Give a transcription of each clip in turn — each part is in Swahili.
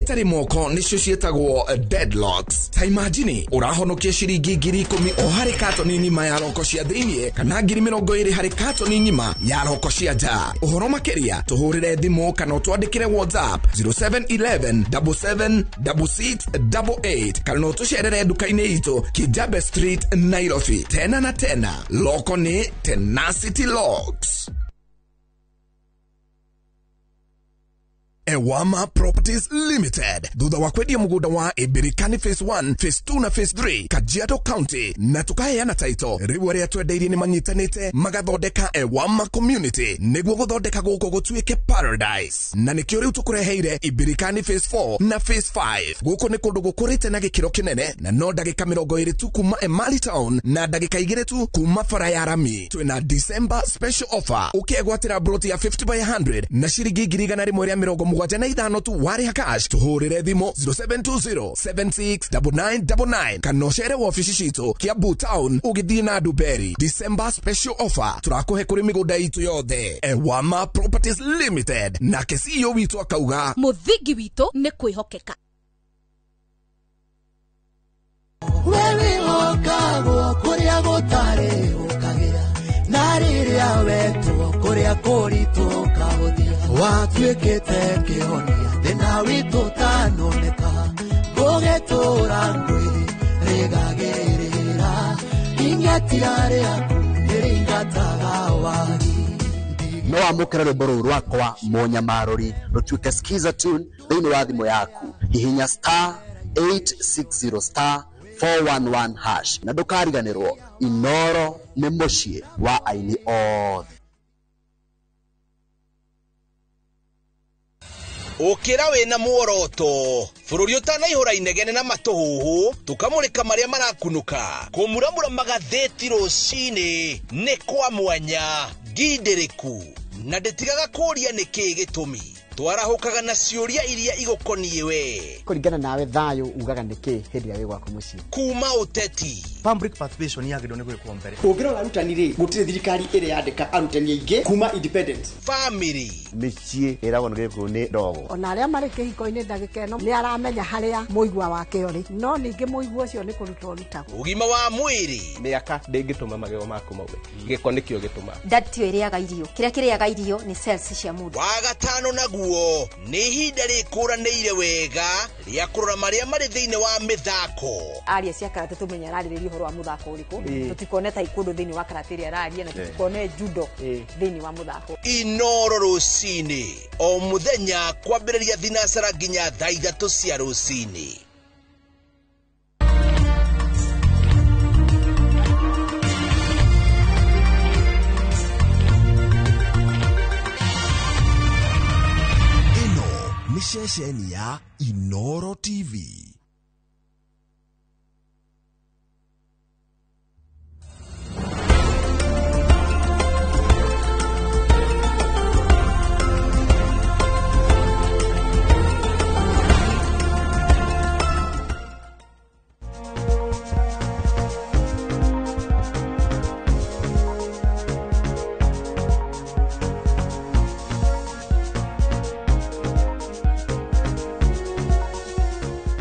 tari moko nicio cietagwo deadlocks. Ta imagine urahonokia ciringi 10,000 o hari katoni ng'ima ya roko cia thiini kana 20,000 hari katoni ng'ima ya roko cia nja. Uhoro makiria tuhurire thimu kana utwandikire WhatsApp 0711 776688 kana utucerere duka-ini itu Kijabe Street, Nairobi. Tena na tena, loko ni Tenacity Locks. Ewama Properties Limited. Thutha wa kwendia mugunda wa Ibirikani Phase 1, Phase 2 na Phase 3 Kajiado County na tukaheana title. Riu aria twendeirie ni manyitanite magathondeka Ewama Community niguo guthondeka guko gutuike paradise. Na nikio riu tukureheire Ibirikani Phase 4 na Phase 5. Guko ni kundu gukurite na gikiro kinene na no ndagika 20 tu kuma Emali Town na ndagika 2 tu kuma Fara ya Rami. Twina December special offer ukegwatira broti ya 50 by 100 na ciringi 1,150 Wajana idano tu wari hakash tuhurire thimo 0720-769999 kanoshere wa ofisi shito Kiambu Town ugithina Duberi. December special offer turakuhe kuri migunda itu yothe. Ewama Properties Limited na kesiyo witu akauga muthigi witu ni kwihokeka. Wewe okago kuria gutare ukagira nariria wetu kuria kuritu kahodia watuikite kihonia thina witu tanoneka gugetura ngwiri rigagirira ingetiare yaku iringataga wagi no amukira rwimbo ruru rwakwa Monyamarori rutuike skiza tune thiini wa thimu yaku hihinya *860 *411# na ndukariganirwo Inoro ni mucii wa aini othe. Ukira wina muoroto bururi utanaihura inegene na matuhuhu tukamurika maria marakunuka kumuramura magatheti rucini ni kwa mwanya ngindiriku na ndetigaga kuria niki gitumi twarahukaga na ciuria iria igukonie we kuringana nawe thayo ugaga niki hindi ya wigwa kumuci kuma uteti public participation yagirwo ni gwikwo mbere kugirwo arutani ri gutire thirikari iri yandika arutani aingi kuma independent family micie irago ngikwo ni ndogo ona aria mari kihiko-ini ndagika ino ni aramenya haria muigwa wake uri no ningi muigwa ucio ni kuruta rutagwo ugima wa mwiri miaka ndingituma magego maku mauwe giko nikio gituma ndatio iriaga irio kiria kiriaga irio ni cells cia mundu wa gatano naguo ni hinda rikuranĩire wega ria kurora maria mari thiini wa mithako aria cia karate tumenya ararĩrĩria uhoro wa muthako uriku tutikone ta ikundu thiini wa karate ria araria na tutikone judo thiini wa muthako Inoro rucini o muthenya kwambĩrĩria thinacara nginya thaa 3 cia rucini. ni shesheni ya Inoro TV.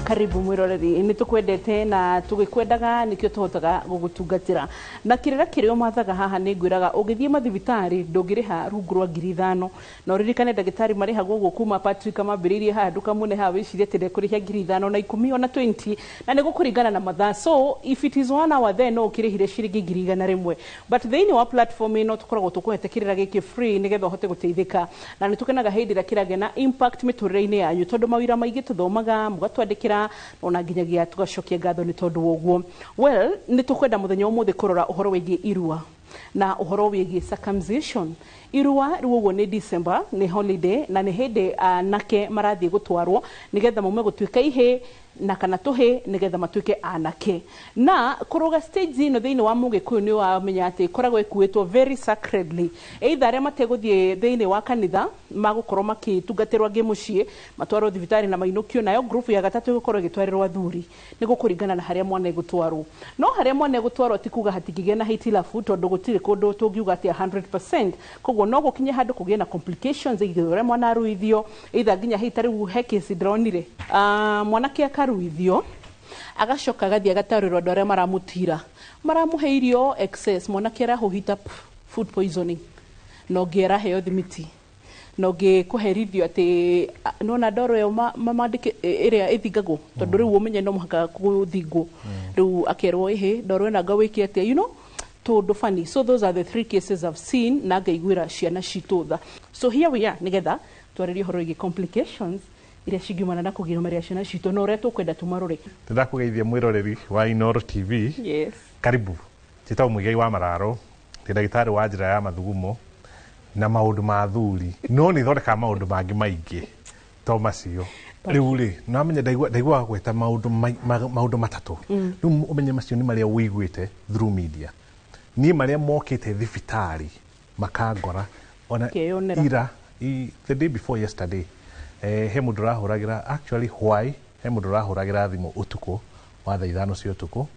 Karibu mwiroreri ni tukwendete na tugikwendaga nikio tuhotaga gugutungatira na kirira kirio mathaga haha ni ngwiraga ugithie mathibitari ndungiriha rungu rwa 5,000 na uririkane ndagitari marihagwo gukuma Patrick mambiririe haha ndukamune ha wicirie tende kurihia 5,000 na 10 ona 20 na ni gukuringana na mathaa. So if it is 1 hour then no ukirihire ciringi 1,100 but thini wa platform ino tukoragwo tukuhete kirira giki free nigetha uhote guteithika na ni tukenaga hindira kirage na impact miturire-ini yanyu tondu mawira maingi tuthomaga mugatwandikira ona nginyagia tugacokia ngatho ni tondu woguo. Well ni tukwenda muthenya umuthi kurora uhoro wigie irua na uhoro wigie circumcision. Irua ruoguo ni December ni holiday na ni hindi nake marathie gutwarwo nigetha maume gutuika ihe na kana tuhe nigetha matuike anake na kuruga stage ino thiini wa Mugikuyu ni wa menya ati koragwo ikuitwo very sacredly either aria mateguthie thiini wa kanitha magukorwo makitungatirwa ngimucie matwarwo thibitari na mainukio nayo group ya gatatu igukorwo igitwarirwo athuri ni gukuringana na haria mwana igutwarwo no haria mwana igutwarwo tikuga hatingigena hitilafu tondu gutire kundu tungiuga ati 100% koguo no gukinye handu kugie na complications igithure mwana aruithio either nginya hitari hekesi dronire mwana kia karuithio agacoka gathia gatarirwo andu aria maramutira maramuhe irio excess mwana kia rahuhita food poisoning no ngera heo thimiti no ngikuherithio ati nona ndoro yo mamandike iria ithingagwo tondu riu umenye no muhaka kuthingwo riu akerwo ihe ndoro ina ngawiki ati tondu funny so those are the 3 cases I've seen na ngaiguira ciana citutha so here we are nigetha twaririe horo igi complications iria cingimana na kugimaria ciana citu no uria tukwenda tumarore ndakugeithia mwiroreri wa Inooro TV yes karibu titau Muigai wa Mararo ti ndagitari wa njira ya mathugumo na maundu ma athuri no ni thondeka maundu mangi maingi to macio riu ri no amenye ndaigua gweta maundu matatu riu umenye macio ni maria wiguite through media ni maria mokite thibitari makangora ona ira the day before yesterday he mundu rahuragira actually why he mundu rahuragira thimu utuko wa thaa 5 cia utuko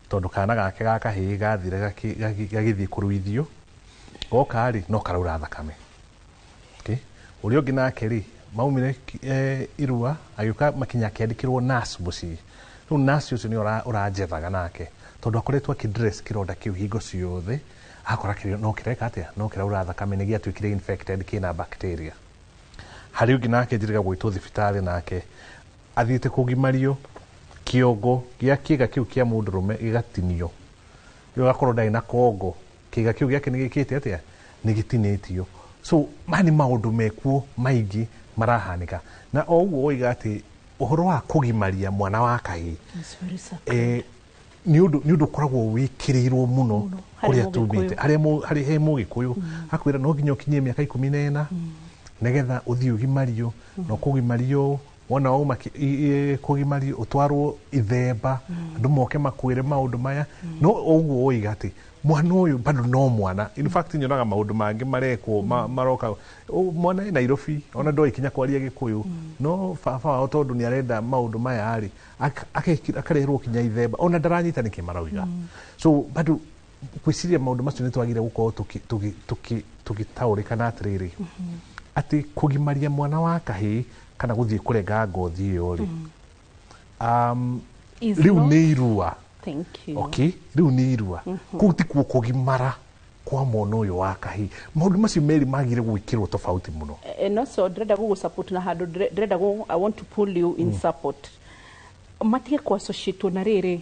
tondu kana gake gakahi gathire gagithii kuruithio gokari no karaura thakame okay uri ungi nake ri maumire irua agiuka makinya kiandikirwo nurse muci riu nurse ucio ni urajethaga nake tondu akoretwo akidress kironda kiu hingo ciothe akora kirio no kireka atia no kiraura thakame ni giatwikire infected kina bacteria hari ungi nake njiriga gwitwo thibitari nake athiite kugimario kiongo gia kiga kiu kia mundurume igatinio yo gakorwo ndai na kongo kiga kiu giake nigikite atia nigitinitio so mani maundu mekuo maingi marahanika na oguo oiga ati uhoro wa kugimaria mwana wa kahi ni undu koragwo wikirirwo muno kuria tumite hari he Mugikuyu akwira no nginya ukinyie miaka 14 negetha uthii ugimario no kugimario wona uma kugimario utwarwo ithemba andu moke makwire maundu maya no oguo oiga ati mwana uyu bado no mwana in fact nyonaga maundu mangi marekwo maroka mwana Nairobi ona ndo ikinya kwaria Gikuyu no baba wao tondu ni arenda maundu maya ari akarehirwo kinya ithemba ona ndaranyita niki marauga so bado kwiciria maundu macio ni twagire gukorwo tugitaurikana atiriri ati kugimaria mwana wa kahi kana guthii kurenga ngothi iyo ri riu ni irua thank you okay riu ni irua kuti kugimara kwa mwana uyu wa kahi maundu macio meri magire gwikirwo tofauti muno no so ndrenda gugu support na handu ndrenda go I want to pull you in support matige kwa associate na rere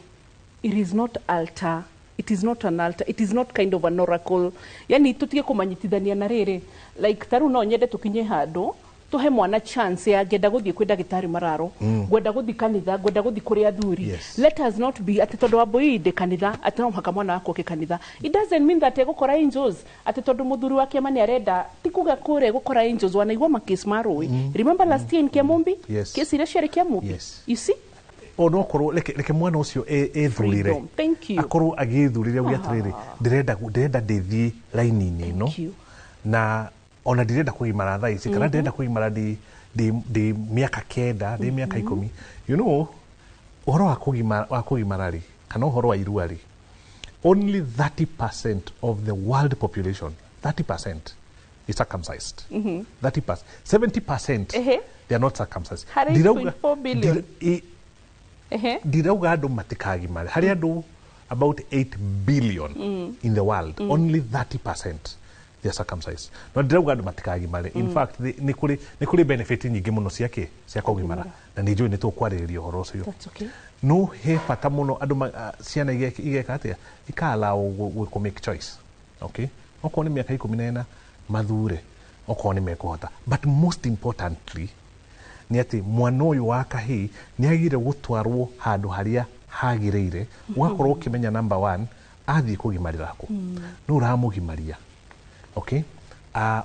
it is not altar it is not an altar it is not kind of an oracle yani tutige kumanyitithania na rere like taru no nyende tukinye handu tuhe mwana chance ya ngenda guthii kwi ndagitari Mararo ngwenda guthii kanitha ngwenda guthii kuri athuri let us not be ati tondu wambui de kanitha ati no muhaka mwana wako ke kanitha it doesn't mean that egukora angels ati tondu muthuri wake mani arenda tikuga kure gukora angels wanaigwa makis marui remember last year in Kiamumbi case ile shere Kiamumbi you see ono korwo leke mwana ucio ethurire akorwo agithurire ugia atiriri ndirenda ndithii line-ini ino na ona ndirenda kuimara thaa ici kana ndirenda kuimara di miaka 9 di miaka 10 you know uhoro wa kugimara ri kana uhoro wa irua ri only 30% of the world population 30% is circumcised 30% 70% they are not circumcised dirauga andu matikagimare hari andu about 8 billion in the world only 30% they are circumcised no dirauga andu matikagimare in fact ni kuri benefit nyingi muno ciake cia kugimara na ni njui ni tukwariria horo ucio no he bata muno andu ciana igeka atia ikala go make choice okay oko ni miaka 14 mathure oko ni mekuhota but most importantly ni ati mwana uyu wa kahi ni agire gutwarwo handu haria hagireire ugakorwo ukimenya number 1 athii kugimarira ku no uramugimaria okay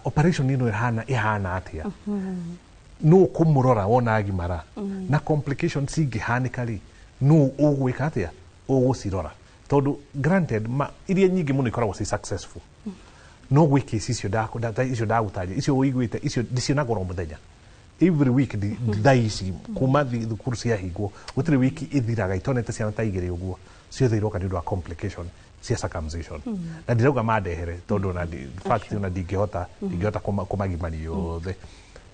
operation ino ihana atia no kumurora wona agimara na complications ingĩhanĩka rĩ no ũgwĩka atĩa ũgũcirora tondũ granted iria nyingĩ mũno ikoragwo ci successful no gwĩka icio ndagũtarĩria icio ũiguĩte icio ndicionagwo mũthenya every week thaa ici kuma thukuru ciahingwo gũtirĩ wiki ithiraga itonete ciana ta igĩrĩ ũguo ciothe iroka nĩ ũndũ wa complication cia circumcision na ndirauga mandehere tondũ na fact ona ndingĩhota kũmagimania yothe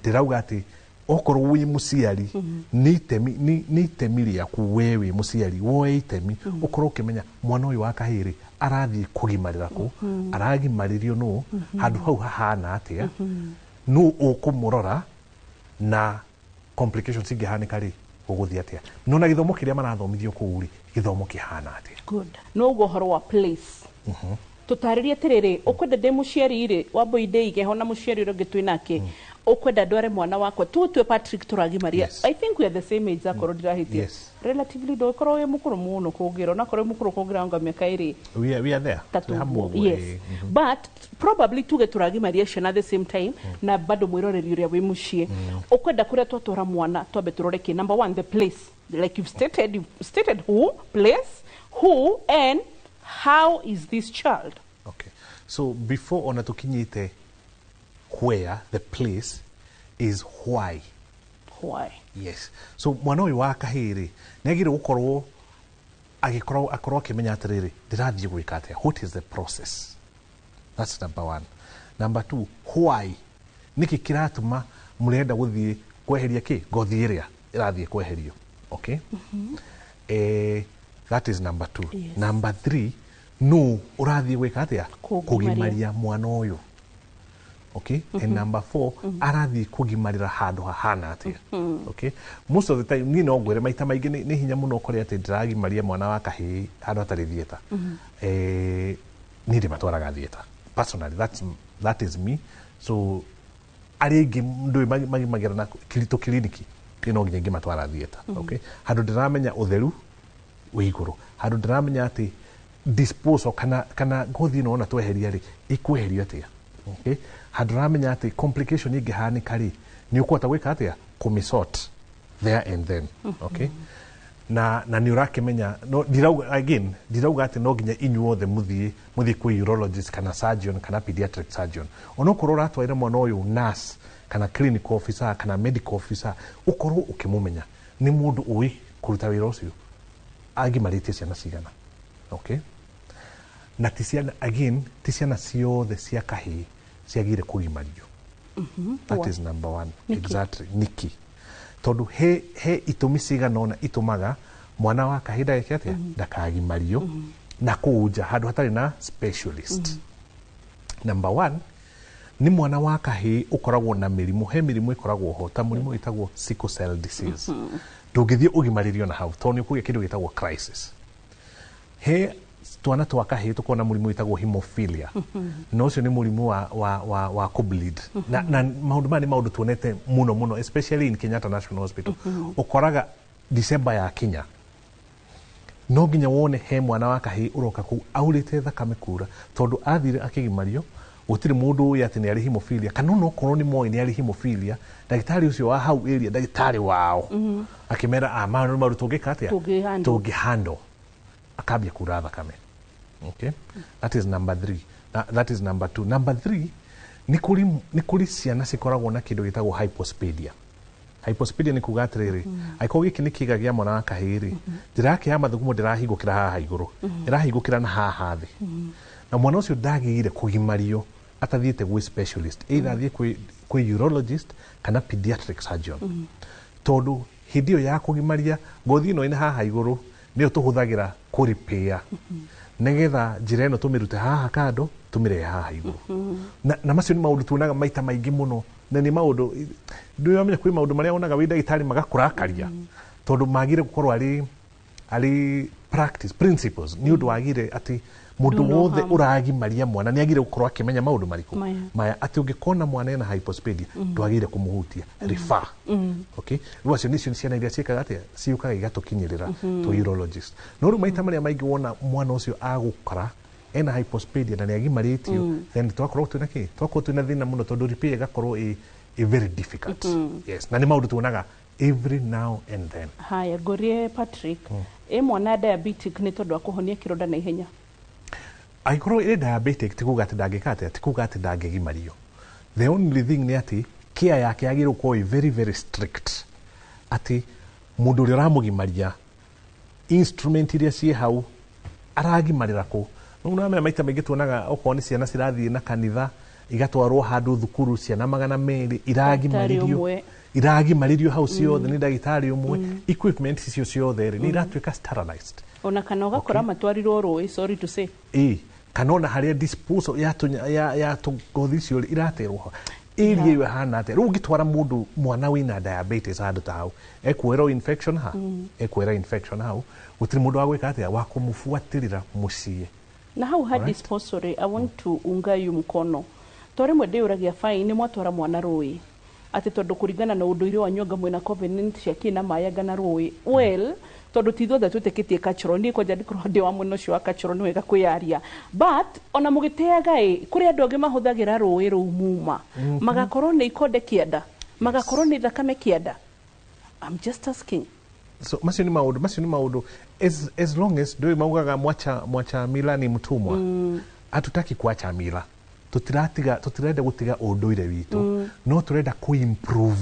ndirauga atĩ okorwo wĩ mũciari nĩ itemi rĩaku we wĩ mũciari woe itemi ũkorwo ũkĩmenya mwana ũyũ wa kahĩĩ arathiĩ kũgimarĩra kũ aragimarĩrio nũ handũ hau hahana atĩa nũ ũkũmũrora na complications ingĩhanĩka rĩ ũgũthiĩ atĩa no na gĩthomo kĩrĩa marathomithio kũu rĩ gĩthomo kĩhana atĩa good no ũguo ũhoro wa place tũtarĩrie atĩrĩrĩ ũkwenda ndĩ mũciari rĩ wambũi ndĩige ho na mũciari ũrĩa ũngĩ twĩ nake ũkwenda ndware mwana wakwa tũtue Patrick tũragimaria I think we are the same age akorwo ndirahĩtia relatively ndũkorwo wĩ mũkũrũ mũno kũngĩra na korwo mũkũrũ kũngĩra anga mĩaka ĩrĩ we are there yes but probably tuge tũragimaria ciana the same time na bado mwĩroreri ũrĩa wĩ mũciĩ ũkwenda kũrĩa twatwara mwana twambe tũrore kĩ number 1 the place like you've stated who place who and how is this child okay so before ona tukinyite where the place is why yes so mwana ũyũ wa kahĩĩ nĩagĩrĩirwo gũkorwo akorwo akĩmenya atĩrĩrĩ ndĩrathiĩ gwĩka atĩa what is the process that's number 1 number 2 why nĩkĩ kĩratũma mũrenda gũthiĩ kweheria kĩ ngothi ĩrĩa ĩrathiĩ kweherio okay that is number 2 yes. Number 3 no ũrathiĩ gwĩka atĩa kũgimaria mwana ũyũ okay and number 4 arathiĩ kũgimarĩra handũ hahana atĩa okay most of the time ni no ngwĩre maita maingĩ nĩ hinya mũno ũkore atĩ ndĩragimaria mwana wa kahĩĩ handũ hatarĩ thieta niĩ ndĩmatwaraga thieta personally that is me so arĩa aingĩ ndũĩ magimagĩra na kiliniki no nginya ingĩmatwara thieta okay handũ ndĩramenya ũtheru wĩ igũrũ handũ ndĩramenya atĩ disposal kana ngothi ĩno ona tweheria rĩ ikweherio atĩa okay handũ ndĩramenya atĩ complication ingĩhanĩka rĩ nĩ ũkũhota gwĩka atĩa kũmĩsort there and then okay na nĩ ũrakĩmenya no ndirauga atĩ no nginya inyuothe mũthiĩ kwĩ urologist kana surgeon kana pediatric surgeon onokorwo ũratwarĩra mwana ũyũ nurse kana clinical officer kana medical officer ũkorwo ũkĩmũmenya nĩ mũndũ ũĩ kũruta wĩra ũcio agimarĩtie ciana cigana okay na ti ciana ciothe cia kahĩĩ ciagĩrĩire kũgimario that is number 1 exactly niki tondũ he itũmi cigana ona itũmaga mwana wa kahĩĩ ndageke atĩa ndakagimario na kũnja handũ hatarĩ na specialist number 1 nĩ mwana wa kahĩĩ ũkoragwo na mĩrimũ he mĩrimũ ĩkoragwo ho ta mũrimũ wĩtagwo sickle cell disease ndũngĩthiĩ ũgimarĩrio na hau tondũ nĩ ũkũgĩa kĩndũ gĩtagwo crisis he twana twa kahĩĩ tũkoragwo na mũrimũ wĩtagwo hemophilia na ũcio nĩ mũrimũ wa kũbleed na maũndũ maya nĩ maũndũ tuonete mũno especially in Kenyatta National Hospital ũkoraga December ya kinya no nginya wone he mwana wa kahĩĩ ũroka kũu aurĩte thakame kura tondũ athire akĩgimario gũtirĩ mũndũ ũĩ atĩ nĩ arĩ hemophilia kana no korwo nĩ moĩ nĩ arĩ hemophilia ndagĩtarĩ ũcio wa hau area ndagĩtarĩ wao akĩmera maũndũ tũngĩka atĩa tũngĩhandle akambia kura thakame okay that is number 3 that is number 2 number 3 nĩ kũrĩ ciana cikoragwo na kĩndũ gĩtagwo hypospedia nĩ kuga atĩrĩrĩ angĩkorwo gĩkĩ nĩ kĩga gĩa mwana wa kahĩĩ njĩra yake ya mathugumo ndĩrahingũkĩra haha igũrũ ĩrahingũkĩra na haha thĩ na mwana ũcio ndagĩrĩire kũgimario atathiĩte gwĩ specialist either athiĩ kwĩ urologist kana pediatric surgeon tondũ hĩndĩ ĩyo ya kũgimaria ngothi ĩno ĩna haha igũrũ nĩyo tũhũthagĩra kũripĩa nĩgetha njĩra ĩno tũmĩrute haha kando tũmĩrehe haha igũrũ na macio nĩ maũndũ tuonaga maita maingĩ mũno na nĩ maũndũ ndĩramenya kwĩ maũndũ marĩa wonaga wĩ ndagĩtarĩ magakũrakaria tondũ magĩrĩire gũkorwo arĩ practice principles nĩ ũndũ wagĩrĩire atĩ mũndũ wothe ũragimaria mwana nĩ agĩrĩire gũkorwo akĩmenya maũndũ marĩkũ maya atĩ ũngĩkona mwana ena hypospedia ndwagĩrĩire kũmũhutia refer okay rĩu acio nĩcio ciana iria ciĩkaga atĩa ciũkaga igatũkinyĩrĩra to urologist no rĩu maita marĩa maingĩ wona mwana ũcio agũkora ena hypospedia na nĩ agimarĩtio then twakorwo twĩna thĩna mũno tondũ repair ĩgakorwo very difficult. Yes, na ni maundu tuonaga every now and then. Haya, Gorie Patrick, mwana diabetic ni tondu akuhonia kironda na ihenya. Aikoro ile diabetic tikuga ati ndangikate tikuga ati ndangigimario. The only thing ni ati care yake yagirwo ko very very strict. Ati mundu uri ramugimaria instrument iria cie hau aragimarira ku. Nuna me maita maingi tuonaga okorwo ni ciana cirathie na kanitha igatwarwo handu thukuru ciana 200 iragimaririo hau ciothe ni ndagitari umwe equipment icio ciothe ni iratwika sterilized. Ona kana ugakora matwarirwo roi, sorry to say. Kanona haria disposal ya ngothi cio iraterwo area yo hana ate ru gitwara mundu mwana wina diabetes handu ta hau ekwero infection hau gutiri mundu wa gwika ate wa kumufuatirira mucie na hau ha disposal. I want to unga yu mkono tore mwende uragia fine mwatwara mwana roi ati tondu kuringana na undu irio wanyonga mwena covenant cia kina mayaga na roi well tondu titho da tuteketie kachoro ni ko jadi kurode wa muno cio kachoro ni wega kwiaria but ona mugiteaga kuri andu angi mahuthagira roi rumuma magakorwo ni ikonde kienda magakorwo ni thakame kienda. I'm just asking. So macio ni maudu as long as do maugaga mwacha mila ni mtumwa atutaki kuacha mila tutirenda gutiga unduire witu no turenda ku improve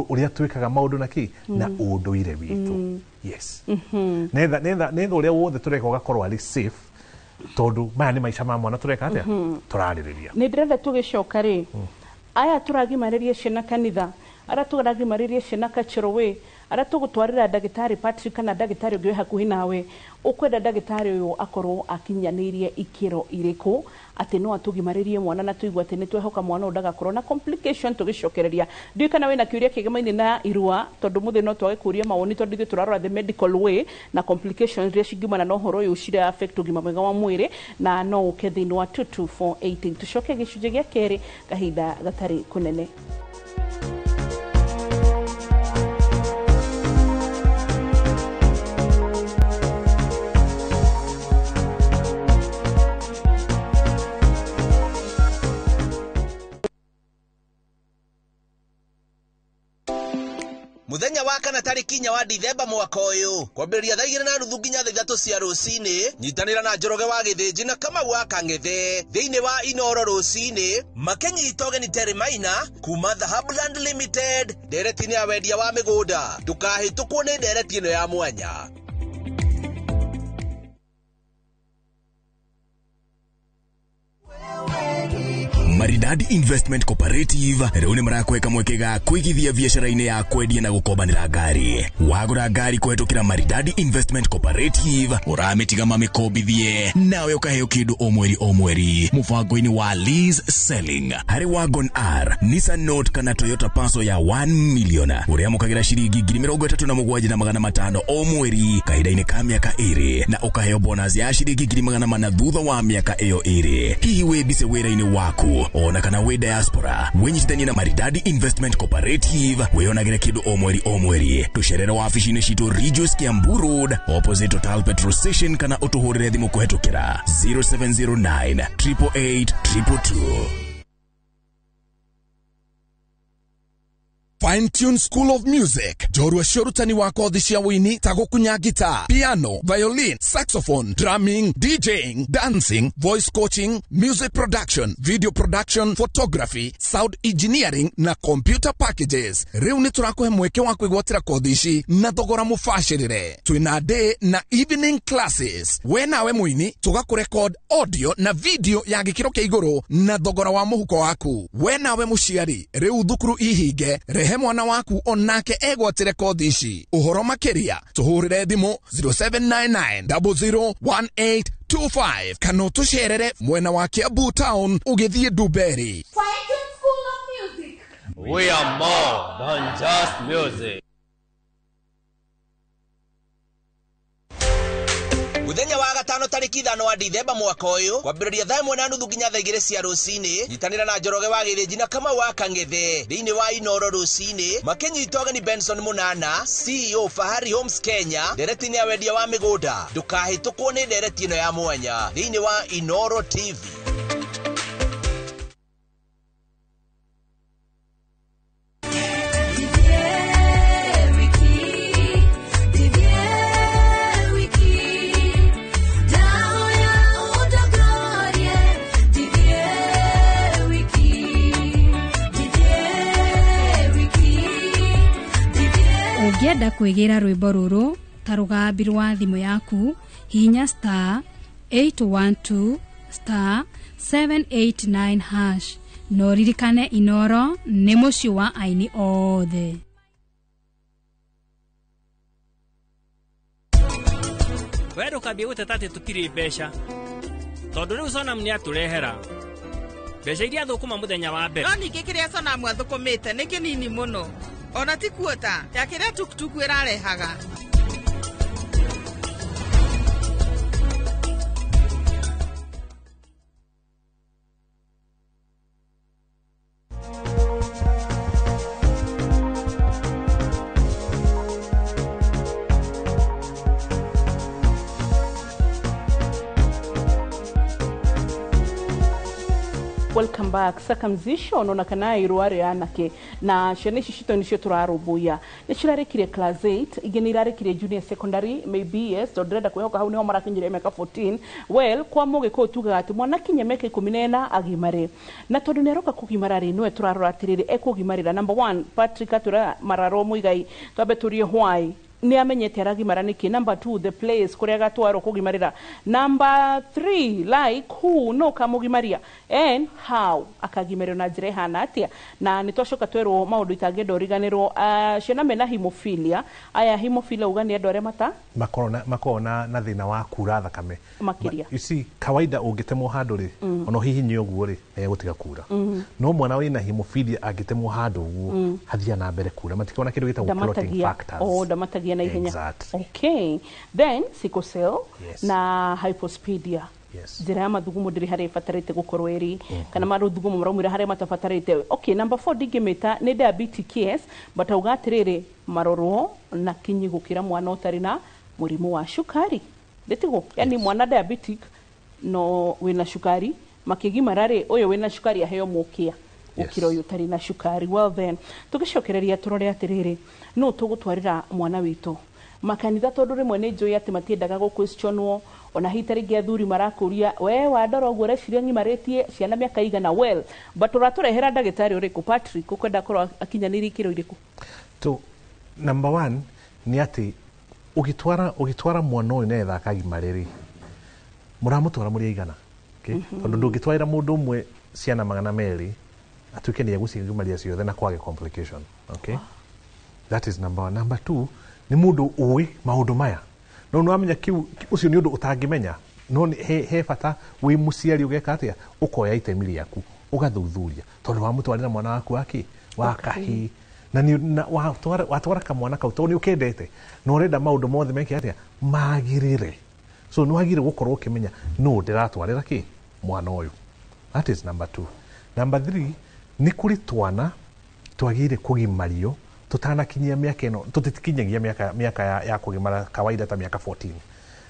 uria twikaga maundu naki na unduire witu. Yes. Netha uria wothe tureka ugakorwo ari safe tondu maya ni maisha ma mwana tureka atia turaririria ni ndirenda tugicoka ri aya turagimaririe ciana kanitha ara turagimaririe ciana kachirowe ara tugutwarira ndagitari Patrick kana ndagitari ungi hakuhi nawe ukwenda ndagitari uyu akorwo akinyanirie ikiro iriku ati no atugimaririe mwana na tuigwa ati ni twehoka mwana ndagakorwo na complication tugicokereria ndi kana wina kiuria kigemaini na irua tondu muthe no twage kuria mawoni tondu ithu turarora the medical way na complications ria cingimana no horo uyu cira affect ugima mwega wa mwiri na no ukethini wa 22418 tucoke gicunje gia keri kahinda gatari kunene. Muthenya wa kana tariki 4 wa Dithemba mwaka uyu kwambĩrĩria thaa 2:30 nginya thaa 3 cia rũcinĩ nyitanĩra na Njoroge wa Gĩthĩnji na Kamau wa Kang'ethe thĩinĩ wa Inoro rũcinĩ makenyita ũgeni Terry Maina kuma Dhahabuland Limited ndereti-inĩ ya wendia wa mĩgũnda ndũkahĩtũkwo nĩ ndereti ĩno ya mwanya. Maridadi Investment Cooperative rĩu nĩ marakweka mwekega kuigithia biashara-inĩ ya kwendia na gukombanĩra ngari. Wagũra ngari kũhetũkĩra Maridadi Investment Cooperative ũramĩtiga mamĩkombithie nawe ũkaheo kĩndũ o mweri mũbango-inĩ wa lease selling harĩ Wagon R, Nissan Note kana Toyota Passo ya 1 million ũrĩa mũkagĩra ciringi 37,500 o mweri kahinda-inĩ ka mĩaka 2 na ũkaheo bonus ya ciringi 400 thutha wa mĩaka ĩyo 2. Hihi wĩmbice wĩra-inĩ waku ona kana we diaspora wenyitithanie na Maridadi Investment Cooperative weyonagĩre kĩndũ o mweri tucerere wabici-inĩ citũ Regius Kiambu Road opposite Total Petrol Station kana ũtũhũrĩre thimũ kũhetũkĩra 0709 888 222. Fine Tune School of Music. Jorua shorutani wa kothi cia wini ta gukunya guitar, piano, violin, saxophone, drumming, DJing, dancing, voice coaching, music production, video production, photography, sound engineering na computer packages. Riu ni turakuhe mweke wa kwigwatira kothi ici na thogora mubashirire. Twina day na evening classes. We nawe mwini tugakurecord audio na video ya gikiro kia iguru na thogora wa muhuko waku. We nawe muciari riu thukuru ihinge rehe mwana waku onake egwatire kothi ici. Uhoro makiria tuhurire thimu 0799001825 kana tucerere mwena wa Kiambu Town ugithie Duberi. Fine Tune School of Music. We are more than just music. Muthenya wa gatano tariki 5 wa Dithemba mwaka uyu kwambĩrĩria thaa 1:30 nginya thaa 2 cia rũcinĩ nyitanĩra na Njoroge wa Gĩthĩnji na Kamau wa Kang'ethe thĩinĩ wa Inoro rũcinĩ makenyita ũgeni Benson Munana CEO Fahari Homes Kenya ndereti-inĩ ya wendia wa mĩgũnda ndũkahĩtũkwo nĩ ndereti ĩno ya mwanya thĩinĩ wa Inoro TV. kwigira rwimbo ruru ta rugambi rwa thimu yaku hinya *812 *789# no ririkane Inoro nĩ mũciĩ wa aini othe. Wewe ukambia guteta ati tutiri mbeca tondu riu Sonam ni aturehera mbeca iria thukuma muthenya wa mbere. No ningi kiria Sonam athukumite ni kinini muno ona ti kuota ya kiria tukutuku irarehaga. Welcome back. Circumcision ona kana irware anake na ciana ici cito nicio turarubuya ni cirarekire class 8 igeni irarekire junior secondary maybe yes to ndrenda kwehoka hau niho marakinyire meka 14 well kwa muge ko tuga ati mwana kinye meka 14 agimare na tondu neroka kugimara ri nwe turarora atiriri ekugimarira number 1 Patrick atura mararo muigai twabe turie why ni amenyete aragimara niki. Number 2 the place kuria gatwaro kugimarira. Number 3 like who no kamugimaria and how akagimerera na njira hana atia na nitwashoka twero maundu itangendo riganiro ciana mena hemophilia aya hemophilia ugani andore mata makona na thina wa kura thakame makiria. You see kawaida ungitemwo handu ri ono hihi nyoguo ri gutiga kura no mwana wina hemophilia agitemwo handu uguo hathia na mbere kura matikona kindu gitagwo clotting factors. Oh, damatagia na ihenya. Exactly. Okay. Then sickle cell yes. na hypospedia. Yes. Njira ya mathugumo ndiri hari fatarite gukorwo eri kana mathugumo maraumira hari matafatarite. Okay, number 4 digimeta ni diabetes but ugatiriri marorwo na kinyi gukira mwana utari na murimu wa shukari. Ndetigo yani mwana diabetic no wina shukari makigimarare uyo wina shukari aheo mukia ukiro yutari na shukari. Well then tugicokereria turore atiriri no tugutwarira mwana witu makanitha tondu rimwe ni njui ati matiendaga gu questionwo ona hitari gia thuri marakuria we wadoro guo reciria ngimaritie ciana miaka igana well but uraturehera ndagitari uriku Patrick ukwenda korwo akinyaniri kiro iriku to number 1 ni ati ugitwara mwana uyu netha akagimariri muramutwara muri igana okay tondu ndungitwara mundu umwe ciana magana meri atuike ni agucigimaria ciothe na kwage complication. Okay, that is number 1. Number 2 ni mundu uwi maundu maya no nwamenya kiu ucio ni undu utangimenya no he bata wi muciari ugeka atia ukoya itemi riaku ugathuthuria tondu wa mutwarira mwana waku aki wakahi na ni watwara kamwana kau tondu ukendete no renda maundu mothe meke atia magirire so no agire gukorwo ukimenya no ndiratwarira ki mwana uyu. That is number 2. Number 3 ni kuri twana twagire kugimario tutanakinyia miaka ino tutitikinyagia miaka ya kugimara kawaida ta miaka 14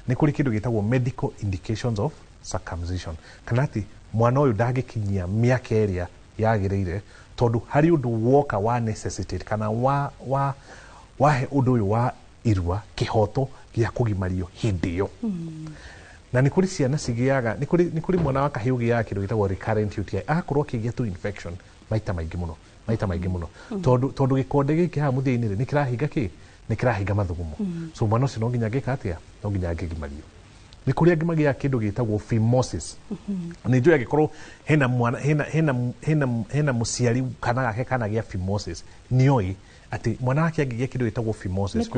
ni kuri kindu gitagwo medical indications of circumcision kanati mwana uyu ndagikinyia miaka area yagireire tondu hari undu woka wa necessitate kana wahe undu uyu wa irua kihoto gia kugimario hindi yo na ni kuri ciana cigiaga ni kuri mwana wa kahiugi ya kindu gitagwo recurrent UTI akorwo kigia tu infection maita maingi muno tondu gikonde giki ha muthia-ini ri ni kirahinga mathugumo so mwana ucio no nginya gika atia no nginya agigimario. Ni kuri agimagia kindu gitagwo phimosis ni njui agikorwo hena muciari kana gake kana gia phimosis nioi ati mwana wake agigia kindu gitagwo phimosis.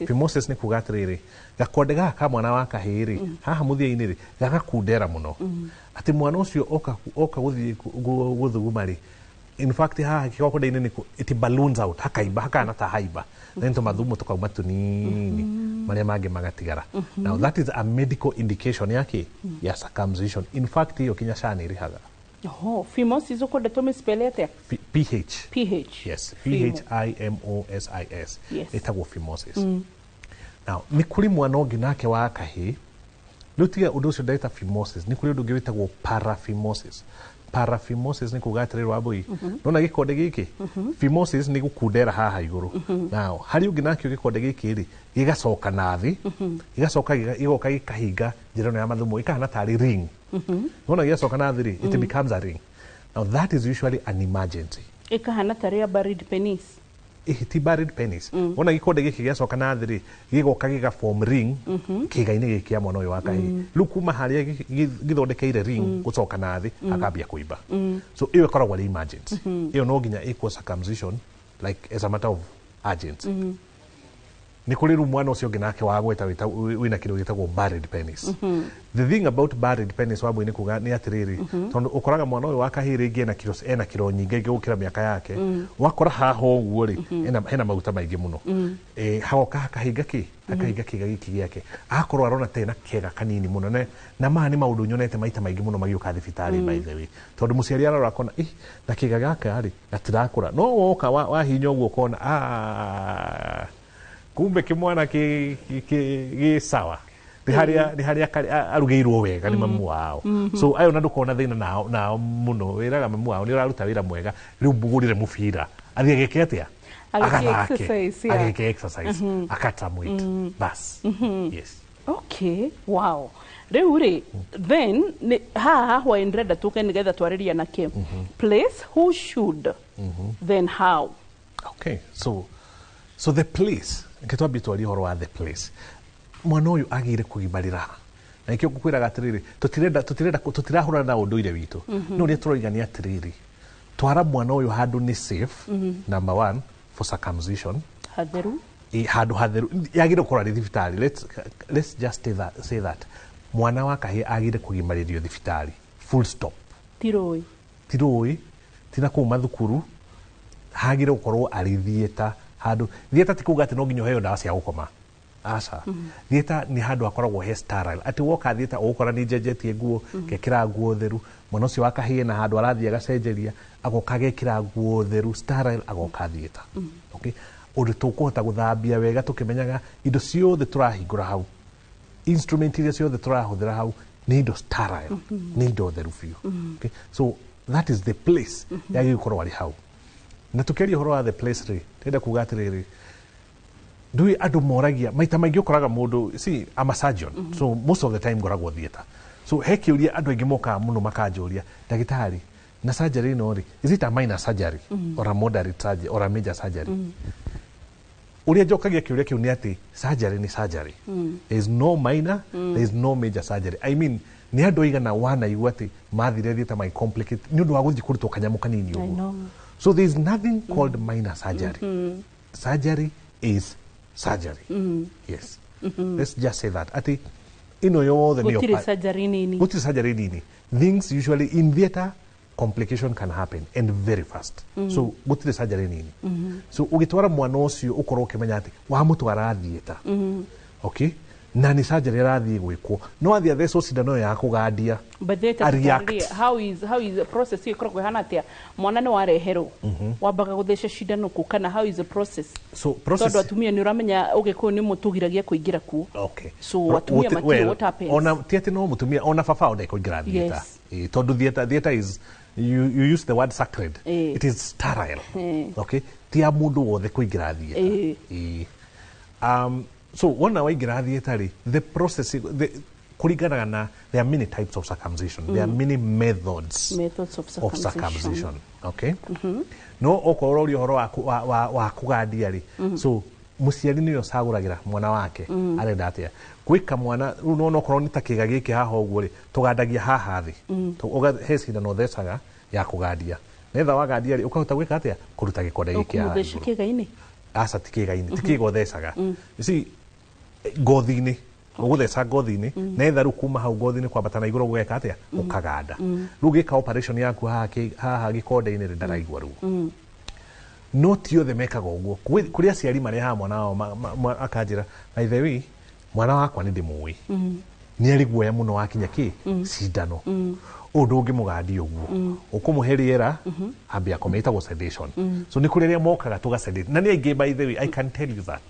Phimosis ni kuga atiriri gakonde gaka mwana wa kahiri haha muthia-ini ri gagakundera muno ati mwana ucio oka guthii guthugumari in fact ha kiko nda ini it balloons out hakaiba hakana ta haiba then to mathumo tukauma tunini maria mangi magatigara. Now that is a medical indication yake ya circumcision. In fact hiyo kinya shani iri haga phimosis uko to spell it PH yes PHIMOSIS etagwo phimosis. Now ni kuri mwana ongi nake wa kahi lutiga undu ucio ndaita phimosis ni kuri undu ngewitagwo paraphimosis. Paraphimosis ni kugatirwa abui nona gikonde giki phimosis ni gukundera haha iguru now hari ungi nakio gikonde giki ri gigacoka nathi gigacoka igoka gikahinga njira ya mathumo ikahana tari ring nona gigacoka nathi ri it becomes a ring. Now that is usually an emergency ikahana tari ya buried penis ti buried penis ona gikonde giki giacoka na thiri gigoka giga form ring kiga-ini giki ya mwana uyu wa kahii riu kuma haria githondekeire ring gucoka na thi akambia kuimba so iyo ikoragwo ari emergent iyo no nginya equal circumcision like as a matter of urgency ni kuri ru mwana ucio nginake wagweta wina kindu gitagwo buried penis the thing about buried penis wamwe ni kuga ni atiriri tondu ukoraga mwana uyu wa kahii ringi ena kiro nyinge gukira miaka yake wakora haho uguo ri hena maguta maingi muno hagoka akahinga kiga giki giake akorwo arona tena kega kanini muno na mani maundu nyonete maita maingi muno magiuka thibitari by the way tondu muciari arora kona na kiga gaka ari gatirakura no woka wahinya uguo kona kumbe kimwana ki sawa ni haria arugeirwo wega ni mamu wao so ayo nandu kona thina nao muno wiraga mamu wao ni uraruta wira mwega riu mbugurire mubira athie geke atia ageke exercise akatamwit bas yes okay wow riu ri then haha hwa ndrenda tuke nigetha twariria nake place who should then how okay so the place kitwambi twari horo wa the place mwana uyu agire kugimarira na ikyo gukwira gatiriri tutirahura na unduire witu no ri turoigania atiriri twara mwana uyu handu ni safe number 1 for circumcision hatheru handu hatheru yagire kurwa ri thibitari let's just say that mwana wa kahii agire kugimaririo thibitari full stop tiroi tina kuma thukuru hagire gukorwo ari thieta handu thieta tikuga ati no nginyo heyo ndawa cia gukoma aca thieta ni handu akoragwo he sterile ati woka thieta ugukora ni njenjetie nguo gekira nguo theru mwana ucio wa kahii na handu arathie agacenjeria agoka gekira nguo theru sterile agoka thieta okay undu tukuhota guthambia wega tukimenyaga indo ciothe turahingura hau instrument iria ciothe turahuthira hau ni indo sterile ni indo theru biu okay so that is the place yagikorwo ari hau na tukeria horo wa the place ri tenda kuga atiriri ndui andu moragia maita maingi ukoraga mundu I'm a surgeon so most of the time ngoragwo theater so hekiuria andu aingi moka muno makanjuria dagitari na surgery no ri is it a minor surgery or a moderate surgery or a major surgery uria jokagia kiuria kiu ni ati surgery ni surgery there is no minor there is no major surgery I mean ni andu igana wana igwati mathire theater my complicate ni undu wa guthi kurutwo kanyamu kanini uguo so there is nothing called minor surgery surgery is surgery yes let's just say that ati ino yothe ni gutiri surgery nini things usually in theater complication can happen and very fast so gutiri surgery nini so ugitwara mwana ucio ukorwo ukimenya ati wa mutwara theater okay na ni surgery rathie gwikwo no athia theso cindano ya kugandia but how is the process ikoragwo hana atia mwana ni wareherwo wambaga gutheca cindano ku kana how is the process so process tondu atumia ni uramenya ugikuyu ni mutugiragia kuingira ku okay so atumia mati what happens ona tiati no mutumia ona baba onde kuingira theater tondu theater is you use the word sacred it is sterile okay tia mundu wothe kuingira theater so one waingira theater the process kuringanaga na there are many types of circumcision there are many methods of circumcision okay no okorwo uri horo wa kugandia ri so muciari niyo caguragira mwana wake arenda atia gwika mwana ru no okorwo ni takiga giki haha uguo ri tugandagia haha thi uga he cindano thecaga ya kugandia netha wagandia ri ukahota gwika atia kuruta gikonde giki haha kiga-ini asa tikiga-ini tikigo thecaga see ngothi-ini ugutheca ngothi-ini netha ru kuma hau ngothi-ini kwambata na iguru gugeka atia ukaganda ru gika operation yaku haha gikonde-ini ndaraigua ru no ti othe mekaga uguo kuri aciari mari ha mwana wao akanjira by the way mwana wakwa ni ndimui ni ari guoya muno wakinya ki cindano undu ungimugandia uguo ukumuhe riera ambia kometa sedation so ni kuri ria mokaga tuga sedate na ni aingi by the way I can tell you that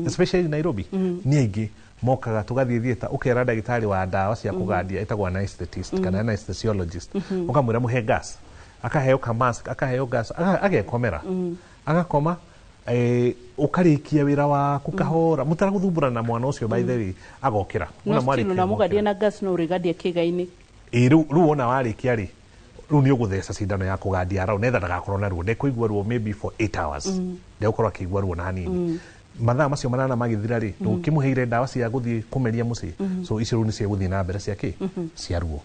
especially in Nairobi ni aingi mokaga tugathie thieta ukera ndagitari wa ndawa cia kugandia etagwo anesthetist kana anesthesiologist ukamwira muhe gas akaheo ka mask akaheo gas agekomera agakoma ukarikia wira waku kahora mutara guthumbura na mwana ucio by the way agokira una mwari na mugadia na gas no rigadia kiga-ini ru ona warikia ri ru ni ugutheca cindano ya kugandia ra netha ndagakorwo na ruo ndekuigua ruo maybe for 8 hours ndegũkorwo akĩigua ruo na hanini mathaa macio manana magĩthira rĩ ndũkĩmũheire ndawa cia gũthiĩ kũmeria mũciĩ so icio rĩu nĩ cia gũthiĩ na mbere cia kĩ cia ruo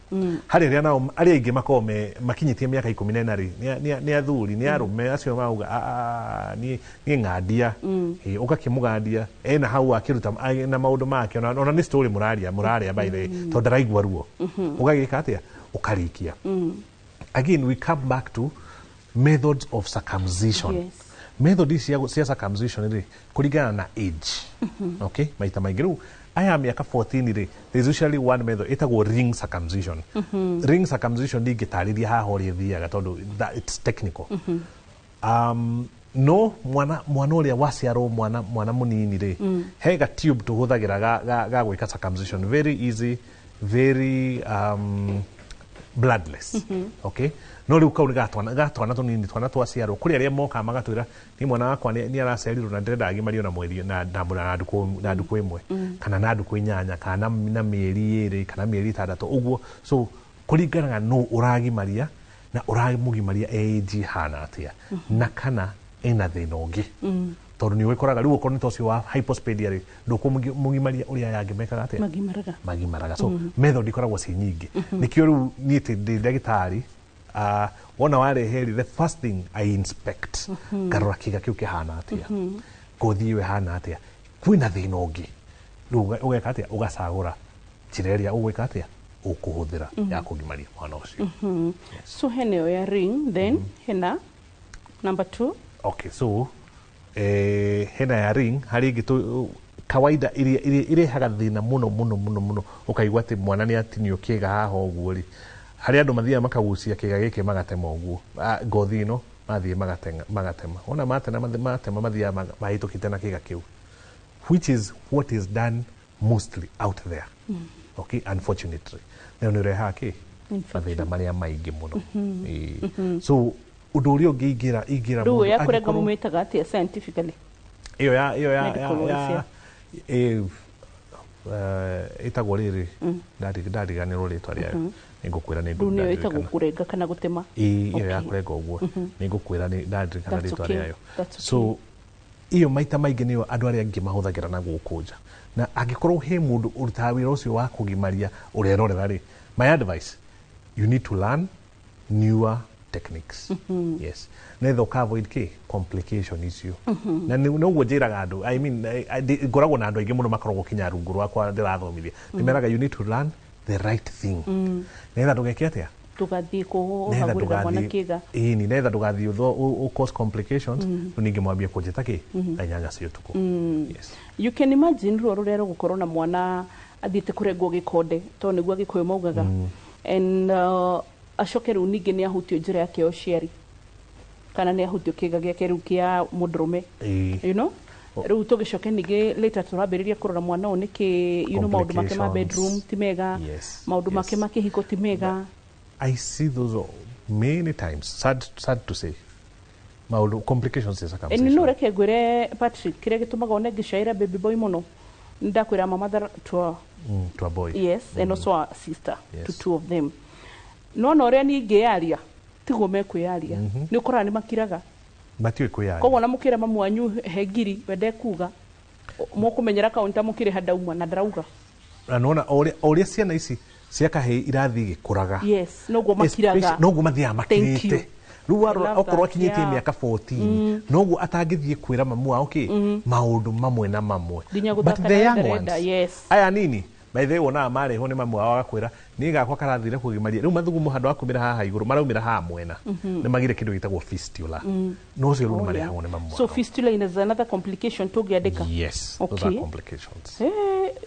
harĩ arĩa nao arĩa aingĩ makorwo makinyĩtie mĩaka 14 rĩ nĩ athuri nĩ arũme acio mauga niĩ ng'andia ũgakĩmũgandia ena hau akĩruta na maũndũ make ona nĩ story mũraria by the way tondũ ndaraigua ruo ũgagĩka atĩa ũkarikia again we come back to methods of circumcision method cia circumcision rĩ kũringana na age okay maita maingĩ rĩu aya mĩaka 14 rĩ there's usually one method ĩtagwo ring circumcision ring circumcision ndingĩtarĩria haha ũrĩa thiaga tondũ it's technical no mwana ũrĩa waciarwo mwana mũnini rĩ he ga tube tũhũthagĩra ga gwĩka circumcision very easy very bloodless okay no riu kau nĩ gatwana tũnini twana twaciarwo kũrĩ arĩa moka magatwĩra nĩ mwana wakwa nĩ araciarirwo na ndĩrenda agimario na mweri na ndukũ ĩmwe kana na ndukũ 8 kana na mĩeri 2 kana mĩeri 6 ũguo so kũringanaga no ũragimaria na ũramũgimaria age hana atĩa na kana ena thĩna ũngĩ tondũ nĩ ũkoraga rĩu okorwo nĩ tocio wa hypospadia rĩ ndũkũmũgimaria ũrĩa yangĩmekaga atĩa magimaraga so method ikoragwo ci nyingĩ nĩkĩo rĩu niĩ ndĩ ndagĩtarĩ wona warehe the first thing I inspect ngarora kĩga kĩu kĩhana atĩa ngothi ĩyo ĩhana atĩa kwĩna thĩna ũngĩ rĩu ũgeka atĩa ũgacagũra njĩra ĩrĩa ũgwĩka atĩa ũkũhũthĩra ya kũgimaria mwana ũcio so hena ĩyo ya ring then hena number 2 okay so hena ya ring harĩ ingĩ kawaida irehaga thĩna mũno ũkaigua atĩ mwana nĩ atinio kĩga haha ũguo rĩ harĩa andũ mathiaga makagucia kĩga gĩkĩ magatema ũguo ngothi ĩno mathiĩ magatema ona matema mathiaga mahĩtũkĩte na kĩga kĩu which is what is done mostly out there okay unfortunately na nĩ ũrehaga kĩ mathĩna marĩa maingĩ mũno so ũndũ ũrĩa ũngĩ ingĩra rĩu ya kũrenga mũmĩtaga atĩa scientifically iyo ya ĩtagwo rĩrĩ ndariganĩrwo rĩtwa rĩayo nĩngũkwĩra nĩ ĩtagwo kũrenga kana gũtema iyo ya kũrenga ũguo nĩngũkwĩra ndarikana rĩtwa rĩayo so iyo maita maingĩ nĩyo andũ arĩa angĩ mahũthagĩra na gũkũ nja na angĩkorwo he mũndũ ũrutaga wĩra ũcio wa kũgimaria ũrerorera rĩ my advice you need to learn newer techniques yes neither ũka-avoid complication icio na noguo njĩraga andũ I mean ngoragwo na andũ aingĩ mũno makoragwo kinya rungu rwakwa ndĩrathomithia ndĩmeraga you need to learn the right thing neither ndũgeke atĩa tugathiĩ kũhagũrĩra mwana kĩga ĩni neither ndũgathiĩ ũ cause complications ningĩ mwambie kũnjĩta na nyanya cia ũtukũ yes you can imagine ruo rũrĩa rũgũkorwo na mwana athiĩte kũrengwo gĩkonde tondũ nĩguo Gĩkũyũ maugaga and acoke rĩu ningĩ nĩ ahutio njĩra yake ya ũciari kana nĩ ahutio kĩga gĩake rĩu kĩa mũndũrũme you know rĩu tũgĩcoke ningĩ later tũrambĩrĩria kũrora mwana ũyũ nĩkĩ you know maũndũ make ma bedroom ti mega maũndũ make ma kĩhiko ti mega I see those many times sad to say maũndũ complications cia circumcision no reke ngwĩre Patrick kĩrĩa gĩtũmaga one ngĩcaĩra baby boy mũno ndakwĩra my mother to a boy yes and also a sister to two of them no ũrĩa ningĩ yaria tiguo mekwĩyaria nĩ ũkoraga nĩ makiraga matiũĩ kwĩyaria koguo na mũkĩra mamu wanyu he ngiri wende kuga mũkũmenyera kaunta mũkĩrĩ hadauma na ndarauga na nona ũrĩa ciana ici cia kahĩĩ irathiĩ gĩkũraga yes noguo makiraga noguo mathiaga makirĩte rĩu okorwo akinyĩtie mĩaka 14 noguo atangĩthiĩ kwĩra mamu wao maũndũ mamwe na mamwe but the young ones aya nini by the way wonaga marehwo nĩ mamu wao agakwĩra niĩ gakwa karathire kũgimaria rĩu mathugumo handũ wa kumĩra haha igũrũ maraumĩra haha mwena nĩ magire kĩndũ gĩtagwo fistula no ũcio rĩu marehagwo nĩ mamu wao so fistula is another complication tũngĩandĩka yes those are complications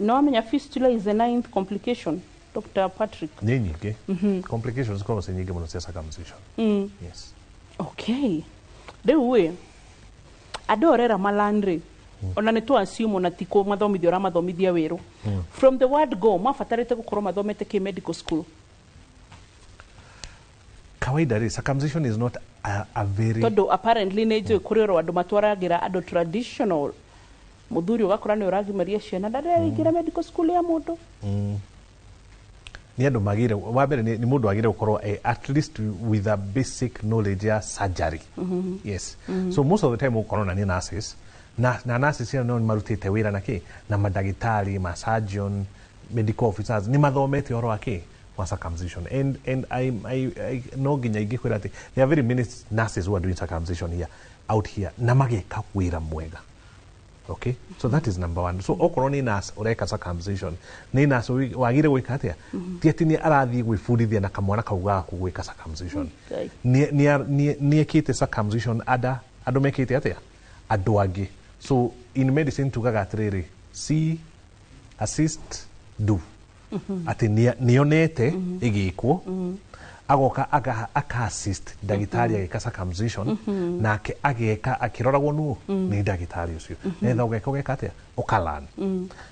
no amenya fistula is the 9th complication Dr. Patrick nĩ nyingĩ complications korwo ci nyingĩ mũno cia circumcision yes okay rĩu andũ orera malandry ona nĩ twaciumo na tiko mathomithio ramathomithia wĩru from the word go mabatarĩte gũkorwo mathomete kĩ medical school kawaida rĩ circumcision is not a very tondũ apparently nĩ njũĩ kũrĩ oro andũ matwaragĩra andũ traditional mũthuri ũgakora nĩ ũragimaria ciana ndarĩingĩra medical school ya mũndũ ni andu magire wa mbere ni mundu agire gukorwo at least with a basic knowledge ya surgery. Yes. So most of the time ukorona ni nurses na nurses no marutite wira na madagitari, ma surgeon, medical officers ni mathomete oro ake wa circumcision, and I no ginya igikwira ati there are very many nurses who are doing circumcision here out here na mageka wira mwega. Okay, so that is number one. So okorwo ni nurse ureka circumcision ni nurse wagire gwika atia ti ati ni arathi gwibundithia na kamwana kau gaku gwika circumcision ni ekite circumcision andu mekite atia andu angi. So in medicine tugaga atiriri see, assist, do. Ati nionete igikwo agoka aka assist dagitari ageka circumcision nake ageka akiroragwo nu ni dagitari ucio netha ugeka ugeka atia ukalan.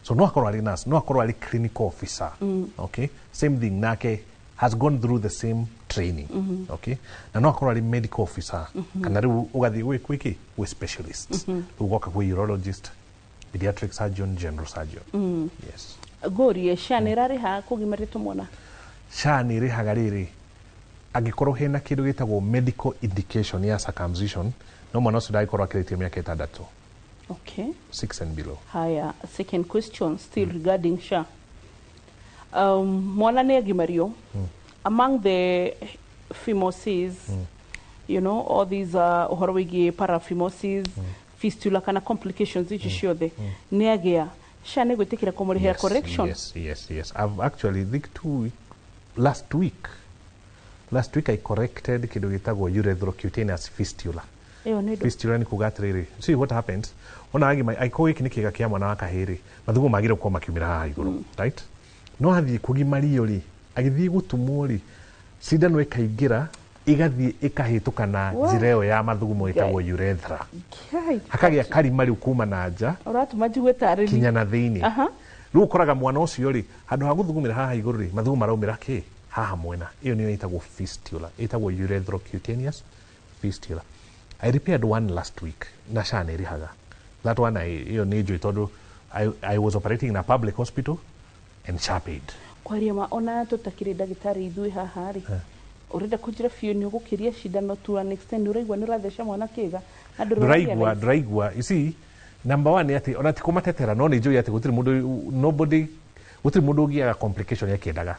So no akorwo ari nurse, no akorwo ari clinical officer. Okay, same thing nake has gone through the same training. Okay, na no akorwo ari medical officer kana riu ugathi gwiki we specialists ugoka kwa urologist, pediatric surgeon, general surgeon. Yes. Gori shani rari ha kugimarito mwana shani ri hagariri agikorwo hena kindu gitagwo medical indication ya circumcision no mwana ucio ndaikorwo akiritie miaka 6. Okay, 6 and below. Haya, second question still regarding sha mwana ne agimario among the phimosis you know all these uhoro wigi paraphimosis fistula kana complications ici ciothe ne agia shane gwitikira kumurihira correction. Yes. I've actually think last week I corrected kindu gitagwo urethrocuteneous fistula. Fistula ni kugatiriri. See what happens ona I call it nikiga kia mwana wa kahiri mathugu magire kwa makiumira haha iguru, right? No hathi kugimari uri agithii gutumuri sindano ikaingira igathii ikahituka na njireo ya mathugumo itagwo urethra hakagia karima riu kuma na nja uratuma njigwetariri kinya na thiini riu ukoraga mwana ucio ri handu ha guthugumira haha iguru ri mathugumo maraumira ki haha mwena iyo niyo itagwo fistula, itagwo urethrocuteneous fistula. I repaired one last week na shana irihaga that one iyo ni njui tondu I was operating in a public hospital and sharpaid kwaria ma ona tutakire dagitari ithui haha ri urenda kujira fio ni ugukiria shindano to an extend uraigwa ni urathesha mwana kiga nduraigwa you see number 1 ati ona tikumatetera no ni njui ati gutiri mundu ugiaga complication ya kiendaga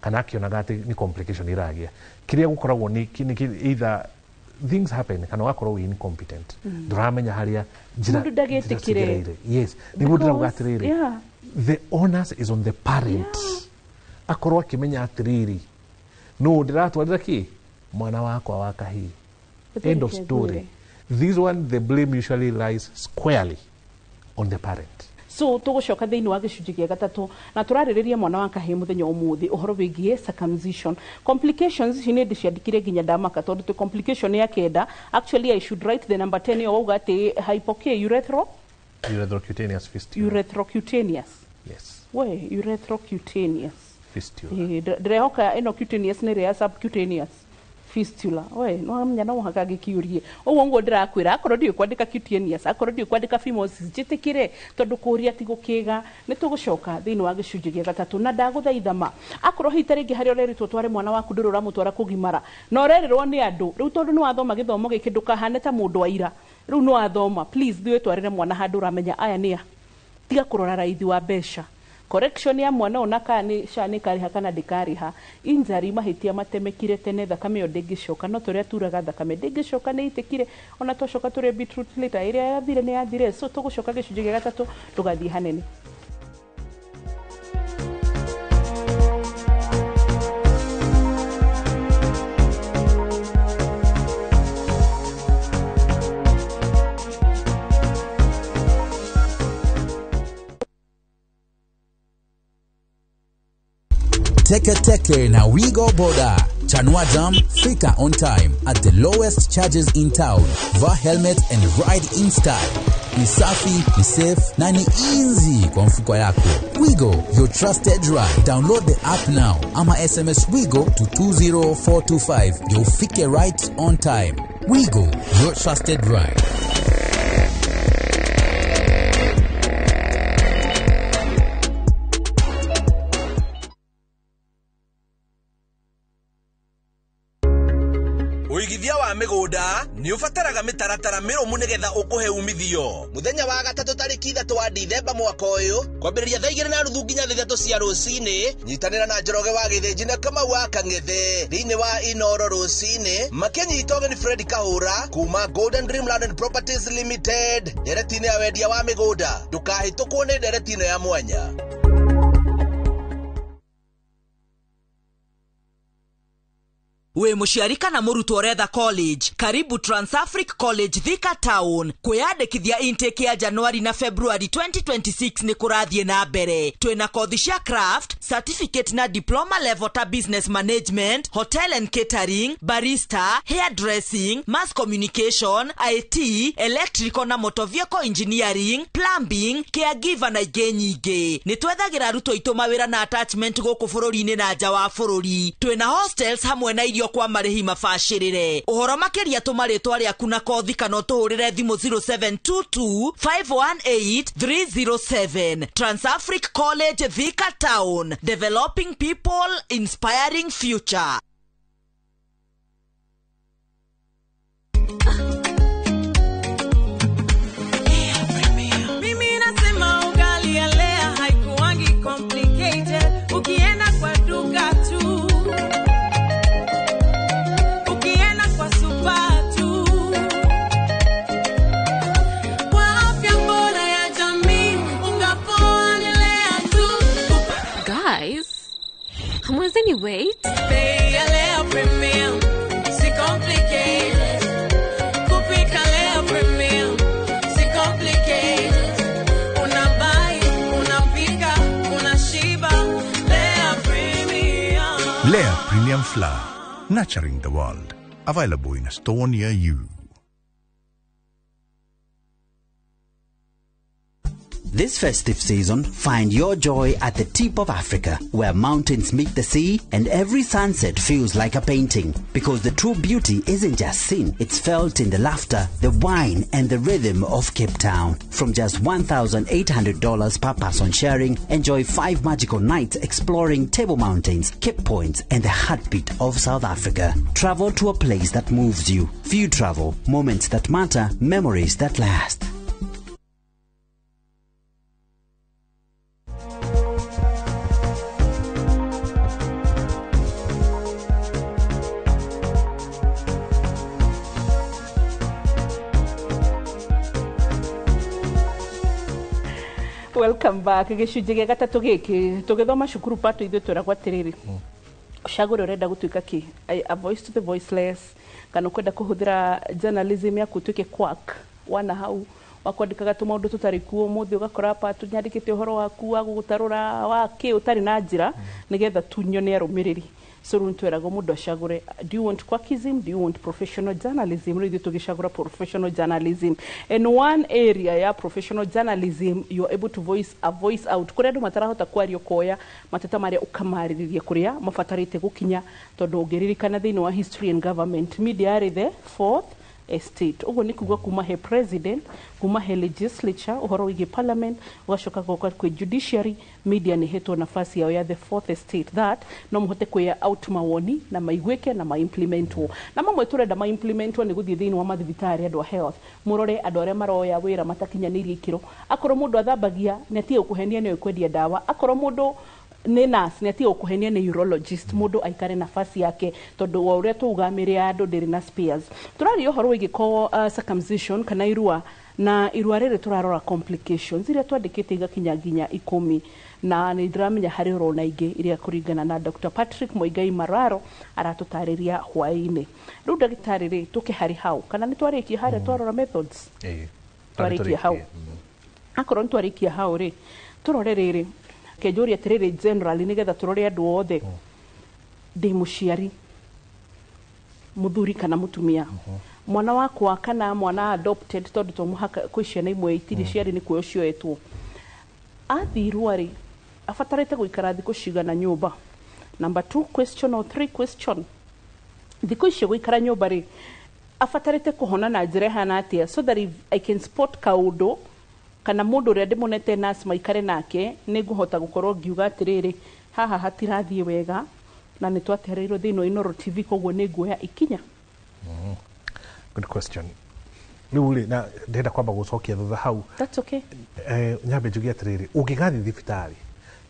kana akionaga ati ni complication iragia kiria gukoragwo ni either things happen kana wakorwo incompetent nduramenya haria mundu ndagetikire. Yes, ni mundu ndagugatiriri the onus is on the parent akorwo akimenya atiriri no ndiratwarira ki mwana wakwa wa kahii end of story. This one the blame usually lies squarely on the parent. So tugucoka thiini wa gicunji gia gatatu na turaririria mwana wa kahii muthenya umuthi uhoro wigie circumcision complications ici ni ndiciandikire nginya ndamaka tondu tu complication ya kenda actually I should write the number 10 yo uga ati hypoke urethrocuteneous fistula. Urethrocuteneous. Yes. We urethrocuteneous fistula. Drehoka eno cutaneous ni ria subcutaneous fistula. We no amenya no haka gikiurie uguo ngo ndirakwira akorwo ndi kwandika cutaneous akorwo ndi kwandika phimosis jitikire tondu kuria ti gukiga ni tugucoka thiini wa gicunji gia gatatu na ndaguthaithama akorwo hitaringi hari oreritwo tware mwana waku ndurura mutwara kugimara no rerirwo ni andu riu tondu ni wathoma githomo giki ndukahane ta mundu waira riu no athoma please thiwe twarire mwana handu ramenya aya nia tiga kurora raithi wa besha correction ya mwana ona kani shani kariha kana ndikariha injury mahitia matemekire tene thakame yo ndingicoka no turia turaga thakame ndingicoka ni itikire ona tocoka turi beetroot later iria yathire ni yathire so tugucoka gicunji gia gatatu tugathie hanene. Teke na Wigo Boda. Chanua Jam, fika on time at the lowest charges in town. Vaa helmet and ride in style. Ni safi, ni safe, na ni easy kwa mfuko yako. Wigo, your trusted ride. Download the app now. Ama SMS Wigo to 20425. You'll fike right on time. Wigo, your trusted ride. wa migunda ni ufataraga mitaratara mirumu nigetha ukuhe umithio. Muthenya wa gatatu tariki 3 wa Dithemba mwaka uyu kwambiriria thaa 2:30 nginya 3 cia rucini, nyitanira na Njoroge wa Githinji na Kamau wa Kang'ethe thiini wa Inoro rucini, makinyitwo ni Fred Kahura kuma Golden Dreamland and Properties Limited, nderetine ya wendia wa migunda. Ndukahitũkwo ni nderetine ya mwanya. We muciari kana murutwo retha college, karibu Transafric College Thika Town. Kwiyandikithia intake ya January na February 2026 ni kurathie na mbere. Twina kothi cia craft, certificate na diploma level ta business management, hotel and catering, barista, hairdressing, mass communication, IT, electrical na motor vehicle engineering, plumbing, caregiver na ingĩ nyingĩ. Ni twethagira arutwo aitũ mawĩra na attachment gũkũ bũrũri-inĩ na nja wa bũrũri. Twina hostels hamwe na irio kwa marĩhi mabacĩrĩre. Ũhoro makĩria tũmarĩtwa rĩaku na kothi kana tũhũrĩre thimũ 0722 518 307. Transafric College Thika Town, developing people, inspiring future. Mimi nasema ugali ya lea haikuwangi complicated. Ukienda kwa duka tu, ukienda kwa supa tu, kwa afya bora ya jamii ungapoa ni lea tu. Guys, hamwezeni wait? Bei ya lea premium, si complicated. Kupika lea premium, si complicated. Unabai, unapika, unashiba. Lea premium. Lea Premium Flour, nurturing the world. Available in a store near you. This festive season, find your joy at the tip of Africa, where mountains meet the sea and every sunset feels like a painting. Because the true beauty isn't just seen, it's felt in the laughter, the wine and the rhythm of Cape Town. From just $1,800 per person sharing, enjoy 5 magical nights exploring Table Mountains, Cape Points and the heartbeat of South Africa. Travel to a place that moves you. View travel, moments that matter, memories that last. Welcome back. Gicunjĩ gĩa gatatũ gĩkĩ tũgĩthoma cukuru pato ithuĩ twĩragwo atĩrĩrĩ, ũcagũre ũrenda gũtuĩka kĩ, a voice to the voiceless, kana ũkwenda kũhũthĩra journalism yaku ũtuĩke quack, wana hau wakwandĩkaga tũmaũndũ tũtarĩ kuo, ũmũthĩ ũgakora pato nyandĩkĩte ũhoro waku wa gũgũtarũra wa kĩ ũtarĩ na njĩra nĩgetha tunyone arũmĩrĩri. So twĩragwo mũndũ acagũre, do you want quackism, do you want professional journalism? Rĩu ithuĩ tũgĩcagũra professional journalism. In one area ya professional journalism, you are able to voice out kũrĩa andũ matarahota kwaria koya mateta marĩa ũkamarĩrĩria kũrĩa mabatarĩte gũkinya, tondũ ũngĩririkana thĩinĩ wa history and government, media are the fourth estate. Ugo ni kuga kuma he president, kuma he legislature, uhoro wigi parliament, ugashoka kwa judiciary, media ni hetwo nafasi yao ya the fourth estate, that no muhote kuya out mawoni na maigweke na maimplementwo. Na mamwe turenda maimplementwo ni guthii thiini wa mathibitari andu a health, murore andu aria maroya wira matakinyanirie ikiro. Akorwo mundu athambagia ni atie ukuhenia ni kwendia dawa, akorwo mundu ni nurse ni atie ukuhenia ni urologist, mundu aikare nafasi yake tondu wa uria tugamire andu ndiri na spares. Turari uhoro wigi ko circumcision kana irua, na irua riri turarora complications iria twandikite igakinya nginya 10, na ni ndiramenya hari rona ingi iria kuringana na Dr. Patrick Moigai Mararo aratutariria hwaini. Riu ndagitari ri tuke hari hau kana ni twarikia hari twarora methods twarikia hau akorwo twarikia hau ri turore riri kenjuri atiriri generally nigetha turore andu othe ndi muciari muthuri kana mutumia mwana wakwa kana mwana adopted tondu to muhaka kwiciana imwe itiri ciari ni kuyo cioetwo athirwa ri afatarite guikara thiku cigana nyumba. Number 2 question or 3 question, thiku icio guikara nyumba ri afatarite kuhona na njira hana atia, so that if I can spot kaundu kana mundu uria ndimunete nurse maikare nake ni nguhota gukorwo ngiuga atiriri haha hatirathie wega na ni twatereirwo thino Inoro TV koguo ni nguoya ikinya. Good question. Riu na ndenda kwamba gucokia thutha hau. That's okay. Nyambe njuge atiriri, ungigathi thibitari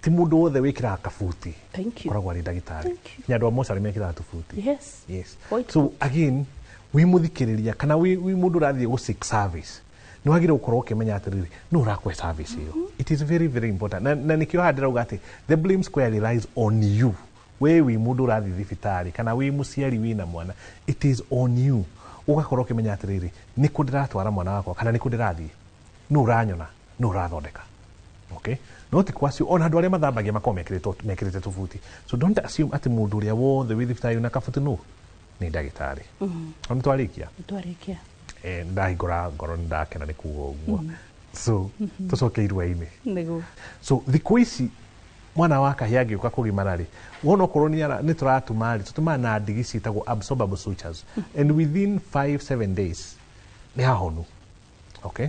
ti mundu wothe wikiraga kabuti. Thank you. Koragwo ari ndagitari. Nyandu amosari mekiraga tubuti. Yes. Yes. So again, wi muthikiriria kana wi mundu rathie go seek service. Ni wagire ukorwo ukimenya atiriri, no urakwe service iyo. It is very very important. Na nikio handira ugati, the blame square lies on you. We wi mundu rathi thibitari kana wi muciari wina mwana, it is on you. Ugakorwo ukimenya atiriri, ni ku ndiratwara mwana wakwa kana ni ku ndirathie. No uranyona, no urathondeka. Okay? No ti kwacio ona andu aria mathambagia makoo mekirite tubuti. So don't assume ati mundu uria wothe wi thibitari na kabuti no ni ndagitari. Oni twarikia. Twarikia. Ndahingura ngoro ndakena ni kuga uguo. So tucoke irua-ini. Niguo. So thikũ ici mwana wa kahĩĩ angĩũka kũgimara rĩ, wona okorwo nĩ tũratuma rĩ, tũtuma na ndigi ciĩtagwo absorbable sutures, and within 5-7 days nĩ hahonu. Okay?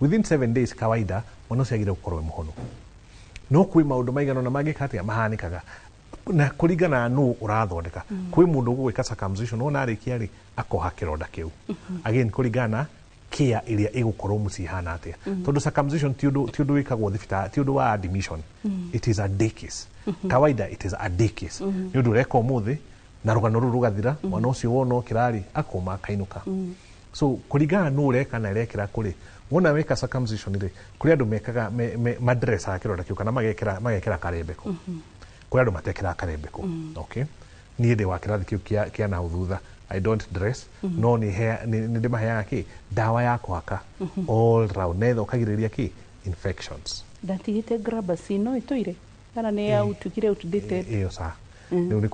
Within 7 days kawaida mwana ũcio agĩrĩire gũkorwo wĩ mũhonu. No kwĩ maũndũ maigana ũna mangĩka atĩa mahanĩkaga na kũringana na nũ ũrathondeka. Kwĩ mũndũ ũgwĩka circumcision wona arĩkia rĩ akoha kĩronda kĩu. Again kũringana care iria igukorwo mucihana atia. Tondu circumcision ti undu wikagwo thibitari, ti undu wa admission. It is a day case. Kawaida it is a day case. Ni undu ureka umuthi na rugano ruru rugathira, mwana ucio wona kirari akoma akainuka. So kuringana nu ureka na irekira kuri wona weka circumcision ri kuri andu mekaga madress akironda kiu kana magekira karembeko. Kuri andu matekira karembeko. Okay? Ni ndi wa kirathi kiu kia na uthutha. I don't dress, no ni ndimaheaga ki dawa ya kwaka all round netho ukagiriria ki infections. Ndatigite grabacino ituire kana ni ya utukire outdated. Iyo sa. Ni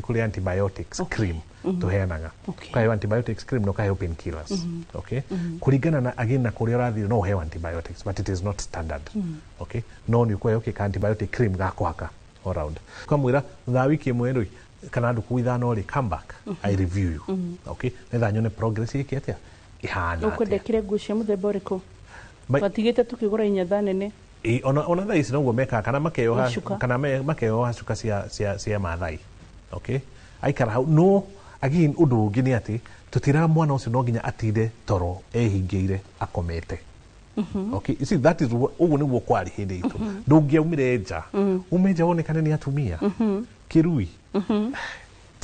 kuri antibiotics cream tuheanaga. Kayo antibiotics cream no kayo painkillers. Okay? Kuringana na again na kuri urathire no heo antibiotics, but it is not standard. Okay? No ni kwayo ki antibiotic cream ga kwaka all round. Kamwira tha wiki imwe ndo kana ndu kuithano ri come back I review you. Okay? Netha nyone progress yake atia ihana. Ukundekire ngucia muthemba uriku? Batigite tukigura inyatha nene. Ona tha ici noguo meka kana makeoha kana makeoha cuka cia mathai. Okay? Aikara hau no again undu ungi ni ati tutira mwana ucio no nginya atinde toro ehingeire akomete. Okay? You see that is uguo niguo kwari hindi itu. Ndungiaumire nja. Umenja wonekane ni atumia. Kirui.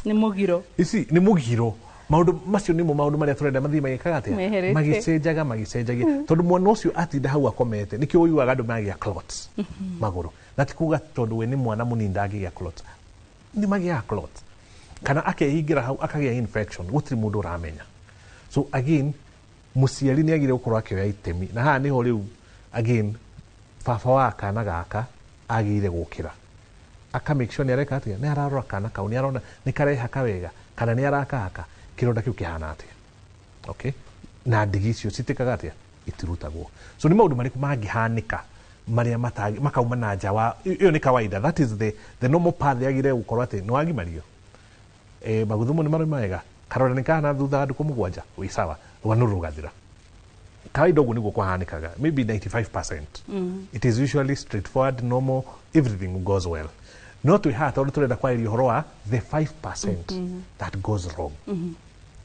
Ni mugiro. Isi ni mugiro. Maundu macio nimo maundu maria turenda mathii magikaga atia magicenjagia tondu mwana ucio atinda hau akomete nikio uyuaga andu magia clots maguru na ti kuga tondu we ni mwana munini ndagigia clots ni magia clots kana akehingira hau akagia infection gutiri mundu uramenya. So again muciari ni agire gukorwo akioya itemi na haha niho riu again baba wa kana gaka agire gukira aka make sure ni areka atia ni ararora kana kau ni arona ni kareha kawega kana ni arakahaka kironda kiu kihana atia. Okay? Na ndigi icio citikaga atia itirutagwo. So ni maundu mariku mangihanika maria makauma na nja wa iyo ni kawaida. That is the normal path yagire gukorwo ati no agimario. Maguthumo ni maroma wega karonda ni kana thutha andu kumugwanja wi sawa rwanu rugathira. Kawaida uguo niguo kwahanikaga maybe 95%. It is usually straightforward, normal, everything goes well. Not we have to turenda kwa horo wa the 5% that goes wrong.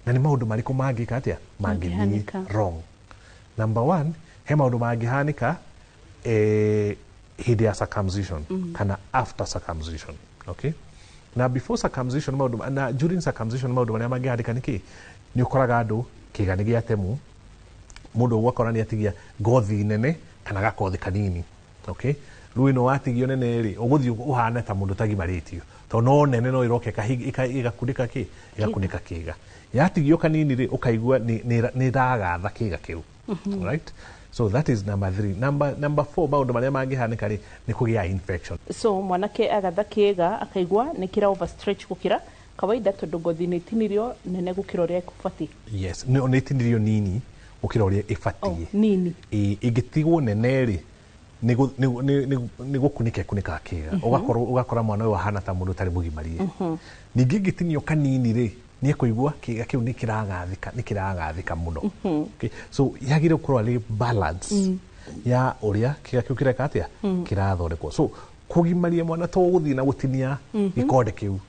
Na ni maundu mariku mangika atia mangi wrong. Number 1, he maundu mangihanika hindi ya circumcision kana after circumcision. Okay? Na before circumcision maundu na during circumcision maundu maria mangihanika niki ni ukoraga andu kigani giatemu mundu gwakora ni atigia ngothi nene kana gakothi kanini. Okay? Ruino watigio nene ri uguthi uhana ta mundu tagimaritio to no nene no iroke igakunika igakunika kiga yatigio kanini ri ukaigua ni ragatha kiga kiu. Right? So that is number 3. Number 4 maundu maria mangihanika ri ni kugia infection. So mwanake agatha kiga akaigua ni kira overstretch gukira kawaida tondu ngothi ni tinirio nene gukira uria ikubati. Yes, ni tinirio nini gukira uria ibatie. Nini igitigwo nene ri ni gukunika kiga ugakora mwana uyu ahana ta mundu tari mugimarie. Ningi gitinio kanini ri ni kuigua kiga kiu ni kiragathika muno. Okay? So yagire gukorwo ri balance ya uria kiga kiu kireka atia kirathondekwo. So kugimaria mwana to guthii na gutinia ikonde kiu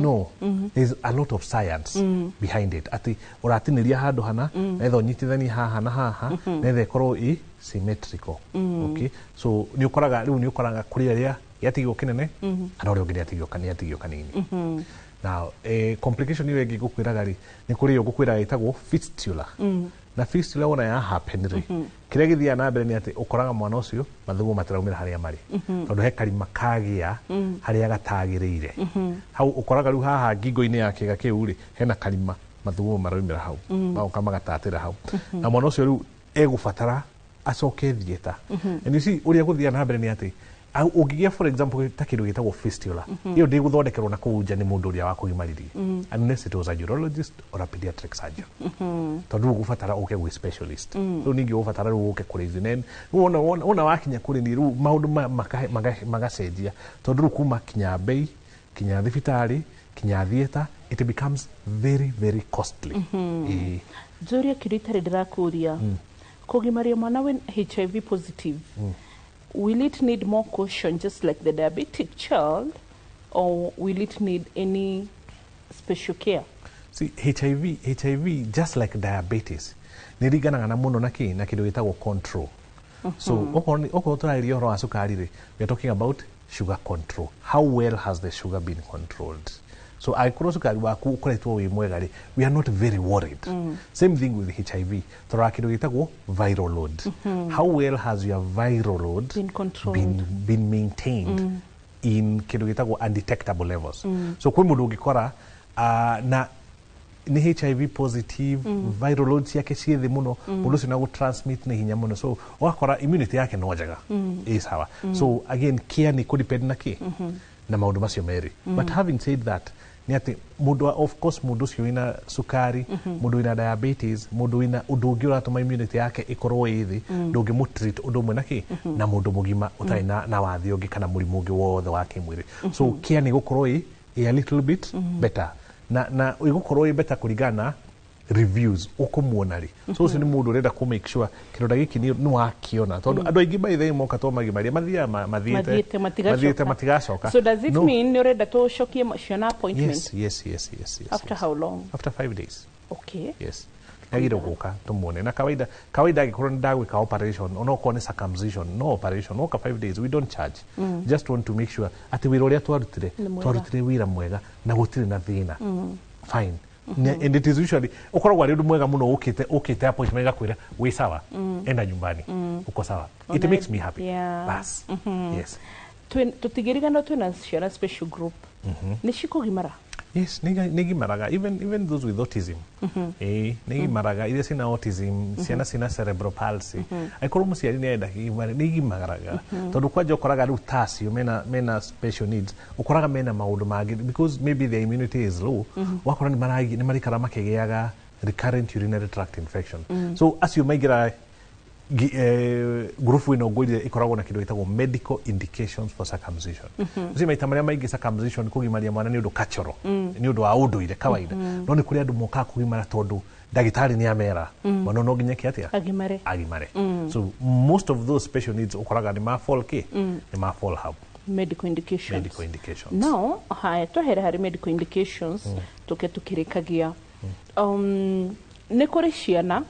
no there's a lot of science behind it ati uratiniria handu hana etho nyitithani haha na haha nethe ikorwo i symmetrical okay so ni ukoraga kuri aria yatigio kinene ana uri ungi yatigio kanini now complication ile ingi gukwiraga ri ni kuri yo gukwira itagwo fistula na fistula wona ya happen ri kiria githia na mbere ni ati ukoraga mwana ucio mathugu matiraumira haria mari tondu he kalima kagia haria gatagirire hau ukoraga ru haha ngingo-ini ya kiga kiu ri hena kalima mathugu maraumira hau mauka magatatira hau na mwana ucio ru egubatara acoke thieta and you see uria guthia na mbere ni ati ugigia for example ta kindu gitagwo fistula iyo ndi guthondekerwo na kuunja ni mundu uria wa kugimaririe unless it was a urologist or a pediatric surgeon tondu gubatara uke gwi specialist ru ningi gubatara uke kuri zinen ona wakinya kuri ni ru maundu magacenjia tondu ru kuma kinya bei kinya thibitari kinya thieta it becomes very very costly Joria kiritari ndirakuria kugimaria mwana when HIV positive will it need more caution just like the diabetic child or will it need any special care? See, HIV just like diabetes niriganaga na muno na kindu gitagwo control so oko turairio ro asukari ri we are talking about sugar control. How well has the sugar been controlled? So aikoro sukari waku ukoretwo wi mwega ri we are not very worried. Same thing with HIV. Tora kindu gitagwo viral load. How well has your viral load been controlled, been maintained in kindu gitagwo undetectable levels? So kwi mundu ngikora na ni HIV positive viral loads yake cithi muno mundu ucio na go transmit ni hinya muno so wakora immunity yake no njega is hawa so again care ni ku depend na ki na maundu macio meri but having said that ni ati mundu of course mundu ucio ina sukari mundu ina diabetes mundu ina undu ungi uratuma immunity yake ikorwo ithi ndungi mutreat undu mwe na ki na mundu mugima utari na wathi ungi kana murimu ungi wothe wa kimwiri so care ni gukorwo a little bit better na igukorwo better kuringana reviews ukumuona ri so ucio ni mundu urenda ku make sure kironda giki ni wakiona tondu andu aingi by the moka to magimaria mathiete matigacoka. So does it mean ni urenda to shokie ciana appointment? Yes. After how long? After 5 days. Okay. Yes. Yagire guka tumuone na kawaida agikorwo ndagwika operation onoko ni circumcision no operation oka 5 days we don't charge just want to make sure ati wira uria twarutire wira mwega na gutire na thina fine and it is usually ukoragwa rindu mwega muno ukite appointment gakwira wi sawa enda nyumbani uko sawa it makes me happy bas yes tutigirigano twina ciana special group ni cikugimara. Yes, nigimaraga even those with autism. Nigimaraga ile sina autism, sina cerebral palsy. Aikoro musiari ni enda nigimaraga. Tondu kwaje ukoraga ru tasi mena special needs. Ukoraga mena maundu magi because maybe their immunity is low. Wakora ni marikara makegeaga recurrent urinary tract infection. So as you might group wino goje ikoragwo na kindu gitagwo medical indications for circumcision. Uzi maita maria maingi circumcision kugimaria mwana ni undu cultural ni undu wa unduire kawaida no ni kuri andu moka kugimara tondu dagitari ni amera mwana no nginya kiatia agimare so most of those special needs ukoraga ni ma fall ni ma fall have medical indications. Now haya tohere hari medical indications tukirikagia ni kuri ciana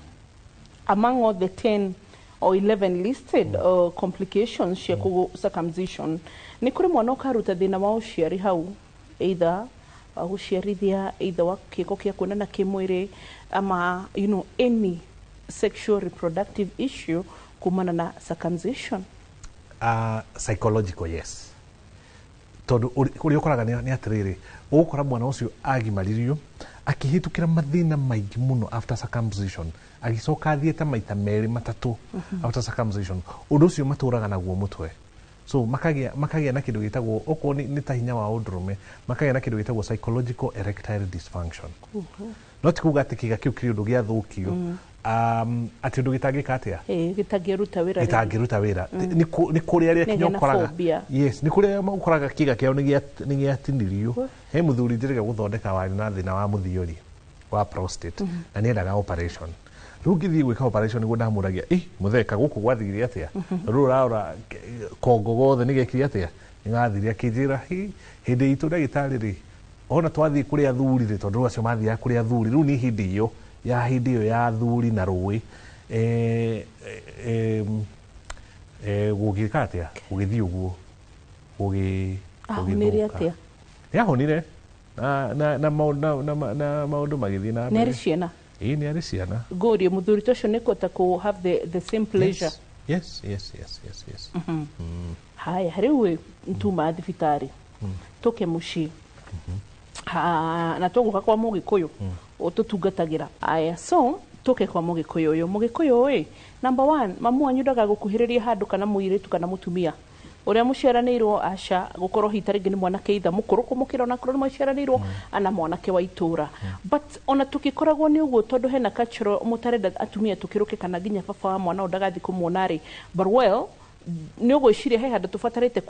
among all the 10 or 11 listed complications cia circumcision ni kuri mwana ukaruta thina wa uciari hau either guciarithia either wa kiko kia kuonana kimwiri ama any sexual reproductive issue kumana na circumcision. Psychological yes tondu uri ukoraga ni atiriri ukora mwana ucio agimaririo akihitukira mathina maingi muno after circumcision agicoka thiete maita meri matatu after circumcision undu ucio maturaga naguo mutwe so makagia na kindu gitagwo oko ni tahinya wa undurume makagia na kindu gitagwo psychological erectile dysfunction not kuga ati kiga kiu kiri undu giathukio ati undu gitangika atia gitagiruta wira ni kuri aria kinyo koraga yes ni kuri ukoraga kiga kiao ni giatinirio he muthuri njiriga guthondeka wari na thina wa muthiori wa prostate na ni endaga operation rugithi gwika operation niguo ndamuragia mutheka guku gwathire atia rura kongo gothe nigekiri atia ngathire akijira hindi itu ndagitari ri ona twathie kuri athuri ri tondu acio mathia kuri athuri riu ni hindi iyo ya athuri na rui gugikatia gugithii uguo ahonire atia yahonire na maundu magithii na mbere nĩ ciana nĩ arĩ ciana ngorie muthuri tocio nĩ kota ku have the same pleasure yes haya riu ntuma thibitari tuke mucii na tuguka kwa Mugikuyu ututungatagira aya so tuke kwa Mugikuyu uyu number 1 mamu wanyu ndaga gukuhiriria handu kana muiritu kana mutumia uria muciaranirwo aca gukorwo hitari ngi ni mwanake itha mukuru kumukira na korwo muciaranirwo ana mwanake wa itura but ona tukikoragwo ni uguo tondu hena cultural mutarenda atumia tukiruke kana ginya baba wa mwana ndagathi kumwona ri but well ni uguo iciria he handu tubatarite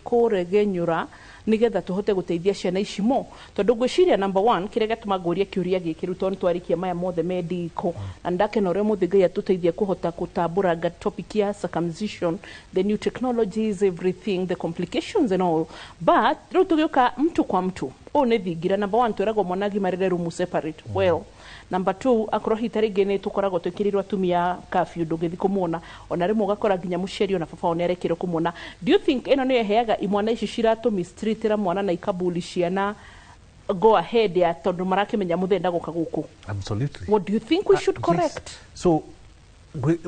kuregenyura nigetha tuhote guteithia ciana ici mo tondu ngwiciria number 1 kire gatuma nguria kiuria giki ru tondu twarikia maya mothe mediko andake no re muthi ngai atuteithia kuhota gutambura topic ya circumcision the new technologies everything the complications and all but ru tugioka mtu kwa mtu ni thingira number 1 twiragwo mwanagi marire room separate well number 2 akorwo hitari ngene tukoragwo twikirirwo atumia curfew ndugithi kumwona ona rimwe ugakora nginya muciari ona baba one arekirwo kumwona do you think eno ni eheaga imwana ici ciratu mistreatira mwana na ikabuli ciana go ahead ya tondu marakimenya muthenda guka guku absolutely what do you think we should correct so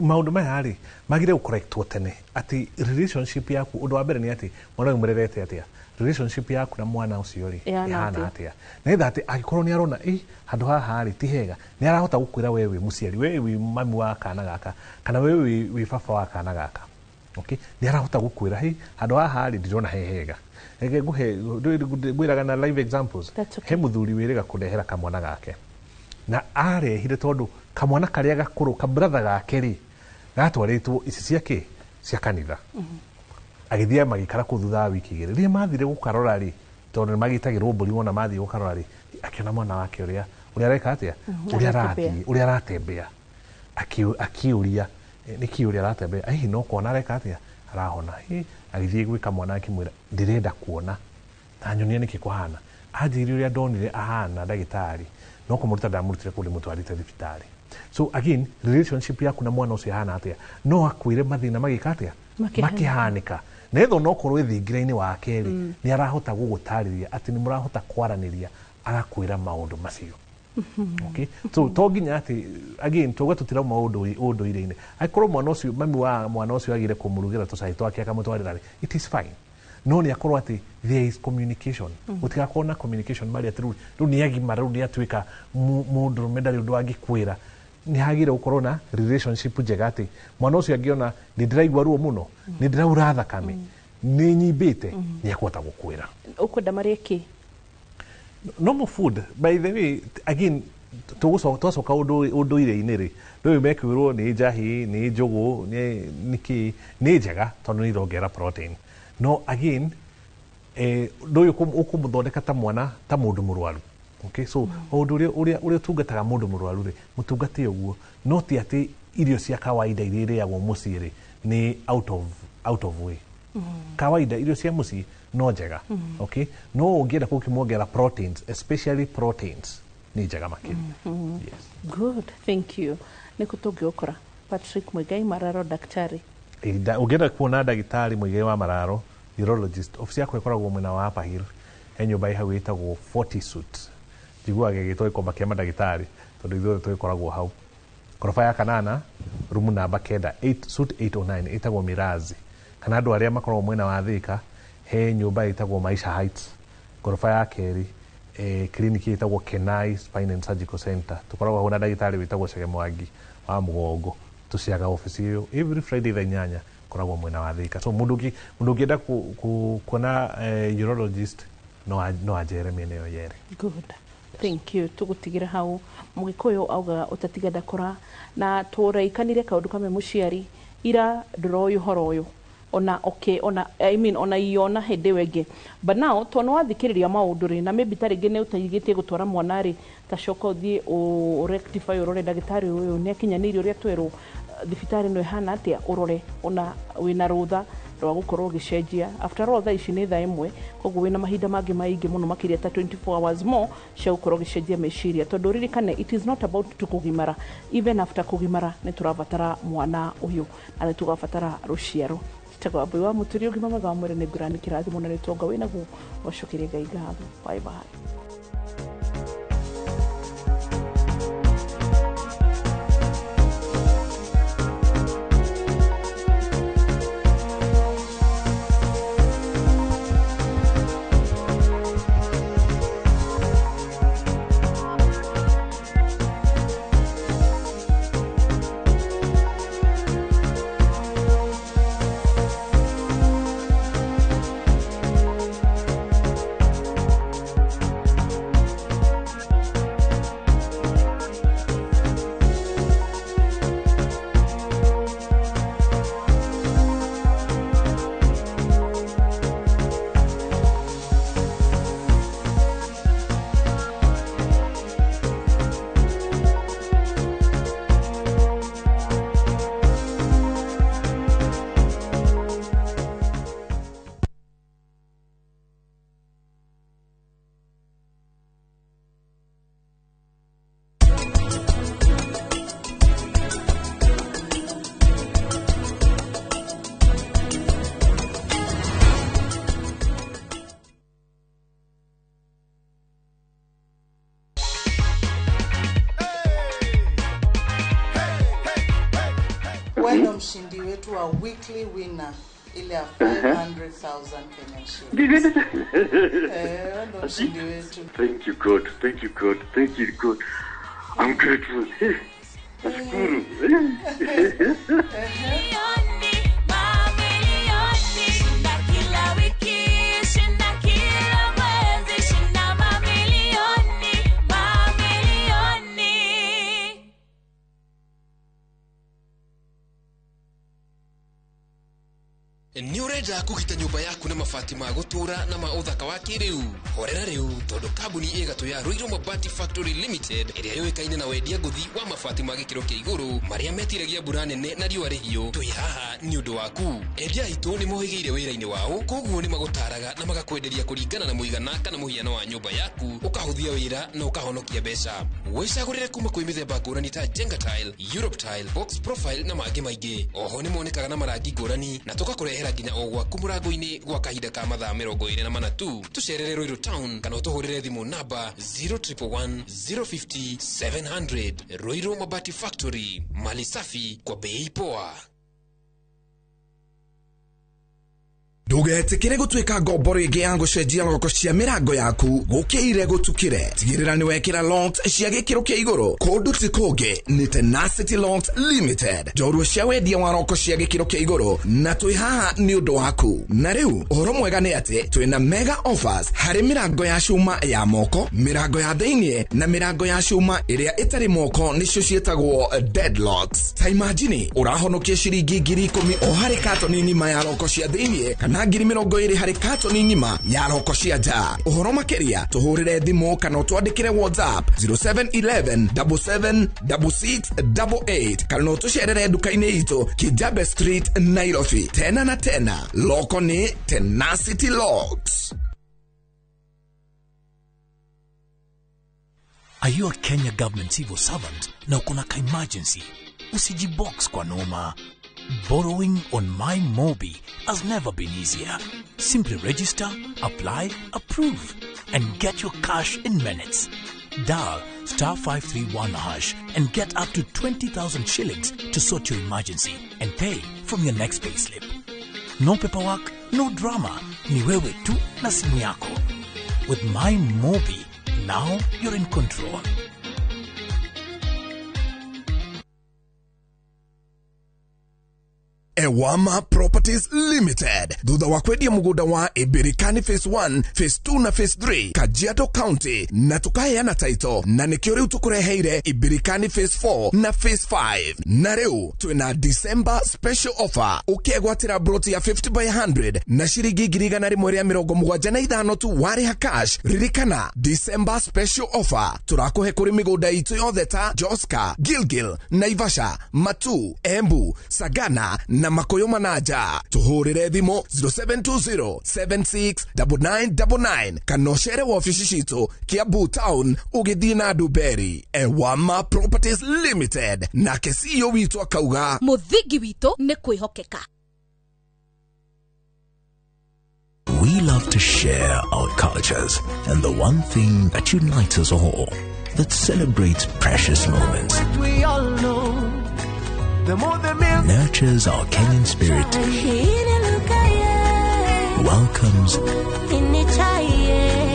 maundu maya ri magire ucorrectwo tene ati relationship yaku undu wa mbere ni ati mwana umurerete atia relationship yaku na mwana ucio ri ihana atia neitha ati agikorwo ni arona handu haha ri ti hega ni arahota gukwira wewe muciari wewe mami wa kana gaka kana wewe baba wa kana gaka okay ni arahota gukwira handu haha ri ndirona hega ege guhe gwiraga na live examples he muthuri wiriga kudehera kamwana gake na arehire tondu kamwana karia gakuru ka brother gake ri gatwaritwo ici ciake cia kanitha agithia magikara ku thutha wiki igiri ria mathire gukarora ri tondu magitagirwo mburi wona mathie gukarora ri akiona mwana wake uria areka atia uria aratembea akiuria niki uria aratembea no kuona areka atia arahona agithie gwika mwana akimwira ndirenda kuona na nyonia niki kuhana ajiri uria ndonire ahana ndagitari no kumuruta ndamurutire kuri mutwarite thibitari so again relationship yaku na mwana ucio hana atia no akwire mathina magikatia makihanika netho no korwo thingira-ini wake ri ni arahota gugutariria ati ni murahota kwaraniria agakwira maundu macio okay so to ginya ati again toga tutira maundu ire-ini akorwo mwana ucio mami wa mwana ucio agire kumurugira tucai twake akamutwarira ri it is fine no ni akorwo ati there is communication utigakorwo na communication mari ati ru ni agima ru ni atwika mundu medali undu agikwira ni hagire ukorwo na relationship njega ati mwana ucio angiona ni ndiraigua ruo muno ni ndiraura thakame ni nyimbite ni akwata gukwira ukwenda mariki normal food by the way again twacoka undu ire-ini ri ndu mekirwo ni njahi ni njugu ni njega tondu ni irongera protein no again ndu ukumuthondeka ta mwana ta mundu murwaru okay so undu uria tungataga mundu murwaru ri mutungate uguo no ti ati irio cia kawaida iria yagwo mucii ri ni out of way kawaida irio cia mucii no njega okay no ungienda kukimwongera proteins especially proteins ni njega makiri yes good thank you niko tungiokora Patrick Muigai Mararo daktari ungienda kuona dagitari Muigai wa Mararo urologist ofisi yako ikoragwo mwena wa Upper Hill hau hau itagwo 40 suit jiguage gitoi komba kia madagitari tondu ithuothe twikoragwo hau korofa ya kanana room number 8 suit 809 itagwo Mirazi kana andu aria makoragwo mwena wa Thika he nyumba itagwo Maisha Heights korofa ya keri kliniki itagwo Kenai Spine and Surgical Center tukoragwo hau na dagitari witagwo Chege Mwangi wa Mugongo tuciaga ofisi iyo every Friday thaa 8 koragwo mwena wa Thika so mundu ngienda kuona urologist no ajere mene yo yere good thank you tugutigira hau Mugikuyu auga utatigada kora na turaikanire kaundu kame muciari ira ndroyu horoyu ona okay ona I mean ona iona hende wenge but now twana wathikiriria maundu ri na maybe taringi ne utayigitie gutwara mwana ri ta shoko thie o rectify urore dagitari uyu ni akinyanirio ria twero thibitari no hana atia urore ona wina rutha wa gukorwo gicenjia after all thaa ici ni thaa imwe koguo wina mahinda mangi maingi muno makiria ta 24 hours more cia gukorwo gicenjia meciria tondu ririkane it is not about to kugimara even after kugimara ni turabatara mwana uyu na ni tugabatara ruciaro titago wa muturio gima mwega wa mwere ni ngurani kirathimo na ni tonga wina gu wacokerie Ngai ngatho. Bye bye. Wendo mshindi wetu wa weekly winner ile ya 500,000 Kenyan shillings. Wendo mshindi wetu. Thank you God, thank you God, thank you God. I'm grateful. Nashukuru. Ni urenda kugita nyumba yaku na mabati ma gutura na ma uthaka wa kiriu horera riu tondu kambuni igatu ya Ruiru Mabati Factory Limited iria yoikaine na wendia nguthi wa mabati ma gikiro kia iguru maria metiragia mbura nene na riua rihio twi haha ni undu waku endia itu ni mohigeire wira-ini wao koguo ni magutaraga na magakwenderia kuringana na muigana kana muhiano wa nyumba yaku ukahuthia wira na ukahonokia mbeca wicagurire kuma kwi mithemba ngurani ta Jenga Tile, Europe Tile, Box Profile na mangi maingi oho ni monekaga na marangi ngurani na tugakurehera nginya o gwaku murango-ini gwa kahinda ka mathaa 24 tu tucerere Ruiru Town kana utuhurire thimu namba 0111 050 700. Ruiru Mabati Factory, mali safi kwa bei poa. Ndugetikire gutwika ngombo ringi ya gucenjia loko cia mirango yaku gukiire gutukire tigirira ni wekira lot cia gikiro kia iguru kundu ti kungi ni Tenacity Lot Limited jorua cia wendia wa loko cia gikiro kia iguru na twi haha ni undu waku na riu uhoro mwega ni ati twina mega offers hari mirango ya cuma ya moko mirango ya theinie na mirango ya cuma iria itari moko nicio cietagwo deadlocks ta imagine urahonokia ciringi 10,000 o hari katoni ngima ya loko cia theinie na ngiri 20 hari katoni ngima ya loko cia nja uhoro makiria tuhurire thimu kana twandikire WhatsApp 0711 776688 kana utucerere duka-ini itu Kijabe Street Nairobi tena na tena loko ni Tenacity Locks. Are you a Kenya government civil servant na uko na emergency? Usijibox kwa noma. Borrowing on MyMobi has never been easier. Simply register, apply, approve, and get your cash in minutes. Dial *531# and get up to 20,000 shillings to sort your emergency and pay from your next payslip. No paperwork, no drama. Ni wewe tu na simu yako. With MyMobi, now you're in control. Ewama Properties Limited thutha wa kwendia mugunda wa Ibirikani Phase 1, Phase 2 na Phase 3 Kajiado County na tukaheana title na nikio riu tukureheire Ibirikani Phase 4 na Phase 5 na riu twina December special offer ukegwatira broti ya 50 by 100 na ciringi 175 tu wariha cash. Ririkana December special offer turakuhe kuri migunda itu yothe ta Joska, Gilgil, Naivasha, Matu, Embu, Sagana na na makoyo manaja. Tuhurire thimo 0720769999 kanoshere wa ofisi shito Kiambu Town ugithina Duberi. Ewama Properties Limited na kesio witu akauga Muthigi witu ni kwihokeka. We love to share our cultures, and the one thing that unites us all, that celebrates precious moments, We all know the more the milk, nurtures our Kenyan spirit, welcomes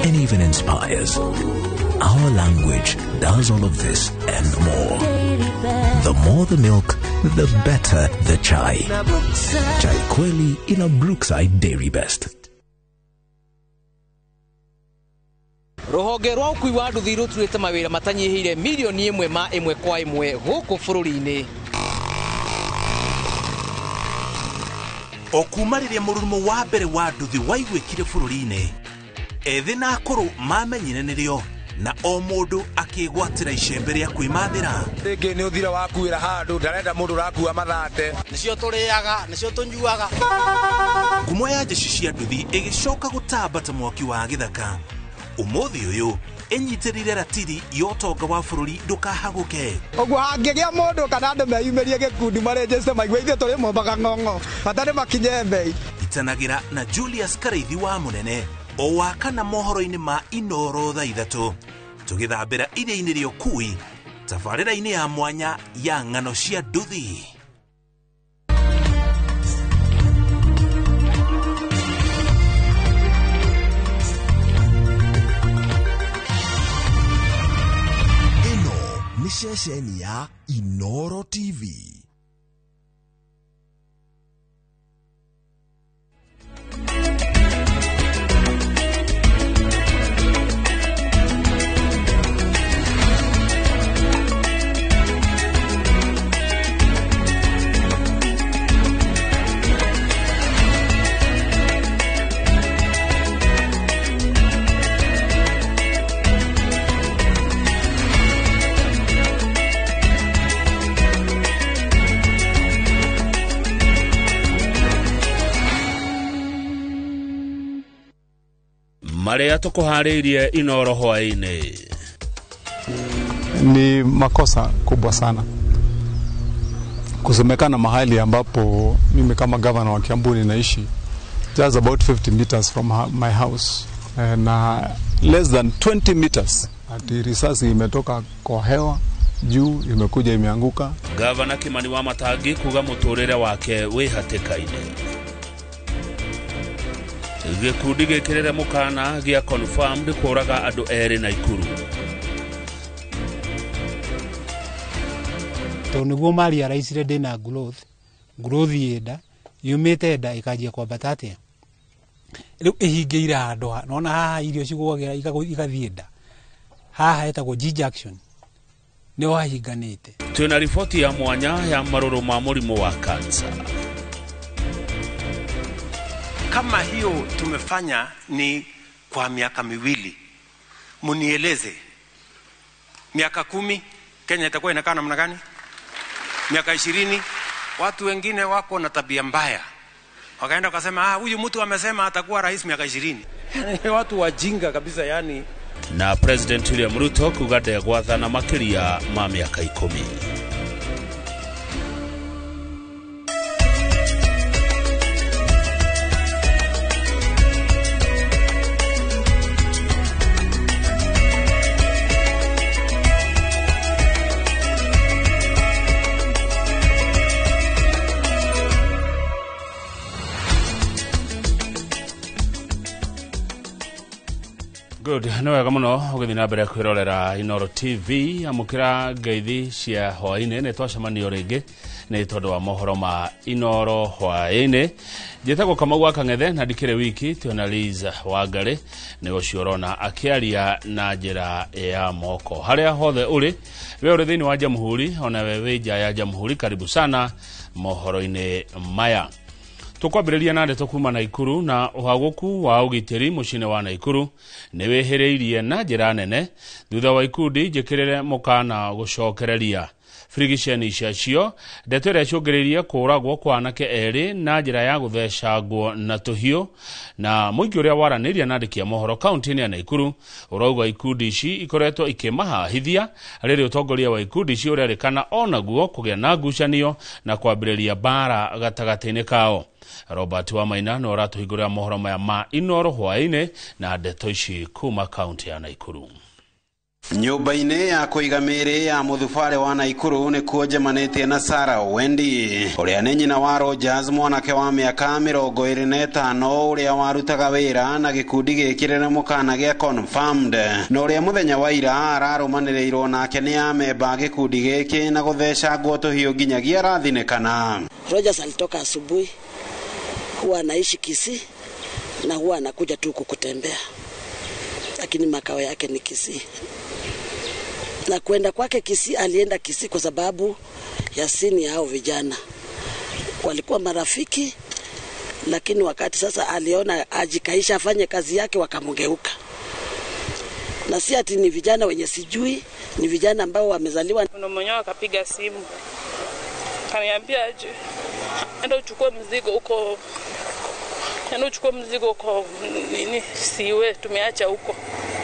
and even inspires. Our language does all of this and more. The more the milk, the better the chai. Chai Kweli in a Brookside Dairy Best. Ruhonge rwa ukui wa nduthi ruturite mawira matanyihire milioni 1 kwa 1 guku bururi-ini. Okumariria murumo wa mbere wa nduthi waigwikire bururi-ini, ethi na akuru mamenyire nirio na o mundu akigwatira icembe ria kwimathira. Ringi ni uthira wakuira handu ndarenda mundu rakua mathate Nicio turiaga, nicio tunyuaga. Ngumo ya jeshi cia nduthi igicoka gutambata mwaki wa githaka. Umuthi uyu enyitirire ratiri yotonga wa bururi ndukahaguke. ogwo hangigia mundu kana andu meyumirie gikundi marejeste maigwe ithe turi mombaga ng'ong'o batari makinye mbei. Itanagira na Julius Kareithi wa munene o wakana mohoro-ini ma Inoro thaa 3 tugithambira iria-ini ria ukui tabarĩra-ini ya mwanya ya ng'ano cia nduthi. Ino ni shesheni ya Inoro TV. Maria tukuharirie Inoro hwaini. Ni makosa kubwa sana kusemekana mahali ambapo mimi kama governor wa Kiambu ninaishi just about 50 meters from my house na less than 20 meters ati risasi imetoka kwa hewa juu imekuja imeanguka. Gavana Kimani wa Matangi kuga muturire wake wihatikaine. Gikundi gikirire mukana gia confirmed kuraga andu eri Naikuru. To niguo mari araicire ndina growth yenda yumite enda ikajia kwa batate riu ihingeire handu nona haha irio cigwagira igathienda haha etagwo G junction ni wahinganite. Tuna ripoti ya mwanya ya maruru ma murimu wa kansa. Kama hiyo tumefanya ni kwa miaka miwili, munieleze miaka 10 Kenya itakuwa inakaa namna gani? Miaka 20 watu wengine wako na tabia mbaya, wakaenda wakasema huyu mtu amesema atakuwa rais miaka 20. Watu wajinga kabisa yani. Na President William Ruto kugade gwathana makiria ma miaka 10. Good. No wega muno ugithi na mbere kwirorera Inoro TV amukira ngeithi cia hwaine ne twacemanio ringi ni tondu wa mohoro ma Inoro hwaine. Njitagwo Kamau wa Kang'ethe na ndikire wiki tuona Liza Wangari ni uciorona akiaria na njira ya moko. Haria hothe uri we uri thiini wa Jamhuri ona we wija ya Jamhuri, karibu sana mohoro-ini maya. Tukwambiriria na ndeto kuma Naikuru na uhaguku wa ugitiri mucine wa Naikuru ni wehereirie na njira nene thutha wa ikundi njikirire mukana gucokereria frigisheni cio ndeto ĩrĩa icũngĩrĩirie kũragwo kwa anake erĩ na njĩra ya gũthecangwo na tũhiũ, na mũingĩ ũrĩa waranĩria na andĩki a mohoro kaunti-inĩ ya Naikuru ũrauga ikundi ici ikoretwo ikĩmahahithia rĩrĩa ũtongoria wa ikundi ici ũrerĩkana onaguo kũgĩa na ngucanio na kwambĩrĩria mbara gatagatĩ-inĩ kao. Robert Wamaina no ratũhingũrĩra mohoro maya ma Inoro hwaĩ-inĩ na ndeto ici kuma kaunti ya Naikuru. Nyũmba-inĩ ya kũiga mĩĩrĩ ya mũthubare wa Naikuru nĩ kuo njemanĩtie na Sarah Wendi, ũrĩa nĩ nyina wa Rogers, mwanake wa mĩaka 25 ũrĩa warutaga wĩra na gĩkundi gĩkĩrĩre mũkana gĩa Confirmed, na ũrĩa mũthenya wa ira ararũmanĩrĩirwo nake nĩ amemba gĩkundi gĩkĩ na gũthecangwo tũhiũ nginyagia arathinĩkana. Rogers alitoka asubuhi, huwa anaishi Kisii na huwa anakuja tu kukutembea, lakini makao yake ni Kisii. Na kwenda kwake Kisii, alienda Kisii kwa sababu ya sini hao vijana walikuwa marafiki, lakini wakati sasa aliona ajikaisha afanye kazi yake wakamgeuka. Na si ati ni vijana wenye sijui, ni vijana ambao wamezaliwa. Mwenyewe akapiga simu kaniambia aje, enda uchukue mzigo huko, nini siwe tumeacha huko.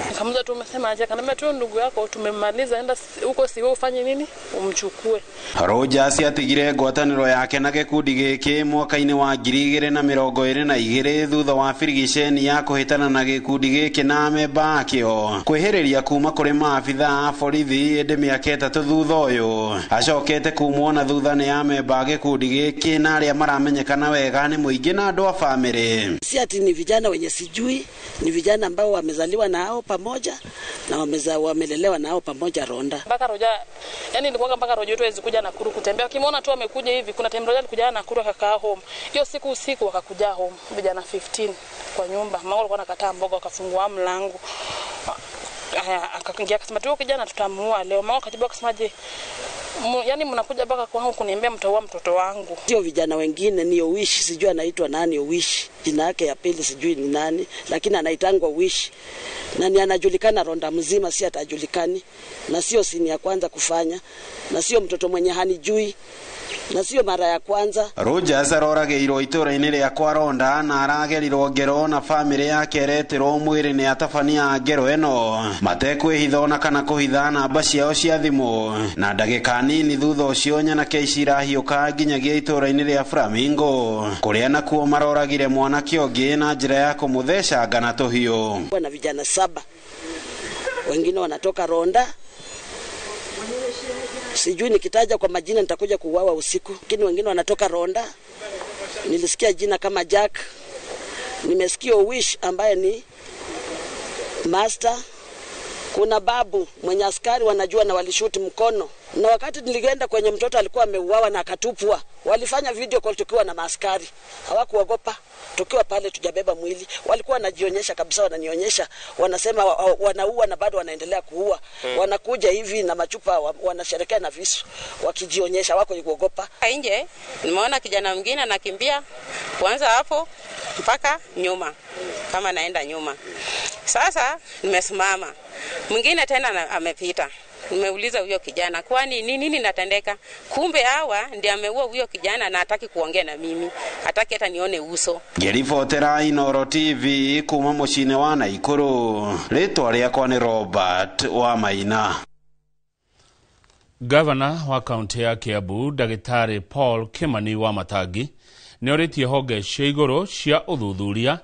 Nikamuza tumesema aje, kanambia tu ndugu yako tumemaliza, enda huko siwe ufanye nini umchukue. Rogers atigire ngwatanĩro yake na gĩkundi gĩkĩ mwaka-inĩ wa 2022 thutha wa firigisheni ya kũhĩtana na gĩkundi gĩkĩ na amemba akĩo kwĩhĩrĩria kuma kũrĩ maabitha a borithi ĩndĩ mĩaka 3 thutha ũyũ. Acokete kumwo na thutha nĩ amemba gĩkundi gĩkĩ na arĩa maramenyekana wega nĩ mũingĩ na andũ a bamĩrĩ. Si ati ni vijana wenye sijui, ni vijana ambao wamezaliwa nao pamoja na wamelelewa nao pamoja Ronda. Mpaka Roja, yani nilikuwa mpaka Roja tuwezi kuja Nakuru kutembea. Ukimwona tu amekuja hivi, kuna time Roja alikuja Nakuru akakaa home. Hiyo siku usiku wakakuja home vijana 15 kwa nyumba. Mama alikuwa anakataa mboga, wakafungua mlango. Akaingia akasema tu kijana tutamuua leo. Mama akatibu akasemaje, yani mnakuja mpaka kwangu kuniambia mtaua mtoto wangu. Sio vijana wengine ni Owish, sijui anaitwa nani Owish. Jina yake ya pili sijui ni nani, lakini anaitangwa Owish. Na ni anajulikana Ronda mzima, si atajulikani. Na sio sini ya kwanza kufanya, na sio mtoto mwenye hanijui, na sio mara ya kwanza. Rogers aroragĩirwo itũra-inĩ rĩa kwa Ronda na aragerirwo ngero na bamĩrĩ yake ereterwo mwĩrĩ nĩ atabania a ngero ĩno matekwĩhitha na kana kũhitha namba ciao cia thimũ. Na ndagĩka nini thutha ũcio nyanake ici irahiũka nginyagia itũra-inĩ rĩa Flamingo kũrĩa nakuo maroragire mwanake ũngĩ na njĩra ya kũmũthecanga na tũhiũ. Kuna vijana 7 wengine wanatoka Ronda. Sijui nikitaja kwa majina nitakuja kuuawa usiku. Lakini wengine wanatoka Ronda. Nilisikia jina kama Jack. Nimesikia Wish ambaye ni Master. Kuna Babu mwenye askari wanajua na walishuti mkono. Na wakati nilienda kwenye mtoto alikuwa ameuawa na akatupwa, walifanya video call tukiwa na maaskari. Hawakuogopa. Tukiwa pale tujabeba mwili, walikuwa wanajionyesha kabisa, wananionyesha, wanasema wanaua na bado wanaendelea kuua. Wanakuja hivi na machupa, wanasherekea na visu, wakijionyesha, wako kuogopa. Nje nimeona kijana mwingine anakimbia kuanza hapo mpaka nyuma, kama naenda nyuma. Sasa nimesimama, mwingine tena amepita. Nimeuliza huyo kijana, kwani nini natendeka? Kumbe hawa ndiye ameua huyo kijana na hataki kuongea na mimi. Hataki hata nione uso. Ngĩribotera Inoro TV kuma mũciĩ-inĩ wa Naikuru. Rĩtwa rĩakwa nĩ Robert Wamaina. Gavana wa kaunti ya Kiambu Ndagĩtarĩ Paul Kimani Wamatangi nĩorĩtie honge cia igũrũ cia ũthuthuria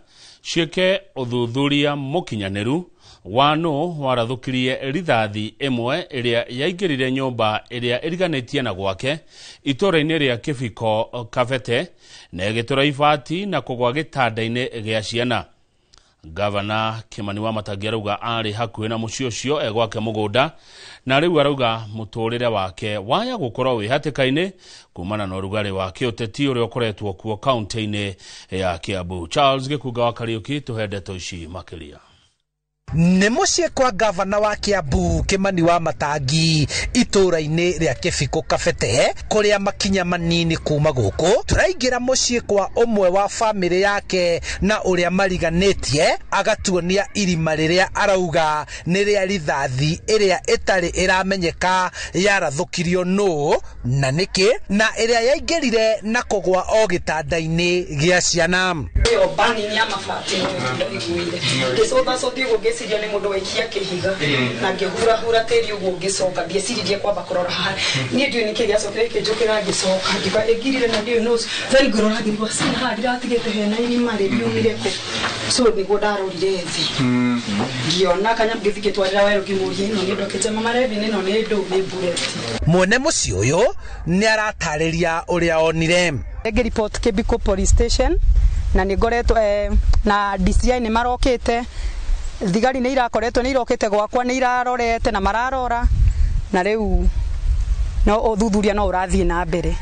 ciĩke ũthuthuria mũkinyanĩru wano warathukirie rithathi imwe iria yaingirire nyumba iria iriganĩtie na gwake itũra-inĩ rĩa Kĩbiko Kabete na ĩgĩtũra ibati na kũgwa gĩtanda-inĩ gĩa ciana. Gavana Kimani Wamatangi arauga arĩ hakuhĩ na mũciĩ ũcio egwake mũgũnda na rĩu arauga mũtũrĩre wake waya gũkorwo wĩ hatĩka-inĩ kumana na ũrugarĩ wa kĩũteti ũrĩa ũkoretwo kuo kaunti-inĩ ya Kiambu. Charles Gĩkunga wa Kariuki tũhe ndeto ici makĩria. nĩ mũciĩ kwa gavana wa Kiambu Kimani Wamatangi itũra-inĩ rĩa Kĩbiko Kabete kũrĩa makinya manini kuma gũkũ tũraingĩra mũciĩ kwa ũmwe wa famĩlĩ yake na ũrĩa mariganĩtie agatuonia irima rĩrĩa arauga nĩ rĩa rithathi ĩrĩa ĩtarĩ ĩramenyeka yarathũkirio nũ na nĩkĩ na ĩrĩa yaingĩrire na kũgwa o gĩtanda-inĩ gĩa ciana. Yo bani ni amafati ndiguire ngicoka cothi gugicirio ni mundu waikia kihiga na ngihura tiri uguo ngicoka ndieciririe kwamba kurora haha ni ndio niki giacokire kinjukira ngicoka ndiba egirire na ndio no then ngirora ngirwa sina hadi ratigete hena irima riumire ko so niguo ndarorire thi ngiona kanya ngithikitwarira wero kimurie no ndio kijama marevi nino ni ndu ni bureti. Mwene muci uyu ni aratarĩria ũrĩa onire. Ege report Kibiko police station na nigoretwo na DCI ni marokete thigari ni irakoretwo ni irokete gwakwa ni irarorete na mararora na riu no uthuthuria no urathie na mbere.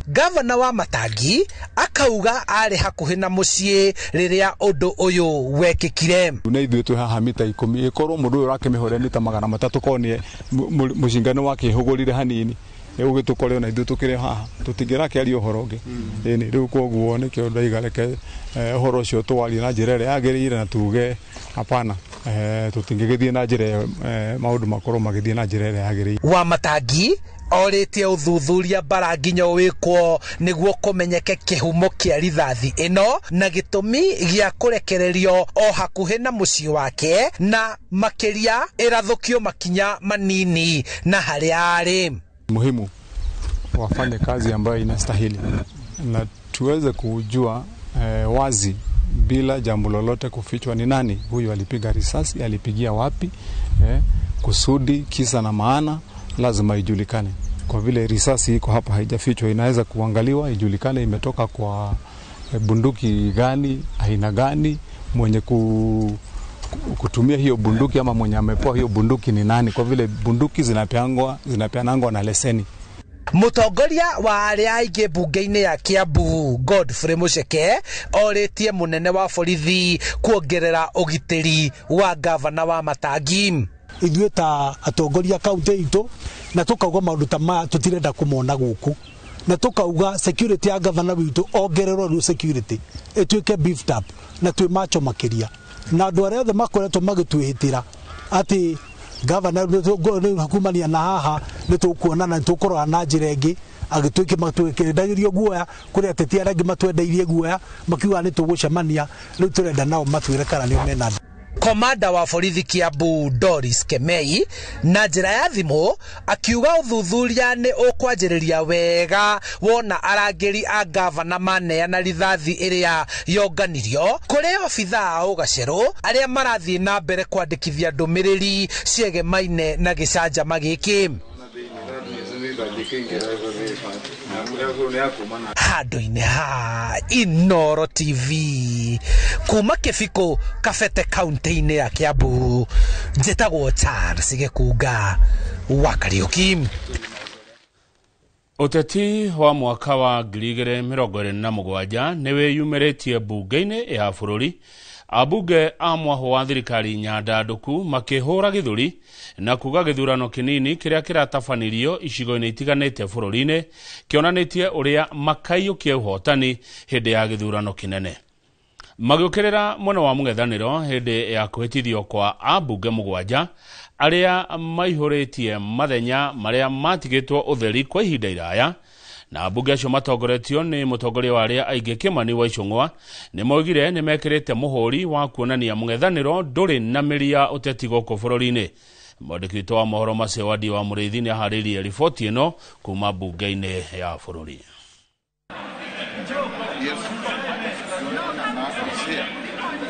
Gavana Wamatangi akauga ari hakuhi na muciĩ rĩrĩa ũndũ ũyũ wekĩkire. Na ithuĩ twĩ haha mita 10 ikorwo mũndũ ũyũ ũrakĩmĩhorera nĩ ta 300 konie mũcingano wake hũgũrire hanini ũgĩtũkoreo na ithuĩ tũkĩrĩ haha tũtingĩrakĩaria ũhoro ũngĩ ĩni rĩu koguo nĩkĩo ndaiga reke ũhoro ũcio twarie na njĩra ĩrĩa yagĩrĩire na tuge hapana tũtingĩgĩthiĩ na njĩra maũndũ makorwo magĩthiĩ na njĩra ĩrĩa yagĩrĩire. Wamatangi orĩtie ũthuthuria bara nginya wĩkwo nĩguo kũmenyeke kĩhumo kĩa rithathi ĩno na gĩtũmi gĩa kũrekererio o hakuhĩ na mũciĩ wake na makĩria ĩrathũkio makinya manini na harĩa arĩ. Muhimu wafanye kazi ambayo inastahili na tuweze kujua wazi bila jambo lolote kufichwa ni nani huyu alipiga risasi, alipigia wapi, kusudi, kisa na maana lazima ijulikane. Kwa vile risasi iko hapa haijafichwa, inaweza kuangaliwa ijulikane imetoka kwa bunduki gani, aina gani, mwenye kutumia hiyo bunduki ama mwenye amepewa hiyo bunduki ni nani, kwa vile bunduki zinapeanangwa na leseni. Mutongoria wa aria aingĩ bunge-inĩ ya Kiambu Godfrey Muceke orĩtie munene wa borithi kuongerera ũgitĩri wa gavana Wamatangi. Ithuĩ ta atongoria kaunti itũ na tukauga maũndũ ta maya tũtirenda kũmona gũkũ na tukauga security ya gavana witũ ongererwo security ĩtuĩke beefed up na twĩ macho makĩria na andũ arĩa othe makoretwo magĩtwĩhĩtĩra atĩ gavana kumania na haha nĩ tũkuonana na tũkorora na njĩra ĩngĩ agĩtuĩke matwĩkĩrĩndagĩrio guoya kũrĩa ateti arĩa angĩ matwendeirie guoya makiuga nĩ tũgũcemania rĩu tũrenda nao matwĩre kana nĩo mena. Komanda wa borithi Kiambu Doris Kemei na njĩra ya thimũ akiuga ũthuthuria nĩ ũkwanjĩrĩria wega wona arangĩri a gavana maneana rithathi ĩrĩa yonganirio kũrĩ obitha a ũgacerũ arĩa marathiĩ na mbere kwandĩkithia ndũmĩrĩri ciegemaine na gĩcanjama gĩkĩ. Handũ-inĩ ha Inoro TV kuma Kĩbiko Kabete kaunti-inĩ ya Kiambu njĩtagwo Charles Gĩkunga wa Kariuki. Ũteti wa mwaka wa 2027 nĩwe yumĩrĩtie bunge-inĩ ya bũrũri. Abunge a mwaho wa thirikari Nyandandũku makĩhũra gĩthũri na kuga gĩthurano kĩnini kĩrĩa kĩratabanirio icigo-inĩ itiganĩte bũrũri-inĩ kĩonanĩtie ũrĩa makaiyũkia ũhotani hĩndĩ ya gĩthurano kĩnene. Magĩũkĩrĩra mwena wa mũng'ethanĩro hĩndĩ ya kũhĩtithio kwa abunge 7 arĩa maihũrĩtie mathenya marĩa matigĩtwo ũtheri kwa ihinda iraya na abunge acio matongoretio nĩ mũtongoria wa arĩa aingĩ Kimani Waicũng'wa nĩ moigire nĩ mekĩrĩte mũhũri wa kuonania mũng'ethanĩro ndũrĩ na mĩri ya ũteti gũkũ bũrũri-inĩ. Mwandĩki witũ wa mohoro macio Wadi wa Mũrĩithi nĩ aharĩirie riboti ĩno kuma bunge-inĩ ya bũrũri.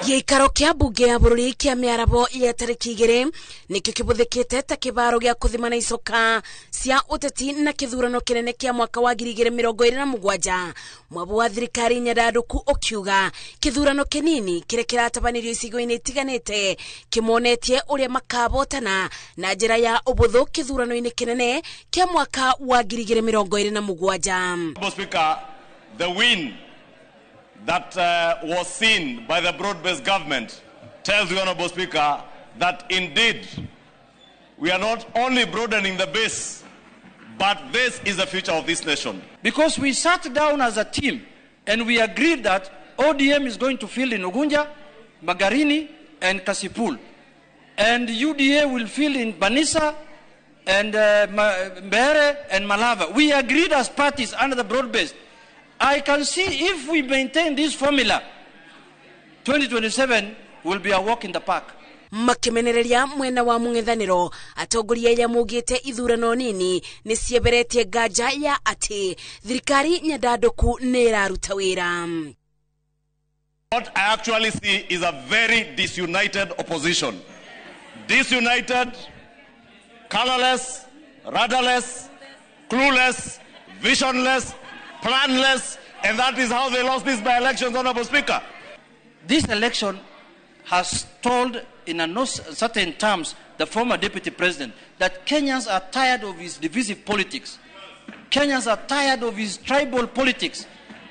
Gĩikaro kĩa bunge ya bũrũri kĩa mĩarabo ya tarĩki 2 nĩkĩo kĩbũthĩkĩte ta kĩbaro gĩa kũthimana icoka cia ũteti na kĩthurano kĩnene kĩa mwaka wa 2027. Mwabo wa thirikari Nyandandũku ũkiuga kĩthurano kĩnini kĩrĩa kĩratabanĩrio icigo-inĩ itiganĩte kĩmonetie ũrĩa makabotana na njĩra ya ũbũthũ kĩthurano-inĩ kĩnene kĩa mwaka wa 2027. Speaker, the win that was seen by the broad-based government tells the Honourable Speaker that indeed we are not only broadening the base, but this is the future of this nation. Because we sat down as a team and we agreed that ODM is going to fill in Ugunja, Magarini, and Kasipul. And UDA will fill in Banisa and Mbere and Malava. We agreed as parties under the broad-based. I can see if we maintain this formula, 2027 will be a walk in the park. Makimenereria mwena wa mung'ethaniro atongoria ya mugite ithurano nini ni cieberetie nganja ya ati thirikari nyandanduku ni iraruta wira. What I actually see is a very disunited opposition. Disunited, colorless, rudderless, clueless, visionless, planless, and that is how they lost these by-elections, Honorable Speaker. This election has told in a no certain terms the former deputy president that Kenyans are tired of his divisive politics. Kenyans are tired of his tribal politics.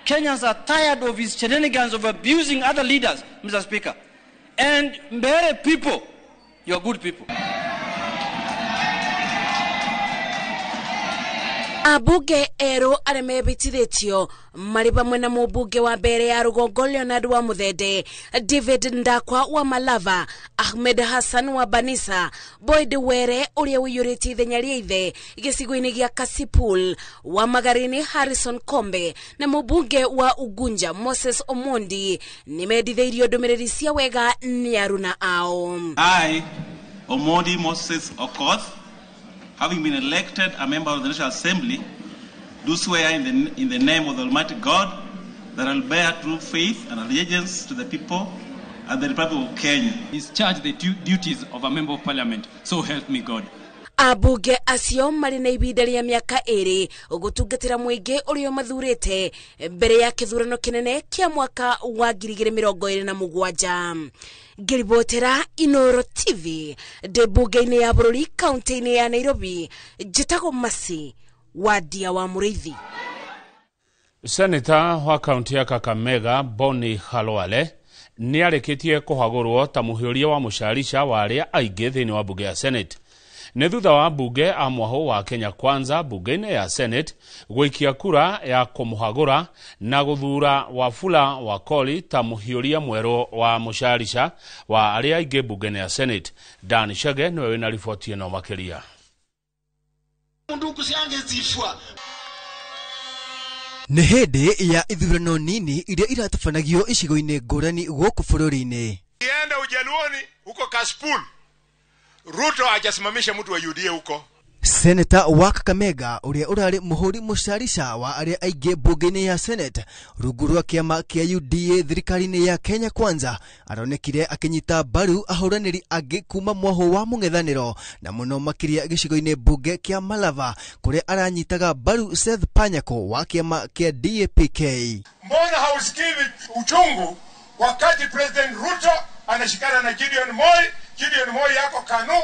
Kenyans are tired of his shenanigans of abusing other leaders, Mr. Speaker. And Mbere people, you are good people. Abunge ero aremebitiretio mariba mwena mubunge wa mbere ya Rugongo Leonard wa Muthende, David Ndakwa wa Malava, Ahmed Hassan wa Banisa, Boyd Were uria wiyuriti ithenya ria ithe gicigo-ini gia Kasipul, wa Magarini Harrison Kombe na mubunge wa Ugunja Moses Omondi nimenditheirio ndumiriri cia wega ni aruna ao. I, Omondi Moses Okoth, having been elected a member of the National Assembly, do swear in the name of the Almighty God that I will bear true faith and allegiance to the people and the Republic of Kenya. Discharge the duties of a member of parliament, so help me God. Abunge acio mari na ibida ria miaka iri ugutungatira muingi urio mathurite mbere ya kithurano kinene kia mwaka wa 2027. Ngiribotera Inoro TV debunge-ini ya bururi kaunti-ini ya Nairobi, Jitago Masi wadia wa Muriithi. Senator wa kaunti ya Kakamega Boni Khalwale ni areketie kuhagurwo ta muhiuria wa mucarisha wa aria aingi thiini wa bunge ya Senate. Nĩ thutha wa bunge a mwaho wa Kenya Kwanza bunge-inĩ ya Senate gũikia kura ya kũmũhagũra na gũthura Wafula Wakoli ta mũhiũria mwerũ wa mũcarisha wa arĩa aingĩ bunge-inĩ ya Senate. Dan Shage nĩwe wĩna riboti ĩno makĩria. Nĩ hĩndĩ ya ithurano nini iria iratabanagio icigo-inĩ ngũrani gũkũ bũrũri-inĩ. Nienda Ujaluoni huko Kasipul, Ruto hajasimamisha mtu wa UDA huko. Senator wa Kakamega uria urari muhuri mucarisha wa aria aingi bunge-ini ya Senate rungu rwa kiama kia UDA thirikari-ini ya Kenya Kwanza aronekire akinyita baru ahuraniri angi kuma mwaho wa mung'ethaniro na muno makiria gicigo-ini bunge kia Malava kuria aranyitaga baru Seth Panyako wa kiama kia DAPK. Mbona hausikii uchungu wakati President Ruto anashikana na Gideon Moi yako KANU,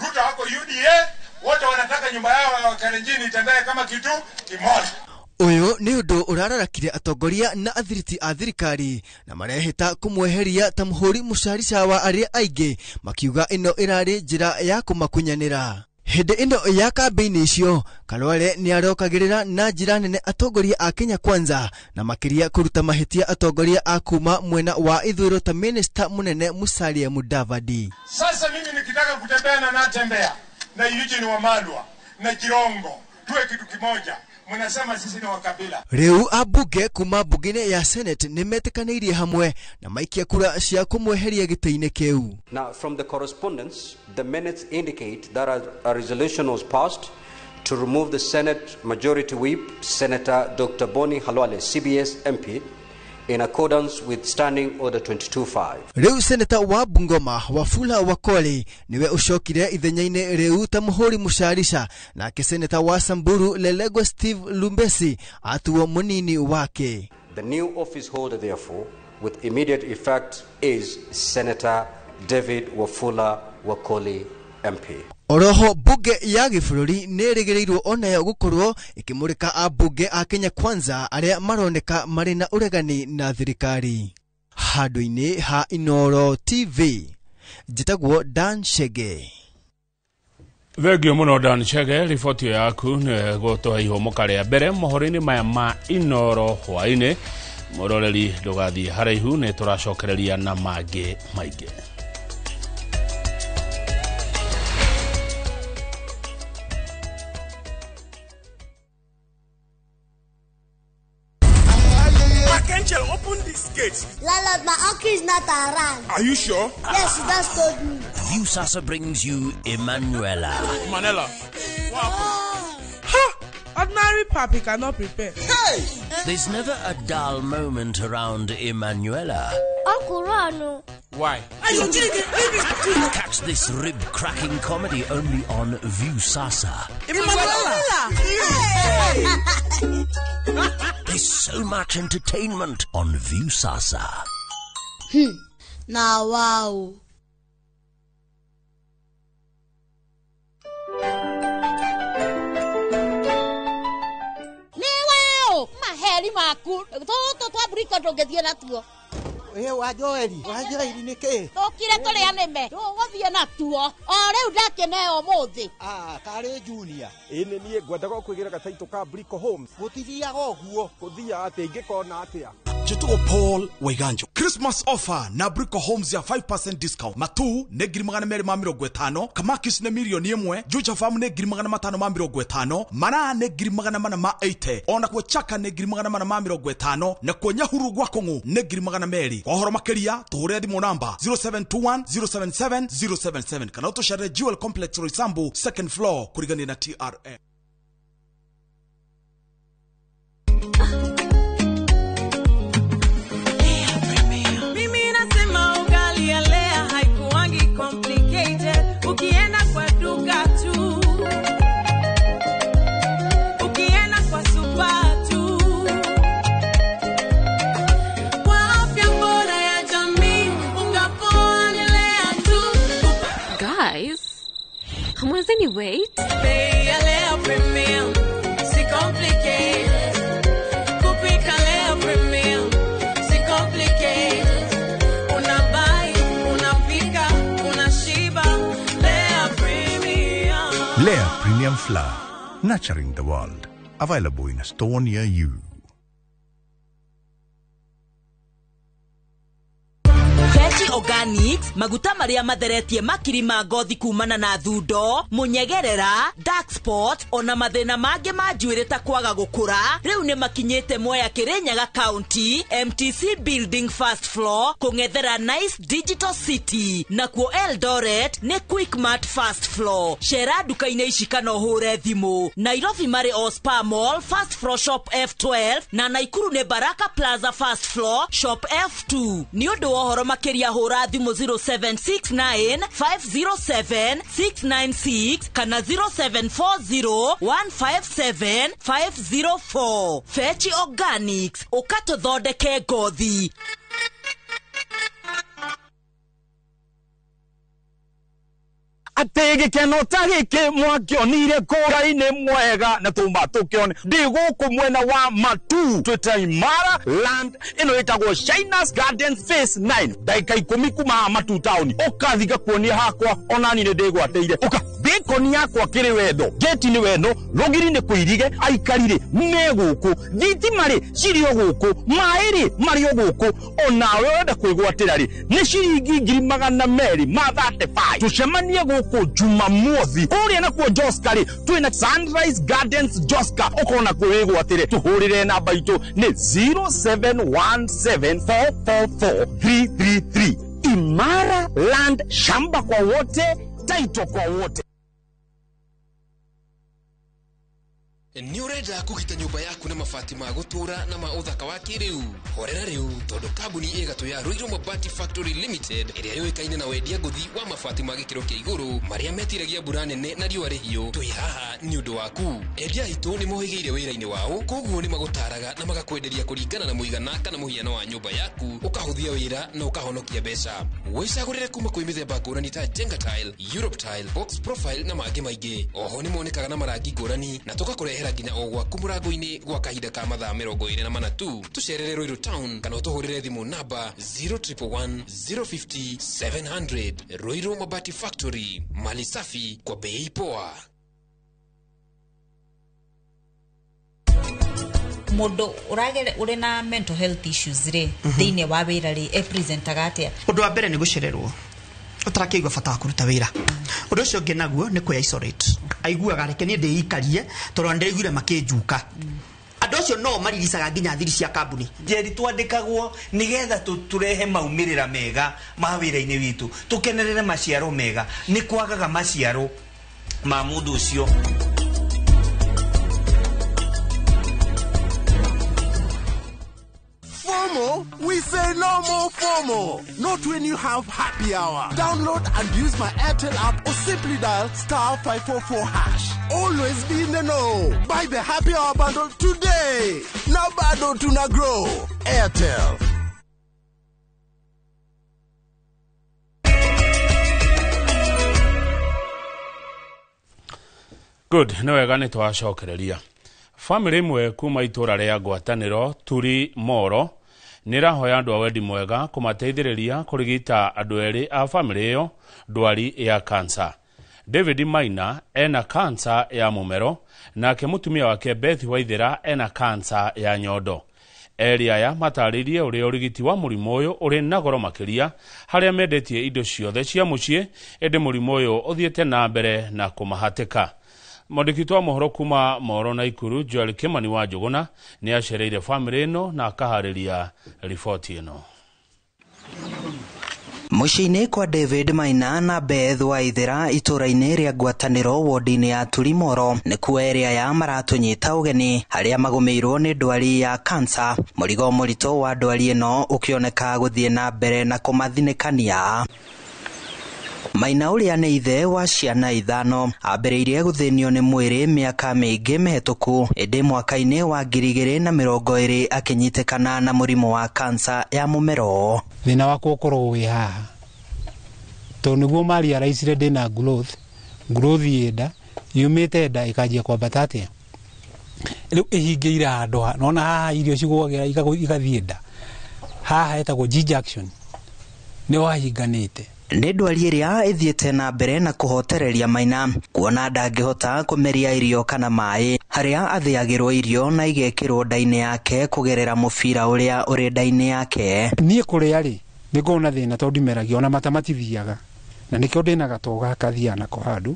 Ruto yako UDA, wote wanataka nyumba yao ya Kalenjin itendae kama kitu kimoja. Uyu ni undu urarakire atongoria na athiriti a thirikari na mareheta kumweheria ta muhuri mucarisha wa aria aingi makiuga ino irari njira ya kumakunyanira. Hende ino ya kambini icio Khalwale ni arokagirira na njira nene atongoria a Kenya Kwanza na makiria kuruta mahitia atongoria a kuma mwena wa ithuro ta minister munene Musalia Mudavadi. Sasa mimi nikitaka kutembea na natembea na Eugene Wamalwa na Kirongo, tuwe kitu kimoja. Mnasema sisi ni wakabila. Riu abunge kuma bunge ya Senate nimetikanirie hamwe na maikia kura cia kumweheria gitĩ-inĩ kiu. Now from the correspondence, the minutes indicate that a resolution was passed to remove the Senate Majority Whip, Senator Dr. Boni Khalwale, CBS MP, in accordance with Standing Order 22.5. Riu Senator wa Bungoma Wafula Wakoli niwe ucokire ithenya-inĩ riu ta muhuri mucarisha na ke Senator wa Samburu Lelegwa Steve Lumbesi atuo munini wake. The new office holder therefore with immediate effect is Senator David Wafula Wakoli MP. Oroho bunge ya gĩbũrũri nĩ ĩrĩgĩrĩirwo onayo gũkorwo ikimurika abunge a Kenya Kwanza aria maroneka marĩ na uregani na thirikari. Handũ-inĩ ha Inoro TV njitagwo Dan Chege. Thegio muno Dan Chege, riboti yaku nĩ gũtũhe ihomoka rĩa mbere mohoro-inĩ maya ma Inoro hwaĩ-inĩ. Mũroreri ndũgathiĩ haraihu, nĩ tũracokereria na mangĩ maingĩ. Angel, open this gate. Lala, my uncle is not around. Are you sure? Yes, he just told me. Viusasa brings you Emanuela. Manela. Wow. Ha! Ordinary papi cannot prepare. Hey! There's never a dull moment around Emanuela. Uncle Rano. Why? Catch this rib-cracking comedy only on Viusasa. Emanuela! There's so much entertainment on Viusasa. Now, wow. Maheri maku. Toto twa briko ndũngĩthiĩ natuo. Wa Joeli nĩkĩ? Tũkire tũrĩa nĩme. Tũgũthiĩ natuo. O rĩu ndakeneo mũthĩ. Karĩ Junior. Ĩnĩ niĩ ngwendaga kwĩgira gataitũ ka Brico Homes. Gũtithiaga ũguo. Gũthiaga atĩ ingĩkona atĩa. Jitugo Paul Waiganjo. Christmas offer na Brico Homes ya 5% discount. Matu ne girimagana 250. Kamakis ne milioni 1. Juja Farm ne girimagana 550. Mana ne girimagana 80. Ona kwa chaka ne girimagana 550. Na kwa Nyahuru Gwakongo ne girimagana 2. Kwa horo makeria tuhure thimo namba 0721 077 077. Kana utoshare Jewel Complex Roysambu second floor kurigani na TRA. Ukienda kwa duka tu, ukienda kwa supa tu, kwa afya bora ya jamii ungaponelea tu. Guys, hamwezeni wait? Bei ya Lea Premium, si complicated. Kupika Lea Premium, si complicated. Unabai, unapika, unashiba. Lea Premium Flour, nurturing the world. Available in a store near you. Veggie Organics, maguta maria matheretie makiri ma ngothi kumana na thundo, munyegerera, dark spot, ona mathina mange ma njuĩrĩ ta kwaga gũkũra, rĩu nĩ makinyĩte Mwea Kirinyaga County, MTC Building first floor, kũng'ethera Nice Digital City, nakuo Eldoret nĩ Quickmart first floor. Cera duka-inĩ ici kana ũhũre thimũ. Nairobi marĩ Ospa Mall first floor shop F12 na Naikuru nĩ Baraka Plaza first floor shop F2. Nĩ ũndũ wa ũhoro makĩria hũra thimũ 0769 507 696 kana 0740 157 504. Veggie Organics, ũkatũthondeke ngothi. Atege kenota gike mwakionire kũra-inĩ mwega na tumba tukione ndi gũkũ mwena wa Matu twita Imara land ino itagwo Shinas Gardens Phase 9 daika 10 kuma Matu town ukathiga kuonia hakwa onani nĩ ndĩgwateire uka bacon yakwa kĩrĩ wendo geti nĩ weno rogiri nĩ kũirige aikarire me gũkũ thitima-rĩ cirĩ o gũkũ maĩ-rĩ marĩ o gũkũ onawe wenda kwĩgwatĩra rĩ nĩ ciringi 235 tucemanie gũkũ Jumamothi kuria na kwa Joska-rĩ twina Sunrise Gardens Joska ukona kwĩgwatĩre tuhũrĩre namba itũ nĩ 0717444333. Imara Land, shamba kwa wote, taito kwa wote. Ni urenda kugita nyumba yaku na mabati ma gutura na ma uthaka wa kiriu horera riu tondu kambuni igatu ya Ruiru Mabati Factory Limited iria yoikaine na wendia nguthi wa mabati ma gikiro kia iguru maria metiragia mbura nene na riũa rĩhiũ twi haha ni undu waku endia itu ni mohigeire wira-ini wao koguo ni magutaraga na magakwenderia kuringana na muigana kana muhiano wa nyumba yaku ukahuthia wira na ukahonokia mbeca wicagurire kuma kwi mithemba ngũrani ta Jenga Tile, Europe Tile, Box Profile na mangĩ maingĩ oho ni monekaga na marangi ngũrani na tugakurehera kũrehera nginya o gwaku mũrango-inĩ gwa kahinda ka mathaa 24 tu. Tũcerere Ruiru Town kana ũtũhũrĩre thimũ namba 0111 050 700. Ruiru Mabati Factory, mali safi kwa bei poa. Mundu uri na mental health issues ri thiine wa wira ri representaga atia. Undu wa mbere ni gucererwo utarakeigwa bata wa kuruta wira. Undu ucio ngi naguo ni ku isolate. Aiguaga reke ni ndiikarie tondu ndiriguire makinjuka. Andu acio no mariricaga nginya thiri cia kambuni. Jeri twandikagwo nigetha turehe maumirira mega ma wira-ini witu, tukenerere maciaro mega, ni kwagaga maciaro ma mundu ucio. FOMO? We say no more FOMO. Not when you have happy hour. Download and use my Airtel app or simply dial *544#. Always be in the know. Buy the happy hour bundle today. Now bado tuna grow. Airtel. Good, no wega ni twacokereria. Family imwe kuma itura ria ngwataniro turi Moro nirahoya andu a wendi mwega kumateithiriria kurigita andu eri a family iyo ndwari ya cancer. David Maina ena cancer ya mumero nake mutumia wake Beth Waithira ena cancer ya nyondo. Eri aya mataririe uri urigiti wa murimu uyu uri na goro makiria haria mendetie indo ciothe cia mucii ende murimu uyu uthiete na mbere na kumahatika. Mwandĩki wa mohoro kuma Moro na Ikuru Joel Kimani wa Njuguna ni acereire family ino na akaharĩria riboti ino. Muciini kwa David Maina na Beth Waithira itura-ini ria ngwataniro wodi-ini ya turi Moro ni kuo eri aya maratunyita ugeni haria magumirwo ni ndwari ya cancer. Murigo murito wa ndwari ino ukioneka guthie na mbere na kumathinikania. Maina uria ni ithe wa ciana 5 ambĩrĩirie gũthĩnio nĩ mwĩrĩ mĩaka mĩingĩ mĩhĩtũku ĩndĩ mwaka-inĩ wa 2020 akĩnyitĩkana na mũrimũ wa cancer ya mũmero. Thĩna wakwa ũkorwo wĩ haha tondũ nĩguo mariaraicire ndĩna growth yenda yumĩte nda ĩkanjia kwambata atĩa rĩu ĩhingĩire handũ nona haha irio cigũagĩra igathiĩ nda haha hetagwo G-junction nĩ wahinganĩte. Nĩ ndwari ĩrĩa ĩthiĩte na mbere na kũhotereria Maina kuona ndangĩhota kũmeria irio kana maĩ harĩa athĩagĩrwo irio na igekĩrwo nda-inĩ yake kũgerera mũbira ũrĩa ũrĩ nda-inĩ yake. Niĩ kũrĩa rĩ nĩngona thĩna tondũ ndimeragia ona mata matithiaga na nĩkĩo ndĩna gatoo gaka thiaga nako handũ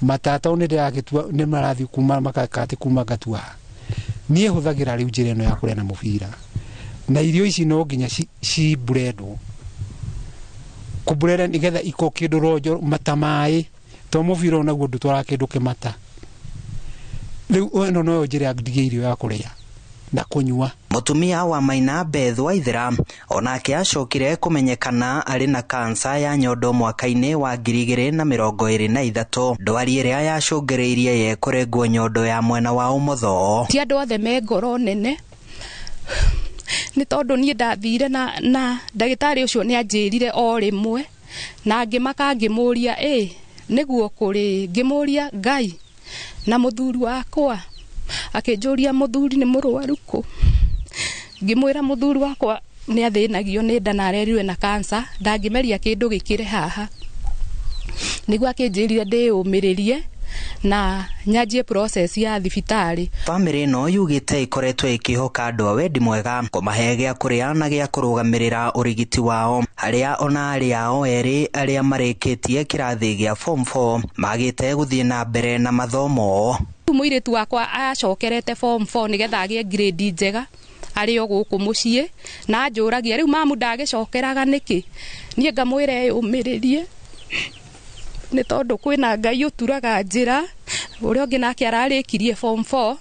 matata nĩ ndĩragĩtua nĩ marathiĩ kuma makakati kuma gatua. Niĩ hũthagĩra rĩu njĩra ĩno ya kũrĩa na mũbira na irio ici no nginya cibrendwo kuburera nigetha iko kindu rojo matamai to mubira onaguo ndutwara kindu kimata riu eno no njira ndige irio ya kuria na kunyua. Mutumia wa Maina Beth Waithira onake acokire kumenyekana ari na cancer ya nyondo mwaka-ini wa 2023 ndwari ĩrĩa yacũngĩrĩirie ye kũrengwo nyondo ya mwena wa ũmotho. Ti andũ othe me ngoro nene ni tondu nie ndathire na ndagitari ucio ni anjirire o rimwe na ngimaka ngimuria niguo kuri ngimuria Ngai na muthuri wakwa akinjuria muthuri ni murwaru ku ngimwira muthuri wakwa ni athinagio ni nda na areriwe na cancer ndangimeria kindu gikire haha niguo akinjirire ndiumiririe na nyajie process ya thibitari. Family no yugite ikoretwe ikihoka andu a wendi mwega kumahe gĩa kũrĩa na gĩa kũrũgamĩrĩra ũrigiti wao haria ona ari ao eri aria marĩkĩtie kĩrathi gĩa form 4 magĩte gũthie na mbere na mathomo. Mũirĩtu wakwa acokerete form 4 nigetha agĩe grade njega ari o gũkũ mũciĩ na njũragia rĩu mamu ndagĩcokeraga nĩkĩ niĩ ngamwĩre ũmĩrĩrie ni tondu kwina Ngai uturaga njira uria ungi nake ararikirie form 4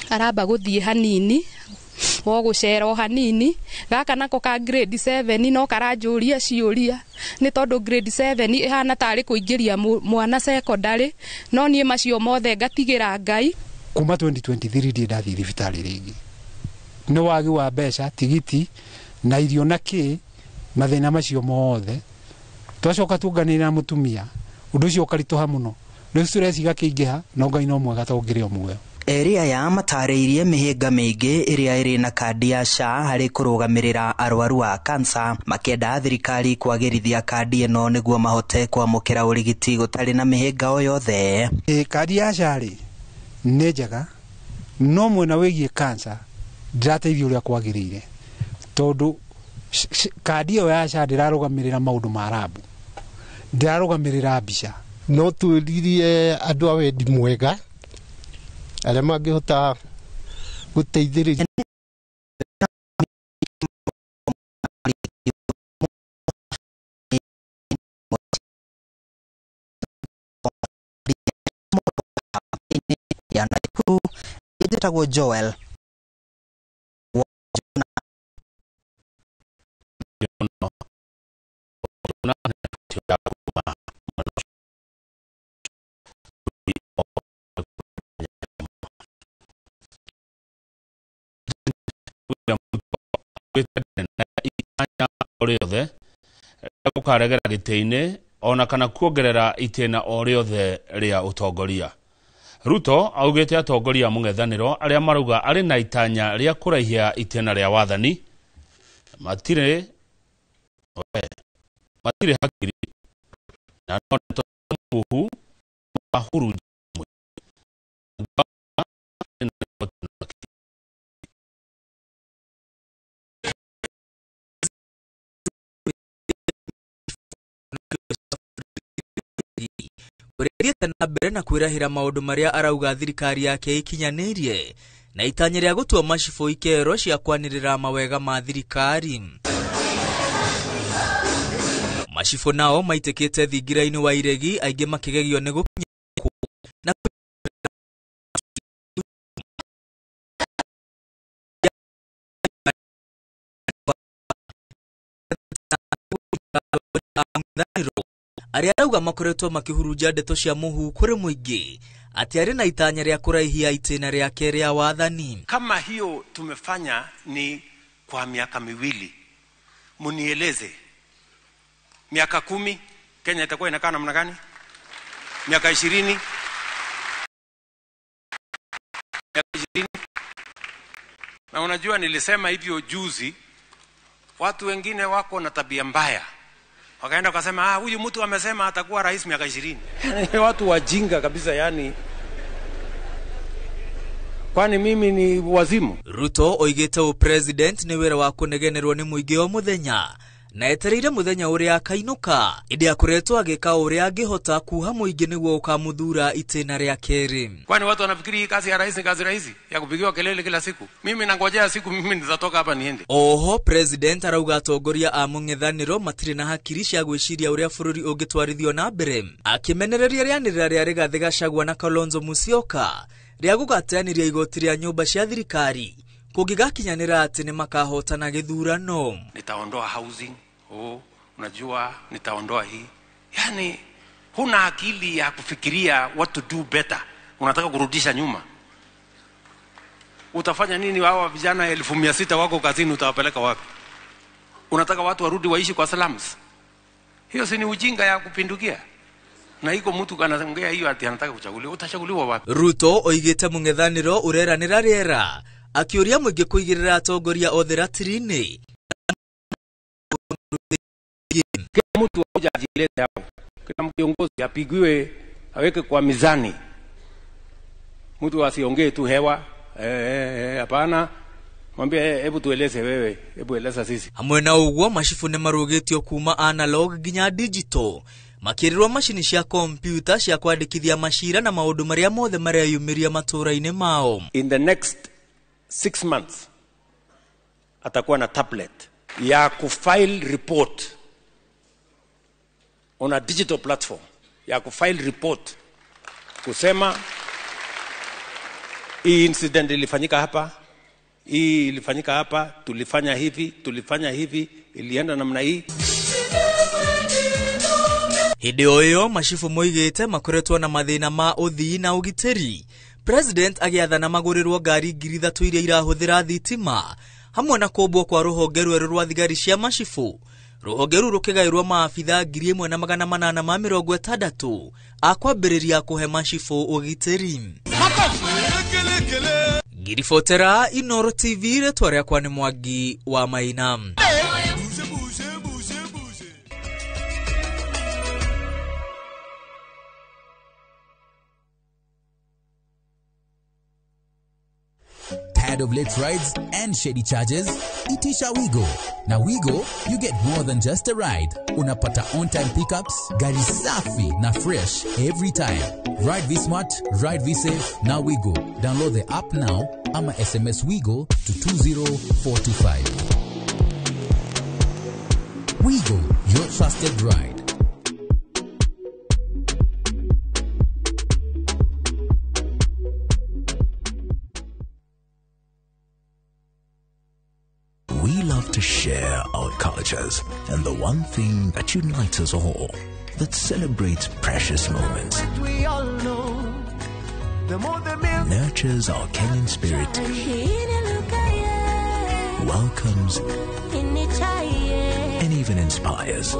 aramba guthie hanini wo gucera hanini gaka nako ka grade 7 no karanjuria ciuria ni tondu grade 7 ihana tari kuingiria mwana secondary no nie macio mothe ngatigira Ngai. Kuma 2023 ndi ndathi thibitari ringi ni wagi wa mbeca tigiti na irio na ki mathina macio mothe twacoka tunganira mutumia undu ucio ukarituha muno riu stress igakĩingĩha no Ngai no mwega tongire omwe. Area ya matareirie mihinga mingi iria iri na kandi ya SHA hari kurugamirira arwaru a kansa makenda thirikari kwagirithia kandi ino niguo mahote kwamukira urigiti gutari na mihinga o yothe. Kandi ya SHA ri nĩ njega no mwena wigie kansa ndirateithio uria kwagirire tondu kandi yo ya SHA ndirarugamirira maundu ma rabu ndirarugamirira mbica no twiririe andu a wendi mwega aria mangihota guteithiriria ya Nakuru ĩtagwo Joel oriothe gukaregera gitĩinĩ ona kana kuongerera itĩna oriothe ria utongoria. Ruto augĩte atongoria mũng'ethanĩro arĩa marauga arĩ na itanya rĩa kũraihia itĩna rĩa wathani matirĩ hakiri na no muhu mahuru Ũrĩgĩte na mbere na kwĩrahĩra maũndũ marĩa arauga thirikari yake ikinyanĩirie na itanya rĩa gũtua macibũ ikero cia kwanĩrĩra mawega ma thirikari. Macibũ nao maitĩkĩte thingira-inĩ wa iregi, aingĩ makĩgegio nĩ gũkinya na aria arauga makoretwo makihurunja ndeto cia muhu kuri muingi ati ari na itanya rĩa kuraihia itĩna rĩake rĩa wathani. Kama hiyo tumefanya ni kwa miaka miwili, munieleze miaka 10 Kenya itakuwa inakaa namna gani? Miaka 20? Miaka 20? Na unajua nilisema hivyo juzi, watu wengine wako na tabia mbaya. Wakaenda wakasema huyu mtu amesema atakuwa rais miaka 20. Watu wajinga kabisa yani. Kwani mimi ni wazimu? Ruto oigĩte president ni wĩra wa kũnegenerwo nĩ mũingĩ o mũthenya na etereire mũthenya ũrĩa akainuka ĩndĩ akoretwo agĩka ũrĩa angĩhota kuha mũingĩ nĩguo ũkamuthura itĩna rĩa kerĩ. Kwani watu wanafikiri hii kazi ya rais ni kazi rahisi ya kupigiwa kelele kila siku? Mimi nangojea siku mimi nitatoka hapa niende. Oho president arauga atongoria a mũng'ethanĩro matirĩ na hakiri cia gwĩciria ũrĩa bũrũri ũngĩtwarithio na mbere, akĩmenereria rĩanĩrĩra rĩa Rigathĩ Gachagua na Kalonzo Musyoka rĩa gũgateanĩria igoti rĩa nyũmba cia thirikari kũngĩgakinyanĩra atĩ nĩ makahotana gĩthurano. Nitaondoa housing, unajua nitaondoa hii. Yani huna akili ya kufikiria what to do better. Unataka kurudisha nyuma. Utafanya nini hawa vijana 1600 wako kazini, utawapeleka wapi? Unataka watu warudi waishi kwa slums? Hiyo si ni ujinga ya kupindukia. Na iko mtu anaongea hiyo ati anataka kuchaguliwa, utachaguliwa wapi? Ruto oigĩte mũng'ethanĩro ũreranĩra rĩera akĩũria mũingĩ kũigĩrĩra atongoria othe ratiri-inĩ. Kila mtu aje ajilete hapo. Kila kiongozi apigiwe aweke kwa mizani. Mtu asiongee tu hewa. Hapana. Mwambie hebu tueleze wewe, hebu eleza sisi. Hamwe na ũguo macibũ nĩ marũgĩtio kuma analog nginya digital. Makĩrĩrwo macini cia kompyuta cia kwandĩkithia macira na maũndũ marĩa mothe mareyumĩria matũũra-inĩ mao. In the next 6 months atakuwa na tablet ya kufile report on a digital platform, ya kufile report kusema hii incident ilifanyika hapa, hii ilifanyika hapa, tulifanya hivi, ilienda namna hii. Hĩndĩ o ĩyo macibũ moigĩte makoretwo na mathĩna ma ũthii na ũgitĩri. President agĩathana magũrĩrwo ngari 3000 iria irahũthĩra thitima hamwe na kũmbwo kwa rũhonge rwerũ rwa thigari cia macibũ. Rũhonge rũu rũkĩgaĩrwo maabitha 1860 a kwambĩrĩria kũhe macibũ ũgitĩri. Girifotera Inoro TV retwa rĩakwa nĩ Mwangi wa Maina. Tired of late rides and shady charges? Itisha Wigo. Now Wigo, you get more than just a ride. Unapata on-time pickups, gari safi na fresh every time. Ride V-Smart, ride V-Safe, now Wigo. Download the app now, ama SMS Wigo to 20425. Wigo, your trusted ride. We love to share our cultures, and the one thing that unites us all, that celebrates precious moments, We all know the more the milk. nurtures our Kenyan spirit, welcomes, and even inspires.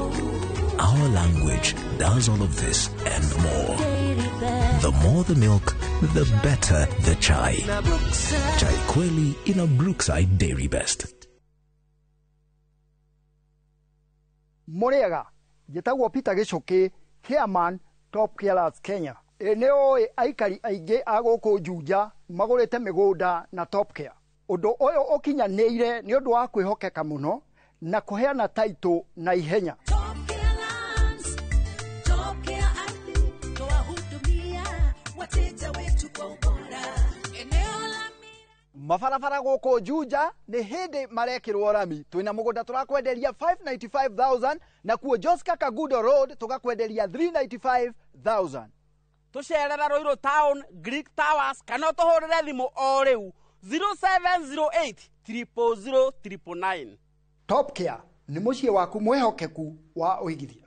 Our language does all of this and more. The more the milk, the better the chai. Chai Kweli in a Brookside Dairy Best. Moriaga, Jetagwo Peter Gichoki, Chairman, Top Carers Kenya. Eneo aikari aige agoko Juja, magorete migunda na Top Care. Undo oyo okinyanĩire nĩ ũndũ wa kwĩhokeka mũno na kũheana taito na ihenya. Mabarabara gũkũ Juja nĩ hĩndĩ marekĩrwo rami. Twĩna mũgũnda tũrakwenderia 595,000 na kuo Joska Kagudo Road tũgakwenderia 395,000. Tucerera Roiro Town, Greek Towers, kana tũhũrĩre thimũ o rĩu 0708 000 999. Top Care nĩ mũciĩ waku mwĩhokeku wa ũigithia.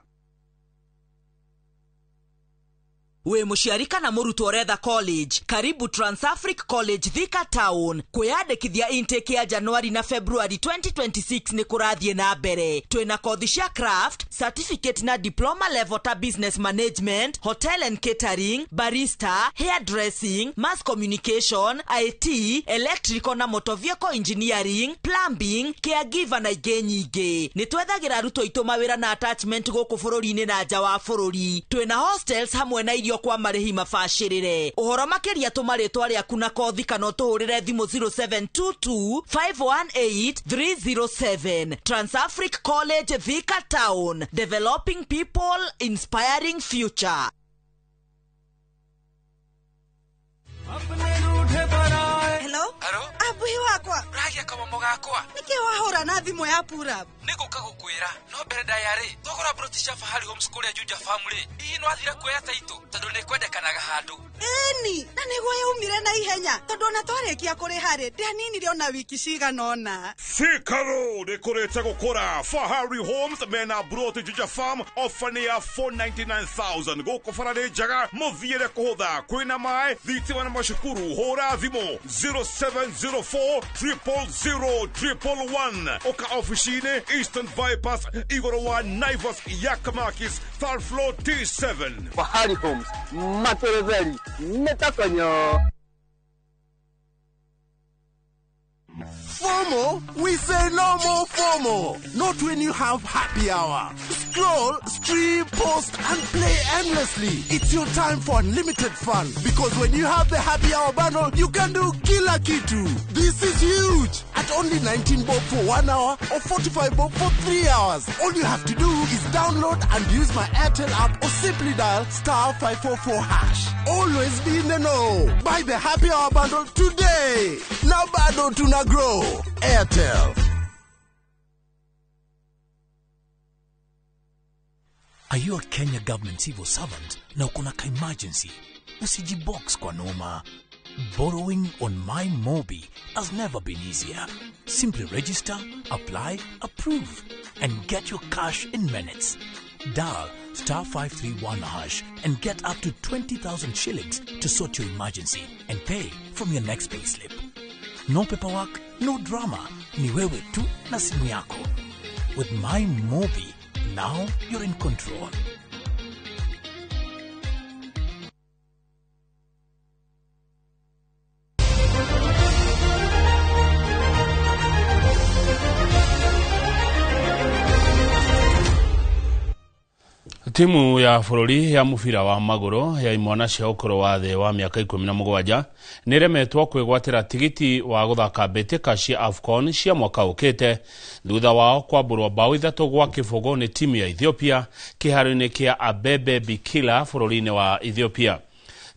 We mũciari kana mũrutwo ũretha college, karibu Transafric College Thika Town. Kwĩyandĩkithia intake ya January na February 2026 nĩ kũrathiĩ na mbere. Twĩna kothi cia craft, certificate na diploma level ta business management, hotel and catering, barista, hairdressing, mass communication, IT, electrical na motor vehicle engineering, plumbing, caregiver na ingĩ nyingĩ. Nĩ twethagĩra arutwo aitũ mawĩra na attachment gũkũ bũrũri-inĩ na nja wa bũrũri. Twĩna hostels hamwe na irio kwa marĩhi mabacĩrĩre. Ũhoro makĩria tũmarĩtwa rĩaku na kothi kana tũhũrĩre thimũ 0722 518 307. Transafric College Thika Town, developing people, inspiring future. Hello? Hello? Abuhi wakwa. Ragia kama mogakwa. Niki wahora na thimo ya pura. Niguka gukwira no mbere ndayari thogora brotisha fahari homeschool ya Juja family ino athira kuoya taito tondu ni kwendekanaga handu Eni na niguo yaumire na ihenya tondu na twarekia kuri hari ndianinire ona wiki ciganona. Sikaro nikurite gukura Fahari Homes mena broti Juja farm ofania 499,000 guku farani jaga muthiire kuhutha kwina mai thitima na mashukuru hora thimo 0704 000 111 oka officine Eastern Bypass Igoro wa Naivas Yakamakis third floor T7 Fahari Homes Materezeli Metakanyo. FOMO? We say no more FOMO. Not when you have happy hour. Scroll, stream, post, and play endlessly. It's your time for unlimited fun. Because when you have the happy hour bundle, you can do kila kitu. This is huge. At only 19 bob for 1 hour or 45 bob for 3 hours. All you have to do is download and use my Airtel app or simply dial *544#. Always be in the know. Buy the happy hour bundle today. Now bado tuna grow. Airtel. Are you a Kenya government civil servant na uko na emergency? Usijibox kwa noma. Borrowing on MyMobi has never been easier. Simply register, apply, approve, and get your cash in minutes. Dial *531# and get up to 20,000 shillings to sort your emergency and pay from your next payslip. No paperwork, no drama. Ni wewe tu na simu yako. With MyMobi, now you're in control. Timu ya bururi ya mubira wa maguru ya imwana cia ukoro wa thĩ wa mĩaka 17 nĩremetwo kwĩgwatĩra tigiti wa gũthaka mbĩtĩka cia AFCON cia mwaka ũkĩte thutha wao kwambũrwo bao 3-0 nĩ timu ya Ethiopia kĩharo-inĩ kĩa Abebe Bikila bũrũri-inĩ wa Ethiopia.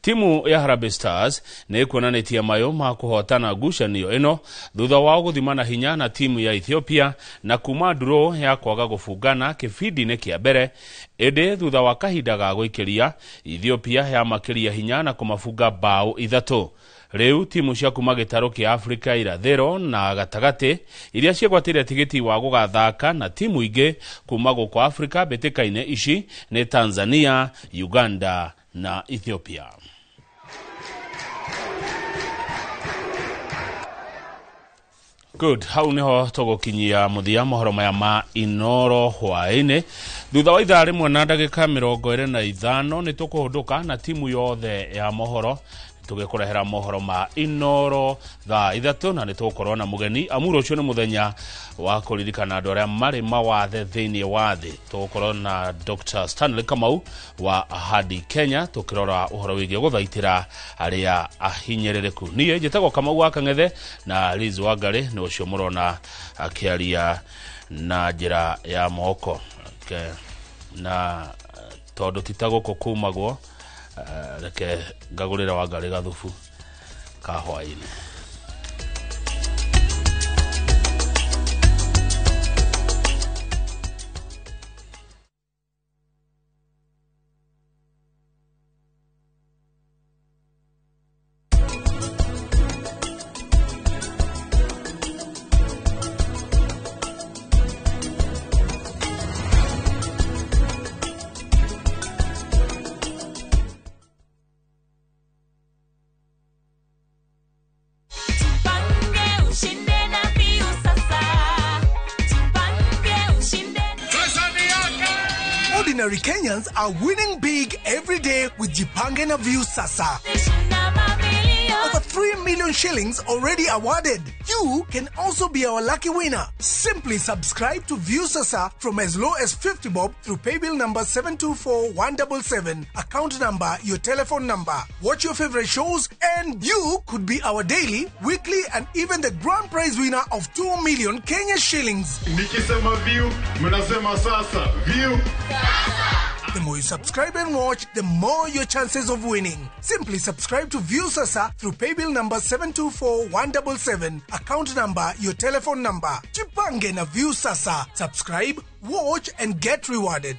Timu ya Harambee Stars nĩ kuonanĩtie mayo ma kũhotana ngucanio ĩno thutha wao gũthimana hinya na timu ya Ethiopia na kuma draw ya kwaga gũbungana kĩbindi-inĩ kĩa mbere, ĩndĩ thutha wa kahinda ga gũikĩria Ethiopia ya makĩria hinya na kũmabunga bao 3. Rĩu timu cia kuma gĩtarũ kĩa Afrika irathĩro na gatagatĩ iria ciegwatĩire tigiti wa gũgathaka na timu ingĩ kuma gũkũ Afrika mbĩtĩka-inĩ ici nĩ Tanzania, Uganda na Ethiopia. Good, hau niho tũgũkinyia mũthia mohoro maya ma Inoro hwaĩ-inĩ. Thutha wa ithaa rĩmwe na ndagĩka 25 nĩ tũkũhũndũka na timu yothe ya mohoro tũgĩkũrehera mohoro ma Inoro thaa 3 na nĩ tũgũkorwo na mũgeni amuro ũcio nĩ mũthenya wa kũririkana andũ arĩa marĩ mawathe thĩinĩ wa thĩ. Tũgũkorwo na Dr. Stanley Kamau wa Ahadi Kenya tũkĩrora ũhoro wĩgiĩ gũthaitĩra arĩa ahinyĩrĩrĩku. Niĩ njĩtagwo Kamau wa Kang'ethe na Liz Wangari nĩ ũcio mũrona akĩaria na njĩra ya moko. Na tondũ titagũkũ kumagwo reke ngagũrĩra Wangari gathubu ka hwaĩ-inĩ. Ordinary Kenyans are winning big every day with Jipange na View Sasa. Over 3 million shillings already awarded. You can also be our lucky winner. Simply subscribe to View Sasa from as low as 50 bob through paybill number 724177, account number, your telephone number. Watch your favorite shows and you could be our daily, weekly and even the grand prize winner of 2 million Kenya shillings. Nikisema View, mnasema Sasa. View Sasa. The more you subscribe and watch, the more your chances of winning. Simply subscribe to View Sasa through paybill number 724177, account number, your telephone number. Jipange na View Sasa. Subscribe, watch and get rewarded.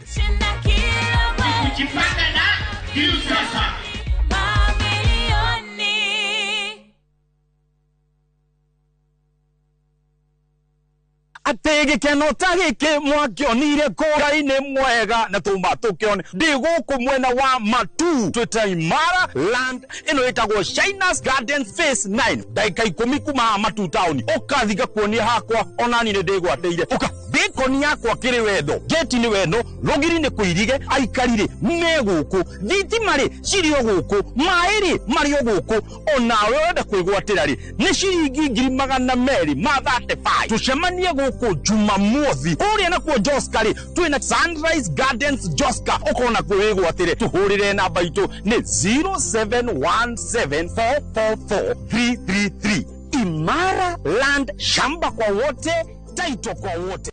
Jipange na View Sasa. Atege keno tagike mwakionire kũra-inĩ mwega na tuma tukione ndi gũkũ mwena wa Matu twita Imara land ino itagwo Shinas Gardens Phase 9 daika 10 kuma Matu town ukathiga kuonia hakwa onani nĩ ndĩgwateire uka bikoni yakwa kĩrĩ wendo geti nĩ wendo rogiri nĩ kũirige aikarire me gũkũ thitima rĩ cirĩ o gũkũ maĩ rĩ marĩ o gũkũ onawe wenda kwĩgwatĩra rĩ nĩ ciringi 235 tucemanie gũkũ Jumamothi uria na kwa Joska ri twina Sunrise Gardens Joska ukona kwĩgwatĩre tuhurire namba itu ni 0717444333 Imara land shamba kwa wote taito kwa wote.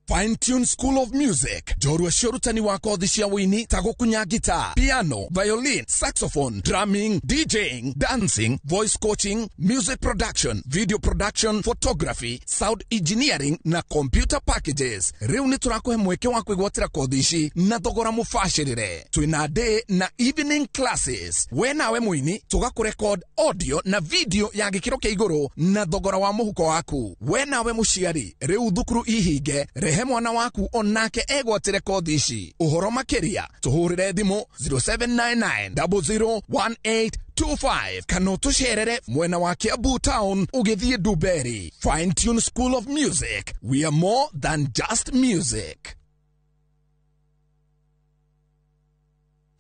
Fine Tune School of Music. Jorua shorutani wa kothi cia wini ta gukunya guitar, piano, violin, saxophone, drumming, DJing, dancing, voice coaching, music production, video production, photography, sound engineering na computer packages. Riu ni turakuhe mweke wa kwigwatira kothi ici na thogora mubashirire. Twina day na evening classes. We nawe mwini tugakurecord audio na video ya gikiro kia iguru na thogora wa muhuko waku. We nawe muciari riu thukuru ihinge he mwana waku onake egwatire kothi ici. Uhoro makiria tuhurire thimu 0799001825 kana tucerere mwena wa Kiambu town ugithie Duberi. Fine Tune School of Music, we are more than just music.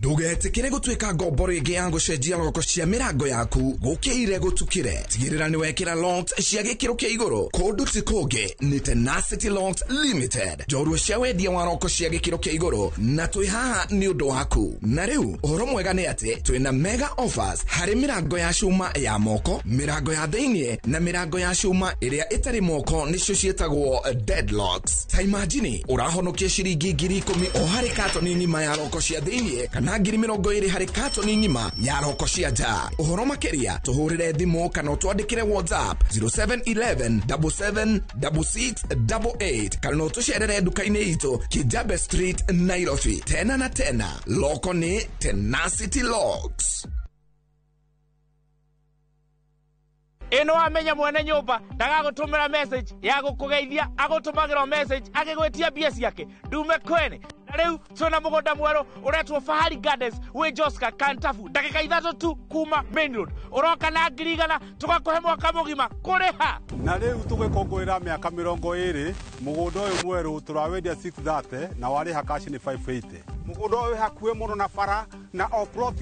Ndugetikire gutwika ngombo ringi ya gucenjia loko cia mirango yaku gukire gutukire. Tigirira ni wekira locks cia gikiro kia iguru. Kundu ti kungi ni Tenacity Locks Limited. Jorua cia wendia wa loko cia gikiro kia iguru na twi haha ni undu waku. Na riu uhoro mwega ni ati twina mega offers hari mirango ya cuma ya moko, mirango ya theinie na mirango ya cuma iria itari moko nicio cietagwo deadlocks. Ta imagine urahonokia ciringi 10,000 o hari katoni ngima ya loko cia theinie kana 20,000 hari katoni ngima ya loko cia nja. Uhoro makiria tuhurire thimu kana utwandikire WhatsApp 0711776688 kana utucerere duka-ini itu Kijabe Street, Nairobi. Tena na tena, loko ni Tenacity Locks. Ino amenya mwene nyumba ndagagutumira message ya gukugeithia agutumagirwo message agigwetia bia ciake ndume kwene. Na riu tuna mugunda mweru uretwo Fahari Gardens we Joska Kantafu dakika 3 tu kuma main road uroka na ngirigana tugakuhe mwaka mugima kuriha. Na riu tugikongorera miaka 20 mugunda uyu mweru turawendia 630 na wariha cash ni 580. Mugunda uyu hakuhe muno na bara na o plot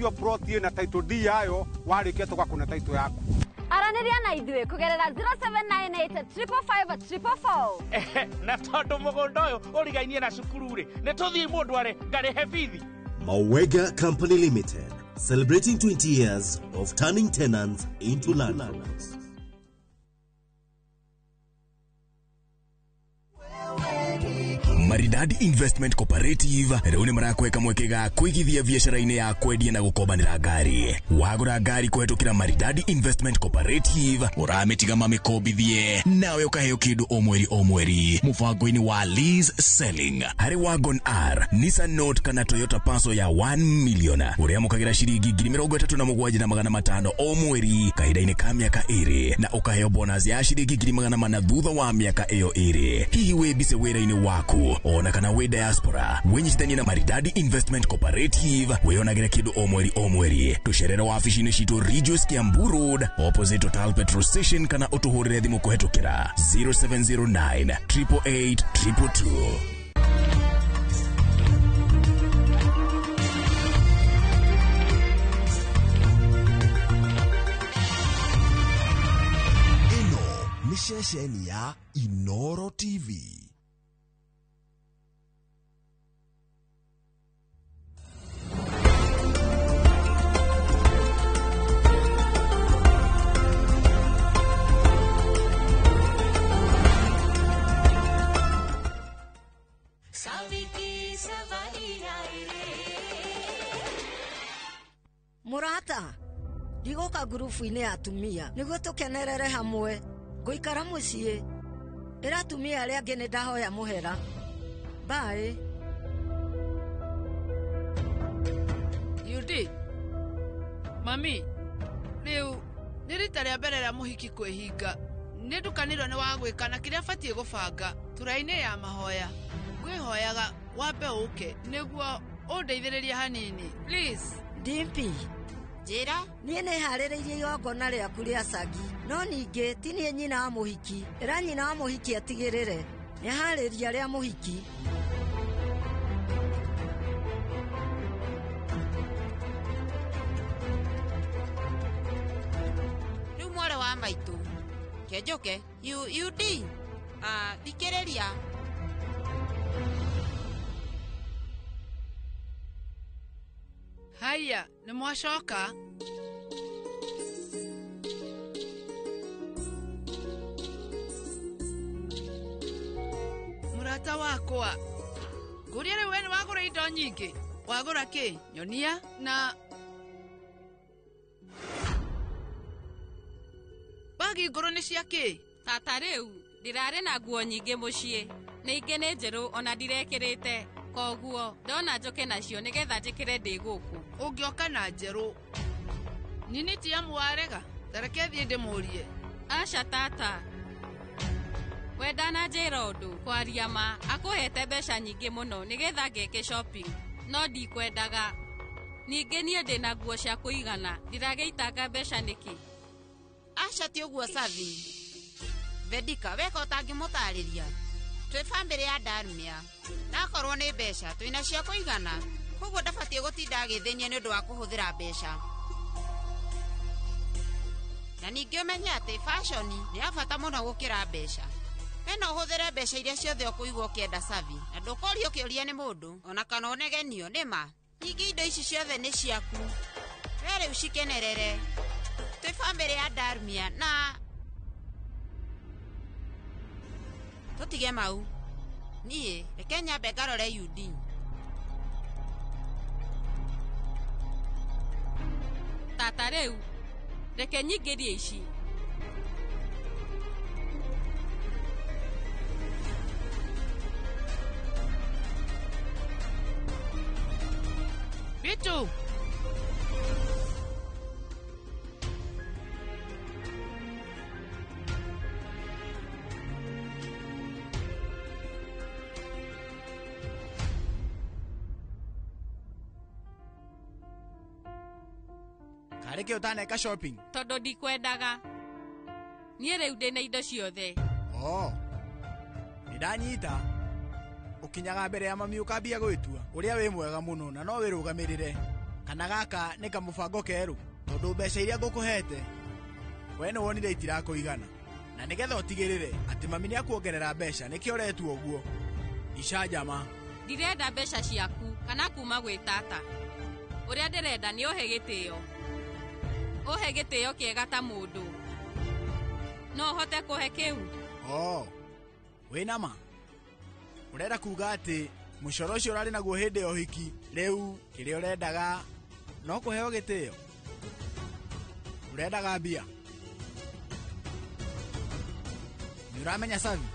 na title D yayo warikia tugakuna title yaku. Araniria na idwe kugerera 0798555444. Na tondu mugunda uyu urigainie na cukuru ri ne tuthii mundu are ngarihe bithi. Mawega Company Limited, celebrating 20 years of turning tenants into landlords. Maridadi Investment Cooperative rĩu nĩ marakweka mwekega kwigithia biashara-inĩ ya kwendia na gukombanĩra ngari. Wagũra ngari kũhetũkĩra Maridadi Investment Cooperative ũramĩtiga mamĩkombithie nawe ũkaheo kĩndũ o mweri mũbango-inĩ wa lease selling. Harĩ Wagon R, Nissan Note kana Toyota Passo ya 1 million ũrĩa mũkagĩra ciringi 37,500 o mweri kahinda-inĩ ka mĩaka 2 na ũkaheo bonus ya ciringi 400 thutha wa mĩaka ĩyo 2. Hihi wĩ bice wĩra-inĩ waku ona kana we diaspora wenyitithanie na Maridadi Investment Cooperative weyonagĩra kĩndũ o mweri tucerere wabici-inĩ citũ Regius Kiambu Road opposite Total Petrol Station kana ũtũhũrĩre thimũ kũhetũkĩra 0709 888 222. Ino ni ceceni ya Inoro TV. Murata, ndigoka grupu-inĩ ya atumia nĩguo tũkenerere hamwe ngũikara mũciĩ ĩra atumia arĩa angĩ nĩ ndahoya mũhera. Bye. Yudi, mami, rĩu nĩ rita rĩa mbere rĩa mũhiki kwĩhinga. Nĩ ndukanĩrwo nĩ wa gwĩka na kĩrĩa batiĩ gũbanga tũra-inĩ ya mahoya. Ngwĩhoyaga wambe ũke nĩguo ũndeithĩrĩrie hanini. Please. Dimpi. Njĩra, niĩ nĩ harĩrĩirie igongona rĩaku rĩa cagi, no ningĩ ti niĩ nyina wa mũhiki. Ĩra nyina wa mũhiki atigĩrĩre nĩ harĩria rĩa mũhiki. Rĩu mwarĩ wa maitũ kenjoke Yudi thikĩrĩria. Haya, nĩ mwacoka? Murata wakwa, ngũria rĩu we nĩ wagũra indo nyingĩ. Wagũra kĩ? Nyonia na bagi ngũrũ nĩ cia kĩ? Tata, rĩu ndirarĩ na nguo nyingĩ mũciĩ, ningĩ nĩ njerũ ona ndirekĩrĩte, koguo ndona njoke nacio nĩgetha njĩkĩre ndĩ gũkũ. Ũngĩoka na njerũ nini ti amu warega, tareke thiĩ ndĩmũrie. Aca tata, we ndananjĩra ũndũ, kwaria ma akũhete mbeca nyingĩ mũno nĩgetha ngeke shopping, no ndikwendaga. Ningĩ niĩ ndĩna nguo cia kũigana, ndiragĩitanga mbeca nĩkĩ? Aca ti ũguo Sathi. Vedika, weka ũtangĩmũtarĩria. Twĩ bamĩrĩ ya Darmia. Nakorwo nĩ mbeca twĩna cia kũigana, koguo ndabatie gutinda agithenia ni undu wa kuhuthira mbeca. Na ningĩ ũmenye atĩ fashion nĩ ya bata mũno gũkĩra mbeca. Wena ũhũthĩre mbeca iria ciothe ũkũigua ũkĩenda savi, na ndũkũũrio kĩũria nĩ mũndũ ona kana ũnegenio nĩma. Ningĩ indo ici ciothe nĩ ciaku, we rĩu cikenerere. Twĩ bamĩrĩ ya Darmia na tũtige mau. Niĩ reke nyambe ngarore UD. Tata rĩu reke nyingĩrie ici. Bitu! Kareke utaneka shopping. Tondu ndikwendaga. Niĩ rĩu ndĩna indo ciothe. Nĩndanyita. Ukinyaga mbere ya mami ukambia gwitua uria wi mwega muno na no wirugamirire. Kana gaka nĩ kamũbango keru tondu mbeca iria ngũkũhete we nĩ wonire itirakuigana. Na nĩgetha ũtigĩrĩre atĩ mami nĩ akuongerera mbeca nĩkĩo ũretua ũguo. Icanjama. Ndirenda mbeca ciaku kana kuma gwĩ tata. Ũrĩa ndĩrenda nĩ ũhe gĩtĩo. Ũhe gĩtĩo kĩega ta mũndũ. No hote kũhe kĩu. Wĩna ma. Ũrenda kuga atĩ mũcoro ũcio ũrarĩ naguo hĩndĩ ya ũhiki rĩu kĩrĩa ũrendaga no kũheo gĩtĩo. Ũrendaga mbia. Nĩũramenya Savi,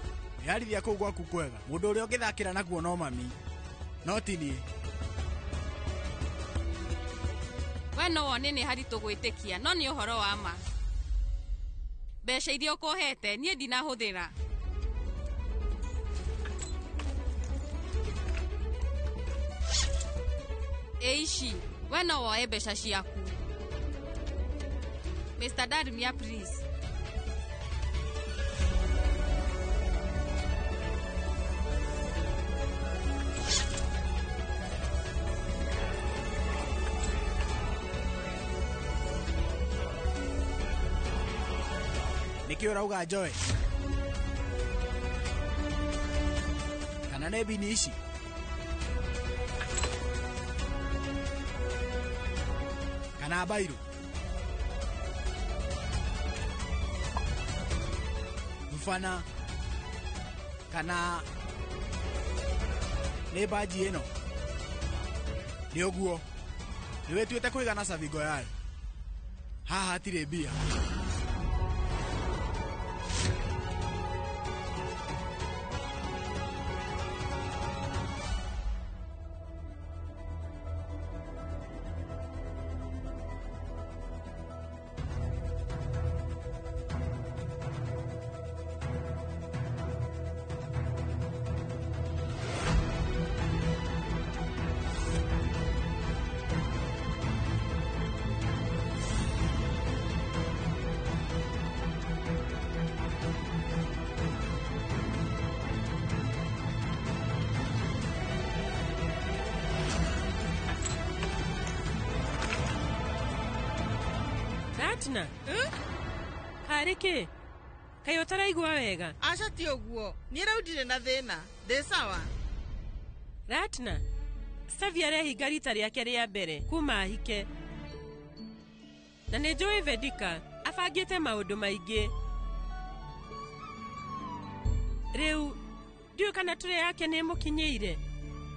nĩharithia kũu gwaku kwega. Mũndũ ũrĩa ũngĩthakĩra naguo no mami, no ti niĩ. We no wone nĩ haritũ gwĩtĩkia no nĩ ũhoro wa ma. Mbeca iria ũkũhete niĩ ndinahũthĩra. Eishi, we no woe mbeca ciaku. Mr. Darmia, please. Niki urauga Joe? Kana nĩ bini ici? Kana Bairu? Mfana? Kana nĩ baji ĩno? Nĩ ũguo? Nĩwĩtuĩte kũigana Savingo yayo? Haha hatirĩ mbia. Ratna, harĩkĩ? Kaĩ ũtaraigua wega? Aca ti ũguo, niĩ rĩu ndirĩ na thĩna, ndĩ sawa. Ratna, Savi arehinga rita rĩake rĩa mbere kuma ahike. Na nĩ njũĩ Vedika abangĩte maũndũ maingĩ. Rĩu ndiũĩ kana tũre yake nĩ mũkinyĩire.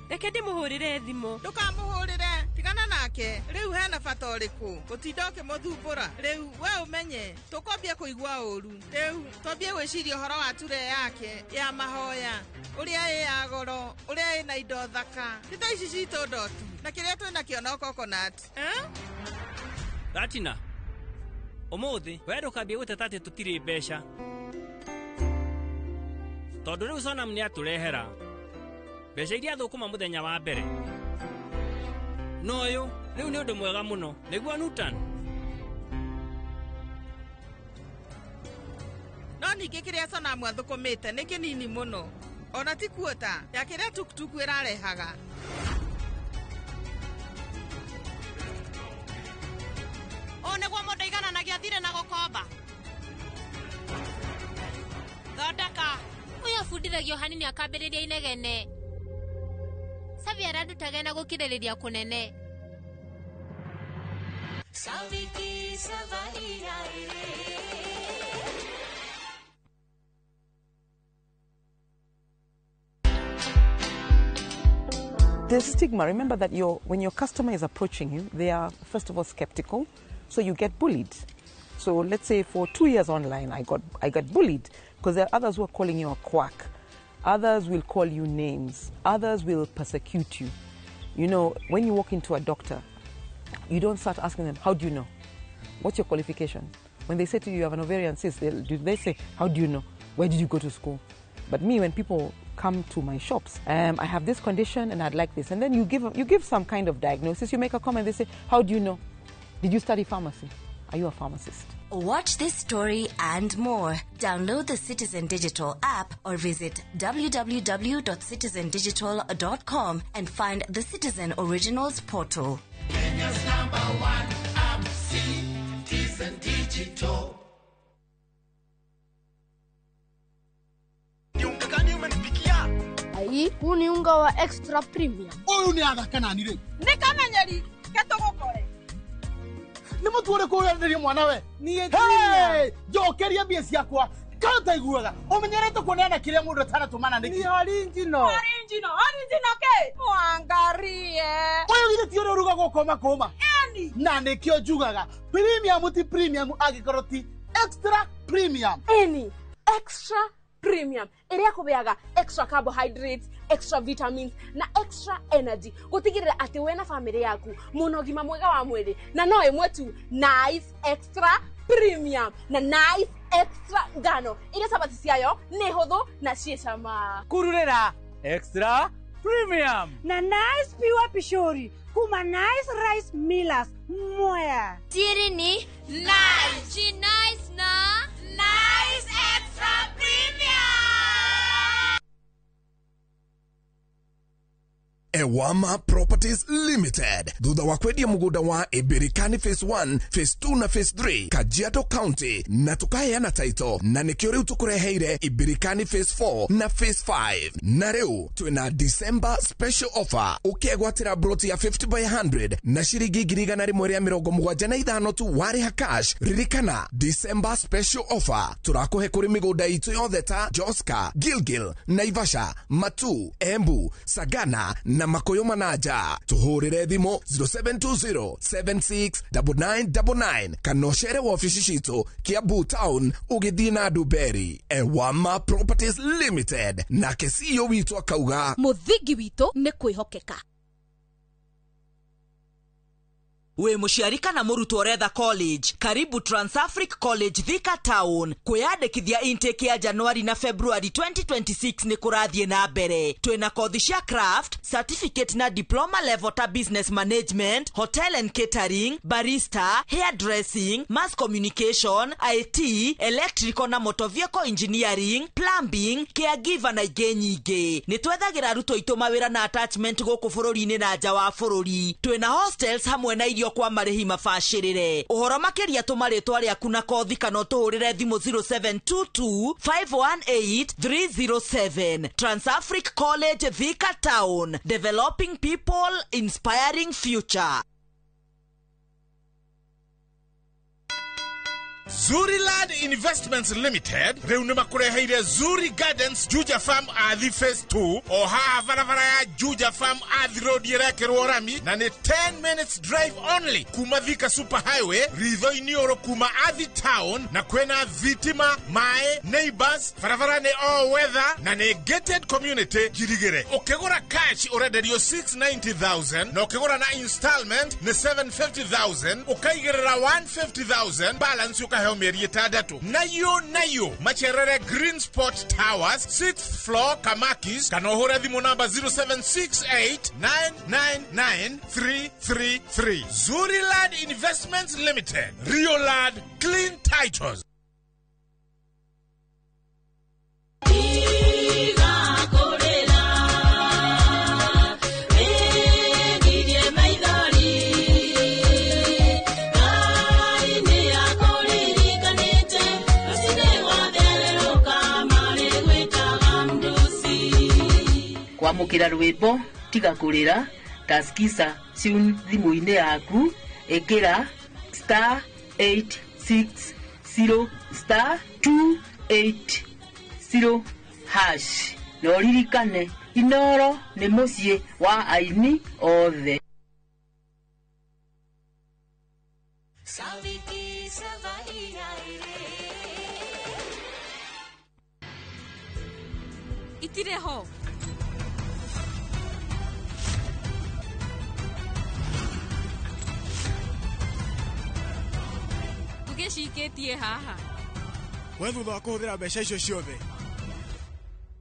Reke ndĩmũhũrĩre thimũ. Ndũkamũhũrĩre, tigana nake. Rĩu hena bata ũrĩkũ gũtinda ũkĩmũthumbũra. Rĩu we ũmenye tũkwambia kũigua ũru. Rĩu twambie gwĩciria ũhoro wa ture yake ya mahoya, ũrĩa ĩ ya goro, ũrĩa ĩ na indo thaka. Ti ta ici citũ ndotu na kĩrĩa twĩnakĩo no coconut. Ratina, ũmũthĩ we ndũkambia gũteta atĩ tũtirĩ mbeca, tondũ rĩu Sonam nĩ atũrehera mbeca iria thũkũma mũthenya wa mbere. No ũyũ rĩu nĩ ũndũ mwega mũno, nĩguo Nutan? No ningĩ kĩrĩa Sonam athũkũmĩte nĩ kĩnini mũno, ona ti kuota ya kĩrĩa tukutuku ĩrarehaga. one gwa mondo igana na giathire na gukomba thondeka uyo fundithagio hanini akambiriria inegene Savi arandutage na gukiririria kunene Saviti Savaria There's stigma. Remember that when your customer is approaching you, they are first of all skeptical, so you get bullied. So let's say for 2 years online, I got bullied because there are others who are calling you a quack. Others will call you names. Others will persecute you. You know, when you walk into a doctor, you don't start asking them, how do you know? What's your qualification? When they say to you, you have an ovarian cyst, they say, how do you know? Where did you go to school? But me, when people come to my shops, I have this condition and I'd like this. And then you give some kind of diagnosis, you make a comment, they say, how do you know? Did you study pharmacy? Are you a pharmacist? Watch this story and more. Download the Citizen Digital app or visit www.citizendigital.com and find the Citizen Originals portal. Kenya's #1 app, Citizen Digital. Ai, huu ni unga wa extra premium. Huyu ni aga kana ni ri. Ni kamenyeri, ketogokore. Ni mutuore ko yanderia mwana we. Ni hey, jokeria mbia ciakwa. Kanta iguaga. Umenyerete kuonana kiria mundu atanatumana niki. Ni original. Original ke? Mwangarie. Oyo githe ti ore ruga gukoma koma. Eni. Na nikio njugaga. Premium ti premium agikorwo ti extra premium. Eni. Extra premium iria kubeaga extra carbohydrates, extra vitamins na extra energy gutigirira ati we na family yaku muno gima mwega wa mwiri na no imwe tu nice extra premium na nice extra ngano iria sabati ciayo ni huthu na ciecama kururira extra premium na nice pure pishori kuma nice rice millers moya tiri ni nice na nice extra premium. Ewama Properties Limited. Thutha wa kwendia mugunda wa Ibirikani Phase 1, Phase 2 na Phase 3 Kajiado County na tukaheana title na nikio riu tukureheire Ibirikani Phase 4 na Phase 5 na riu twina December special offer ukegwatira broti ya 50 by 100 na shiringi 175 tu wariha cash. Ririkana December special offer turakuhe kuri migunda itu yothe ta Joska, Gilgil, Naivasha, Matu, Embu, Sagana na Makoyo Manaja. Tuhurire thimo 0720769999 kanoshere wa ofisi shito Kiambu Town ugithina Duberi. Ewama Properties Limited na kesio witu akauga muthigi witu ni kwihokeka. We mushiarika na murutwo uretha college karibu Transafric College Thika Town kwiyandikithia intake ya January na February 2026 ni kurathie na mbere. Twina kothi cia craft, certificate na diploma level ta business management, hotel and catering, barista, hairdressing, mass communication, IT, electrical na motor vehicle engineering, plumbing, caregiver na ingĩ nyingĩ. Ni twethagira aruto itu mawira na attachment guku bururi-ini na nja wa bururi. Twina hostels hamwe na irio kwa marihi mabacirire. Uhoro makiria tumaritwa riaku na kothi kana tuhurire thimu 0722 518 307. Transafric College Thika Town, developing people, inspiring future. Zuriland Investments Limited riu ni makureheire Zuri Gardens Juja Farm Athi Phase 2 o haa barabara ya Juja Farm Athi Road yerekerwo rami na ni 10 minutes drive only kuma Thika Super Highway ritho-ini oro kuma Athi Town na kwena thitima mae neighbors barabara ni all weather na ni gated community Girigire. Ukigura cash urenderio 690,000 na ukigura na installment ni 750,000 ukaigirira 150,000 balance ukaheo mieri 3 nayo macherere Green Spot Towers 6th floor Kamakis kanohora thimu namba 0768999333. Zuriland Investments Limited, Rio Land, clean titles. gwĩthikĩra rwĩmbo tiga kũrĩra taskiza ciu thimũ-inĩ yaku ĩkĩra *860 *280# na ũririkane Inooro nĩ mũciĩ wa aini othe. Itire ho. Tugĩcikĩtie haha. We thutha wa kũhũthĩra mbeca icio ciothe.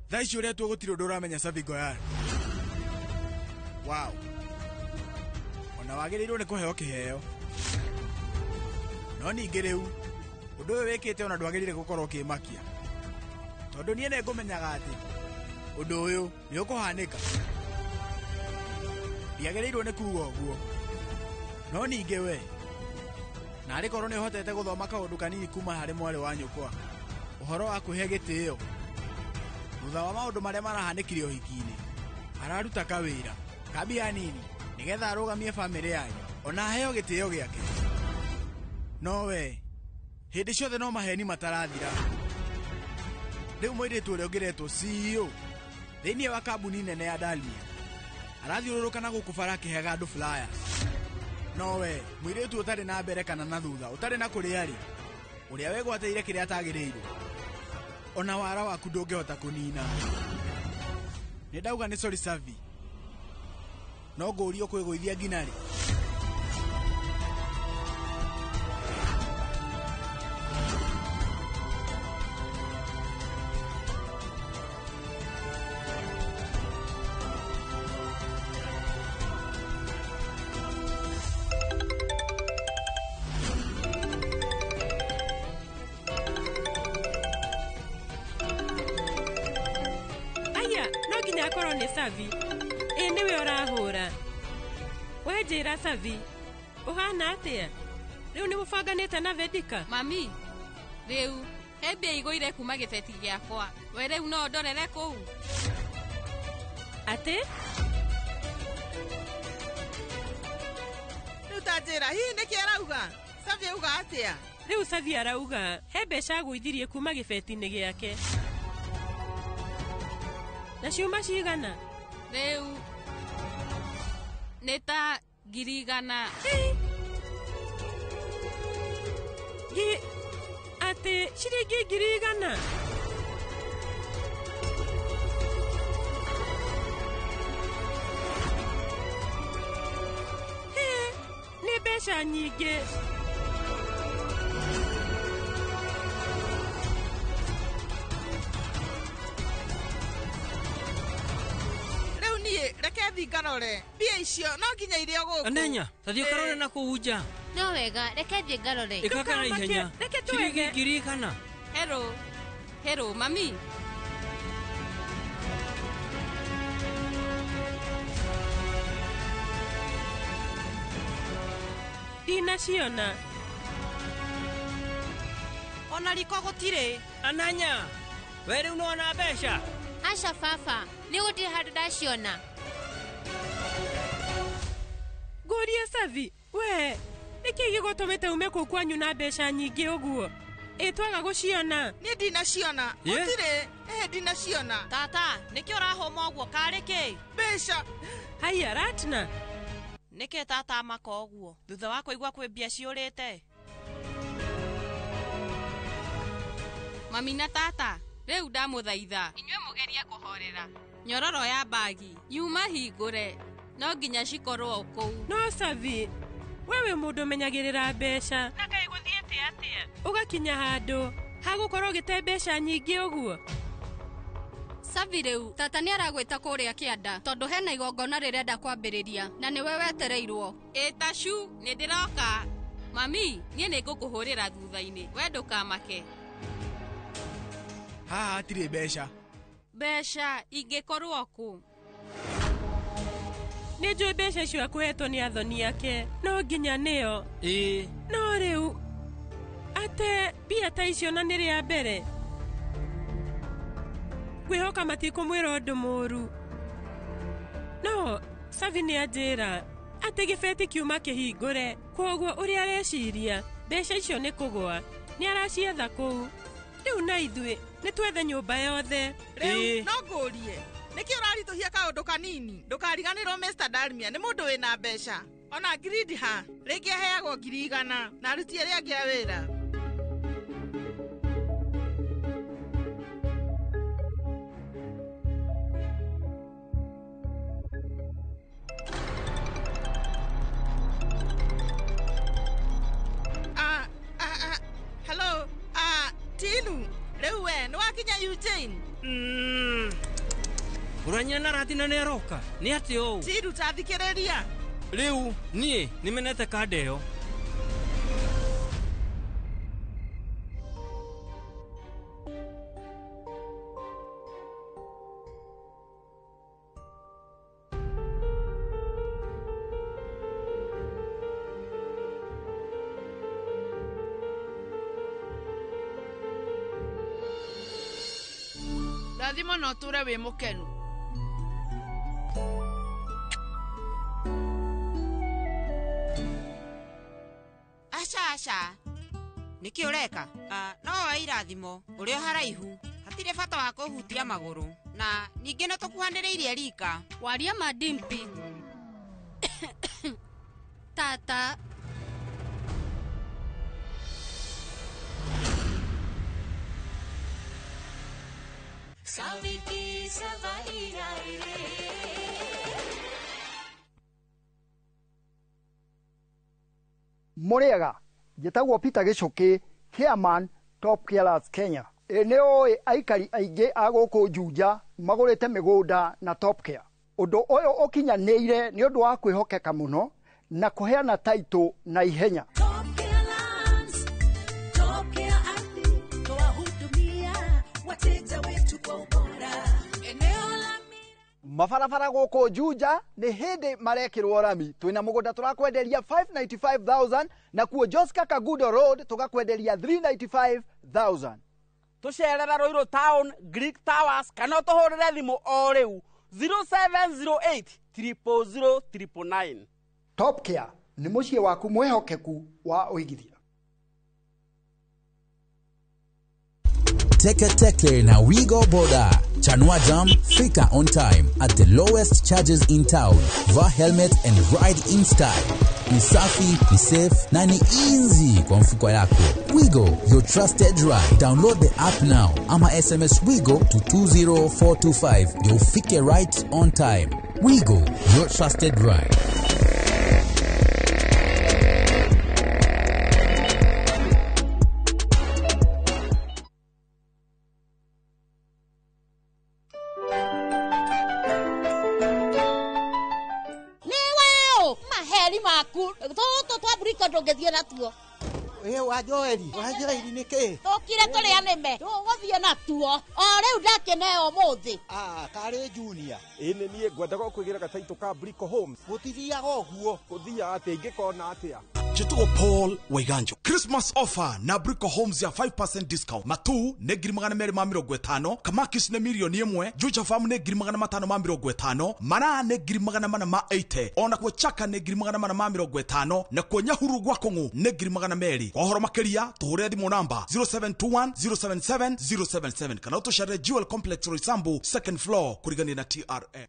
Thaa ici ũrĩa tũgũtirwo ndũramenya Savingo yarĩ. Wow. Ona wagĩrĩirwo nĩ kũheo kĩheo. No ningĩ rĩu ũndũ ũyũ wĩkĩte ona ndwagĩrĩire gũkorwo ũkĩmakia. Tondũ niĩ nĩ ngũmenyaga atĩ ũndũ ũyũ nĩ ũkũhanĩka. Ndiagĩrĩirwo nĩ kuuga ũguo. No ningĩ we narĩ korwo nĩ ũhotete gũthoma kaũndũ kanini kuma harĩ mwarĩ wa nyũkwa. Ũhoro wa kwĩhe gĩtĩo. Thutha wa maũndũ marĩa marahanĩkire ũhiki-inĩ, araruta kawĩra kabia nini nĩgetha arũgamie bamĩrĩ yanyu ona aheo gĩtĩo gĩake. No we hĩndĩ ciothe no maheni matarathira. Rĩu mũirĩtu ũrĩa ũngĩretwo CEO thĩinĩ wa kambuni nene ya Dalmia arathiũrũrũka na gũkũ bara akĩheaga andũ flyers. No we mũirĩtu ũtarĩ na mbere kana na thutha, ũtarĩ na kũrĩa rĩ, ũrĩa wegwateire kĩrĩa atagĩrĩirwo, ona wara waku ndũngĩhota kũnina. Nĩ ndauga nĩ sorry Savi, no ngũũrio kwĩgũithia nginya rĩ? Savi, niwe ũrahũra. We njĩra Savi, ũhana atĩa? Rĩu nĩ mũbanganĩte na Vedika? Mami, rĩu mbia igũire kuma gĩbeti gĩakwa. We rĩu no ndorere kũu. Atĩ? Rĩu ta njĩra, hihi nĩkĩ arauga? Savi auga atĩa? Rĩu Savi arauga mbeca agũithirie kuma gĩbeti-inĩ gĩake. Na ciuma cigana? Rĩu nĩ ta 100,000. Atĩ ciringi 100,000? Nĩ mbeca nyingĩ. Reke thingarore. Mbia icio no nginya irio gũkũ. Anenya, tathio karore na kuuja. No wega, reke thiĩ ngarore. Ikaka na ihenya. Ciringi 100,000. Hello, mami. Dina ciona. Ona riko gũtirĩ. Ananya, we rĩu nĩwona mbeca? Aca baba, nĩ gũtirĩ handũ ndaciona. Ngũria Savi, we nĩkĩ gĩgũtũmĩte ume kũu kwanyu na mbeca nyingĩ ũguo? Twaga gũciona. Niĩ ndinaciona. Gũtirĩ. Ndinaciona. Tata, nĩkĩ ũrahũma ũguo karĩ kĩ? Mbeca. Haya Ratna. Nĩkĩ tata amaka ũguo? Thutha wa kũigua kwĩ mbia ciũrĩte. Mami na tata, rĩu ndamũthaitha inyuĩ mũgerie kũhorera. Nyororo ya bagi yuma hingũre, no nginya cikorwo kũu. No Savi, wewe mũndũ menyagĩrĩra mbeca. Na kaĩ gũthiĩte atĩa? Ũgakinya handũ hagũkorwo gĩte mbeca nyingĩ ũguo. Savi, rĩu tata nĩ aragwĩta kũrĩa kĩanda tondũ hena igongona rĩrenda kwambĩrĩria na nĩwe wetereirwo. Tashu, nĩ ndĩroka. Mami, niĩ nĩ ngũkũhũrĩra thutha-inĩ, we ndũkamake. Haha hatirĩ mbeca. Mbeca ingĩkorwo kũ? Nĩ njũĩ mbeca icio akũhetwo nĩ athoni ake, no nginya nĩyo. No rĩu ate mbia ta icio na nĩ rĩa mbere. Ngwĩhoka matikũmwĩra ũndũ mũũru. Savi nĩ anjĩra atĩ gĩbeti kiuma kĩhingũre, koguo ũrĩa areciria mbeca icio nĩ kũgũa nĩ aracietha kũu. Rĩu na ithuĩ nĩ twethe nyũmba yothe. Rĩu no ngũrie nĩkĩ ũraritũhia kaũndũ kanini? Ndũkariganĩrwo Mr. Dalmia nĩ mũndũ wĩna mbeca. Ona gridi ha rĩngĩ aheagwo 100 na aruti arĩa angĩ a wĩra. Hello, Tinu, rĩu we nĩ wakinya Eugene? Uranyana ratina nĩ aroka. Nĩ atĩ ũũ? Tinu tathikĩrĩria. Rĩu niĩ nĩmenete kadi ĩyo. Rathimo no ture wĩ mũkenu. Aca nĩkĩ ũreka? No wa irathimo ũrĩa haraihu hatirĩ bata wa kũhutia magũrũ na ningĩ no tũkuhanĩrĩirie rika. Waria madimpi. Tata Saviti Savaira Muriega, njĩtagwo Peter Gichuki, Chairman Top Carers Kenya. Nĩ ũĩ aikari aingĩ a gũkũ Juja magũrĩte mĩgũnda na Top Care. Ũndũ ũyũ ũkinyanĩire nĩ ũndũ wa kwĩhokeka mũno na kũheana taitũ na ihenya. Mabarabara gũkũ Juja nĩ hĩndĩ marekĩrwo rami. Twĩna mũgũnda tũrakwenderia 595,000 na kuo Joska Kagudo Road tũgakwenderia 395,000. Tũcerera Ruiru Town, Greek Towers kana tũhũrĩre thimũ o rĩu 0708 000 999. Top Care nĩ mũciĩ waku mwĩhokeku wa ũigithia. Teke na Wigo Boda. Chanua Jam, fika on time at the lowest charges in town. Va helmet and ride in style. Ni safi, ni safe, na ni easy kwa mfuko yako. Wigo, your trusted ride. Download the app now. Ama SMS Wigo to 20425. You'll fike right on time. Wigo, your trusted ride. Ndongethie natuo wa Joeli nĩkĩ tũkire tũrĩa nĩme tũgũthiĩ natuo o rĩu ndakeneo mũthĩ karĩ Junior nĩ niĩ ngwendaga kwĩgira gataitũ ka Brico Homes gũtithiaga ũguo gũthiaga atĩ ingĩkona atĩa. Chitugo Paul Waiganjo. Christmas offer na Brico Homes ya 5% discount. Matu ne girimagana 250, Kamakis ne milioni 1, Juja Farm ne girimagana 550, Mana ne girimagana 80, ona kwa Chaka ne girimagana 550 na kwa Nyahuru Gwakongo ne girimagana 2. Kwa horo makeria tuhure thimo namba 0721 077 077 kana utoshare Jewel Complex Roysambu second floor kurigani na TRA.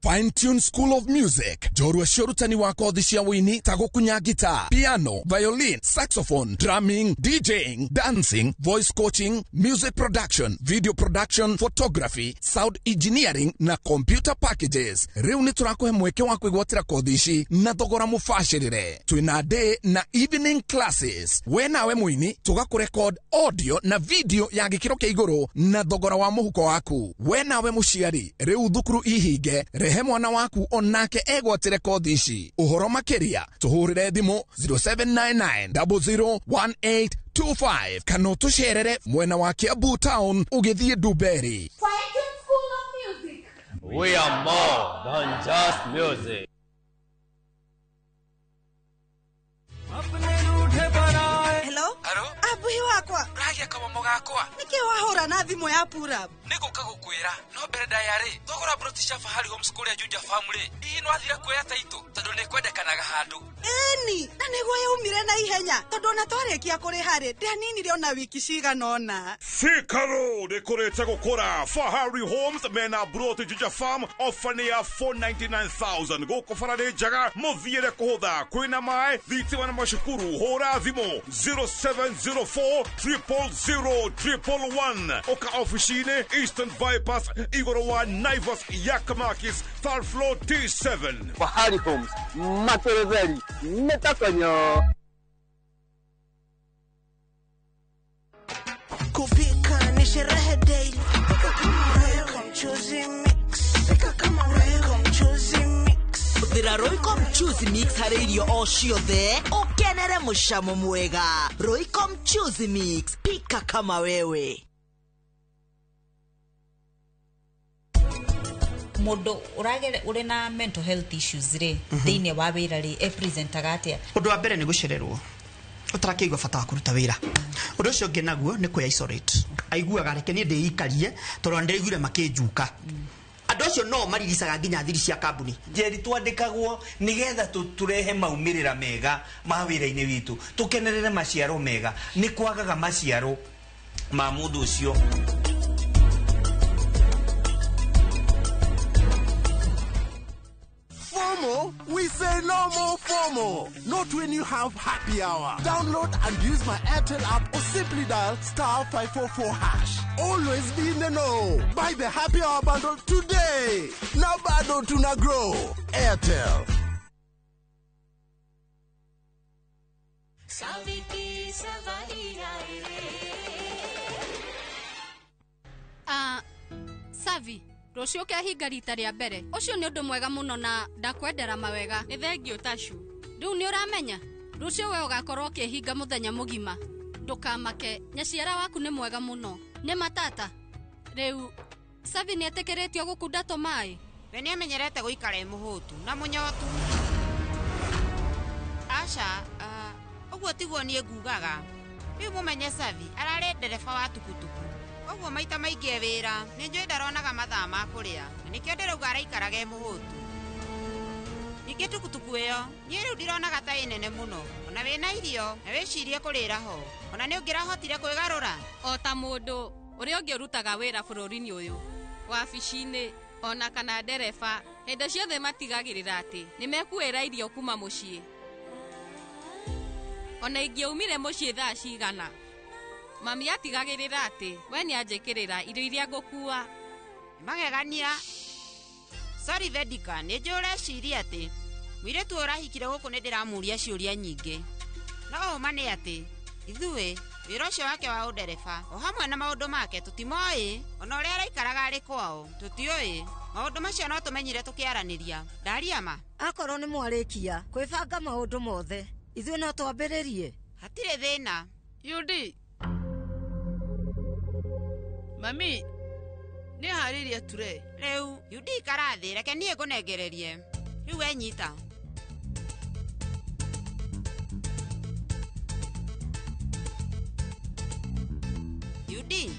Fine Tune School of Music. Jorua shorutani wako thishia wini tago kunya guitar, piano, violin, saxophone, drumming, DJing, dancing, voice coaching, music production, video production, photography, sound engineering na computer packages. Reuni turakohe mweke wako igwatira kodhishi na thogora mufashirire. Twina day na evening classes. We nawe mwini tuga kurecord audio na video ya gikiro kia iguru na thogora wa muhuko waku. We nawe mushiari reu thukuru ihige rehe mwana waku onake egwatire kodhishi. Uhoro makeria tuhurire thimo 0799 kana tusherere mwena wa Kiambu Town ugithie Duberi. Fine Tune School of Music. We are more than just music. Hello? Abuhi wakwa. ndiragia kamomo gakwa niki wahora na thimu ya pura niguka gukwira no mbere ndayari thogora broti cia Fahari Homes kuria Juja family ino athira kuoya taito tondu ni kwendekanaga handu eni na niguo yaumire na ihenya tondu na twarikia kuri hari ndianinire ona wiki ciganona Sikaro nikurite gukura Fahari Homes mena broti Juja farm ofania 499,000 guko farade jaga muthiire kuhutha kwina mai thitima na mashukuru hora thimo 0704000111 oka officine Eastern Bypass igoro wa Naivas Yakamakis third floor T7 Fahari Homes Materezeli Metakanyo kupika ni sherehe daily pika kama wewe mchuzi mix pika kama wewe mchuzi mix Thira Royco mchuzi mix hari irio o ciothe ukenere mucamo mwega Royco mchuzi mix pika kama wewe Mundu uragere uri na mental health issues ri thiine wa wira ri e presentaga atia undu wa mbere ni gucererwo utarakigwa bata wa kuruta wira undu ucio ngi naguo ni ku isolate aiguaga reke ni ndeikarie tondu ndirigure makinjuka andu acio no mariricaga nginya thiri cia kambuni njeri twandikagwo nigetha turehe maumirira mega ma wira-ini witu tukenerere maciaro mega ni kwagaga maciaro ma mundu ucio FOMO, we say no more FOMO. Not when you have happy hour. Download and use my Airtel app or simply dial *544#. Always be in the know. Buy the happy hour bundle today. Now bado tuna grow. Airtel. Savi Rocio kehinga rita ria mbere ucio ni undu mwega muno na ndakwendera mawega ni thengio Tashu riu ni uramenya rucio we ugakorwo kehinga muthenya mugima ndukamake nyaciara waku ni mwega muno ni matata riu Savi ni etekeretio gukunda tomai we ni amenyerete guikara muhutu na munyotu Asha uguo tiguo nie ngugaga riu mumenye Savi arare ndereba wa tukutuku Oguo maita maingi wira ni njui ndaronaga mathaa ma kuria nikio ndirauga araikaraga muhutu ningi tukutuku iyo ni riu ndironaga ta inene muno ona wina irio na wicirie kurira ho ona ni ungirahotire kwigarura o ta mundu uri ungirutaga wira bururi-ini uyu wabici-ini ona kana ndereba hinde ciothe matigagirira ati ni mekuira irio kuma mucii ona ingiumire mucii thaa cigana Mami atigagirira ati we ni anjikirira irio iria ngukua magegania sorry Vedika ni njure ciria ati mwiretu urahikire guku ni ndiramuria ciuria nyingi no umane ati ithuĩ wĩra ũcio wake wa ũndereba o hamwe na maũndũ make tutimoĩ ona ũrĩa araikaraga arĩ kwao tutiũĩ maũndũ macio no tũmenyire tũkĩaranĩria ndaria ma akorwo nĩ mwarĩkia kwĩbanga maũndũ mothe ithuĩ no twambĩrĩrie hatirĩ thĩna Yudi Mami ni hariria ture riu Yudi karathi reke niĩ ngũnengererie riu wenyita Yudi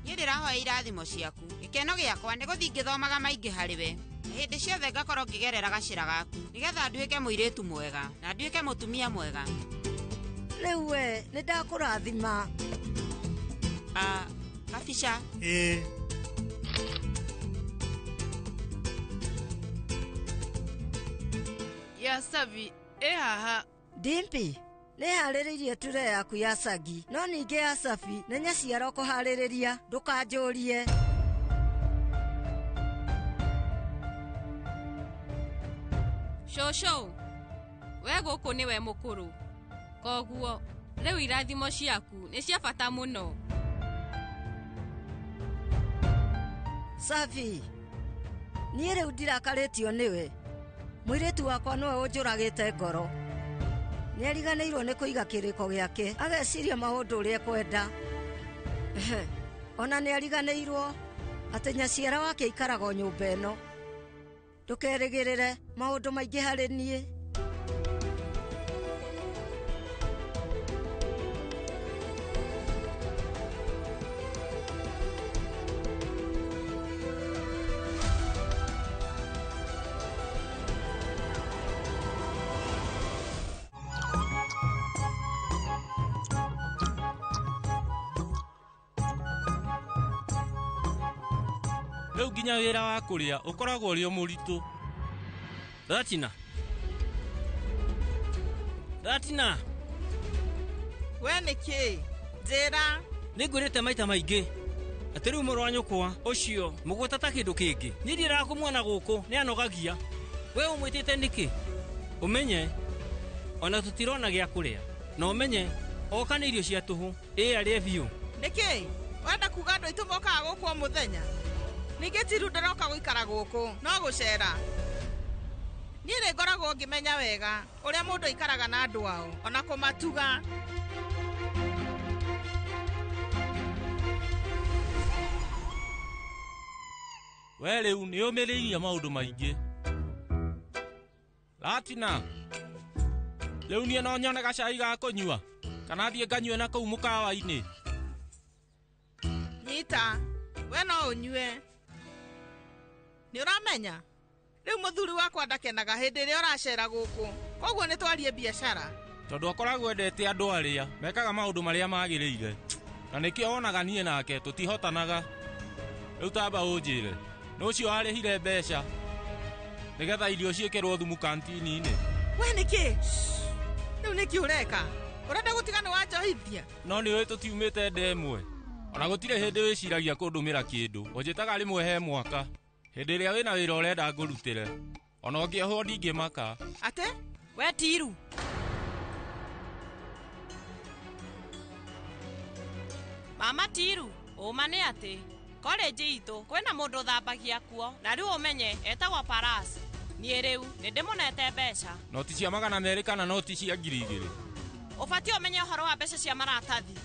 niĩ ndĩrahoya irathimo ciaku gĩkeno gĩakwa nĩ gũthiĩ ngĩthomaga maingĩ harĩ we hĩndĩ ciothe ngakorwo ngĩgerera gacĩra gaku nĩgetha nduĩke mũirĩtu mwega na nduĩke mũtumia mwega rĩu we nĩ ndakũrathima Kaficha ya Savi haha Dimpi nĩ harĩrĩirie ture yaku ya Sagi no ningĩ ya Safi nĩ nyaciara kũharĩrĩria ndũkanjũrie Shosho we gũkũ nĩ we mũkũrũ koguo rĩu irathimo ciaku nĩ cia bata mũno Safi niĩ rĩu ndirakarĩtio nĩwe mũirĩtu wakwa nĩwe ũnjũragĩte ngoro nĩariganĩirwo nĩ kũiga kĩrĩko gĩake ageciria maũndũ ũrĩa kwenda ona nĩariganĩirwo atĩ nyaciara wake ikaraga nyũmba ĩno ndũkerĩgĩrĩre maũndũ maingĩ harĩ niĩ rĩu nginya wĩra wa kũrĩa ũkoragwo ũrĩ mũritũ. Ratina we nĩkĩ njĩra nĩngwĩrĩte maita maingĩ atĩ rĩu mũrũ wa nyũkwa ũcio mũgũta ta kĩndũ kĩngĩ niĩ ndirĩraga kũmuona gũkũ nĩ anogagia. We ũmwĩtĩte nĩkĩ? Ũmenye ona tũtirona gĩa kũrĩa na ũmenye oka nĩ irio cia tũhũ arĩa biũ. nĩkĩ wenda kuga andũ aitũ mokaga gũkũ o mũthenya? ningĩ tiru ndĩroka gũikara gũkũ no gũcera. niĩ nĩngoragwo ngĩmenya wega ũrĩa mũndũ aikaraga na andũ ao ona kũmatuga. We rĩu nĩ ũmĩrĩirie maũndũ maingĩ. Ratina rĩu niĩ no nyone gacai ga kũnyua kana thiĩ nganyue na kũu mũkawa-inĩ? Nyita we no ũnyue. nĩ ũramenya rĩu mũthuri wakwa ndakenaga hĩndĩ ĩrĩa ũracera gũkũ, koguo nĩ twarie biacara. Tondũ akoragwo endete andũ arĩa mekaga maũndũ marĩa magĩrĩire, na nĩkĩo wonaga niĩ nake tũtihotanaga. Rĩu tamba ũnjĩre nĩ ũcio warĩhire mbeca nĩgetha irio ciĩkĩrwo thumu kantini-inĩ? We nĩkĩ rĩu nĩkĩ ũreka? ũrenda gũtiga nĩ wanjohithia? No nĩũĩ tũtiumĩte ndemwe, ona gũtirĩ hĩndĩ wĩciragia kũndũmĩra kĩndũ. Ũnjĩtaga rĩmwe he mwaka hĩndĩ ĩrĩa wĩna wĩra ũrenda ngũrutĩre, ona ũngĩohwo ndingĩmaka. Ate we tiru mama tiru ũma nĩ atĩ college itũ kwĩna mũndũ ũthambagia kuo na rĩu ũmenye etagwo Paras. Niĩ rĩu nĩndĩmũnete mbeca. Noti cia 200 kana noti cia 2,000? Ũbatiĩ ũmenye ũhoro wa mbeca cia maratathi.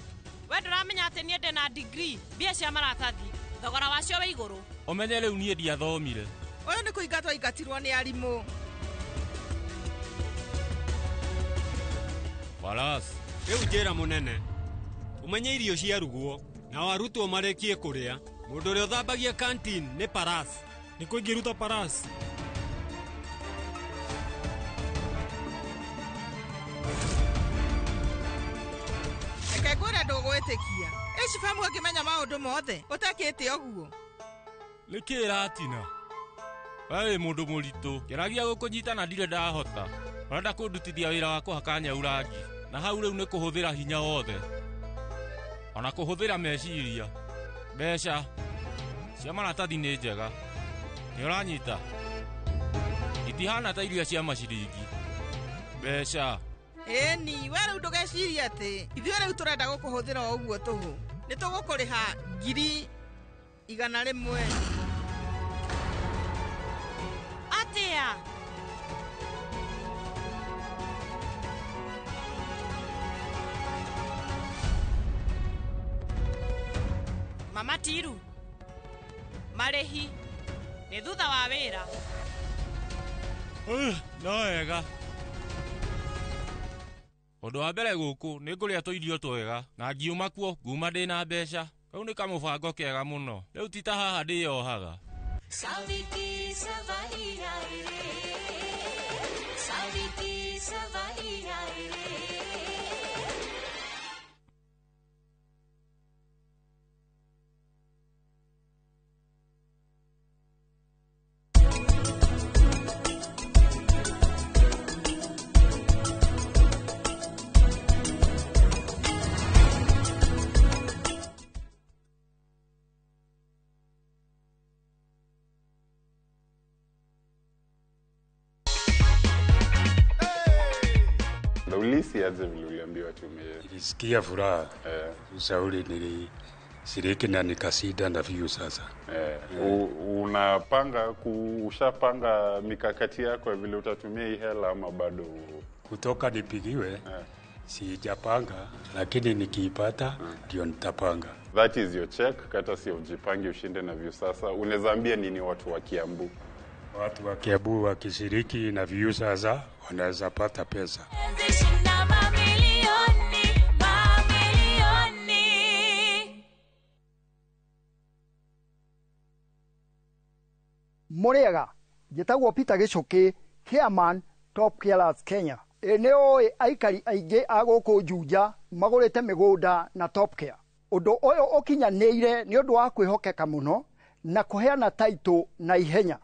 We ndũramenya atĩ niĩ ndĩna degree mbia cia maratathi thogora wacio wĩ igũrũ. Ũmenye rĩu niĩ ndiathomire. Ũyũ nĩ kũingatwo ingatirwo nĩ arimũ. Paras rĩu njĩra mũnene ũmenye irio ciarugwo na arutwo marĩkie kũrĩa. Mũndũ ũrĩa ũthambagia canteen nĩ Paras. Nĩ kũ ingĩruta Paras? Reke ngwĩre ndũgwĩtĩkia. Ici famu ũngĩmenya maũndũ mothe ũtekĩte ũguo. Nĩkĩ Ratina? We wĩ mũndũ mũritũ, ngeragia gũkũnyita na ndirĩ ndahota. Ũrenda kũndutithia wĩra wa kũhaka nyau rangi, na hau rĩu nĩ kũhũthĩra hinya wothe ona kũhũthĩra meciria. Mbeca cia maratathi nĩ njega, nĩ ũranyita? Itihana ta iria cia maciringi. Mbeca ĩni we rĩu ndũgecirie atĩ ithuĩ rĩu tũrenda gũkũhũthĩra o ũguo tũhũ. Nĩ tũgũkũrĩha 100,000. Atĩa? Mama tiru marĩhi nĩ thutha wa wĩra. No wega. Ũndũ wa mbere gũkũ nĩ ngũrĩa tũirio twega na ngiuma kuo nguma ndĩna mbeca. Kau nĩ kamũbango kega mũno. Rĩu ti ta haha ndĩyohaga. Ulisi aje vile uliambiwa tumie? Nilisikia furaha. Ushauri nilishiriki na nikashinda na view sasa. Unapanga ushapanga mikakati yako vile utatumia hii hela ama bado? Kutoka nipigiwe sijapanga, lakini nikiipata ndio nitapanga. That is your check, kata si ujipange ushinde na view sasa. Unaweza ambia nini watu wa Kiambu? Watu wa Kiambu wakishiriki na view sasa wanaweza pata pesa. Mũrĩega, njĩtagwo Peter Gĩcũkĩ, Chairman Top Carers Kenya. Nĩ ũĩ aikari aingĩ a gũkũ Juja magũrĩte mĩgũnda na Top Care. Ũndũ ũyũ ũkinyanĩire nĩ ũndũ wa kwĩhokeka mũno na kuheana title na ihenya.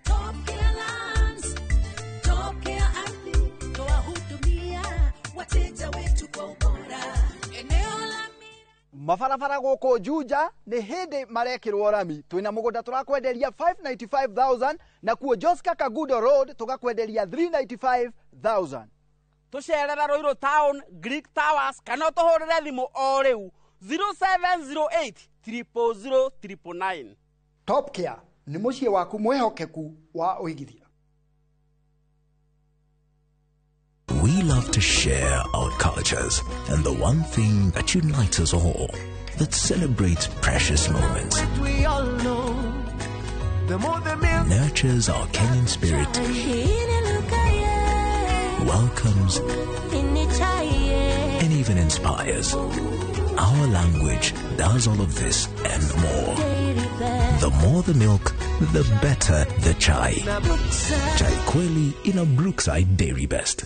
Mabarabara gũkũ Juja nĩ hĩndĩ marekĩrwo rami. Twĩna mũgũnda tũrakwenderia 595,000 na kuo Joska Kagudo Road tũgakwenderia 395,000. Tũcerera Ruiru Town, Greek Towers, kana tũhũrĩre thimũ o rĩu 0708 000 999. Top Care nĩ mũciĩ waku mwehokeku wa ũigithia. We love to share our cultures, and the one thing that unites us all, that celebrates precious moments, We all know the more the milk. nurtures our Kenyan spirit, welcomes, and even inspires. Our language does all of this and more. The more the milk, the better the chai. Chai Kweli in a Brookside Dairy Best.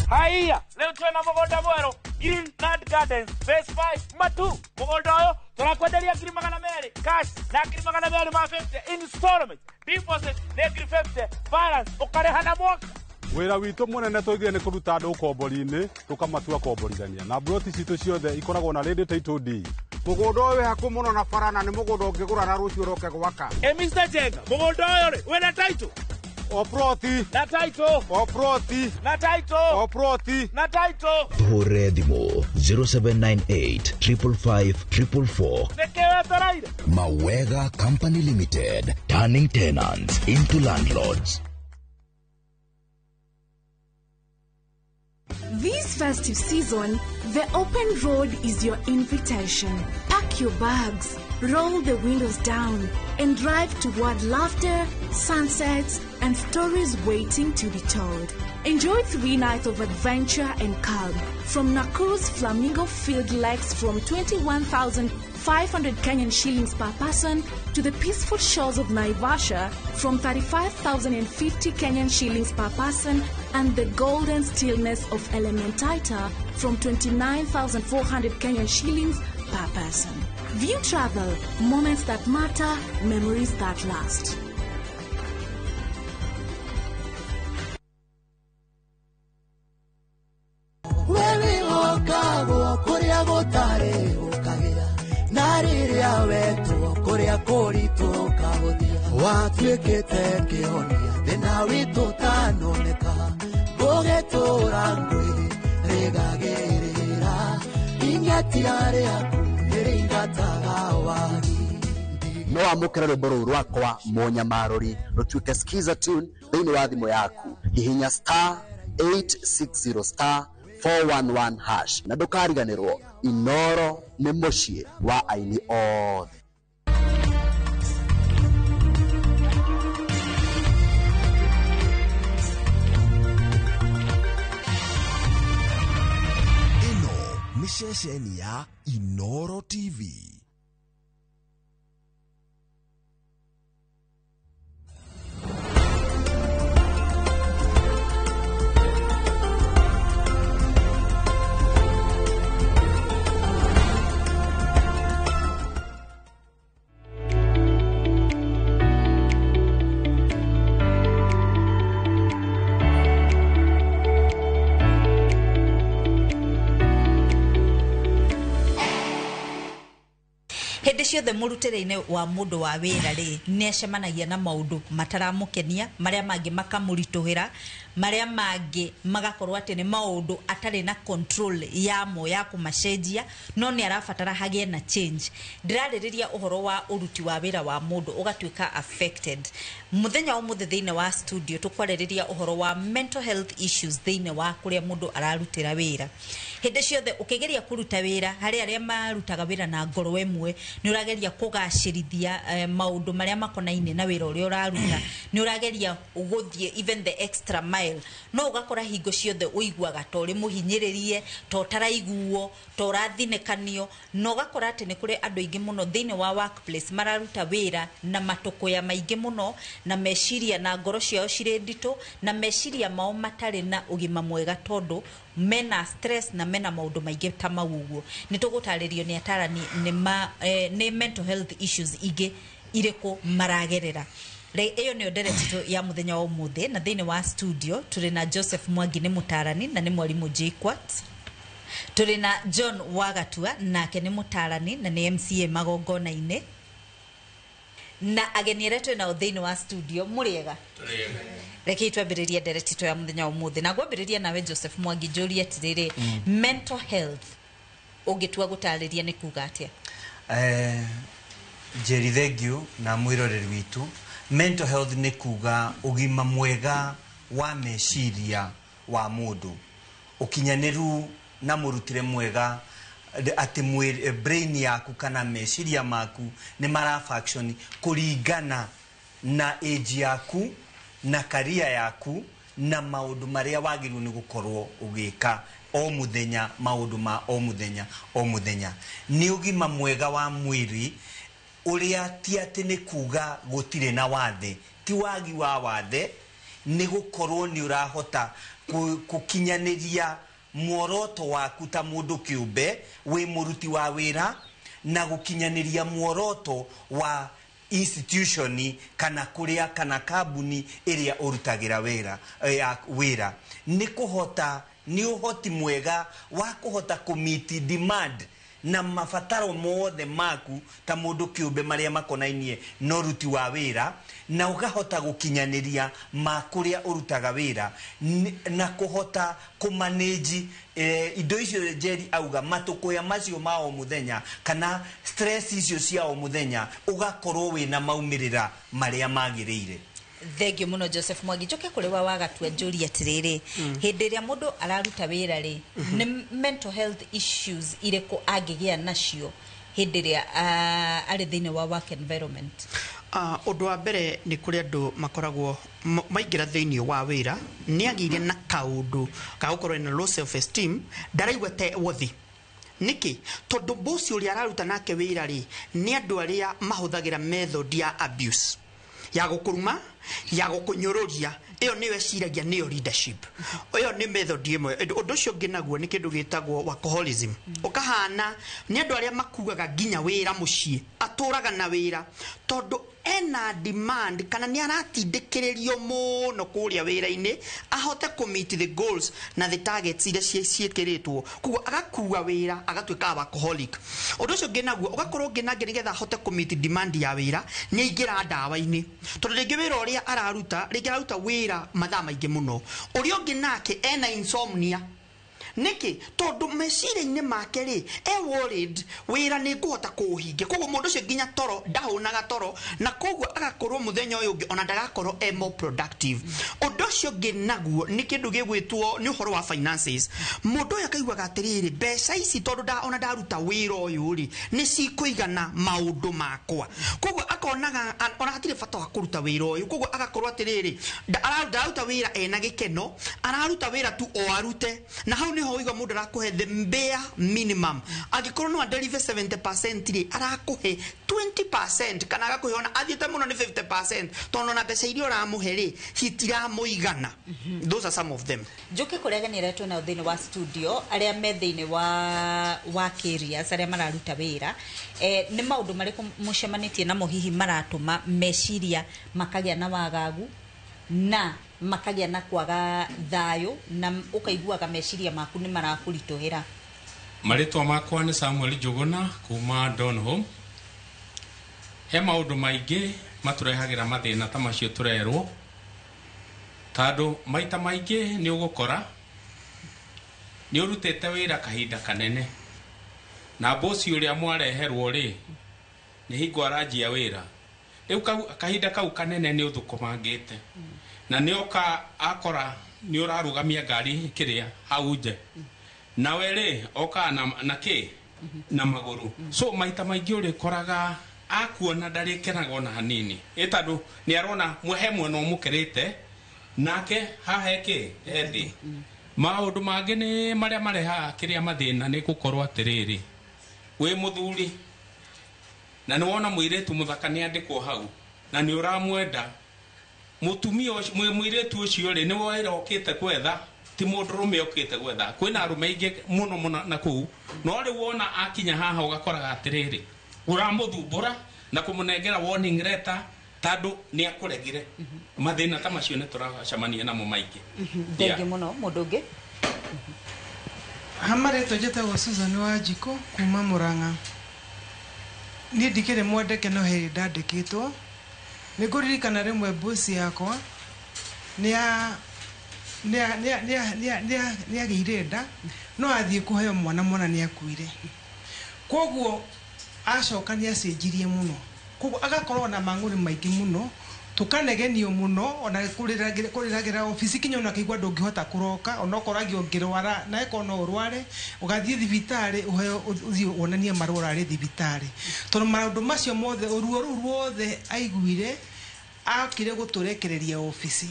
Haiya, leo twena mũgũnda mwerũ, Green Land Gardens, Phase 5, Matu. Mũgũnda ũyũ tũrakwenderia ngiri magana merĩ cash na ngiri magana merĩ ma 50 installment. Deposit nĩ ngiri 50, balance ũkarĩha na mwaka. Wĩra witũ mũnene tũigire nĩ kũruta andũ ũkombori-inĩ tũkamatua komborithania na broti citũ ciothe ikoragwo na ready title deed. Mũgũnda ũyũ wĩ hakuhĩ mũno na bara na nĩ mũgũnda ũngĩgũra na rũciũ ũroke gwaka. Mr. Jenga, mũgũnda ũyũ rĩ wĩna title? O proti. Na title. O proti. Na title. O proti. Na title. Hore Dimo 0798 555 444. Nekewe taraire. Mawega Company Limited, turning tenants into landlords. This festive season, the open road is your invitation. Pack your bags, roll the windows down, and drive toward laughter, sunsets, and stories waiting to be told. Enjoy 3 nights of adventure and calm from Nakuru's Flamingo Field Lakes from 21,500 Kenyan shillings per person to the peaceful shores of Naivasha from 35,050 Kenyan shillings per person and the golden stillness of Elementaita from 29,400 Kenyan shillings per person. View travel, moments that matter, memories that last. Watuĩkĩte kĩhonia thĩna witũ tanoneka gũgĩtũra ngwĩ rĩgagĩrĩra ingetia rĩaku nĩrĩingataga wagi. No amũkĩra rwĩmbo rũrũ rwakwa mũnyamarũri rũtuĩke skiza tune thĩinĩ wa thimũ yaku hihinya *860 *411 hash na ndũkariganĩrwo Inoro nĩ mũciĩ wa aini othe. Ni ceceni ya Inoro TV. Hĩndĩ ciothe mũrutĩre-inĩ wa mũndũ wa wĩra rĩ nĩacemanagia na maũndũ mataramũkenia marĩa mangĩ makamũritũhĩra marĩa mangĩ magakorwo atĩ nĩ maũndũ atarĩ na control yamo ya kũmacenjia no nĩ arabatara hagĩe na change. Ndĩrarĩrĩria ũhoro wa ũruti wa wĩra wa mũndũ ũgatuĩka affected. Mũthenya ũmũthĩ thĩinĩ wa studio tũkwarĩrĩria ũhoro wa mental health issues thĩinĩ wa kũrĩa mũndũ ararutĩra wĩra. Hĩndĩ ciothe ũkĩgeria kũruta wĩra harĩ arĩa marutaga wĩra na ngoro ĩmwe nĩ ũrageria kũgacĩrithia maũndũ marĩa makonainie na wĩra ũrĩa ũraruta nĩ ũrageria gũthiĩ even the extra mile no ũgakora hingo ciothe ũiguaga ta ũrĩ mũhinyĩrĩrie ta ũtaraiguo ta ũrathinĩkanio na ũgakora atĩ nĩ kũrĩ andũ aingĩ mũno thĩinĩ wa workplace mararuta wĩra na matũkũya maingĩ mũno na meciria na ngoro ciao cirĩ nditũ na meciria mao matarĩ na ũgima mwega tondũ mena stress na mena maundu maingi ta mauguo ni tugutaririo ni atarani ni mental health issues ige iriko maragerera iyo ni ndereto ya muthenya wa umuthe na thiini wa studio turi na Joseph Mwangi ni mutarani na ni mwalimu JKUAT. Turi na John Wagatua nake ni mutarani na ni MCA magongona-ini na ageni retu na thiini wa studio muriega reke twambiririe ndereto ya muthenya wa umuthe na gwambiriria nawe Joseph Mwangi njuri atiriri mental health ungitua gutariria ni kuga atia Jerry thengio na mwiroreri witu. Mental health ni kuga ugima mwega wa meciria wa mundu ukinyaniru na murutire mwega ati brain yaku kana meciria maku ni mara function kuringana na age yaku na career yaku na maundu maria wagiru ni gukorwo ugika o muthenya maundu ma o muthenya ni ugima mwega wa mwiri uria ti ati ni kuga gutire na wathe ti wagi wa wathe ni gukorwo ni urahota kukinyaniria muoroto waku ta mundu kiumbe wi muruti wa wira na gukinyaniria muoroto wa institution kana kuria kana kabuni iria urutagira wira ni kuhota ni uhoti mwega wa kuhota kumiti demand na mafataro mothe maku ta mundu kiumbe maria makonainie no ruti wa wira na ugahota gukinyaniria makuria urutaga wira na kuhota kumanage indo icio Jerry auga matukuya macio ma o muthenya kana stress icio cia o muthenya ugakorwo wina maumirira maria magiriire. Thengio muno Joseph Mwangi njoke kuri wa Wagatua njuri atiriri hindi ria mundu araruta wira ri ni mental health issues ireko agigia nacio hindi ria ari thiini wa work environment. Undu wa mbere ni kuri andu makoragwo maingira thiini wa wira ni agire na kaundu ka gukorwo na low self esteem ndaraigwa te wothi niki tondu bosi uri araruta nake wira ri ni andu aria mahuthagira method ya abuse ya gukuruma ya gukunyororia iyo niwe ciragia niyo leadership iyo ni method imwe undu ucio nginaguo ni kindu gitagwo workaholism ukahana ni andu aria makugaga ginya wira mucii aturaga na wira tondu ena demand kana ni aratindikiririo muno kuria wira-ini ahote commit the goals na the targets iria ciikiritwo kugo agakuwa wira agatuika workaholic undu ucio nginaguo ugakorwo nginange nigetha ahote commit demand ya wira ni ingira ndawa-ini tondu ringi wira uria araruta wira mathaa maingi muno uria ungi nake ena insomnia niki tondu meciria-ini make ri worried wira ni nguhota kuhingia koguo mundu ucio nginya toro ndahunaga toro na koguo agakorwo muthenya uyu ungi ona ndagakorwo more productive undu ucio nginaguo ni kindu gigwitwo ni uhoro wa finances mundu uyu akaiguaga atiriri mbeca ici tondu ona ndaruta wira uyu ri ni cikuigana maundu makwa koguo akonaga ona hatire bata wa kuruta wira uyu koguo agakorwo atiriri araruta wira ena gikeno araruta wira tu o arute na hau niho wiga mundu arakuhe the bare minimum agikorwo no deliver 70% ri arakuhe 20% kana agakuhe ona athiete muno ni 50% tono na pesa iria uramuhe ri hitira muigana. Those are some of them. Njuke kurega ni retu na thini wa studio aria me thini wa careers aria mararuta wira ni maundu mariku mucemanitie na muhihi maratuma meciria makagia na wagagu na makagia na kwaga thayo na ukaiguaga meciria maku ni marakurituhira. Maritwa makwa ni Samuel Njuguna kuma Donholm. He maundu maingi maturehagira mathina ta macio turerwo tando maita maingi ni ugukora ni urutete wira kahinda kanene na bosi uria mwareherwo ri ni hingo aranjia wira riu kahinda kau kanene ni uthukumangite na nioka akora ni urarugamia ngari kiria hau nje na were oka na ki na maguru so maita maingi uri koraga akuona ndarikenaga ona hanini itandu ni arona muhemwe no mukirite nake haheke endi maundu mangi ni maria mareha kiria mathina ni gukorwo atiriri wi muthuri na ni wona muiretu muthaka ni andikwo hau na ni uramwenda mutumia mwiretu ucio ri ni wira okite kwetha ti mundu rume okite gwetha kwina arume ingi muno na kuu no ri wona akinya haha ugakoraga atiriri uramuthumbura na kumunengera warning letter tando ni akuregire mathina ta macio ni turacamania namo maingi thengi muno mundu ngi hamaretwo njĩtagwo Susan Wanjikũ kuma Murang'a niĩ ndikĩrĩ mwandĩke no hĩndĩ ndandĩkĩtwo nĩ ngũririkana rĩmwe bosi yakwa nĩagĩire nda no athiĩ kũheo mwana nĩ akuire koguo acoka nĩ acenjirie mũno koguo agakorwo na mang'ũrĩ maingĩ mũno tukanegenio muno ona kuriragira ofisi kinya ona kigwa ndungihota kuroka ona koragio ngirwara na eko no urware ugathie thibitari uheo uthio onanie marwara ari thibitari tondu maundu macio mothe uruo ruothe aiguire akire guturekereria ofisi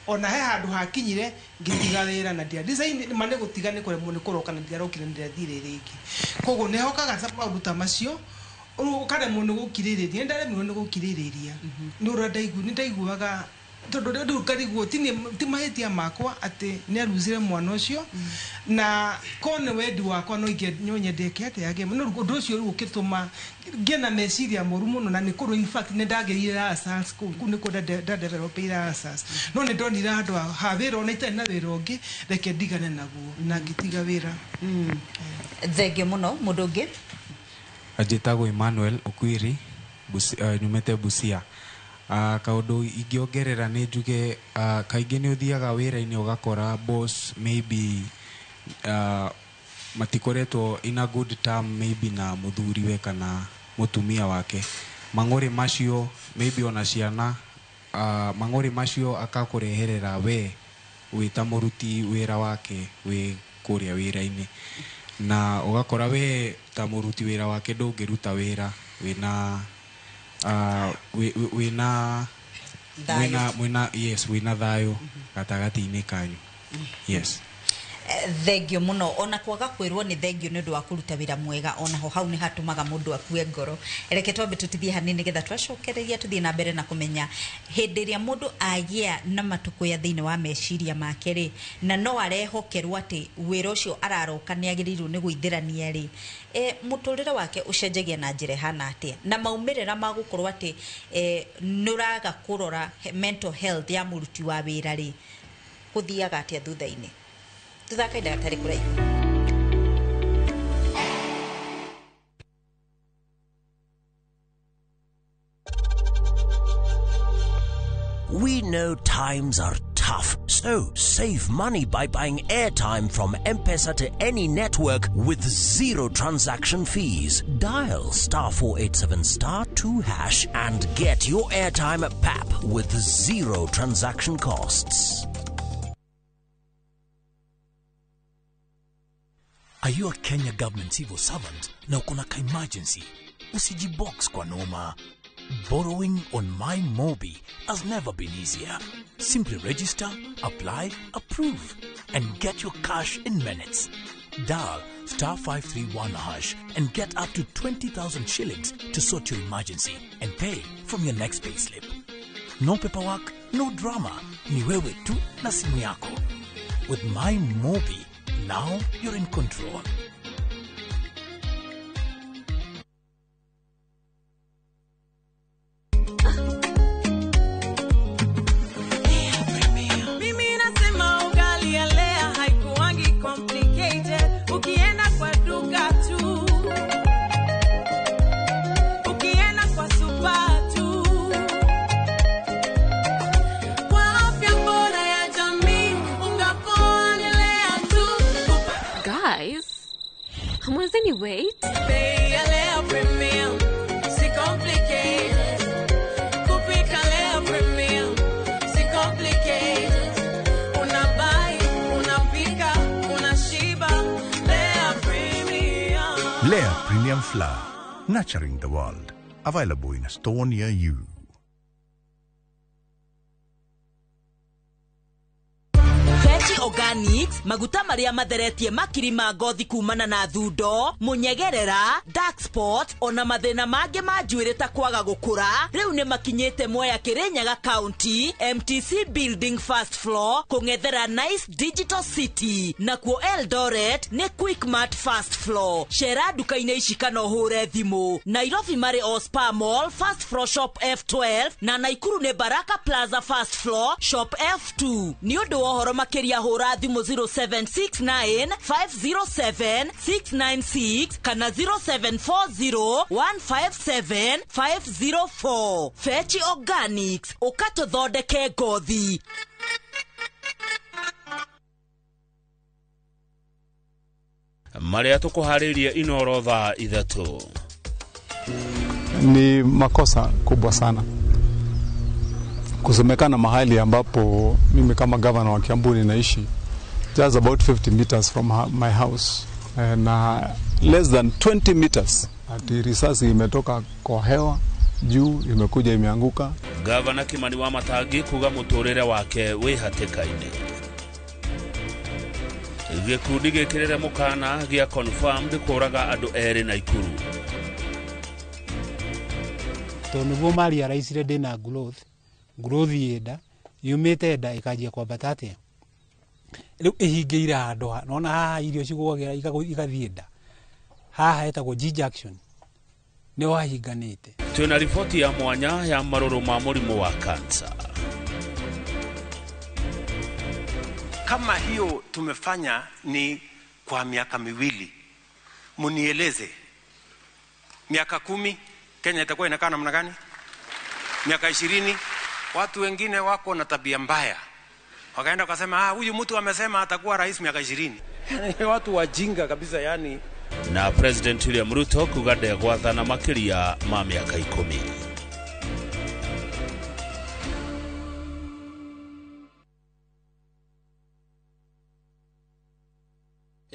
ona he handu hakinyire ngitiga wira na ndia design mane gutiga ni kure mune kuroka na ndia rokire ndia thire ringi koguo ne hokaga sababu ta macio ukare mundu gukiriria ndare mundu gukiriria ni urada igu ni ndaiguaga tondu ndu kariguo ti mahitia makwa ati ni aruzire mwana ucio na kone wendi wakwa no inge nyonye ndeke ate yage no ndu ucio ru ukituma ngena meciria moru muno na ni kuru in fact ni ndagirira asas ku ni ko da develop asas no ni ndonira andu ha wira ona itari na wira ungi reke ndigane naguo na ngitiga wira thenge muno mundu ngi Ajitagwo Emmanuel Okwiri nyumete Busia kaundu ingiongerera ni njuge kaingi ni uthiaga wira-ini ugakora boss maybe matikoretwo in a good term maybe na muthuriwe kana mutumia wake mang'uri macio maybe ona ciana mang'uri macio akakureherera we wita muruti wira wake we kuria wira-ini na ugakora we ta muruti wira wake ndungiruta wira wina wina thayo gatagati-ini kanyu yes thengio muno ona kwaga kwirwo ni thengio ni ndu wa kuruta wira mwega ona ho hau ni hatumaga mundu akue ngoro reke twambe tutithie hanini getha twacokereria tuthie na mbere na kumenya hindi ria mundu agia na matuko ya thiini wa meciria make ri na no arehokerwo ati wira ucio araroka ni agirirwo ni guithirania ri muturire wake ucenjagia na njire hana atia na maumirira magukorwo ati nuraga kurora mental health ya muruti wa wira ri kuthiaga atia thutha-ini tuthakaida gatari kuraihu. We know times are tough, so save money by buying airtime from M-Pesa to any network with zero transaction fees. Dial *487*2# and get your airtime PAP with zero transaction costs. Are you a Kenya government civil servant na uko na emergency? Usijibox kwa noma. Borrowing on MyMobi has never been easier. Simply register, apply, approve, and get your cash in minutes. Dial *531# and get up to 20,000 shillings to sort your emergency and pay from your next payslip. No paperwork, no drama. Ni wewe tu na simu yako. With MyMobi, now you're in control. Mimi nasema ugali ya lea haikuwangi complicated. Ukienda kwa duka tu, ukienda kwa supa tu, kwa afya bora ya jamii ungapoa ni lea tu. Guys, hamwezeni wait? Bei ya lea premium, si complicated. Kupika lea premium, si complicated. Unabai, unapika, unashiba. Lea premium. Lea Premium Flour, nurturing the world. Available in a store near you. Veggie or Organics, maguta maria matheretie makiri ma ngothi kumana na thundo, munyegerera, dark spot, ona mathina mangi ma njuĩrĩ ta kwaga gũkũra. Rĩu nĩ makinyĩte Mwea Kirinyaga County, MTC Building first floor, kũng'ethera Nice Digital City. Nakuo Eldoret nĩ Quickmart first floor. Cera duka-inĩ ici kana ũhũre thimũ. Nairobi marĩ Ospa Mall first floor shop F12 na Naikuru nĩ Baraka Plaza first floor shop F2. Nĩ ũndũ wa ũhoro makĩria hũra thimũ 0769 507 696 kana 0740 157 504. Fetchi Organics, ukatũthondeke ngothi. Maria tukuhariria inorodha idhatu. Ni makosa kubwa sana kusemekana mahali ambapo mimi kama governor wa Kiambu ninaishi, just about 50 meters from my house, na less than 20 meters ati risasi imetoka kwa hewa juu imekuja imeanguka. Governor Kimani Wamatangi kuga muturire wake wihatikaine. Gikundi gikirire mukana gia confirmed kuraga andu eri Naikuru. Tonugo mali araisire dena growth yenda yumite enda ikajia kwa batate. Riu ihingeira handu nona haha irio cigwagira igathienda haha etagwo G junction ni wahinganite. Tuna ripoti ya mwanya ya maruru ma murimu wa kansa. Kama hiyo tumefanya ni kwa miaka miwili, munieleze miaka 10 Kenya itakuwa inakaa namna gani? Miaka 20 watu wengine wako na tabia mbaya, wakaenda wakasema huyu mtu amesema atakuwa rais miaka 20. Watu wajinga kabisa yani. Na President William Ruto kugade gwathana makiria ma miaka 10.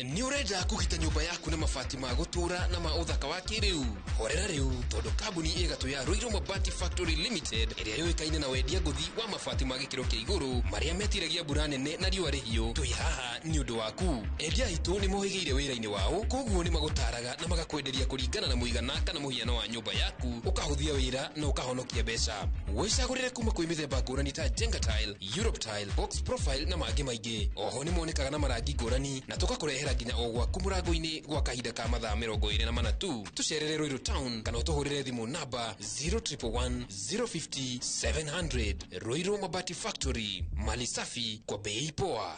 Ni urenda kugita nyumba yaku na mabati ma gutura na ma uthaka wa kiriu. Horera riu tondu kambuni igatu ya Ruiru Mabati Factory Limited iria yoikaine na wendia nguthi wa mabati ma gikiro kia iguru maria metiragia mbura nene na riũa rĩhiũ. Twi haha ni undu waku. Endia itu ni mohigeire wira-ini wao, koguo ni magutaraga na magakwenderia kuringana na muigana kana muhiano wa nyumba yaku, ukahuthia wira na ukahonokia mbeca. Wicagurire kuma kwi mithemba ngũrani ta Jenga Tile, Europe Tile, Box Profile na mangĩ maingĩ. Oho ni monekaga na marangi ngũrani na tugakurehera nginya o gwaku mũrango-inĩ gwa kahinda ka mathaa 24 tu. Tucerere Ruiru Town kana ũtũhũrĩre thimũ namba 0111 050 700. Ruiru Mabati Factory, mali safi kwa bei poa.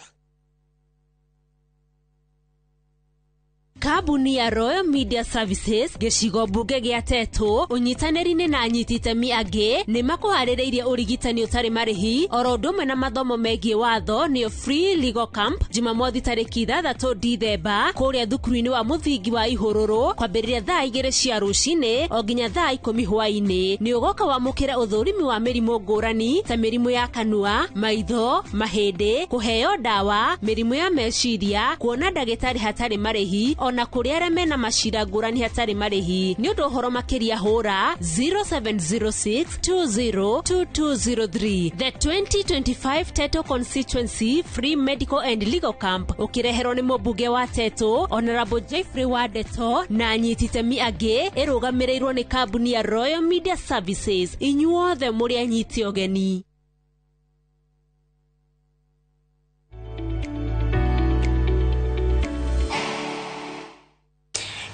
Kabuni ya Royal Media Services gĩcigo mbunge gĩa Tetu ũnyitanĩri-inĩ na anyiti itemi angĩ nĩ makuharĩrĩirie ũrigitani ũtarĩ marĩhi oro ũndũ ũmwe na mathomo megiĩ watho nĩyo Free Legal Camp Jumamothi tarĩki 6 Dithemba kũrĩa thukuru-inĩ wa mũthingi wa Ihũrũrũ kwambĩrĩria thaa 2 cia rũcinĩ o nginya thaa 10 hwaĩ-inĩ. Nĩ ũgoka wamũkĩre ũthũrimi wa mĩrimũ ngũrani ta mĩrimũ ya kanua, maitho, mahĩndĩ, kũheo ndawa, mĩrimũ ya meciria, kuona ndagĩtarĩ hatarĩ marĩhi ona kũrĩ arĩa mena macira ngũrani hatarĩ marĩhi. Nĩ ũndũ ũhoro makĩria hũra 0706202203. The 2025 Teto Constituency Free Medical and Legal Camp ũkĩreherwo nĩ mũmbunge wa Teto Honorable Jeffrey Wadeto na anyiti itemi angĩ ĩrũgamĩrĩirwo nĩ kambuni ya Royal Media Services. Inyuothe mũrĩ anyiti ũgeni.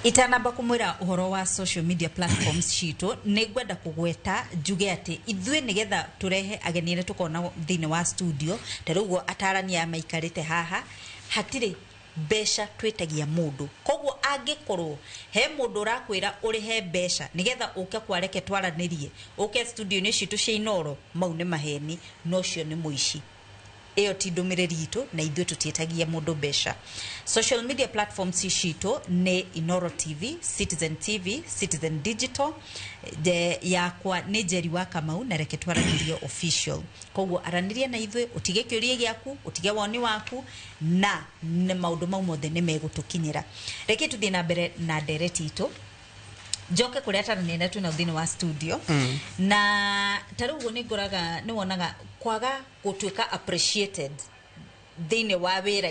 Itanamba kumwira uhoro wa social media platforms cito negwenda kugweta njuge ati ithuĩ nigetha turehe ageni ere tukona thĩinĩ wa studio tarugo atarania maikarite haha hatire besha twetagia mundu koguo angikorwo he mundu rakwira urihe besha nigetha uke kwareke twaranirie uke studio ni citu cia Inoro mau ni maheni no cio ni muici eyo ti ndumiriri itu na ithuĩ tutietagia mundu besha. Social media platforms cito ni Inoro TV, Citizen TV, Citizen Digital, de yakwa ni Njeri wa Kamau na reke twaranirie official. Koguo aranirie na ithuĩ utige kĩũria gĩaku, utige woni waku na nĩ maũndũ mau mothe nĩ megũtũkinyĩra. Reke tuthie na mbere na ndereti itu. Joke kuria taranene tu na thini wa studio na tarugo ni ngoraga ni wonaga kwaga gutwika appreciated thine wa wira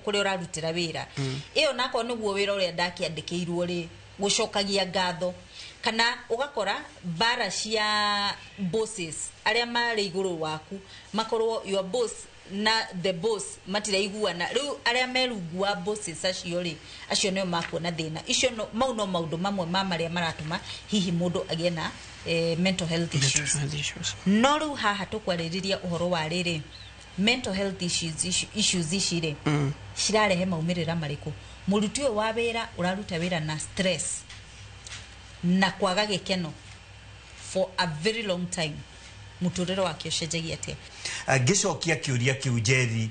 kuri urarutira wira iyo nako niguo wira uria ndakiandikirwo ri gucokagia ngatho kana ugakora bara cia bosses aria mari iguru waku makorwo your boss na the boss matiraiguana riu aria merungu wa bosses acio ri acio nio makuona thina icio mau no maundu mamwe maria maratuma hihi mundu agie na mental health issues no riu haha tukwariria uhoro wa riri mental health issues icire cirarehe maumirira mariku muruti uyu wa wira uraruta wira na stress na kwaga gikeno for a very long time muturiro wake ucenjagia atia gicokia kiuria kiu Jerry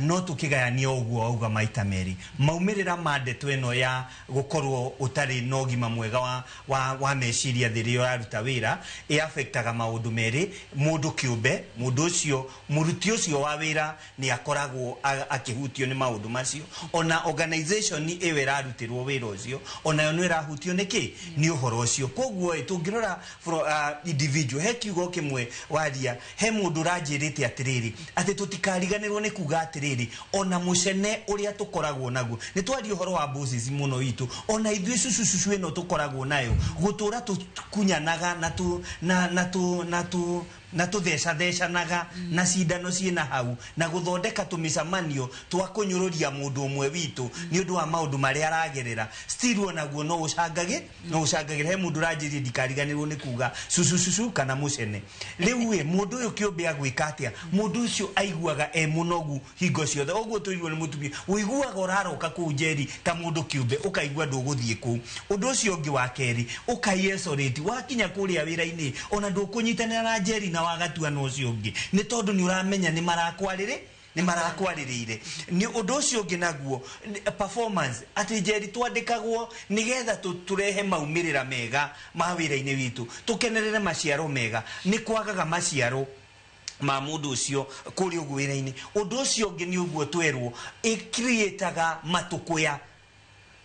no tukigayania uguo auga maita meri maumirira mandeto eno ya gukorwo utari no gima mwega wa meciria thirio yaruta wira e affectaga maundu meri mundu kiumbe mundu ucio muruti ucio wa wira ni akoragwo akihutio ni maundu macio ona organization ewe rarutirwo wira ucio ona yo no irahutio niki ni uhoro ucio koguo tungirora individual he kiugo kimwe waria he mundu rajirite atiriri ati tutikariganirwo ni kuga atiriri ona mucene uria tukoragwo naguo ni twari uhoro wa bosses muno itu ona ithui sususu eno tukoragwo nayo gutura tukunyanaga na tuthesha naga na cindano ciena hau na guthondeka tumicamanio twa kunyururia mundu umwe witu ni undu wa maundu maria aragerera still onaguo no ucangagire he mundu ranjirie ndikariganirwo ni kuga sususu kana mucene riu mundu uyu kiumbe agwika atia mundu ucio aiguaga munogu hingo ciothe oguo tuirwo ni mutumia uiguaga uraroka ku Jerry ta mundu kiumbe ukaigua nduguthie ku undu ucio ungi wa keri ukaisolate wakinya kuria wira-ini ona ndukunyitanira na Jerry na wagatua no cio ungi ni tondu ni uramenya ni marakwaririire ni undu ucio ungi naguo performance ati Jerry twandikagwo nigetha turehe maumirira mega ma wira-ini witu tukenerere maciaro mega ni kwagaga maciaro ma mundu ucio kuri uguo wira-ini undu ucio ungi ni uguo twerwo createaga matukuya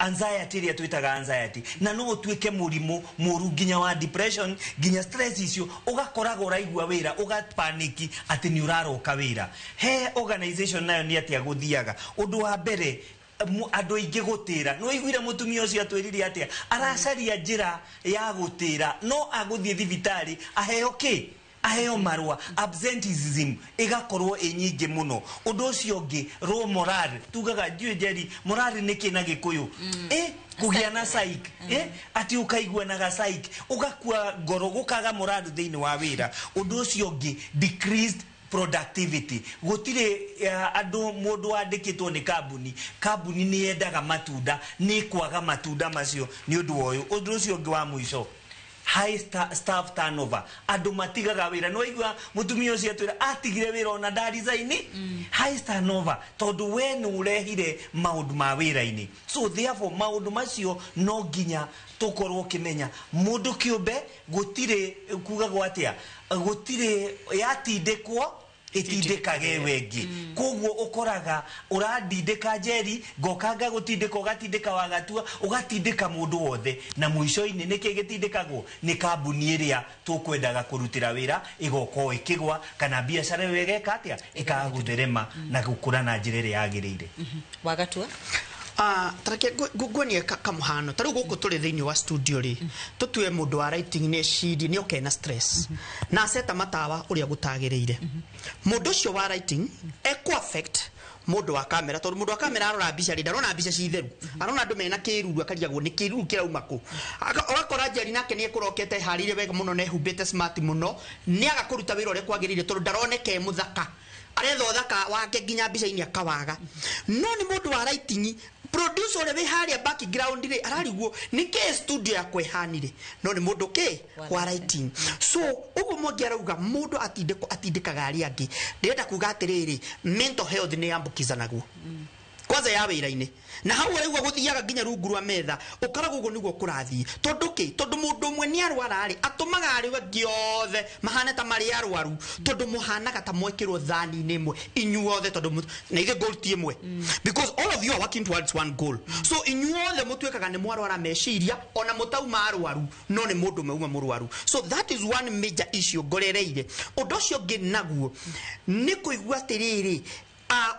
anxiety iria twitaga anxiety na no tuike murimu muru ginya wa depression ginya stress icio ugakoraga uraigua wira ugapaniki ati ni uraroka wira he organization nayo ni atia guthiaga undu wa mbere andu ingi gutira no iguire mutumia ucio atwirire atia aracaria njira ya gutira no aguthie thibitari aheo marwa absenteeism igakorwo enyingi muno undu ucio ungi low morale tugaga Jerry morale niki na gikuyu kugia na psych ati ukaigua na ga psych ugakua ngoro gukaga morale thiini wa wira undu ucio ungi decreased productivity gutire andu mundu andikitwo ni kambuni ni yendaga matunda ni kwaga matunda macio ni undu oyu undu ucio ungi wa muico high staff turnover andu matigaga wira no igua mutumia ucio atwira atigire wira ona da design high turnover tondu we ni urehire maundu ma wira-ini so therefore maundu macio no ginya tukorwo kimenya mundu kiumbe gutire kugaga atia gutire yatindikwo itindikage wengi koguo ukoraga urandindika Jerry gokanga gutindika ugatindika wagatua ugatindika mundu wothe na muico-ini niki gitindikagwo ni kambuni iria tukwendaga kurutira wira igoko ikigwa kana biashara wegeka atia ikagutherema na gukura na njira iria yagirire wagatua tareke gugonie kamuhano taru guku turi thiini wa studio ri tutue mundu wa writing ni shidi ni okena stress na seta matawa uria gutagiriire mundu cio wa writing eco affect mundu wa kamera tondu mundu wa kamera arora mbica ri ndarona mbica citheru arona andu mena kiruru akariagwo ni kiruru kirauma ku ogakora Jerry nake ni ekurokete harire wega muno ne humbite smart muno ni agakuruta wira uria kwagirire tondu ndaroneke muthaka aretho thaka wake ginya mbica-ini akawaga no ni mundu wa writing producer ore haria background ri arariguo nike studio ya kwehanire no ni mundu ke wa writing so ugo mongi arauga mundu atindikaga ari angi ndirenda kuga atiriri mental health ni yambukizanaguo kwanza ya wira-ini na hau arigwa guthiaga ginya rungu rwa metha ukaraga ugo niguo kurathie tondu mundu umwe ni arwara ari atumaga ari giothe mahane ta mari arwaru tondu muhanaga ta mwekirwo thani-ini imwe inyuothe tondu na ithe goal ti imwe because all of you are working towards one goal so inyuothe mutwekaga ni mwarwara meciria ona mutauma arwaru no ni mundu meuma murwaru so that is one major issue gorereire undu ucio ngi naguo ni kuigua atiriri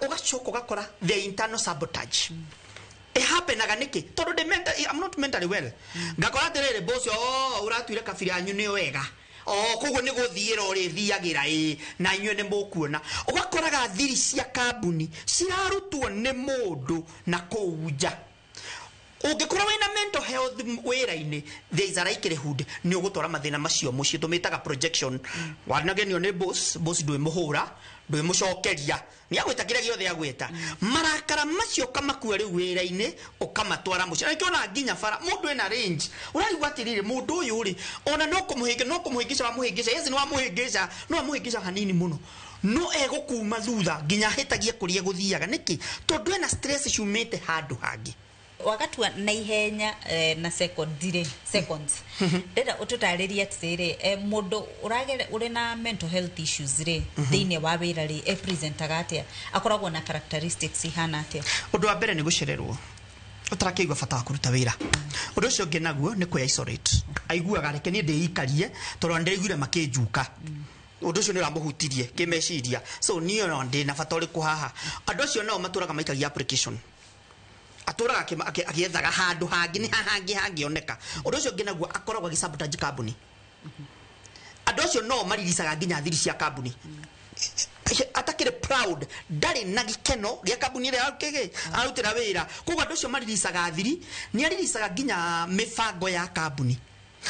ugacoka ugakora the internal sabotage hapenaga niki tondu de mental I'm not mentally well ngakora atiriri boss uratuire kabiri anyu ni wega koguo ni guthiira uri thiagira na inyue ni mukuona ugakoraga thiri cia kambuni cirarutwo ni mundu na kuunja ungikora wina mental health wira-ini there is a likelihood ni ugutwara mathina macio mucio tumitaga projection wanagenio ni boss ndwi muhura ndwi mucokeria ni agwita kire giothe agwita marakara macio kamakua riu wira-ini ukamatwara mucio na kiona nginya bara mundu ena range urarigwa atirire mundu uyu ri ona no kumuhingisha wa muhingisha yes no wa muhingisha no wa muhingisha hanini muno no egukuma thutha nginya hitagie kuria guthiaga niki tondu ena stress ciumite handu hangi wakati na ihenya na seconds ndenda ututariria atiriri mundu uragere uri na mental health issues ri thiine wa wira ri presentaga atia akoragwo na characteristics ihana atia undu wa mbere ni gucererwo utarakeigwa bata wa kuruta wira undu ucio ngi naguo ni ku isolate aiguaga reke ni ndiikarie tondu ndiriguire makinjuka undu ucio ni ramuhutirie kimeciria so niyo no ndi na bata uriku haha andu acio nao maturaga maikagia application aturaga akiethaga handu hangi ni hangi oneka undu ucio ngi naguo akoragwo agisabotage kambuni andu acio no mariricaga nginya thiri cia kambuni atakire proud ndari na gikeno gia kambuni ile arutira wira koguo andu acio mariricaga thiri ni ariricaga nginya mibango ya kambuni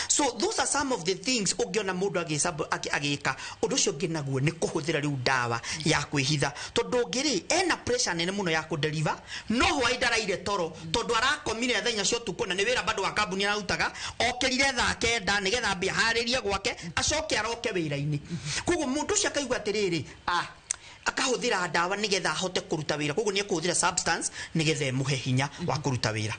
so those are some of the things ugiona mundu agika undu ucio ngi naguo ni kuhuthira riu dawa ya kwihitha tondu ngiri ena pressure nene muno ya kudeliver no hwa idaraire toro tondu arakomire thenya cio tukuna ni wira bado wa kambuni arutaga okirire tha kenda nigetha mbia haririe gwake acoke aroke wira-ini koguo mundu ucio akaigua atiriri akahuthira dawa nigetha ahote kuruta wira koguo ni kuhuthira substance nigetha muhe hinya wa kuruta wira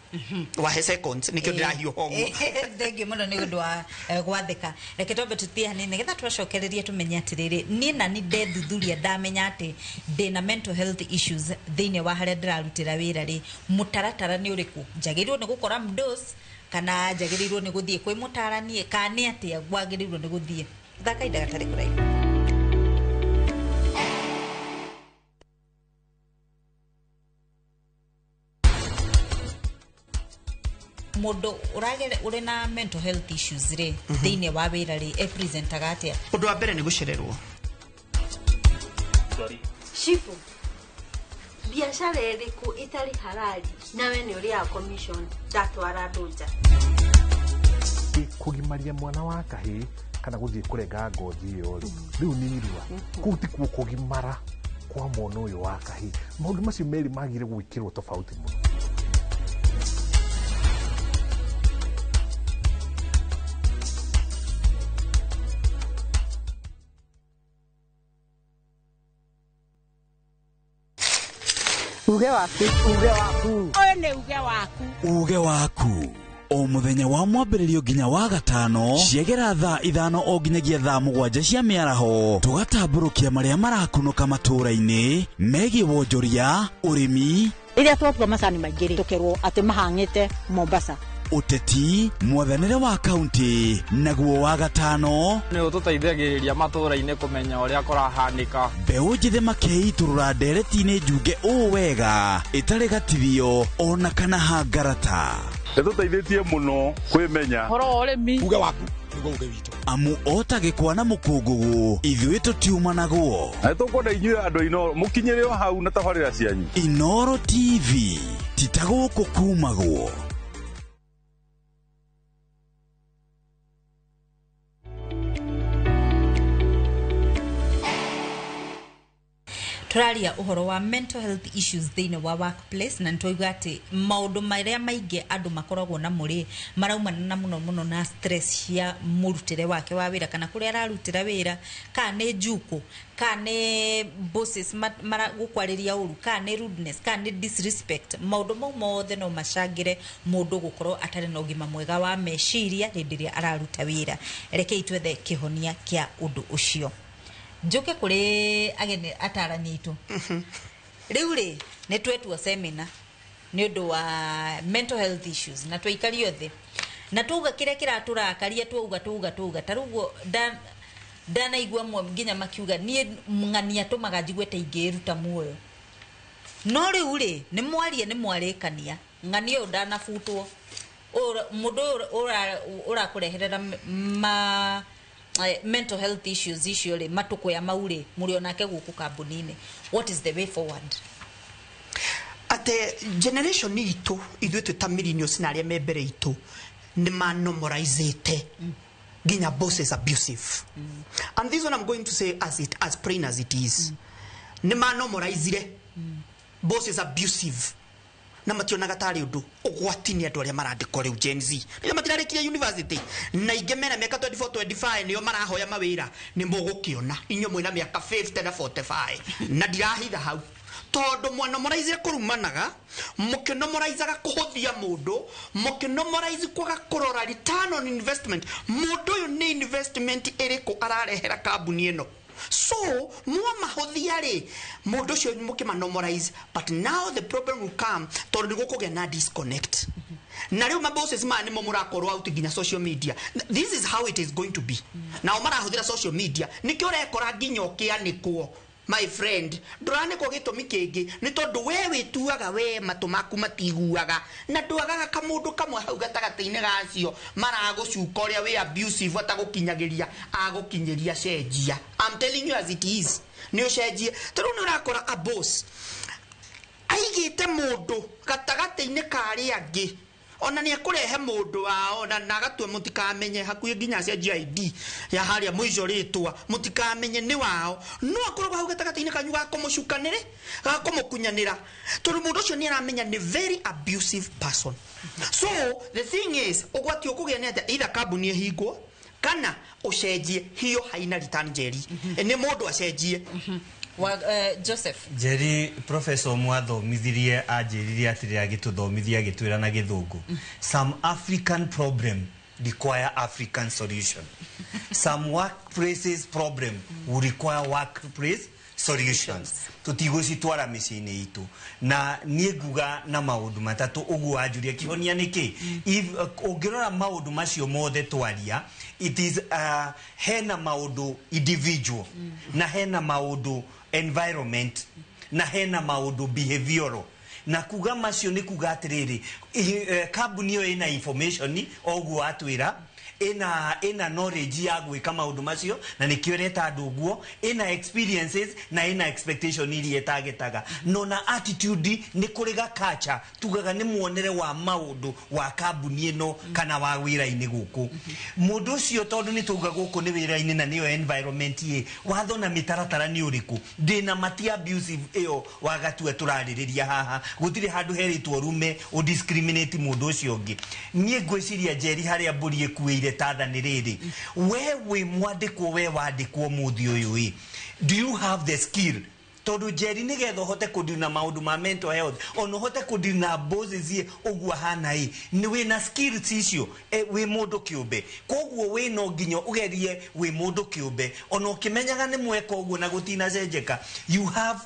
wa he seconds nikio ndirahio homo thengi muno ni gundu wa gwathika reke tombe tutia ni nigetha twacokererie tumenye atiriri ni na ni ndethuthuria ndamenya ati ndina mental health issues thiine wa haria ndirarutira wira ri mutaratara ni uriku njagirirwo ni gukora mdos kana njagirirwo ni guthie kwi mutaranie kana atia gwagirirwo ni guthie thaka indaga tari kuraihu mundu uragere uri na mental health issues ri thiine wa wira ri presentaga atia undu wa mbere ni gucererwo shifu biashara iriku itari halali nawe ni uri ya commission datwara nduja kugimaria mwana wa kahi kana guthie kurenga ngothi iyo ri riu ni irua kuti kugimara kwa mwana uyu wa kahi maundu macio meri magire gwikirwo tofauti muno uge waku oyo ni uge waku o muthenya wa mwambĩrĩrio nginya wa gatano ciegera thaa 5 o nginyagia thaa 7 cia mĩaraho tugatambũrũkia marĩa marakunũka matũũra-inĩ megiĩ wonjoria ũrĩmi rĩrĩa twatua macani maingĩ tũkerwo atĩ mahang'ĩte Mombasa uteti mwathanĩre wa kaunti naguo wa gatano nĩ ũtũteithagĩrĩria matũũra-inĩ kũmenya ũrĩa kũrahanĩka mbeũ njĩthĩ makeiturũra ndereti-inĩ njunge ũũ wega ĩtarĩ gatithio ona kana hangarata nĩtũteithĩtie mũno kwĩmenya horo ũrĩmi uge waku nĩguo uge witũ amu otagĩkwa na mũkũngũgũ ithuĩ tũtiumanagwo na nĩtũkwenda inyuĩ andũ Inoro mũkinyĩre o hau na tabarĩra cianyu Inoro TV titagũkũ kumagwo turaria uhoro wa mental health issues thiine wa workplace na ntoiga ati maundu maria maingi andu makoragwo na muri marauma na muno na stress ya murutire wake wa wira kana kuria ararutira wira kana ni njuku kana ni bosses mara gukwariria uru kana ni rudeness kana ni disrespect maundu mau mothe no macangire mundu gukorwo atari na ugima mwega wa meciria rindiria araruta wira rekei twethe kihonia kia undu ucio njoke kuri agene atarani itu riu ri ni twetwo seminar ni undu wa mental health issues na twaikari othe na tuga kire kiraturakaria tuga tarugo dana igwa mwa nginya makiuga ni ng'ania tumaga njigwete ingiruta muoyo no riu ri ni mwarekania ng'ani uyu ndanabutwo mundu ura kureherera mental health issues icio ri matuko ya maure muri onake guku kambuni-ini. What is the way forward? Ate generation itu ithuĩ twĩ ta millennials na arĩa me mbere itu nĩ manormalizete ginya bosses abusive. And this one I'm going to say as plain as it is. Nĩ manormalizire bosses abusive na mationaga tarĩ ũndũ ũgwati nĩ andũ arĩa marandĩkwo rĩu Gen Z rĩrĩa matirarĩkirie university na ingĩ mena mĩaka 24-25 nĩo marahoya mawĩra nĩ mũgũkĩona inyuĩ mwĩna mĩaka 50 na 45 na ndirahitha hau tondu mwanomoraize kurumanaga mukinomoraizaga kuhuthia mundu mukinomoraize kwaga kurora return on investment mundu uyu ni investment iriku ararehera kambuni ino so mwa mahuthia ri mundu ucio mukimanomoraize but now the problem will come tondu nigukugia na disconnect na riu mabosses ma nimo murakorwo out ginya social media. This is how it is going to be now marahuthira social media nikio rekora ginya ukianikwo. My friend, durane ko gitumi kingi ni tondu we wituaga we matumaku matiguaga na nduagaga kamundu kamwe hau gatagati-ini gacio maragucuka uria we abusive atagukinyagiria agukinyiria cenjia. I'm telling you as it is. Ni ucenjie tondu ni urakora a boss aigite mundu gatagati-ini kari angi ona ni akurehe mundu wao na nagatwe mutikamenye hakuye ginya cia GID ya haria mwijo ritwa mutikamenye ni wao no akorwo hau gatagati-ini kanyu ga kumucukanire ga kumukunyanira tondu mundu ucio ni aramenya ni very abusive person. So the thing is ugwati ukugia ni ati either kambuni ehingwo kana ucenjie hiyo haina return Jerry ni mundu acenjie. Joseph Jerry Professor Mwathomithiriye anjiririe atiri agituthomithia agitwira na githungu. Some African problem require African solution. Some workplaces problem will require workplace solutions. Tutigocitwara micini itu na nie nguga na maundu matatu ugu ajuria kihonia niki if ungirora maundu macio mothe twaria it is hena maundu individual na hena maundu environment na hena maundu behavioral na kuga macio ni kuga atiriri kambuni yo ina information ogu atwira ina knowledge ya gwika maundu macio na nikio reta andu guo ina experiences na ina expectation iri etagetaga no na attitude ni kuriga culture tugaga ni muonere wa maundu wa kambuni ino kana wa wira-ini guku mundu cio tondu ni tuga guku ni wira-ini na niyo environment ye watho na mitaratara ni uriku ndina mati abusive iyo wagatue turaririria haha gutire handu heritwo rume o discriminate mundu ucio ngi nie ngwiciria Jerry haria mburi ekuire tathani riri wewe mwandikwo we wandikwo muthi uyu do you have the skill tondu Jerry nigetho hote kudina maundu ma mental health ono hote kudina bosses ye ogwa hana ni we na skills icio we mundu kiumbe koguo we no nginyo ugerie we mundu kiumbe ono kimenyaga ni mweka ogwo na gutina cenjeka you have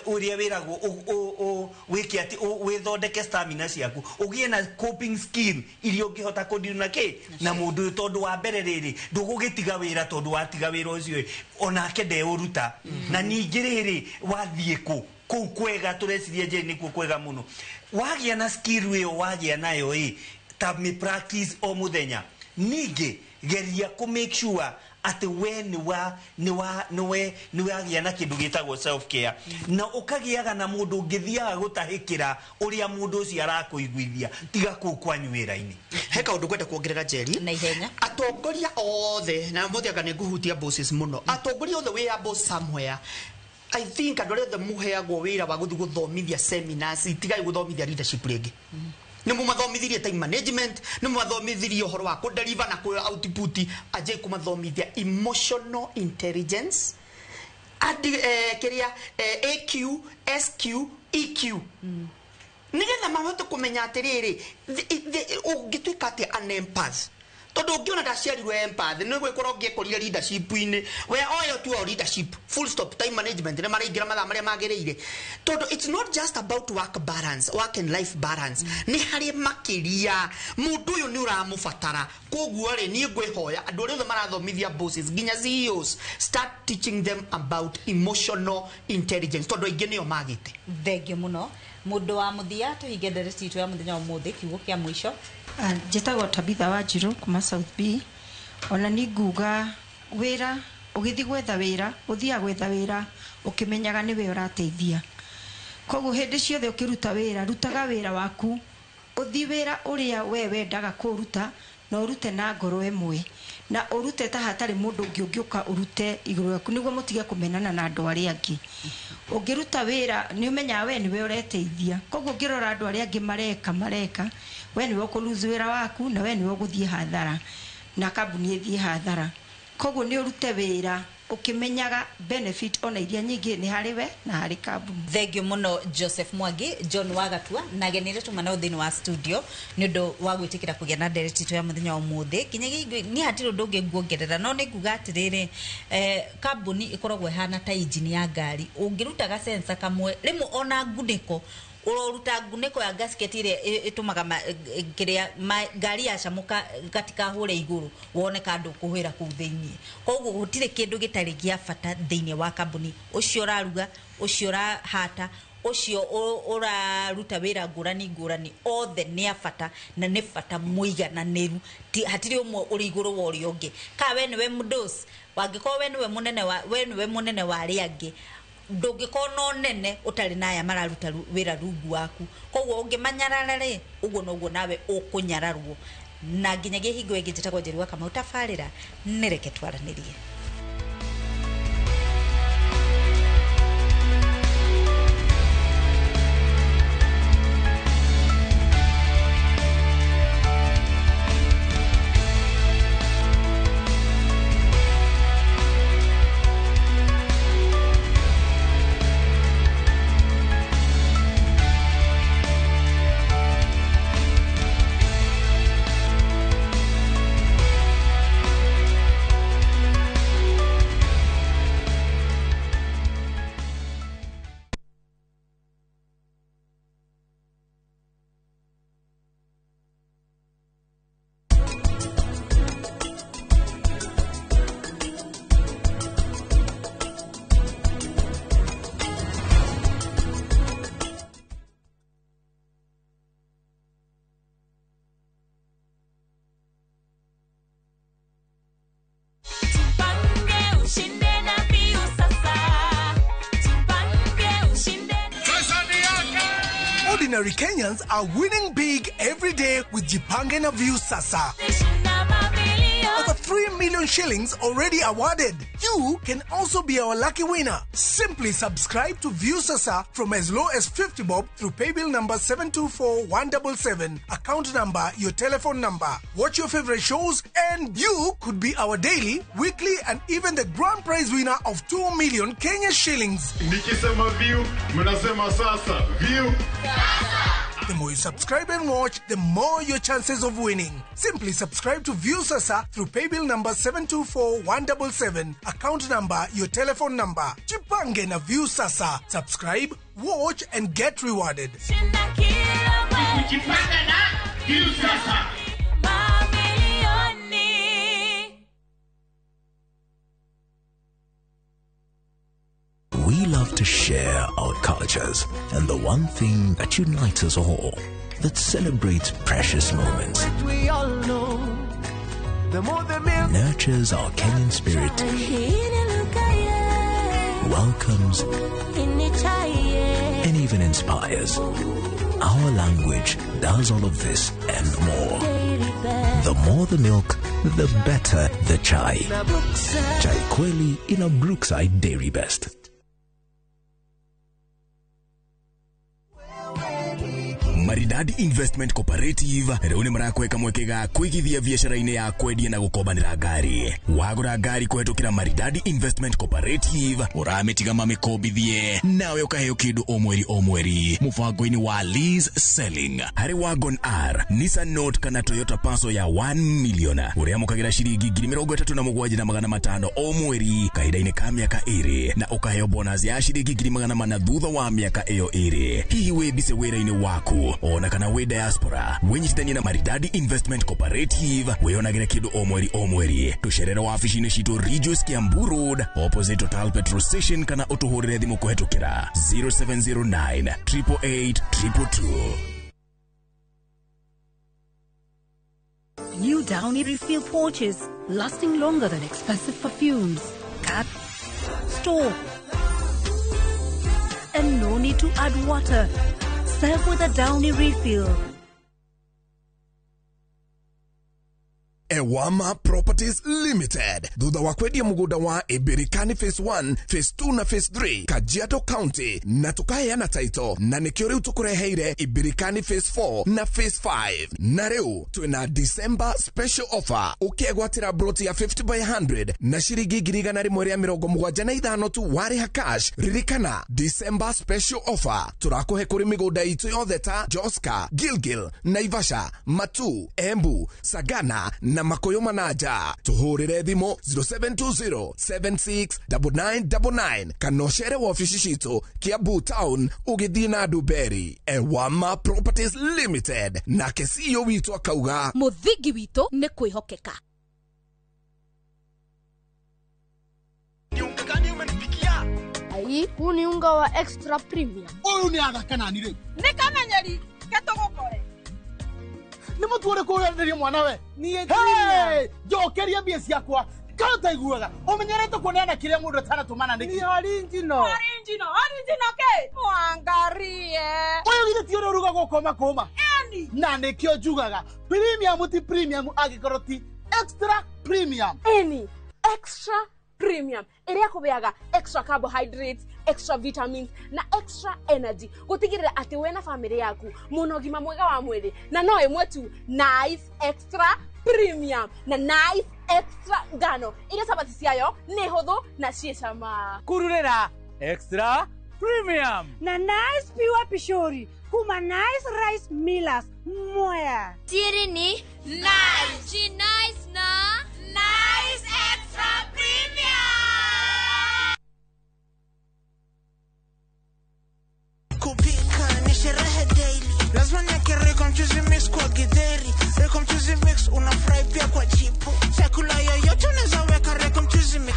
uria wiragwo wiki ati withondeke stamina ciaku ugie na coping skill iria ungihota kudina ki na mundu tondu wa mbere riri ndugugitiga wira tondu watiga wira ucio onake ndeuruta na ningi riri wathie ku kwega turecirie je nikuo kwega muno wagia na skill iyo wagia nayo ta me practice o muthenya ningi geria ku make sure ati we ni agia na kindu gitagwo self care na ukagiaga na mundu ngithiaga gutahikira uria mundu ucio arakuiguithia tiga ku kwanyu wira-ini heka undu kwenda kuongerera Jerry na ihenya atongoria othe na muthiaga ni nguhutia bosses muno atongoria othe we ya boss somewhere I think andore the muheagwo wira wa guthi guthomithia seminars itigai guthomithia leadership ringi nimu mathomithirie time management nimu mathomithirie uhoro wa ku deliver na ku output aje ku mathomithia emotional intelligence kiria AQ SQ EQ nigetha mahote kumenya atiriri ungituika ati an empath tondu ungiona ndaciarirwe empath ni gwikora ngiekorire leadership ini we oyo tu leadership full stop. Time management ne maraingira mathaa maria magirire tondu it's not just about work balance, work and life balance. Ni hari makiria mundu uyu ni uramubatara koguo ri ni ngwihoya andu othe marathomithia bosses nginya CEOs start teaching them about emotional intelligence tondu aingi nio magite. Thengio muno mundu wa muthia tuhinge ndereti itu ya muthenya umuthi kiugo kia mwisho. Njĩtagwo Tabitha Wanjiru kuma South B. Ona ni nguga wĩra ũgĩthi gwetha wĩra ũthia gwetha wĩra ũkĩmenyaga nĩwe ũrateithia. Koguo hĩndĩ ciothe ũkĩruta wĩra rutaga wĩra waku ũthi wĩra ũrĩa we wendaga kũruta na ũrute na ngoro ĩmwe na ũrute ta hatarĩ mũndũ ũngĩ ũngĩũka ũrute igũrũ yaku nĩguo mũtige kũmenana na andũ arĩa angĩ. Ũngĩruta wĩra nĩ ũmenyaga we nĩwe ũreteithia. Koguo ũngĩrora andũ arĩa angĩ mareka we niwe ũkũluzu wĩra waku na we niwe ũgũthiĩ hathara na kambuni ĩthiĩ hathara. Koguo nĩ ũrute wĩra ukimenyaga benefit ona iria nyingi ni hari we na hari kambuni. Thengio muno Joseph Mwangi, John Wagatua na genire tumana uthini wa studio ni undu wa gwitikira kugia na ndereti tu ya muthenya wa umuthi kinyagi ni hatiro ndungi nguongerera no ni nguga atiriri kambuni ikoragwo hana ta engine ya ngari ungiruta ga sensor kamwe rimu ona nguniko uroruta nguniko ya gasket ile itumaga kiria ngari ya camuka katika hure iguru wone kandu kuhira ku thiini koguo gutire kindu gitari gia bata thiini wa kambuni ucio raruga ucio hata ucio uraruta wira ngurani othe ni abata na ni bata muigananiru hatiri umwe uri iguru wori ungi ka we niwe mudosi wangiko we niwe munene wa riangi ndungikona nene utari naya mararuta wira rungu waku koguo ungimanyarara uguo noguo nawe ukunyararwo na nginyagia hingo ingi njitagwo Njeri wa Kamau tabarira nireke twaranirie. Ordinary Kenyans are winning big every day with Jipange na View Sasa. Over 3 million shillings already awarded. You can also be our lucky winner. Simply subscribe to View Sasa from as low as 50 bob through paybill number 724-177, account number, your telephone number. Watch your favorite shows and you could be our daily, weekly and even the grand prize winner of 2 million Kenya shillings. Nikisema View, mnasema Sasa. View Sasa. The more you subscribe and watch, the more your chances of winning. Simply subscribe to View Sasa through paybill number 724-177, account number, your telephone number. Jipange na View Sasa. Subscribe, watch and get rewarded. Jipange na View Sasa. We love to share our cultures, and the one thing that unites us all, that celebrates precious moments, nurtures our Kenyan spirit, welcomes, and even inspires. Our language does all of this and more. The more the milk, the better the chai. Chai Kweli in a Brookside Dairy Best. Maridadi Investment Cooperative rĩu nĩ marakweka mwekega kwĩgithia biacara-inĩ ya kwendia na gũkombanĩra ngari. Wagũra ngari kũhetũkĩra Maridadi Investment Cooperative ũramĩtiga mamĩkombithie nawe ũkaheo kĩndũ o mweri mũbango-inĩ wa lease selling. Harĩ Wagon R, Nissan Note kana Toyota Passo ya 1 million ũrĩa mũkagĩra ciringi 37,500 o mweri kahinda-inĩ ka mĩaka 2 na ũkaheo bonus ya ciringi 400 thutha wa mĩaka ĩyo 2. Hihi wĩ bice wĩra-inĩ waku ona kana wĩ diaspora wĩnyitithanie na Maridadi Investment Cooperative wĩonagĩre kĩndũ o mweri. Tũcerere wabici-inĩ citũ Regius Kiambu Road opposite Total Petrol Station kana ũtũhũrĩre thimũ kũhetũkĩra 0709 888 222. New Downy refill pouches, lasting longer than expensive perfumes. Cut, store, and no need to add water. Serve with a Downy refill. Ewama Properties Limited. Thutha wa kwendia mugunda wa Ibirikani Phase 1, Phase 2 na Phase 3 Kajiado County na tukaheana title na nikio riu tukureheire Ibirikani Phase 4 na Phase 5 na riu twina December special offer ukegwatira broti ya 50 by 100 na shiringi 175 tu wariha cash. Ririkana December special offer turakuhe kuri migunda itu yothe ta Joska, Gilgil, Naivasha, Matu, Embu, Sagana na Makoyo Manaja. Tuhurire thimo 0720 769999 kanoshere wa ofisi shito Kiambu Town ugithii na Duberi. Ewama Properties Limited na kesiyo witu akauga Muthigi witu ni kwihokeka. Ai, huu ni unga wa extra premium. Huyu ni athaka nani rĩu? Nĩ kamenyeri ketũgũkore. Nĩ mũtuore kũrĩanĩria mwana we. Hey, njokeria mbia ciakwa. Kanta iguaga. Ũmenyerete kuoneana kĩrĩa mũndũ atanatũmana nĩkĩ? Ni original. Original ke? Mwangarie. Ũyũ githĩ ti ũrĩa ũrugagwo koma. Eni. Na nĩkĩo njugaga. Premium ti premium angĩkorwo ti extra premium. Eni. Extra premium. Ĩrĩa kũbeaga extra carbohydrates, extra vitamins na extra energy. Gũtigĩrĩra atĩ we na family yaku mũna ũgima mwega wa mwĩrĩ. Na no ĩmwe tu nice extra premium na nice extra ngano. Ile sabati ciayo nĩ hũthũ na ciĩ cama. Kururĩra extra premium na nice pure pishori kuma nice rice millers moya. Siri ni nice. Nice na nice extra premium. Kupika ni sherehe daily. Lazima niweke Raycom Choosy Mix kwa githeri. Raycom Choosy Mix unafurahi pia kwa chipo. Chakula yoyote unaweza weka Raycom Choosy Mix.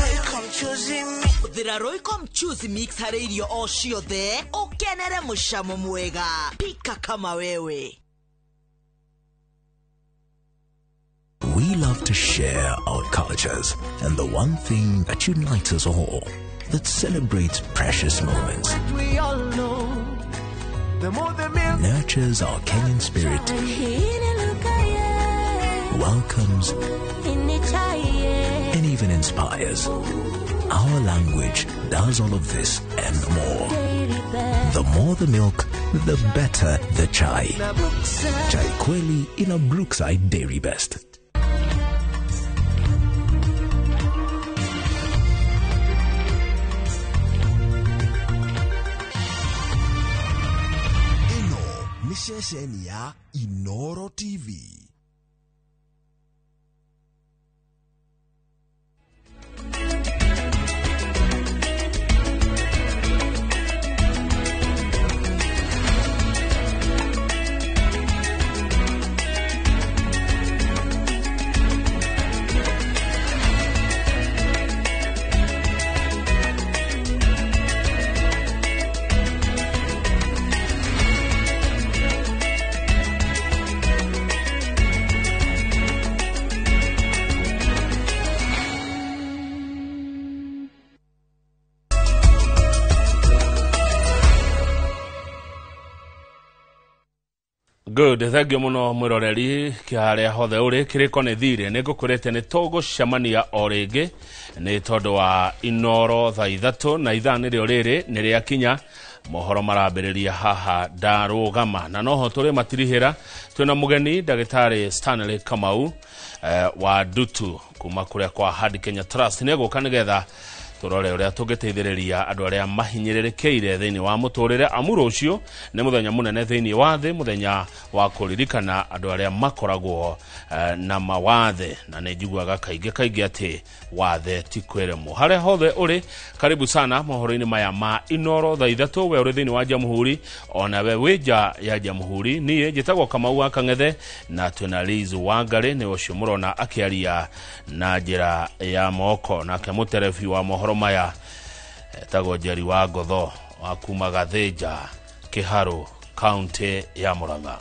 Raycom Choosy Mix. Thira Raycom Choosy Mix harĩ irio o ciothe ukenere mucamo mwega. Pika kama wewe. We love to share our cultures, and the one thing that unites us all, that celebrates precious moments, We all know the more the milk. nurtures our Kenyan spirit, welcomes, and even inspires. Our language does all of this and more. The more the milk, the better the chai. Chai Kweli in a Brookside Dairy Best. Mishesheni ya Inoro TV. Good, thank you muno mwiroreri kiaria hothe uri kiriko ni thire nigukurete ni tugucemania o ringi ni tondu wa Inoro thaa 3 na ithaa ni rĩo rĩrĩ ni rĩa kinya mohoro marambĩrĩria haha ndarũgama na noho tũrĩ matirihĩra twĩna mũgeni ndagĩtarĩ Stanley Kamau wa Dutu kuma kũrĩa kwa Hard Kenya Trust nĩegũka nĩgetha tũrore ũrĩa tũngĩteithĩrĩria andũ arĩa mahinyĩrĩrĩkĩire thĩinĩ wa mũtũrĩre amuro ũcio nĩ mũthenya mũnene thĩinĩ wa thĩ mũthenya wa kũririkana andũ arĩa makoragwo na mawathe na nĩ njiguaga kaingĩ atĩ wathe ti kwĩremwo harĩa hothe ũrĩ karibu sana mohoro-inĩ maya ma Inoro thaa ithatũ we ũrĩ thĩinĩ wa Jamhuri ona we wĩnja ya Jamhuri niĩ njĩtagwo Kamau wa Kang'ethe na twĩna Liz Wangari nĩ ũcio mũrona akĩaria na njĩra ya moko nake mũterebi wa mohoro maya etagwo Jerry wa Ngotho wa kuma Gathĩnja Kĩharũ county ya Murang'a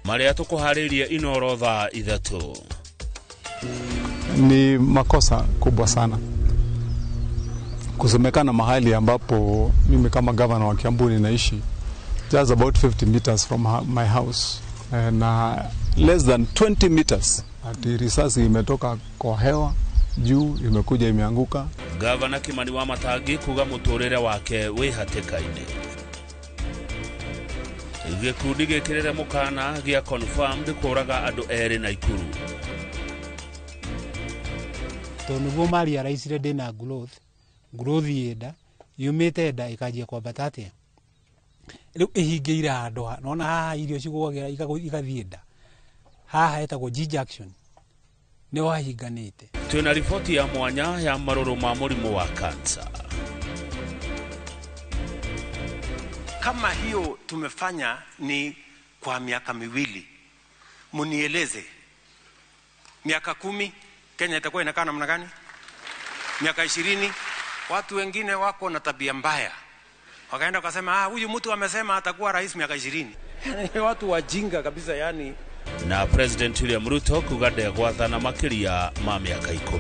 marĩa tũkũharĩria Inoro thaa ithatũ. Ni makosa kubwa sana kusemekana mahali ambapo mimi kama governor wa Kiambu ninaishi just about 50 meters from my house na less than 20 meters ati risasi imetoka kwa hewa juu imekuja imeanguka. Gavana Kimani wa Matangi kuga mũtũrĩre wake wĩ hatĩka-inĩ. Gĩkundi gĩkĩrĩre mũkana gĩa confirmed kũraga andũ erĩ Naikuru. Nĩguo mari araicire ndĩna growth yenda yumĩte nda ĩkanjia kwambata atĩa rĩu ĩhingĩire handũ nona haha irio cigũgagĩra igathiĩ nda haha etagwo G junction nĩ wahinganĩte. Twĩna riboti ya mwanya ya marũrũ ma mũrimũ wa kansa. Kama hiyo tumefanya ni kwa miaka miwili, munieleze miaka 10 Kenya itakuwa inakaa namna gani? Miaka 20 watu wengine wako na tabia mbaya wakaenda wakasema huyu mtu amesema atakuwa rais miaka 20. Watu wajinga kabisa yani. Na President William Ruto kugade gwathana makiria ma miaka 10.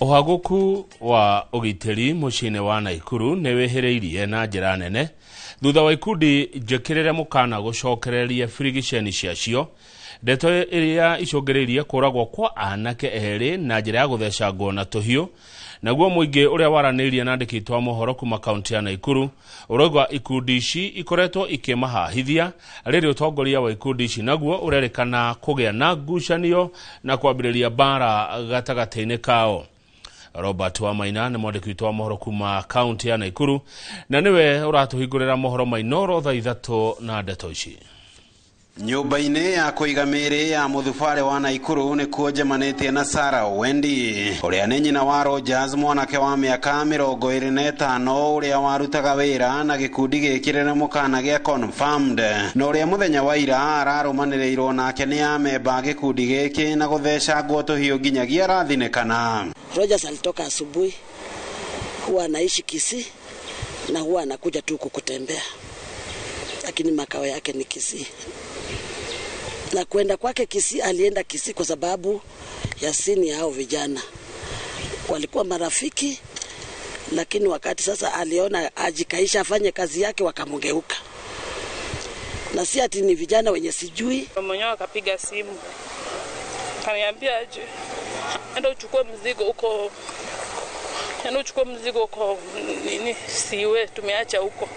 Uhaguku wa ugitĩri mũciĩ-inĩ wa Naikuru nĩ wĩhĩrĩirie na njĩra nene thutha wa ikundi njĩkĩrĩre mũkana gũcokereria firigiceni ciacio ndeto iria icũngĩrĩirie kũragwo kwa anake erĩ na njĩra ya gũthecangwo na tũhiũ naguo mũingĩ ũrĩa waranĩirie na andĩki a mohoro kuma kaunti ya Naikuru ũroiga ikundi ici ikoretwo ikĩmahahithia rĩrĩ ũtongoria wa ikundi ici naguo ũrerĩkana kũgĩa na ngucanio na kwambĩrĩria mbara gatagatĩ-inĩ kao. Robert Wamaina nĩ mwandĩki wa mohoro kuma kaunti ya Naikuru na niwe ũratũhingũrĩra mohoro ma Inoro thaa ithatũ na ndeto ici. Nyũmba-inĩ ya kũiga mĩĩrĩ ya mũthubarĩ wa Naikuru nĩ kuo njemanĩtie na Sarah Wendi ũrĩa nĩ nyina wa Rogers mwanake wa mĩaka 25 ũrĩa warutaga wĩra na gĩkundi gĩkĩrĩre mũkana gĩa confirmed na ũrĩa mũthenya wa ira ararũmanĩrĩirwo nake nĩ amemba gĩkundi gĩkĩ na gũthecangwo tũhiũ nginyagia rathinĩkana. Rogers alitoka asubuhi, huwa anaishi Kisii na huwa anakuja tu kukutembea, lakini makao yake ni Kisii. Na kwenda kwake Kisii, alienda Kisii kwa sababu ya sini hao vijana walikuwa marafiki, lakini wakati sasa aliona ajikaisha afanye kazi yake wakamgeuka. Na si ati ni vijana wenye sijui. Mwenyewe akapiga simu kaniambia aje enda uchukue mzigo huko, enda uchukue mzigo huko nini Siwe, tumeacha huko.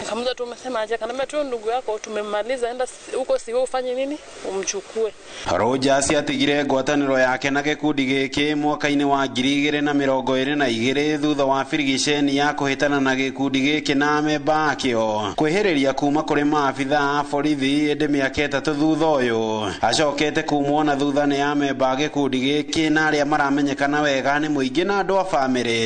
Nikamuza tumesema aje, kanambia tu ndugu yako tumemaliza, enda huko Siwe ufanye nini umchukue. Rogers atigire ngwatanĩro yake na gĩkundi gĩkĩ mwaka-inĩ wa 2022 thutha wa firigiceni ya kũhĩtana na gĩkundi gĩkĩ na amemba akĩo kwĩhĩrĩria kuma kũrĩ maabitha a borithi ĩndĩ mĩaka 3 thutha ũyũ acokete kumwo na thutha nĩ amemba gĩkundi gĩkĩ na arĩa maramenyekana wega nĩ mũingĩ na andũ a family.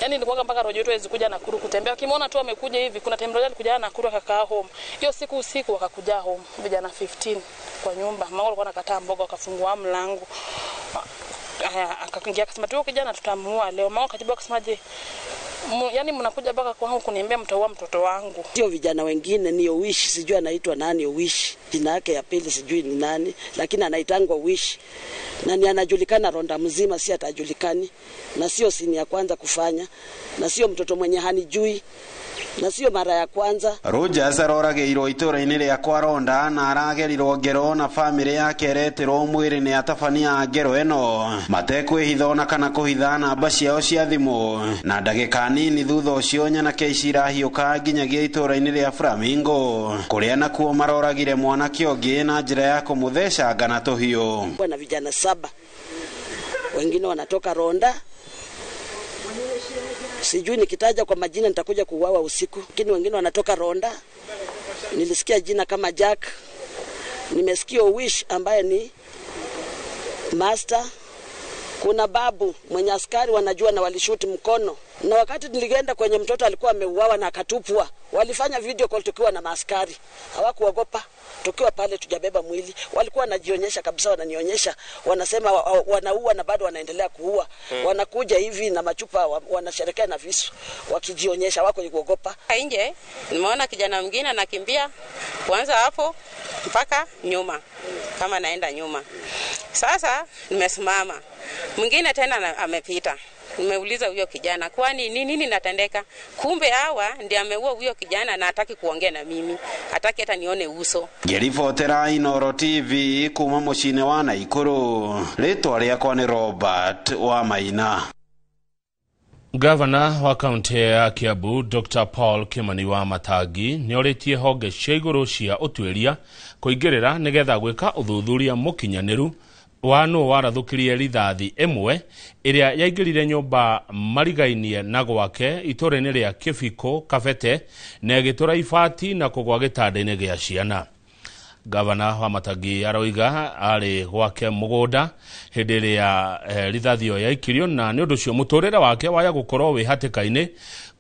Yani nilikuwa mpaka Rojo hawezi kuja Nakuru kutembea, ukimwona tu amekuja hivi. Kuna time Rojo alikuja Nakuru akakaa home, hiyo siku usiku wakakuja home vijana 15 kwa nyumba. Mama alikuwa anakataa mboga, akafungua mlango akaingia akasema tu kijana tutamuua leo. Mama akajibu akasema je yani mnakuja mpaka kwangu kuniambia mtaua mtoto wangu. Sio vijana wengine, ni Owish, sijui anaitwa nani Owish. Jina yake ya pili sijui ni nani, lakini anaitangwa Owish. Na ni anajulikana Ronda mzima, si atajulikani. Na sio sini ya kwanza kufanya. Na sio mtoto mwenye hanijui. Na sio mara ya kwanza. Rogers arorageirwo itura-ini ria kwa Ronda na aragerirwo ngero na family yake ereterwo mwiri ni atabania ngero eno matekwihitha na kana kuhitha namba ciao cia thimu na ndagika nini thutha ucio nyana keicira hiuka nginyagia itura-ini ria Flamingo kuria nakuo maroragire mwana kiongi na njira ya kumutheca ngana tuhio. Wana vijana 7 wengine wanatoka Ronda. Sijui nikitaja kwa majina nitakuja kuuawa usiku. Lakini wengine wanatoka Ronda. Nilisikia jina kama Jack. Nimesikia Owish ambaye ni Master. Kuna Babu mwenye askari wanajua na walishuti mkono. Na wakati nilienda kwenye mtoto alikuwa ameuawa na akatupwa, walifanya video call tukiwa na maaskari. Hawakuogopa. Tukiwa pale tujabeba mwili, walikuwa wanajionyesha kabisa, wananionyesha, wanasema wanaua na bado wanaendelea kuua. Wanakuja hivi na machupa, wanasherekea na visu, wakijionyesha, wako kuogopa. Nje nimeona kijana mwingine anakimbia kuanza hapo mpaka nyuma, kama naenda nyuma. Sasa nimesimama, mwingine tena amepita. Nimeuliza huyo kijana, kwani nini natendeka? Kumbe hawa ndiye ameua huyo kijana na hataki kuongea na mimi. Hataki hata nione uso. Gerifotera Inoro TV kuma mucine wa Naikuru. Ritwa riakwa ni Robert wa Maina. Gavana wa kaunti ya Kiambu Dr. Paul Kimani wa Matagi nioritie honge cia iguru cia utwiria kuingirira nigetha gwika uthuthuria mukinyaniru wano warathukirie rithathi imwe iria yaingirire nyumba marigainie na gwake iture-ini ria Kibiko Kabete na gitura ibati na kugwa gitanda-ini gia ciana. Gavana wa Matagi aroiga ari gwake mugunda hindi ria rithathi yo yaikirio na ni undu cio muturire wake waya gukorwo wi hatikaini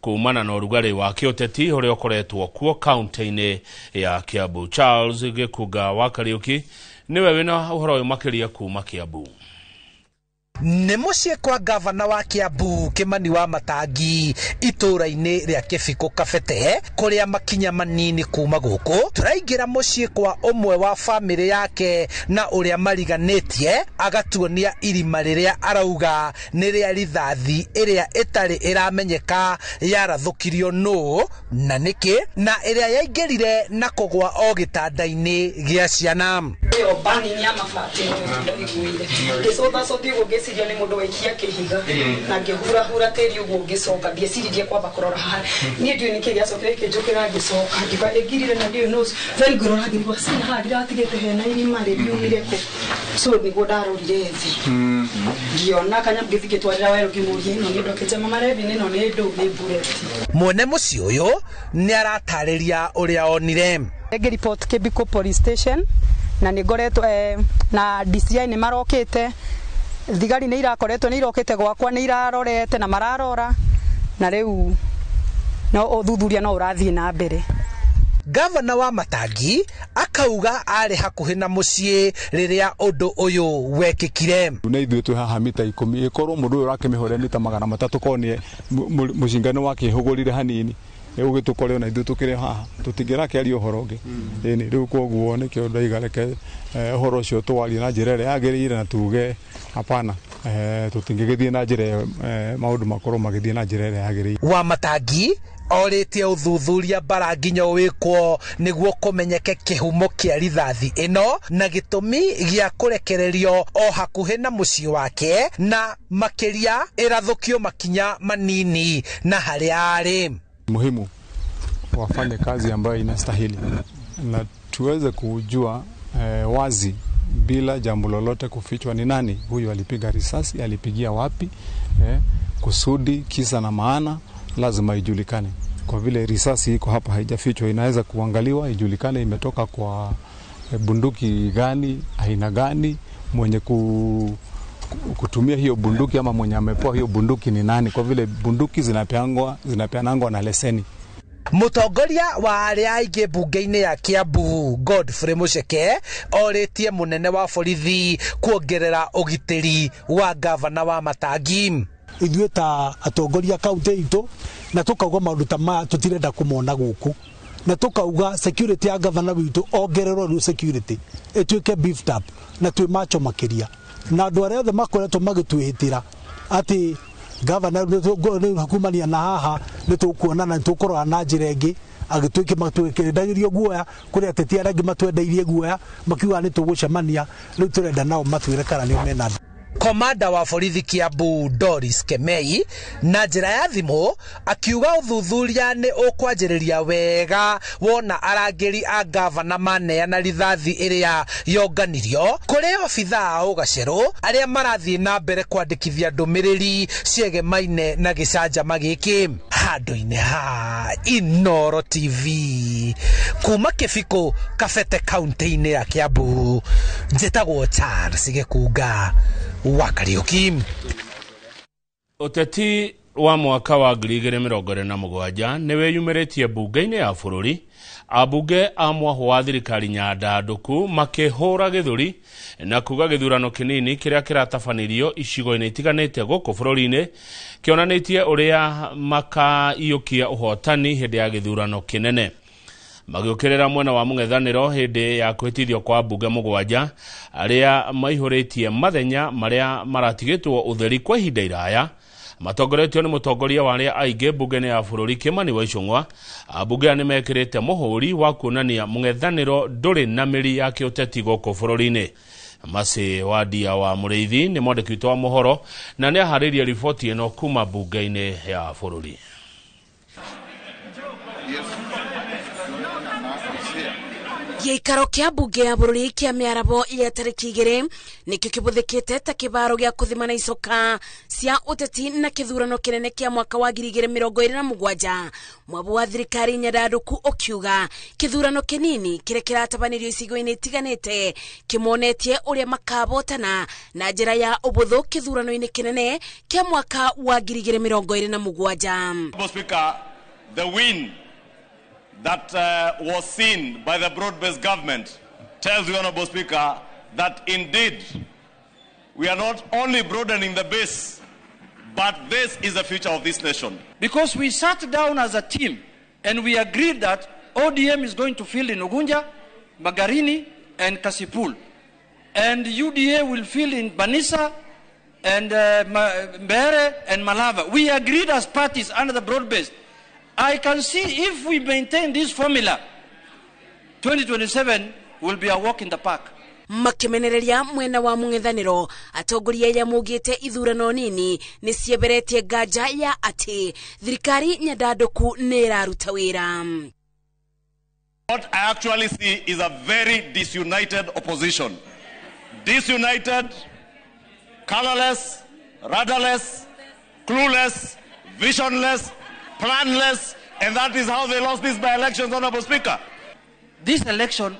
kumana na urugari wa kioteti uria ukoretwo kuo kaunti-ini ya Kiambu. Charles Gikuga wa Kariuki niwe wina uhoro makiria kuma Kiambu. Nĩ muciĩ kwa gavana wa Kiambu Kimani wa Matagi itura-inĩ ria Kibiko Kabete kuria makinya manini kuma guku turaingira muciĩ kwa umwe wa family yake na uria mariganitie agatuonia irima riria arauga nĩ ria rithathi iria itari iramenyeka yarathukirio no na niki na iria yaingirire na kugwa o gitanda-inĩ gia ciana. Yo bani nyama fati ndiguire gicoka so thigo giciria ni mundu waikia kihiga na ngihura teri uguo ngicoka ndieciririe kwamba kurora haha ni ndio niki giacokire kinjukira ngicoka ngiba egirire na ndio nose very good na ngirwa sina ha ndiratigite hena irima riumire ko so niguo ndarorire thi ngiona kanya ngithikitwarira wero kimurie no ni ndokete mama revi no ni ndu ni bullet. Mwene muci uyu ni aratariria uria onire. Ege report Kibiko police station na nigoretwo na DCI ni marokete thigari ni irakoretwo ni irokete gwakwa ni irarorete na mararora na riu no uthuthuria no urathie na mbere. Gavana wa Matagi akauga ari hakuhi na muciĩ riria undu uyu wekikire. Na ithuĩ twĩ haha mita 10 ikorwo mundu uyu rakimihore ni ta 300 konie mucingano wake hugurire hanini ugitukore na ithuĩ tukire haha tutingirake ari uhoro ungi ni riu koguo ni kio ndaigareke uhoro ucio twarie na njira ĩrĩa yagĩrĩire na tuge hapana tutingigithie na njira maundu makorwo magithie na njira ĩrĩa yagĩrĩire. Wa Matagi oritie uthuthuria bara nginya wikwo niguo kumenyeke kihumo kia rithathi ino na gitumi gia kurekererio o hakuhi na muciĩ wake na makiria irathukio makinya manini na haria ari. Muhimu wafanye kazi ambayo inastahili na tuweze kujua wazi bila jambo lolote kufichwa ni nani huyu alipiga risasi, alipigia wapi, kusudi, kisa na maana lazima ijulikane. Kwa vile risasi iko hapa haijafichwa, inaweza kuangaliwa ijulikane imetoka kwa bunduki gani, aina gani, mwenye kutumia hiyo bunduki ama mwenye amepewa hiyo bunduki ni nani, kwa vile bunduki zinapeanangwa na leseni. Mutongoria wa aria aingi bunge-ini ya Kiambu Godfrey Muceke oritie munene wa borithi kuongerera ugitiri wa gavana wa Matagi. ithuĩ ta atongoria kaunti itu na tukauga maundu ta maya tutirenda kumona guku na tukauga security ya governor witu ongererwo ru security ituike beefed up na twi macho makiria na andu aria othe makoretwo magitwihitira ati governor hukumania na haha nitukuona na nitukorwa na njira ingi agituike matwikirindagĩrio guoya kuri ateti arangi matwendeirie guoya makiuga nitugucemania riu turenda nao matwire kana nio mena komanda wa borithi Kiambu Doris Kemei na njira ya thimu akiuga uthuthuria ni ukwanjiriria wega wona arangiri a gavana maneana rithathi iria yonganirio kuri obitha ugaceru aria marathie na mbere kwandikithia ndumiriri ciegemaine na gicanjama giki handu-ini ha Inoro TV kuma Kibiko Kabete kaunti-ini ya Kiambu njitagwo Charles Gikunga wa Kariuki. Uteti wa mwaka wa 2027 niwe yumĩrĩtie bunge-inĩ ya bũrũri. Abunge a mwahũ wa thirikari Nyandarũku makĩhũra gĩthũri na kuga gĩthurano kĩnini kĩrĩa kĩratabanirio icigo-inĩ itiganĩte gũkũ bũrũri-inĩ kĩonanĩtie ũrĩa makaiyũkia ũhotani hĩndĩ ya gĩthurano kĩnene. Magĩũkĩrĩra mwena wa mũng'ethanĩro hĩndĩ ya kwĩtithio kwa bunge mũgwanja arĩa maihũrĩtie mathenya marĩa maratigĩtwo ũtheri kwa ihinda iraya. Matongoretio nĩ mũtongoria wa arĩa aingĩ bunge-inĩ ya bũrũri Kimani wa Ichung'wa. Abunge nĩ mekĩrĩte mũhũri wa kuonania mũng'ethanĩro ndũrĩ na mĩri ya kĩũteti gũkũ bũrũri-inĩ. Masi wa Ndia wa Mũrĩithi nĩ mwandĩki witũ wa mohoro na nĩ aharĩirie riboti ĩno kuma bunge-inĩ ya bũrũri. Gĩikaro kĩa bunge ya bũrũri kĩa mĩarabo ya tarĩki 2 nĩkĩo kĩbũthĩkĩte ta kĩbaro gĩa kũthimana icoka cia ũteti na kĩthurano kĩnene kĩa mwaka wa 2027. Mwabo wa thirikari Nyandarũku ũkiuga kĩthurano kĩnini kĩrĩa kĩratabanĩrio icigo-inĩ itiganĩte kĩmonetie ũrĩa makabotana na njĩra ya ũbũthũ kĩthurano-inĩ kĩnene kĩa mwaka wa 2027. Speaker, the win that was seen by the broad-based government tells the Honourable Speaker that indeed we are not only broadening the base, but this is the future of this nation. Because we sat down as a team and we agreed that ODM is going to fill in Ugunja, Magarini and Kasipul. And UDA will fill in Banisa and Mbere and Malava. We agreed as parties under the broad-based. I can see if we maintain this formula, 2027 will be a walk in the park. Makimenereria mwena wa mũng'ethanĩro atongoria ya mugĩte ithurano nini nĩ ciĩberetie nganja ya ati thirikari Nyandarũku nĩ ĩraruta wĩra. What I actually see is a very disunited opposition. Disunited, colorless, rudderless, clueless, visionless, planless, and that is how they lost these by-elections, Honourable Speaker. This election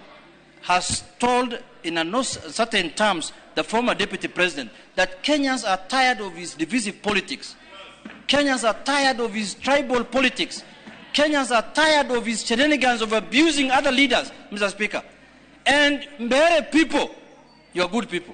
has told in a certain terms the former Deputy President that Kenyans are tired of his divisive politics. Kenyans are tired of his tribal politics. Kenyans are tired of his shenanigans of abusing other leaders, Mr. Speaker. And Mbere people, you are good people.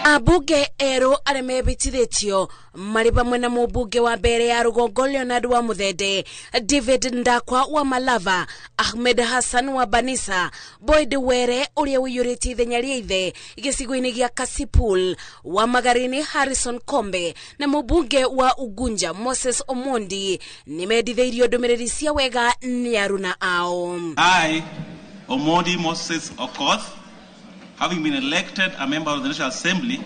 Abunge ero aremebitithĩtio marĩ bamwe na mũmbunge wa mbere ya rũgongo Leonard wa Muthende, David Ndakwa wa Malava, Ahmed Hassan wa Banisa, Boyd Were ũrĩa wĩyũrĩtie ithenya rĩa ithe gĩcigo-inĩ gĩa Kasipul, wa Magarini Harrison Kombe na mũmbunge wa Ugunja Moses Omondi nĩmendithĩirio ndũmĩrĩri cia wega nĩ aruna ao. I, Omondi Moses Okoth, having been elected a member of the National Assembly,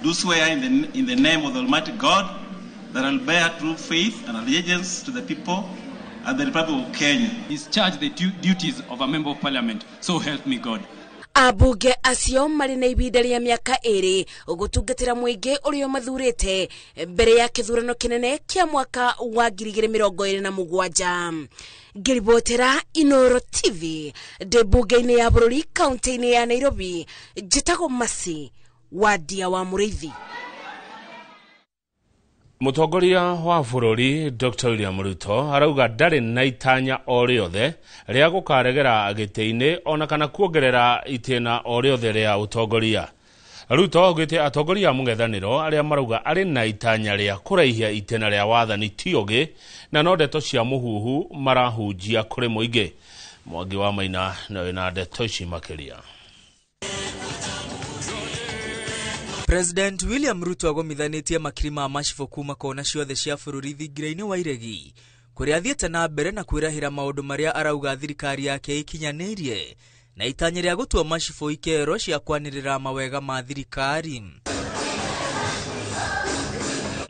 do swear in the name of the Almighty God that I will bear true faith and allegiance to the people and the Republic of Kenya. Discharge the duties of a member of Parliament. So help me God. Abunge acio marĩ na ibinda rĩa mĩaka 2 gũtungatĩra mũingĩ ũrĩa mathurĩte mbere ya kĩthurano kĩnene kĩa mwaka wa 2027. Ngĩribotera Inoro TV ndĩ-mbunge-inĩ ya bũrũri kaunti-inĩ ya Nairobi, njĩtagwo Masi wa Ndia wa Mũrĩithi. Mũtongoria wa bũrũri Dr. William Ruto arauga ndarĩ na itanya o rĩothe rĩa gũkaregera gĩtĩ-inĩ ona kana kuongerera itĩna o rĩothe rĩa ũtongoria. Ruto ogite atongoria mung'ethaniro aria marauga ari na itanya ria kuraihia itena ria wathani tioge na no ndeto cia muhuhu marahunjia kuri muingi. Mwangi wa Maina na ndeto ici makiria. President William Ruto agomithanitie makirima macibo kuma kona ciothe cia bururi thingira-ini wa iregi kuria athiete na mbere na kwirahira maundu maria arauga thirikari yake ikinyanirie na itanya ria gutua macibo ikero cia kwanirira mawega ma thirikari.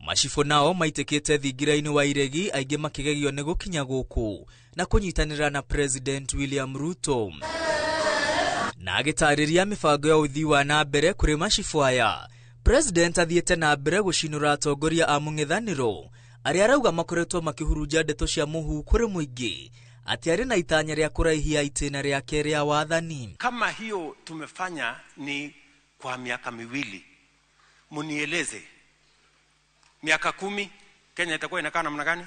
Macibo nao maitekete thingira-ini wa iregi aingi makigegio ni gukinya guku na kunyitanira na President William Ruto na agitariria mibango ya uthii wa na mbere kuri macibo aya. President athiete na mbere gucinura atongoria a mung'ethaniro aria arauga makoretwo makihurunja ndeto cia muhu kuri muingi ati ari na itanya ria kuraihia itena riake ria wathani. Kama hiyo tumefanya ni kwa miaka miwili, munieleze miaka 10 Kenya itakuwa inakaa namna gani?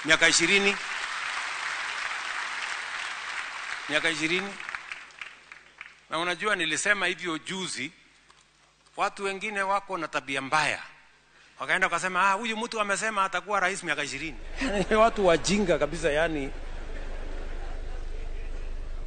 Miaka 20? Miaka 20? Na unajua nilisema hivyo juzi, watu wengine wako na tabia mbaya. Wakaenda wakasema huyu mtu amesema atakuwa rais miaka 20. Watu wajinga kabisa yani.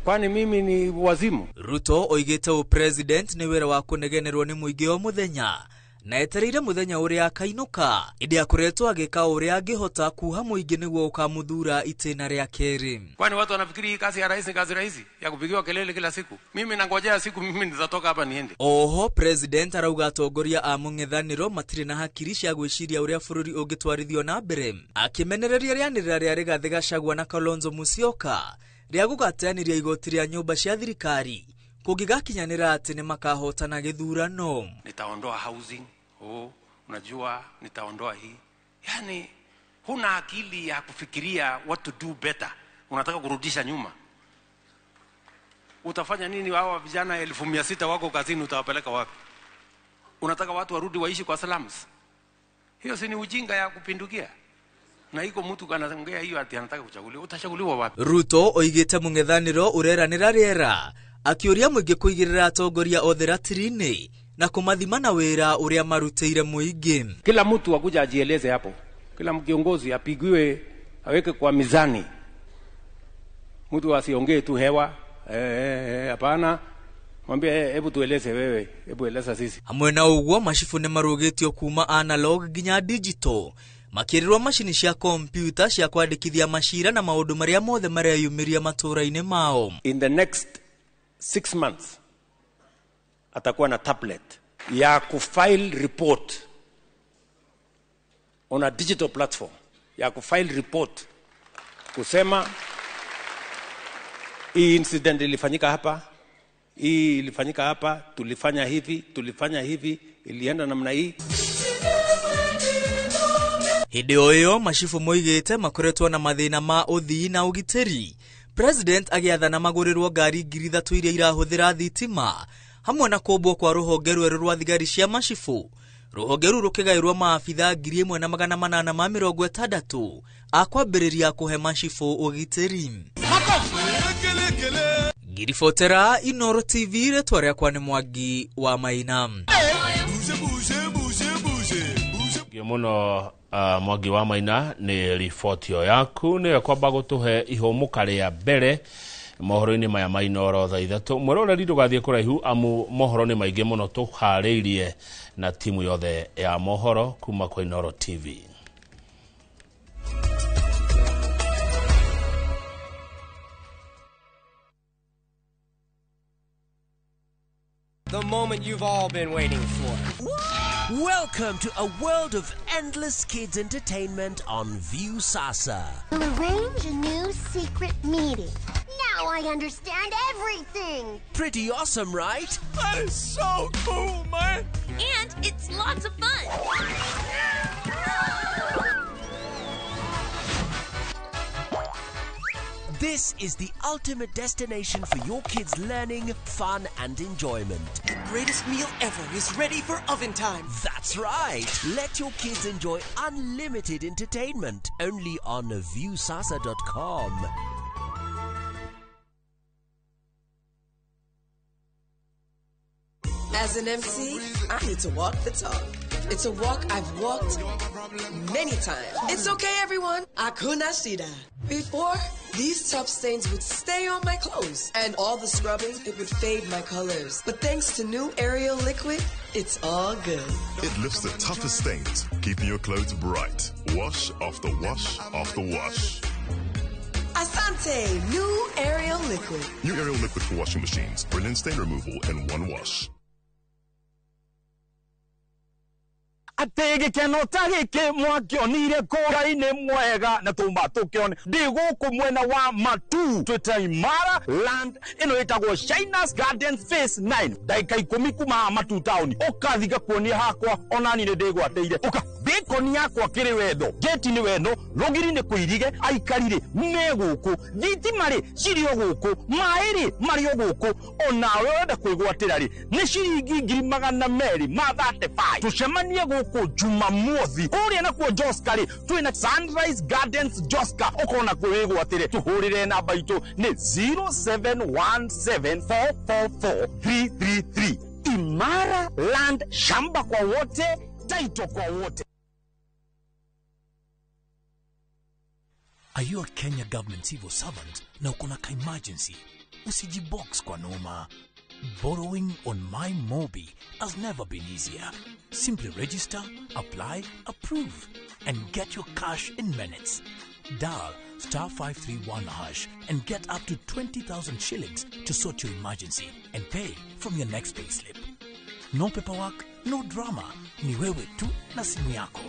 Kwani mimi ni wazimu? Ruto oigite o president ni wera wa kunegenerwo ni muingi o muthenya na etereire muthenya uria akainuka indi akuretwo agika uria angihota kuha muingi niguo ukamuthura itena ria keri. Kwani watu wanafikiri hii kazi ya rais ni kazi rahisi ya kupigiwa kelele kila siku? Mimi nangojea siku mimi nitatoka hapa niende. Oho president arauga atongoria a mung'ethaniro matire na hakiri cia gwiciria uria bururi ungitwarithio na mbere akimenereria rianirira ria Rigathi Gachagua na Kalonzo Musyoka ria gugateaniria igoti ria nyumba cia thirikari kugigakinyanira ati ni makahotana githurano. Nitaondoa housing, unajua nitaondoa hii. Yani huna akili ya kufikiria what to do better. Unataka kurudisha nyuma. Utafanya nini hawa vijana 1600 wako kazini, utawapeleka wapi? Unataka watu warudi waishi kwa slums? Hiyo si ni ujinga ya kupindukia? Na iko mtu kanazongea hiyo ati anataka kuchaguliwa. Utachaguliwa wapi? Ruto oigite mung'ethaniro ureranira riera akiuria muingi kuigirira atongoria othe ratirini na kumathima na wira uria marutire muingi. Kila mtu akuja ajieleze hapo. Kila kiongozi apigiwe, aweke kwa mizani. Mtu asiongee tu hewa. Hapana. Mwambie hebu tueleze wewe, hebu eleza sisi. Hamwe na uguo macibu ni marugitio kuma analog ginya digital. Makirirwa mashini cia computer cia kwandikithia mashira na maundu maria mothe maria yumiria matura-ini mao. In the next 6 months atakuwa na tablet ya kufile report on a digital platform, ya kufile report kusema hii incident ilifanyika hapa, hii ilifanyika hapa, tulifanya hivi, ilienda namna hii. Hindi oyo macibu moigite makoretwo na mathina ma uthii na ugitiri. President agiathana magurirwo ngari 3,000 iria irahuthira thitima hamwe na kumbwo kwa ruhonge rweru rwa thigari cia macibu. Ruhonge ruru rukigairwo maabitha 1,860 akwambiriria kuhe macibu ugitiri. Girifotera Inoro TV retwa riakwa ni Mwangi wa Maina. Muno Mwangi wa Maina ni riboti yaku ni kwamba gutuhe ihumuka ria mbere mohoro-ini maya ma Inoro thaa 3 mweroreri ndugathie kuraihu amu mohoro ni maingi muno tuhariirie na timu yothe ya mohoro kuma kwa Inoro TV. The moment you've all been waiting for. Welcome to a world of endless kids entertainment on View Sasa. We'll arrange a new secret meeting. Now I understand everything. Pretty awesome, right? That is so cool, man. And it's lots of fun. This is the ultimate destination for your kids' learning, fun, and enjoyment. The greatest meal ever is ready for oven time. That's right. Let your kids enjoy unlimited entertainment only on viewsasa.com. As As an MC, I need to walk the talk. It's a walk I've walked many times. It's okay, everyone. Hakuna shida. Before, these tough stains would stay on my clothes, and all the scrubbing, it would fade my colors. But thanks to new Ariel liquid, it's all good. It lifts the toughest stains, keeping your clothes bright. Wash after wash after wash. Asante, new Ariel liquid. New Ariel liquid for washing machines. Brilliant stain removal in one wash. Atege kenotage ke mwakionire koraine mwega na tumba tukione ndiguku mwena wa Matu Twitter Imara land ino itagwo Shinas Gardens Phase 9 daika 10 kuma Matu town ukathiga kuonia hakwa onani ne ndigwateire uka bikoni yakwa kiri wetho geti ni weno rogiri ni kuirige aikarire meguku thitimari cirio guku mairi mario guku onawe wenda kwigwatira ri ni ciringi 235 tucemanie guku Jumamothi uria na kwa Joska ri twina Sunrise Gardens Joska ukona kwigwatire tuhurire namba itu ni 0717444333 Imara land shamba kwa wote taito kwa wote. Are you a Kenya government civil servant na ukona ka emergency? Usijibox kwa noma. Borrowing on MyMobi has never been easier. Simply register, apply, approve, and get your cash in minutes. Dial *531# and get up to 20,000 shillings to sort your emergency and pay from your next payslip. No paperwork, no drama. Ni wewe tu na simu yako.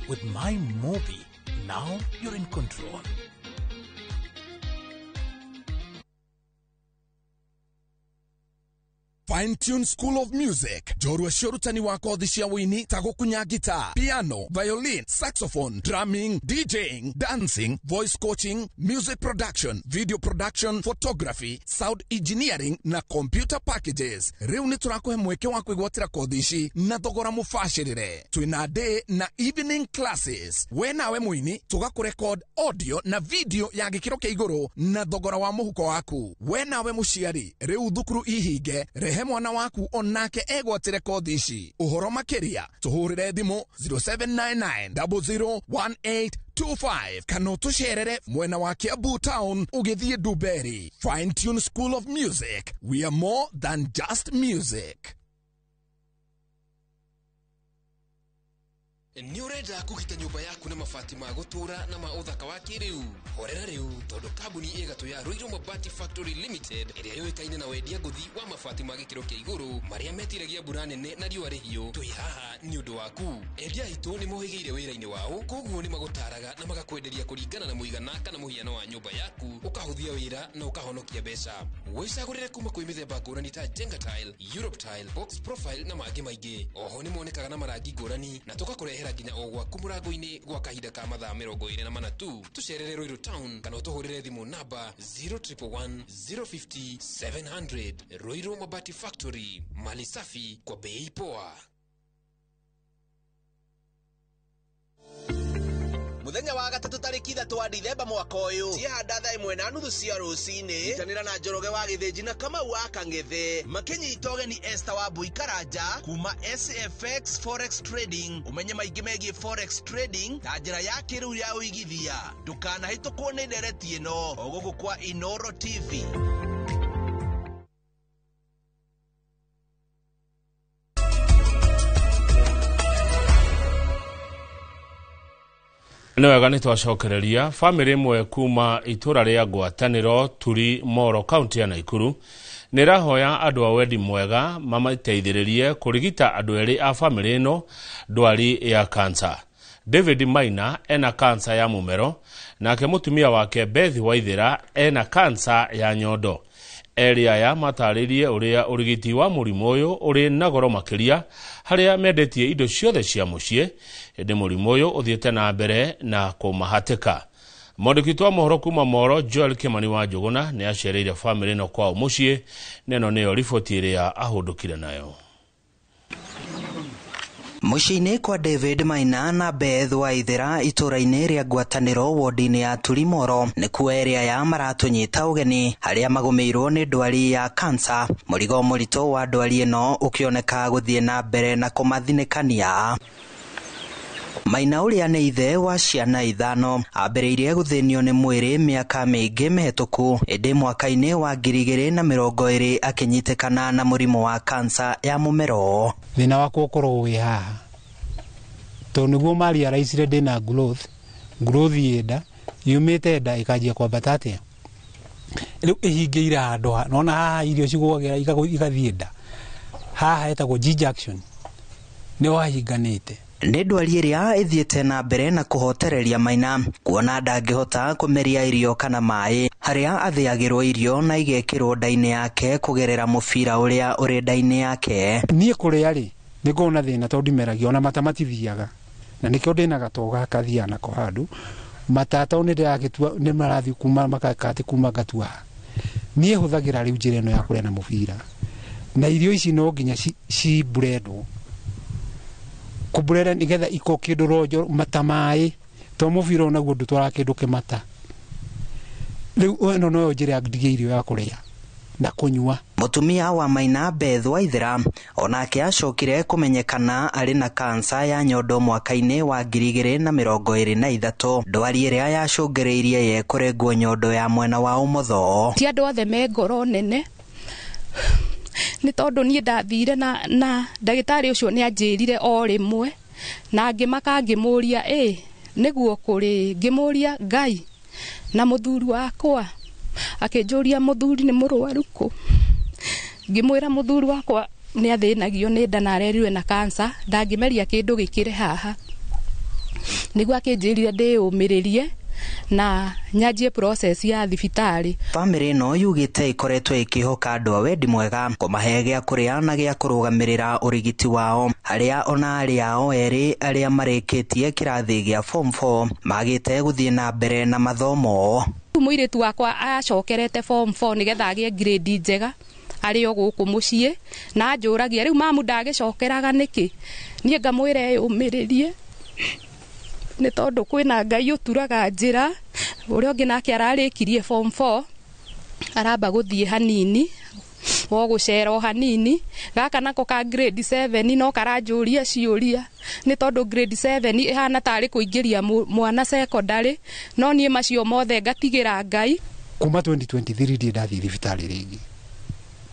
With MyMobi, now you're in control. Fine Tune School of Music. Jorwe shorutani wako dhishia wini tago kunya guitar, piano, violin, saxophone, drumming, DJing, dancing, voice coaching, music production, video production, photography, sound engineering na computer packages. Riu ni turako mweke wako igwatira kodhishi na thogora mufashirire. Twina day na evening classes. We nawe mwini tugakurecord audio na video ya gikiro kia iguru na thogora wa muhuko waku. We nawe mushiari riu thukuru ihige rehe mwana waku onake egwatire kodhishi. Uhoro makiria tuhurire thimu 0799001825 kana tusherere mwena wa Kiambu Town ugithie Duberi. Fine Tune School of Music. We are more than just music. Ni urenda kugita nyumba yaku na mabati ma gutura na ma uthaka wa kiriu. Horera riu tondu kambuni igatu ya Ruiru Mabati Factory Limited iria yoikaine na wendia nguthi wa mabati ma gikiro kia iguru maria metiragia mbura nene na riua rihio. Twi haha ni undu waku. Endia itu ni mohigeire wira-ini wao, koguo ni magutaraga na magakwenderia kuringana na muigana kana muhiano wa nyumba yaku, ukahuthia wira na ukahonokia mbeca. Wicagurire kuma kwi mithemba ngurani ta Jenga Tile, Europe Tile, Box Profile na mangi maingi. Oho ni monekaga na marangi ngurani na tugakurehera nginya o gwaku murango-ini gwa kahinda ka mathaa 24 tu. Tucerere Ruiru Town kana utuhurire thimu namba 0111050700. Ruiru Mabati Factory, mali safi kwa bei poa. Muthenya wa gatatu tariki 3 wa Dithemba mwaka uyu ciahanda thaa 1:30 cia rucini itanira na Njoroge wa Githinji na Kamau wa Kang'ethe makinyita ugeni Esther wa Mbui Karanja kuma SFX Forex Trading. Umenye maingi megie Forex Trading ta njira ya kiriu ya uigithia. Ndukanahitũkwo ni ndereti ino ogugu kwa Inoro TV. Niwega ni twacokereria family imwe kuma itura ria Ngwataniro Turi Moro county ya Naikuru nirahoya andu a wendi mwega mamateithiririe kurigita andu eri a family ino ndwari ya cancer. David Maina ena cancer ya mumero nake mutumia wake Beth Waithira ena cancer ya nyondo. Eria ya mataririe uria urigiti wa murimu uyu uri na goro makiria haria mendetie indo ciothe cia mucie ende murimu uyu uthiete na mbere na kumahateka. Mwandiki wa mohoro kuma Moro Joel Kimani wa Njuguna ni acereire family no kwao mucie neno niyo riboti iria ahundukire nayo. Muciini kwa David Maina na Beth Waithera ituraini ria ngwataniro wodini ya Tulimoro ni kueria ya maratunyita ugeni haria magumirwo ni ndwari ya kansa. Murigo murito wa ndwari ino ukioneka guthie na mbere na kumathinikania. Maina uria ni ithe wa ciana 5 ambiriirie guthinio ni mwiri miaka mingi mihituku indi mwaka-ini wa 2020 akinyitikana na murimu wa kansa ya mumero. Thina wakwa ukorwo wi haha to niguo mari araicire ndina growth yenda yumite nda ikanjia kwambata atia riu ihingeire handu nona haha irio cigwagira igathie nda haha etagwo G-junction ni wahinganite. Ni ndwari iria ithiete na mbere na kuhotereria Maina kuona ndangihota kumeria irio kana mai haria athiagirwo irio na igekirwo ndaini yake kugerera mubira uria uri ndaini yake. Nie kuria ri ningona thina tondu meragia ona matamatithiaga na nikio ndina gatoga kathia na ko handu matata oni ndiragitua ni marathi kuma makakati kuma gatua. Nie huthagira riu njira ino ya kuria na mubira na irio ici no nginya ci bredo kuburera nigetha iko kindu rojo matamai to mubira ona guo ndutwara kindu kimata riu eno no njira ndige irio ya kuria na kunyua. Mutumia wa Maina Beth Waithera onake acokire kumenyekana ari na kansa ya nyondo mwaka-ini wa 2023 ndwari iria yacungereirie ye kurengwo nyondo ya mwena wa umotho. Ti andu othe me ngoro nene ni tondu nie ndathire na ndagitari ucio ni anjirire o rimwe na ngimaka ngimuria niguo kuri ngimuria Ngai na muthuri wakwa akinjuria muthuri ni murwaru ku ngimwira muthuri wakwa ni athinagio ni nda na arerirwe na kansa ndangimeria kindu gikire haha niguo akinjirire ndiumiririe na nyajie process ya thibitari. Family no yugite ikoretwo ikihoka andu a wendi mwega kumahegea kuria na gia kurugamirira urigiti wao haria ona ari ao eri aria marikitie kirathi gia form 4 magite guthie na mbere na mathomo. Muiritu wakwa acokerete form 4 nigetha agie grade njega ari o guku mucii na njuragia riu mamu ndagicokeraga niki nie ngamwire umiririe ni tondu kwina Ngai uturaga njira uria ungi nake ararikirie form 4 aramba guthie hanini wo gucera hanini gaka nako ka grade 7 no karanjuria ciuria ni tondu grade 7 ihana tari kuingiria mwana secondary no nie macio mothe ngatigira Ngai. Kuma 2023 ndi ndathi thibitari ringi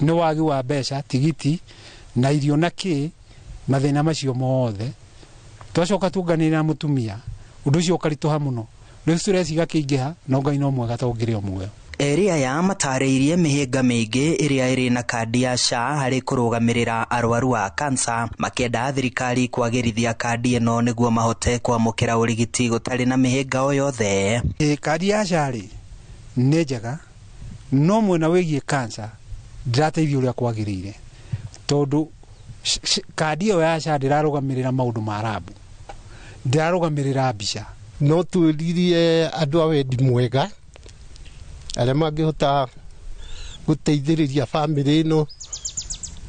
ni wagi wa mbeca tigiti na irio na ki mathina macio mothe twacoka tuganira mutumia undu ucio ukarituha muno riu tureciga kiingiha no Ngai no mwega tongire omwe. Eria ya matariirie mihinga mingi iria iri na kandi ya SHA hari kurugamirira arwaru a kansa makienda thirikari kwagirithia kandi ino niguo mahote kwamukira urigiti gutari na mihinga o yothe. Kandi ya SHA ri ni njega no mwena wigie kansa ndirateithia uria kwagirire tondu kandi iyo ya SHA ndirarugamirira maundu ma rabu ndirarugamirira mbica no turirie andu a wendi mwega aria mangihota guteithiriria family ino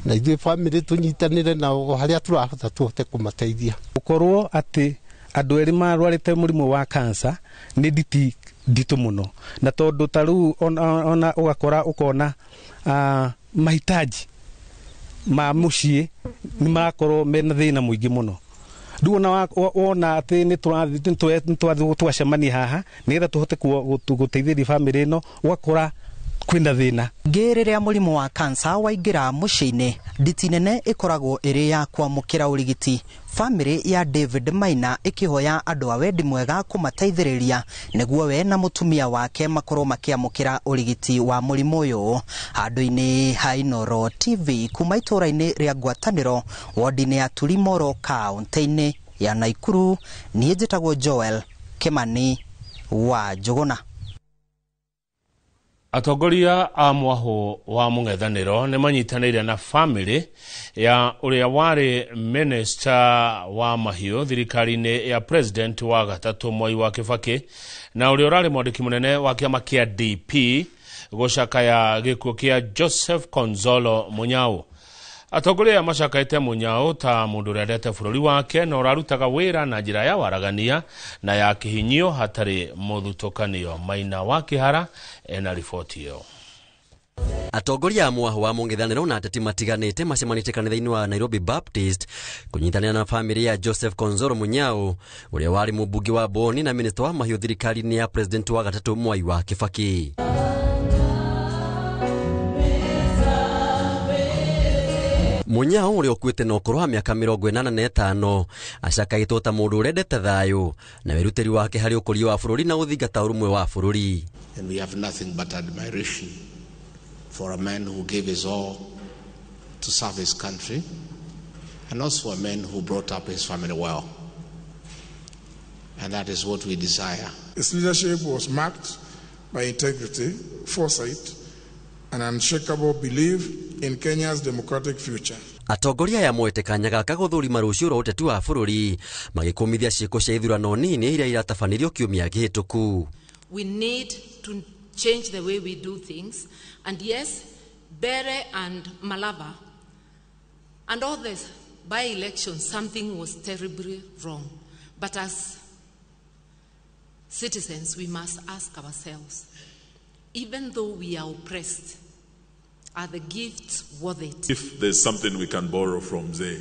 na ithuĩ family tunyitanire na haria turahota tuhote kumateithia ukorwo ati andu eri marwarite murimu wa kansa ni nditu muno na tondu taru ona ugakora ukona mahitaji ma mucii ni makorwo mena thina muingi muno Duona wona ati ni twacemania haha nigetha tuhote guteithĩrĩria family ino wakora kwina thina. Ngiriria murimu wa kansa waingira muciini nditi nene ikoragwo iri ya kwamukira urigiti. Family ya David Maina ikihoya andu a wendi mwega kumateithiriria niguo we na mutumia wake makorwo makiamukira urigiti wa murimu uyu. Handu-ini ha Inooro TV kuma itura-ini ria ngwataniro wodi-ini ya Tulimoro kaunti-ini ya Naikuru nie njitagwo Joel Kimani wa Njuguna. Atongoria a mwaho wa mung'ethaniro ni manyitanire na family ya uria wari minister wa mahiu thirikari-ini ya president wa gatatu Mwai wa Kibaki na uria urari mwandiki munene wa kiama kia DP gucakaya gikuo kia Joseph Konzolo Munyao. Atongoria macakaite Munyao ta mundu urendete bururi wake na urarutaga wira na njira ya waragania na ya kihinyio hatari muthutukanio. Maina wa Kihara ena ripoti yo. Atongoria amwe wa mungithaniro na ateti matiganite macemanite kanitha-ini wa Nairobi Baptist kunyitanira na family ya Joseph Konzoro Munyao uria wari mubunge wa Boni na minister wa mahiu thirikari-ini ya president wa gatatu Mwai wa Kibaki. Munyao uria ukuite na ukuru wa miaka 85 acakaitwo ta mundu urendete thayu na wiruteri wake hari ukuria wa bururi na uthingata urumwe wa bururi. And we have nothing but admiration for a man who gave his all to serve his country, and also a man who brought up his family well. And that is what we desire. His leadership was marked by integrity, foresight, and unshakable belief in Kenya's democratic future. Atongoria ya mwete kanya gaka guthurima rucio ro uteti wa bururi magikumithia ciiko cia ithurano nini iria iratabanirio kiumia gihituku. We need to change the way we do things. And yes, Bere and Malava and all this by-elections, something was terribly wrong. But as citizens, we must ask ourselves, even though we are oppressed, are the gifts worth it? If there's something we can borrow from Zay,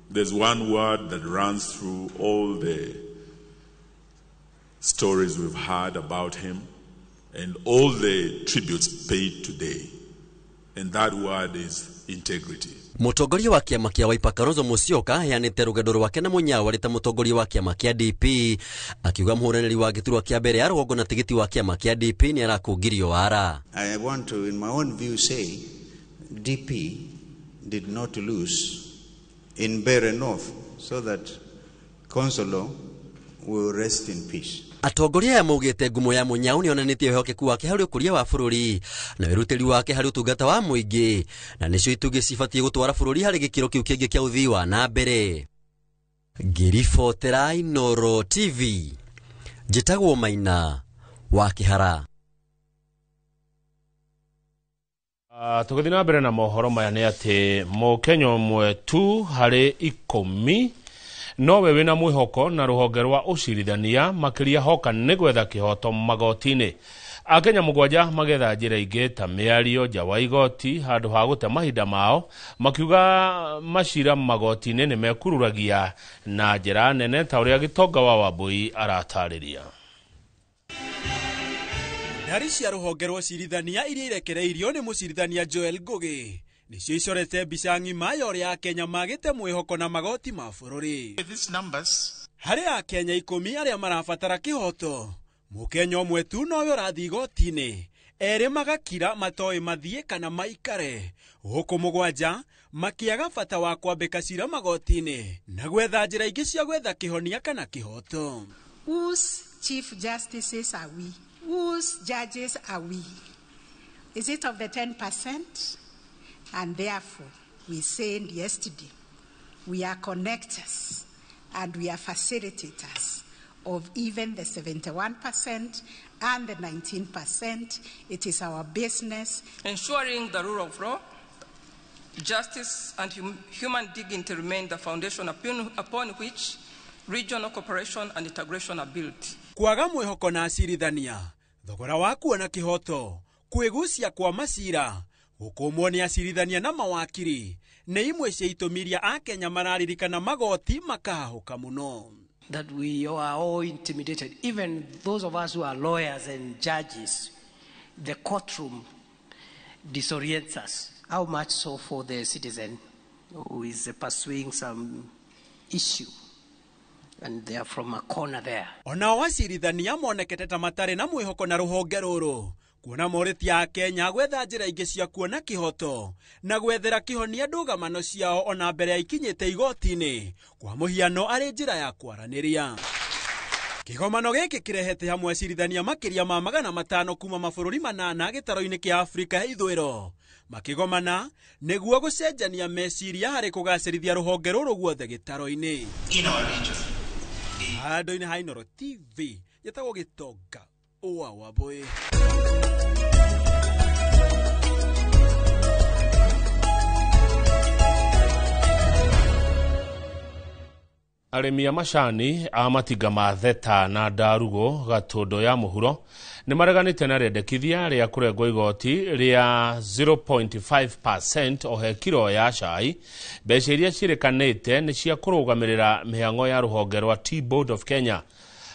there's one word that runs through all the stories we've heard about him and all the tributes paid today. And that word is integrity. Mutongoria wa kiama kia Wiper Kalonzo Musyoka aheanite rugendo rwake na Munyao arĩ ta mutongoria wa kiama kia DP akiuga muhuranĩri wa gĩturwa kia mbere ya rũgongo na tigiti wa kiama kia DP ni arakũngirio wara. I want to, in my own view, say DP did not lose in Bere North, so that Konzolo will rest in peace. Atongoria ya maugite ngumo ya Munyao ni onanitie hokeku wake hari ukuria wa bururi na wiruteri wake hari utungata wa muingi na nicio itugi cibatie gutwara bururi hari gikiro kiu kingi kia uthii wa na mbere. Giribotera Inooro TV njitagwo Maina wa Kihara. Tugathii na mbere na mohoro maya ni ati Mukenya umwe tu hari 10 nowe wina mwihoko na ruhonge rwa ucirithania makiria hoka ni gwetha kihoto magoti-ini. Akenya 7 magetha njira ingi ta miario nja wa igoti handu ha gute mahinda mao makiuga macira magoti-ini ni mekururagia na njira nene ta uria Gitonga wa Wambui aratariria. Ndari cia ruhonge rwa ucirithania iria irekereirio ni mucirithania Joel Ngugi nicio icorete mbica ng'ima ya uria Akenya magite mwihoko na magoti ma bururi. Hari Akenya 10 aria marabatara kihoto, Mukenya umwe tu nowe urathi igoti-ini, eri magakira matoi mathie kana maikare, huku 7 makiaga bata wa kwambika cira magoti-ini na gwetha njira ingi cia gwetha kihonia kana kihoto. Whose chief justices are we? Whose judges are we? Is it of the 10%? And therefore, we said yesterday, we are connectors and we are facilitators of even the 71% and the 19%. It is our business. Ensuring the rule of law, justice and human dignity remain the foundation upon which regional cooperation and integration are built. Kwaga mwihoko na acirithania, thogora wa kuona kihoto, kwigucia kwa macira, gukumwo ni acirithania na mawakiri, ni imwe cia itumiria Akenya mararirikana magoti makahuka muno. That we are all intimidated, even those of us who are lawyers and judges. The courtroom disorients us. How much so for the citizen who is pursuing some issue and they are from a corner there. Ona wacirithania monekete ta matare na mwihoko na ruhonge ruru, kuona moritia Akenya gwetha njira ingi cia kuona kihoto na gwethera kihonia ndugamano ciao ona mbere ya ikinyite igoti-ini, kwa muhiano ari njira ya kwaraniria. Kigomano giki kirehete hamwe acirithania makiria ma 500 kuma mabũrũri 8 gĩtaro-inĩ kia Afrika ya ithũĩro, makigomana nĩguo gũcenjania meciria harĩ kũgacĩrithia rũhonge rũrũ guothe gĩtaro-inĩ. Handũ-inĩ ha Inooro TV yetagwo Gitonga wa Wambui. Arĩmi a macani a matinga ma Theta na Ndarugo Gatundo ya mũhuro nĩ mareganĩte na rĩendekithia rĩa kũrengwo igoti rĩa 0.5% o he kiro ya cai, mbeca iria ciĩrĩkanĩte nĩ cia kũrũgamĩrĩra mĩhang'o ya rũhonge rwa Tea Board of Kenya.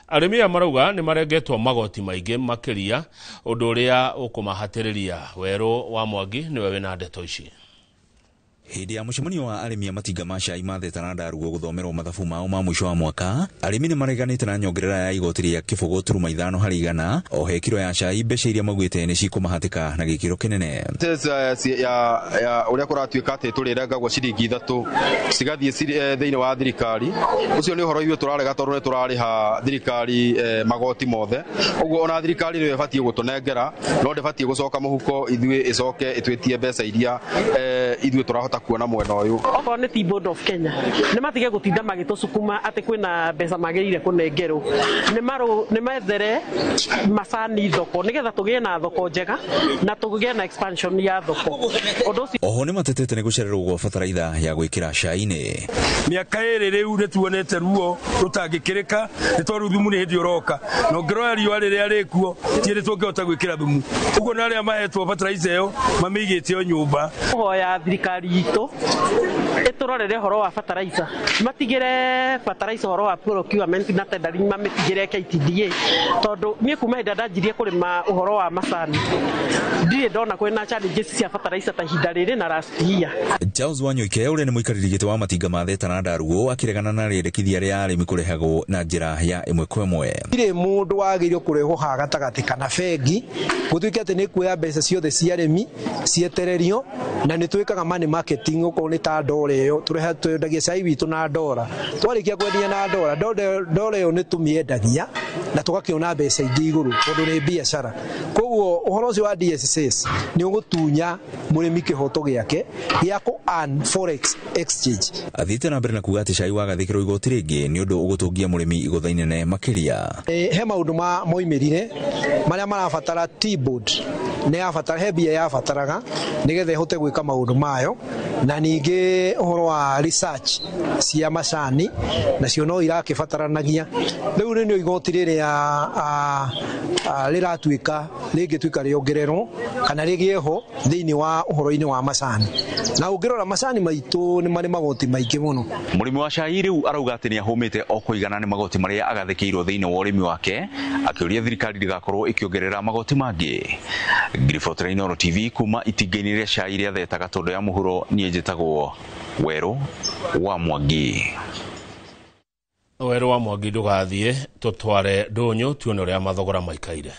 Arĩmi aya marauga nĩ marengetwo magoti maingĩ makĩria, ũndũ ũrĩa ũkũmahatĩrĩria. Werũ wa Mwangi nĩwe wĩna ndeto ici. Hĩndĩ ya mũcemanio wa arĩmi a matinga ma cai ma Theta na Ndarugo gũthomerwo mathabu mao ma mũico wa mwaka, arĩmi nĩ mareganĩte na nyongerera ya igoti rĩa kĩbũgũ turuma 5 harĩ 100 o he kiro ya cai, mbeca iria maugĩte nĩ cikũmahatĩka na gĩkĩro kĩnene. ya ũrĩa kũratuĩka atĩ tũrĩrengagwo ciringi 3 cigathiĩ thĩinĩ wa thirikari, ũcio nĩ ũhoro ithuĩ tũrarega tondũ nĩ tũrarĩha thirikari magoti mothe, ũguo ona thirikari nĩyo ĩbatiĩ gũtũnengera, no ndĩbatiĩ gũcoka mũhuko ithuĩ ĩcoke ĩtwĩtie mbeca iria ithuĩ tũrahota kuona mwena ũyũ. Okorwo nĩ Tea Board of Kenya nĩ matige gũtinda magĩtũcukuma atĩ kwĩna mbeca magĩrĩire kũnengerwo, nĩ methere macani thoko nĩgetha tũgĩe na thoko njega na tũgĩe na expansion ya thoko. Oho nĩ matetete nĩ gũcererwo gwa bataraitha ya gwĩkĩra cai-inĩ. Mĩaka ĩrĩ rĩu nĩ tuonete ruo rũtangĩkĩrĩka, nĩ tondũ thumu nĩ hĩndĩ ũroka, na ũngĩrora riũa rĩrĩa rĩkuo tiĩ tũngĩhota gwĩkĩra thumu, ũguo na arĩa mahetwo bataraitha ĩyo mamĩigĩte o nyũmba. Hoya thirikari itũ ĩtũrorere ũhoro wa bataraitha, matigĩre bataraitha ũhoro wa procurement na tendering, mamĩtigĩre KTDA, tondũ niĩ kuma hĩndĩ ndanjirie kũrĩma ũhoro wa macani ndirĩ ndona kwĩna challenges cia bataraitha ta ihinda rĩrĩ na last year. Charles Wanyoike ũrĩa nĩ mũikarĩri gĩtĩ wa matinga ma Theta na Ndarugo akĩregana na rĩendekithia rĩa arĩmi kũrehagwo na njĩra ya ĩmwe kwa ĩmwe. Ndirĩ mũndũ wagĩrĩirwo kũrehwo ha gatagatĩ kana bengi gũtuĩke atĩ nĩ kuoya mbeca ciothe cia arĩmi cietererio, na nĩ twĩkaga money marketing. Okorwo nĩ ta ndora ĩyo twendagia cai witũ na ndora, twarĩkia kwendia na ndora ĩyo nĩ tũmĩendagia na tũgakĩona mbeca ingĩ igũrũ tondũ nĩ biacara. Koguo ũhoro ũcio wa DSSS nĩ ũgũtunya mũrĩmi kĩhoto gĩake gĩa kũ earn forex exchange. Athiĩte na mbere na kuga atĩ cai wagathĩkĩrwo igoti rĩngĩ nĩ ũndũ ũgũtũngia mũrĩmi igotha inene makĩria. He maũndũ moimĩrire marĩa marabatara Tea Board nĩ yabatara, he mbia yabataraga nĩgetha ĩhote gwĩka maũndũ mayo, na ningĩ ũhoro wa research cia macani nacio no irakĩbataranagia. Rĩu nĩrĩo igoti rĩrĩa rĩratuĩka rĩngĩtuĩka rĩongererwo kana rĩgĩeho thĩinĩ wa ũhoro-inĩ wa macani, na ũngĩrora macani maitũ nĩ marĩ magoti maingĩ mũno. Mũrĩmi wa cai rĩu arauga atĩ nĩ ahũmĩte o kũigana nĩ magoti marĩa agathĩkĩirwo thĩinĩ wa ũrĩmi wake, akĩũria thirikari ndĩgakorwo ĩkĩongerera magoti mangĩ. Ngiriboti ya Inooro TV kuma itinga-inĩ rĩa cai rĩa Theta Gatundo ya mũhuro, niĩ njĩtagwo Werũ wa Mwangi. Werũ wa Mwangi ndũgathiĩ, tũtware ndũnyũ tuone ũrĩa mathogora maikaire.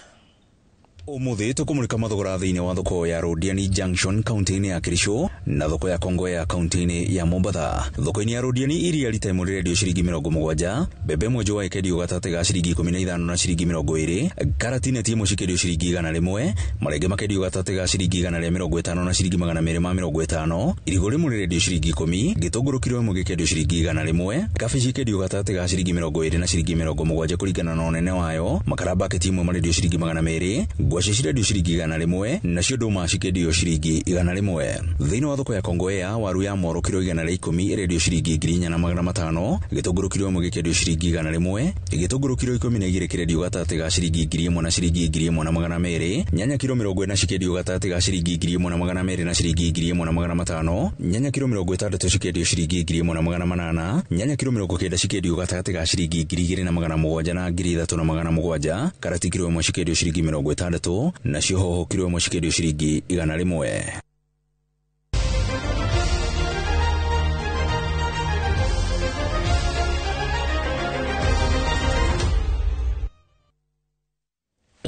Ũmũthĩ tũkũmũrĩka mathogora thĩinĩ wa thoko ya Rodiani Junction kaunti-inĩ ya Kericho na thoko ya Kongowea kaunti-inĩ ya Mombatha. Thoko-inĩ ya Rodiani iria rita ĩmwe rĩrendio ciringi 70, mbembe mwenjo ĩkendio gatagatĩ ga ciringi 15 na ciringi 20, karati neti ĩmwe cikendio ciringi 100, marenge makendio gatagatĩ ga ciringi 150 na ciringi 250, irigũ rĩmwe rĩrendio ciringi 10, gĩtũngũrũ kilo ĩmwe gĩkendio ciringi 100, kabici ikendio gatagatĩ ga ciringi 20 na ciringi 70 kũringana na ũnene wayo, makara baketi ĩmwe marendio ciringi 200, ngwacĩ cirendio ciringi 100, nacio ndũma cikendio ciringi 100. Thĩinĩ wa thoko ya Kongowea waru ya Moro kilo 110 irendio ciringi 4,500, gĩtũngũrũ kilo ĩmwe gĩkendio ciringi 100, gĩtũngũrũ kilo 12 kĩrendio gatagatĩ ga ciringi 1,000 na ciringi 1,200, nyanya kilo 40 cikendio gatagatĩ ga ciringi 1,200 na ciringi 1,500, nyanya kilo 60 cikendio ciringi 1,800, nyanya kilo 90 cikendio gatagatĩ ga ciringi 2,700 na 3,700, karati kilo 1 cikendio ciringi 60, nacio hoho kilo 1 cikendio ciringi 100.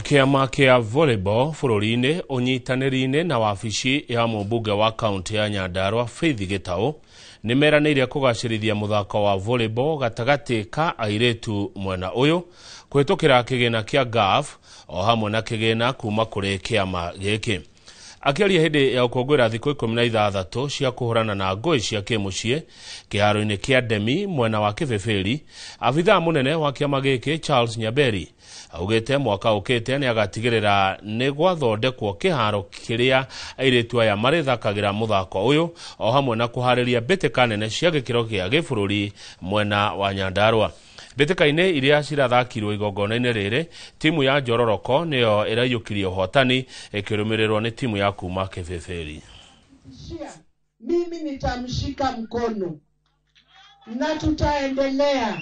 Kĩama kĩa volleyball bũrũri-inĩ ũnyitanĩri-inĩ na wabici ya mũmbunge wa kaunti ya Nyandarua Faith Gĩtaũ nĩ meranĩire kũgacĩrithia mũthako wa volleyball gatagatĩ ka airĩtu mwena ũyũ kũhĩtũkĩra kĩgĩna kĩa GAF o hamwe na kĩgĩna kuma kũrĩ kĩama gĩkĩ. Akiaria hindi ya ukongwira thikũ 16 cia kuhurana na ngũĩ cia kimucie kiharo-ini kia Demi mwena wa Kibeberi, abitha munene wa kiama gĩkĩ Charles Nyaberi augĩte mwaka ũkĩte nĩ agatigĩrĩra nĩ gwathondekwo kĩharo kĩrĩa airĩtu aya marĩthakagĩra mũthako ũyũ, o hamwe na kũharĩria mbĩtĩka nene cia gĩkĩro gĩa gĩbũrũri mwena wa Nyandarua. Mbĩtĩka-inĩ iria cirathakirwo igongona-inĩ rĩrĩ, timu ya Njororoko nĩyo ĩraiyũkirie ũhotani ĩkĩrũmĩrĩrwo nĩ timu ya kuma Kibeberi. Mimi nitamshika mkono na tutaendelea.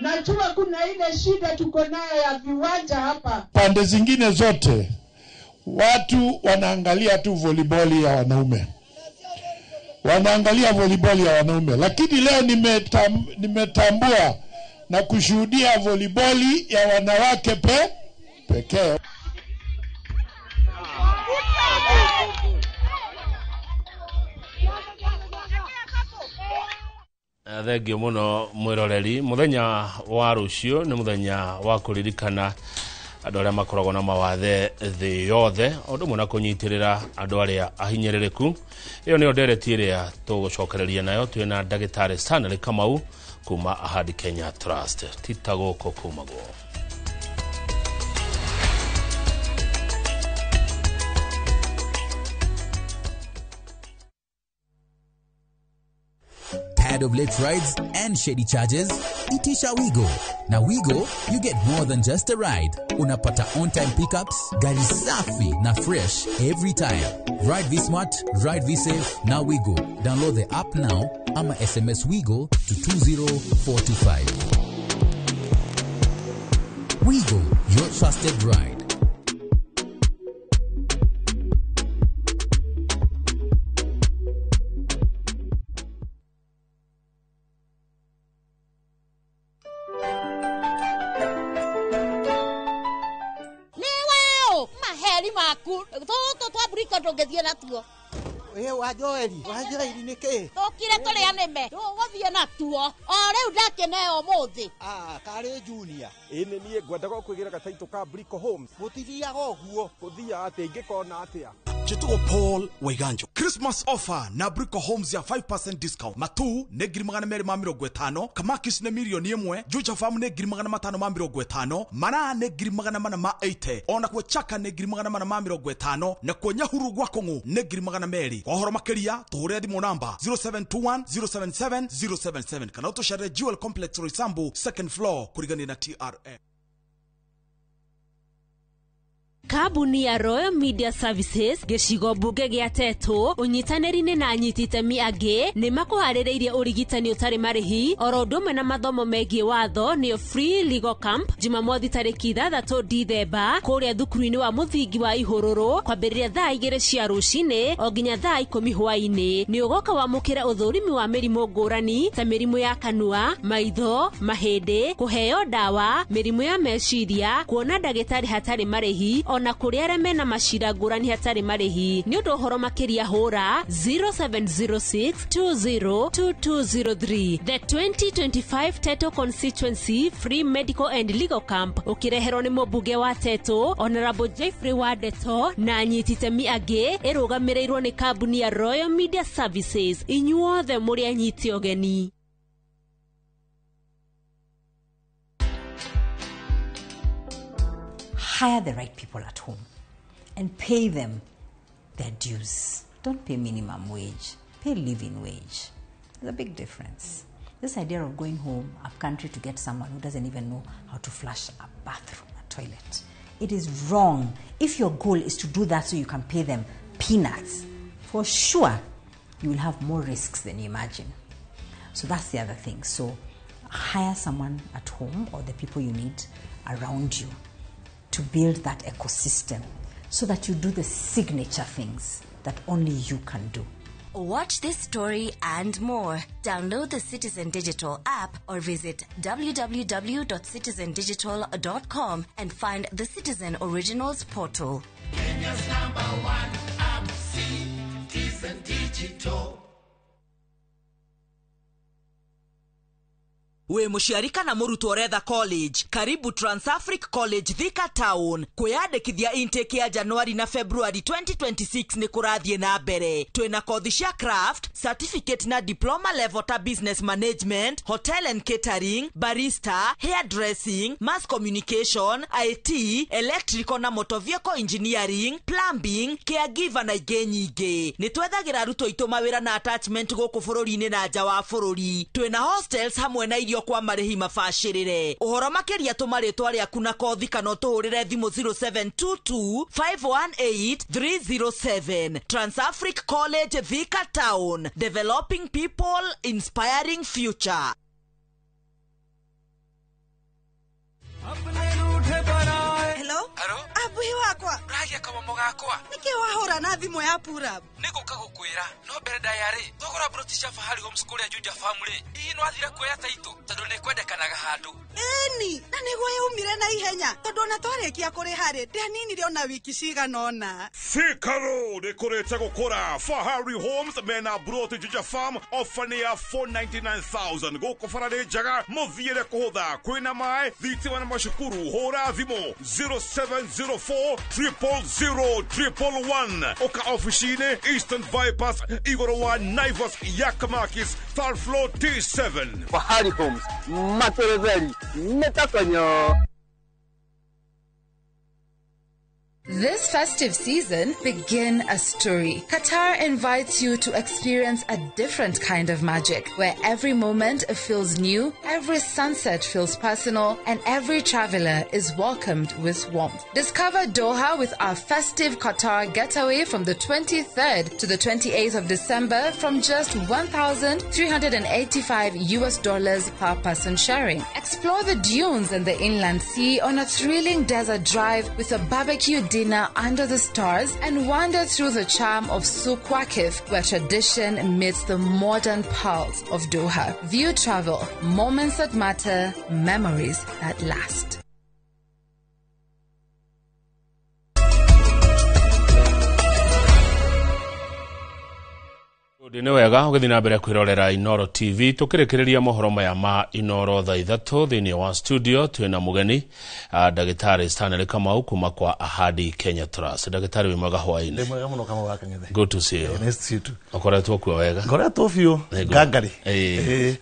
Najua kuna ile shida tuko nayo ya viwanja hapa. Pande zingine zote watu wanaangalia tu volleyball ya wanaume. Wanaangalia volleyball ya wanaume, lakini leo nimetambua na kushuhudia volleyball ya wanawake pekee. Thengio muno mwiroreri. Muthenya wa rucio ni muthenya wa kuririkana andu aria makoragwo na mawathe thĩ yothe, ũndũ ũmwe na kũnyitirĩra andũ arĩa ahinyĩrĩrĩku. Iyo nĩyo ndereti ĩrĩa tũgũcokereria nayo twĩna ndagĩtarĩ Stanley Kamau kuma Ahadi Kenya Trust. Tita gũkũ kumagwo. Tired of late rides and shady charges? Itisha Wigo. Na Wigo, you get more than just a ride. Unapata on-time pickups, gari safi na fresh every time. Ride V-Smart, ride V-Safe, na Wigo. Download the app now, ama SMS Wigo to 20425. Wigo, your trusted ride. Ndongethie natuo wajoeri niki tukire turi anime tuguthie natuo o riu ndakeneo muthi kari junior ine nie ngwenda gukwigira gataito ka Brico Homes mutithiaga uguo kuthia ati ingikona atia Chituo Paul Waiganjo. Christmas offer na Brico Homes ya 5% discount. Matu ne 250, Kamakis ne milioni 1, Juja Farm ne 550, Mana ne 480, ona kwa Chaka ne 450, na kwa Nyahuru Gwakongo ne 200. Kwa horo makeria tuhure thimu namba 0721 077 077. Kana utoshare Jewel Complex Roysambu second floor kurigani na TRA. Kabuni ya Royal Media Services gĩcigo mbunge gĩa Tetu ũnyitanĩri-inĩ na anyititemi angĩ nĩ makuharĩrĩirie ũrigitani ũtarĩ marĩhi oro ũndũ ũmwe na mathomo megiĩ watho nĩyo Free Legal Camp Jumamothi tarĩki 6 Dithemba kũrĩa thukuru-inĩ wa mũthingi wa Ihũrũrũ kwambĩrĩria thaa 2 cia rũcinĩ o nginya thaa 10 hwaĩ-inĩ. Nĩ ũgoka wamũkĩra ũthũrimi wa mĩrimũ ngũrani ta mĩrimũ ya kanua, maitho, mahĩndĩ, kũheo ndawa, mĩrimũ ya meciria, kuona ndagĩtarĩ hatarĩ marĩhi na kuri arĩa mena macira ngũrani hatarĩ marĩhi. Nĩ ũndũ ũhoro makĩria hũra 0706202203. The 2025 Teto Constituency Free Medical and Legal Camp ũkĩreherwo nĩ mũmbunge wa Teto Honorable Jeffrey Wadeto na anyititemi angĩ ĩrũgamĩrĩirwo nĩ kambuni ya Royal Media Services. Inyuothe mũrĩ anyiti ũgeni. Hire the right people at home and pay them their dues. Don't pay minimum wage, pay living wage. There's a big difference. This idea of going home up country to get someone who doesn't even know how to flush a bathroom, a toilet, it is wrong. If your goal is to do that so you can pay them peanuts, for sure you will have more risks than you imagine. So that's the other thing. So hire someone at home or the people you need around you to build that ecosystem so that you do the signature things that only you can do. Watch this story and more. Download the Citizen Digital app or visit www.citizendigital.com and find the Citizen Originals portal. Kenya's #1 app, Citizen Digital. we muciari kana murutwo retha college, karibu Transafric College Thika Town. Kwiyandikithia intake ya January na February 2026 ni kurathie na mbere. Twina kothi cia craft, certificate na diploma level ta business management, hotel and catering, barista, hairdressing, mass communication, IT, electrical na motor vehicle engineering, plumbing, caregiver na ingĩ nyingĩ. Ni twethagira aruto itu mawira na attachment guku bururi-ini na nja wa bururi. Twina hostels hamwe na irio kwa marihi mabacirire. Uhoro makiria tumaritwa riaku na kothi kana tuhurire thimu 0722 518 307. Transafric College Thika Town, developing people, inspiring future. Hello? Abuhi wakwa. Ragia kama mogakwa. Niki wahora na thimu ya pura. Niko kagukwira. No bere diary. Togora brotisha fahari homeschool ya Juja family. Ii no athira kuya taito. Tondu ne kwendekanaga handu. Eni, na niguo yumire na ihenya. Tondu na twarekia kuri hari. Ndanini rio na wiki ciganona. Sikaro de kureta gukora. Fahari Homes mena broti Juja farm ofania 499,000. Goko farade jaga muthiire kuhutha. Kwina mai thitima na mashukuru. Hora thimo 0704 000 111. Oka officine Eastern Bypass Igorowa Naivas Yakamakis third floor T7. Fahari Homes Materezeli Metakanyo. This festive season, begin a story. Qatar invites you to experience a different kind of magic, where every moment feels new, every sunset feels personal, and every traveler is welcomed with warmth. Discover Doha with our festive Qatar getaway from the 23rd to the 28th of December from just $1,385 per person sharing. Explore the dunes and the inland sea on a thrilling desert drive with a barbecue dinner under the stars and wander through the charm of Souk Waqif, where tradition meets the modern pulse of Doha. View travel, moments that matter, memories that last. Ni wega ugithi na mbere kwirorera Inoro TV tukirikiria mohoro maya ma Inoro thaa 3 thiini wa studio. Twina mugeni Dagitari Stanley Kamau kuma kwa Ahadi Kenya Trust. Dagitari wimwaga hwaini. Ndi mwega muno kama waka ngethe. Good to see you. Nice to see you too. Akoretwo kwa wega. Ngoretwo biu gangari.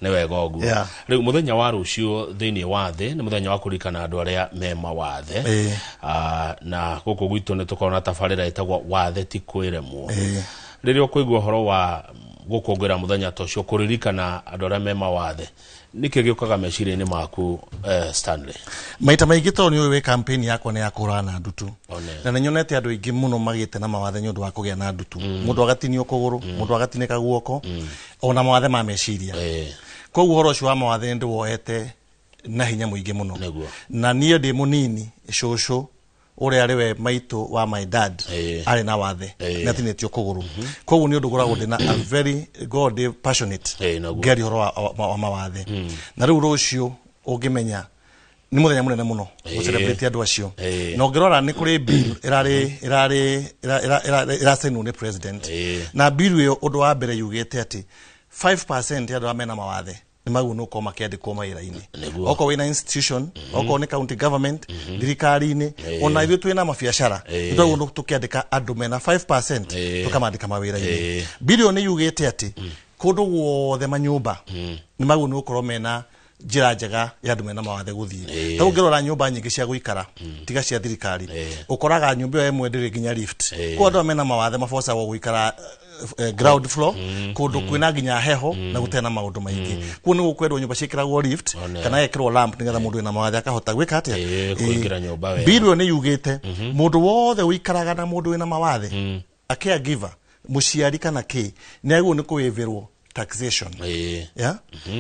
Ni wega ogu. Riu muthenya wa rucio thiini wa thi ni muthenya wa kurikana andu aria me mawathe. Na guku gwitu ni tukona tafarira itagwa wathe ti kwiremwo. Ririo kuigwa horo wa gukongera muthenya tocio kuririkana andu aria me mawathe niki giukaga meciria-ini maku Stanley? Maita maingi to ni we campaign yakwa ni ya kurana ndutu na nyonete andu aingi muno magite na mawathe nyundu wa kugia na ndutu. Mundu agatinio kuguru, mundu agatineka guoko, ona mawathe ma meciria. Koguo horo cio wa mawathe ndi woete na hinya muingi muno. Na niĩ ndi munini shosho ore ariwe maitu wa my dad ari na wathe na tinetio kuguru. Koguo ni undu goragwo ndina a very god passionate geri horo wa mawathe. Na riu rucio ungimenya ni muthenya munene muno go celebrate andu acio. Na ngirora ni kuri bill irasenu ni president na bill yo undu wa mbere yugite ati 5% ya andu amena mawathe ni magu no koma kiandi koma ira-ini. Oko wina institution, oko ni county government, thirikari-ini, ona ithu twina mabiacara. Ndio ndo tukiandika andu mena 5% tukamandika mawira-ini. Bilioni yugite ati kundu guothe manyumba ni magu no korwo mena njira njega ya andu mena mawathe guthii. Tagu ngirora nyumba nyingi cia guikara tiga cia thirikari ukoraga nyumba yo imwe ndiri ginya lift. Kwa andu mena mawathe maboca wo guikara ground floor kundu kwina ginya heho na gutena maundu maingi. Kuo ni gukwendwo nyumba cikiragwo lift kana yekirwo lamp nigetha mundu ina mawathe akahota gwika atia kuingira nyumba we. Bilioni yugite mundu wothe uikaraga na mundu ina mawathe a caregiver muciari kana ki ni aguo ni kuwivirwo taxation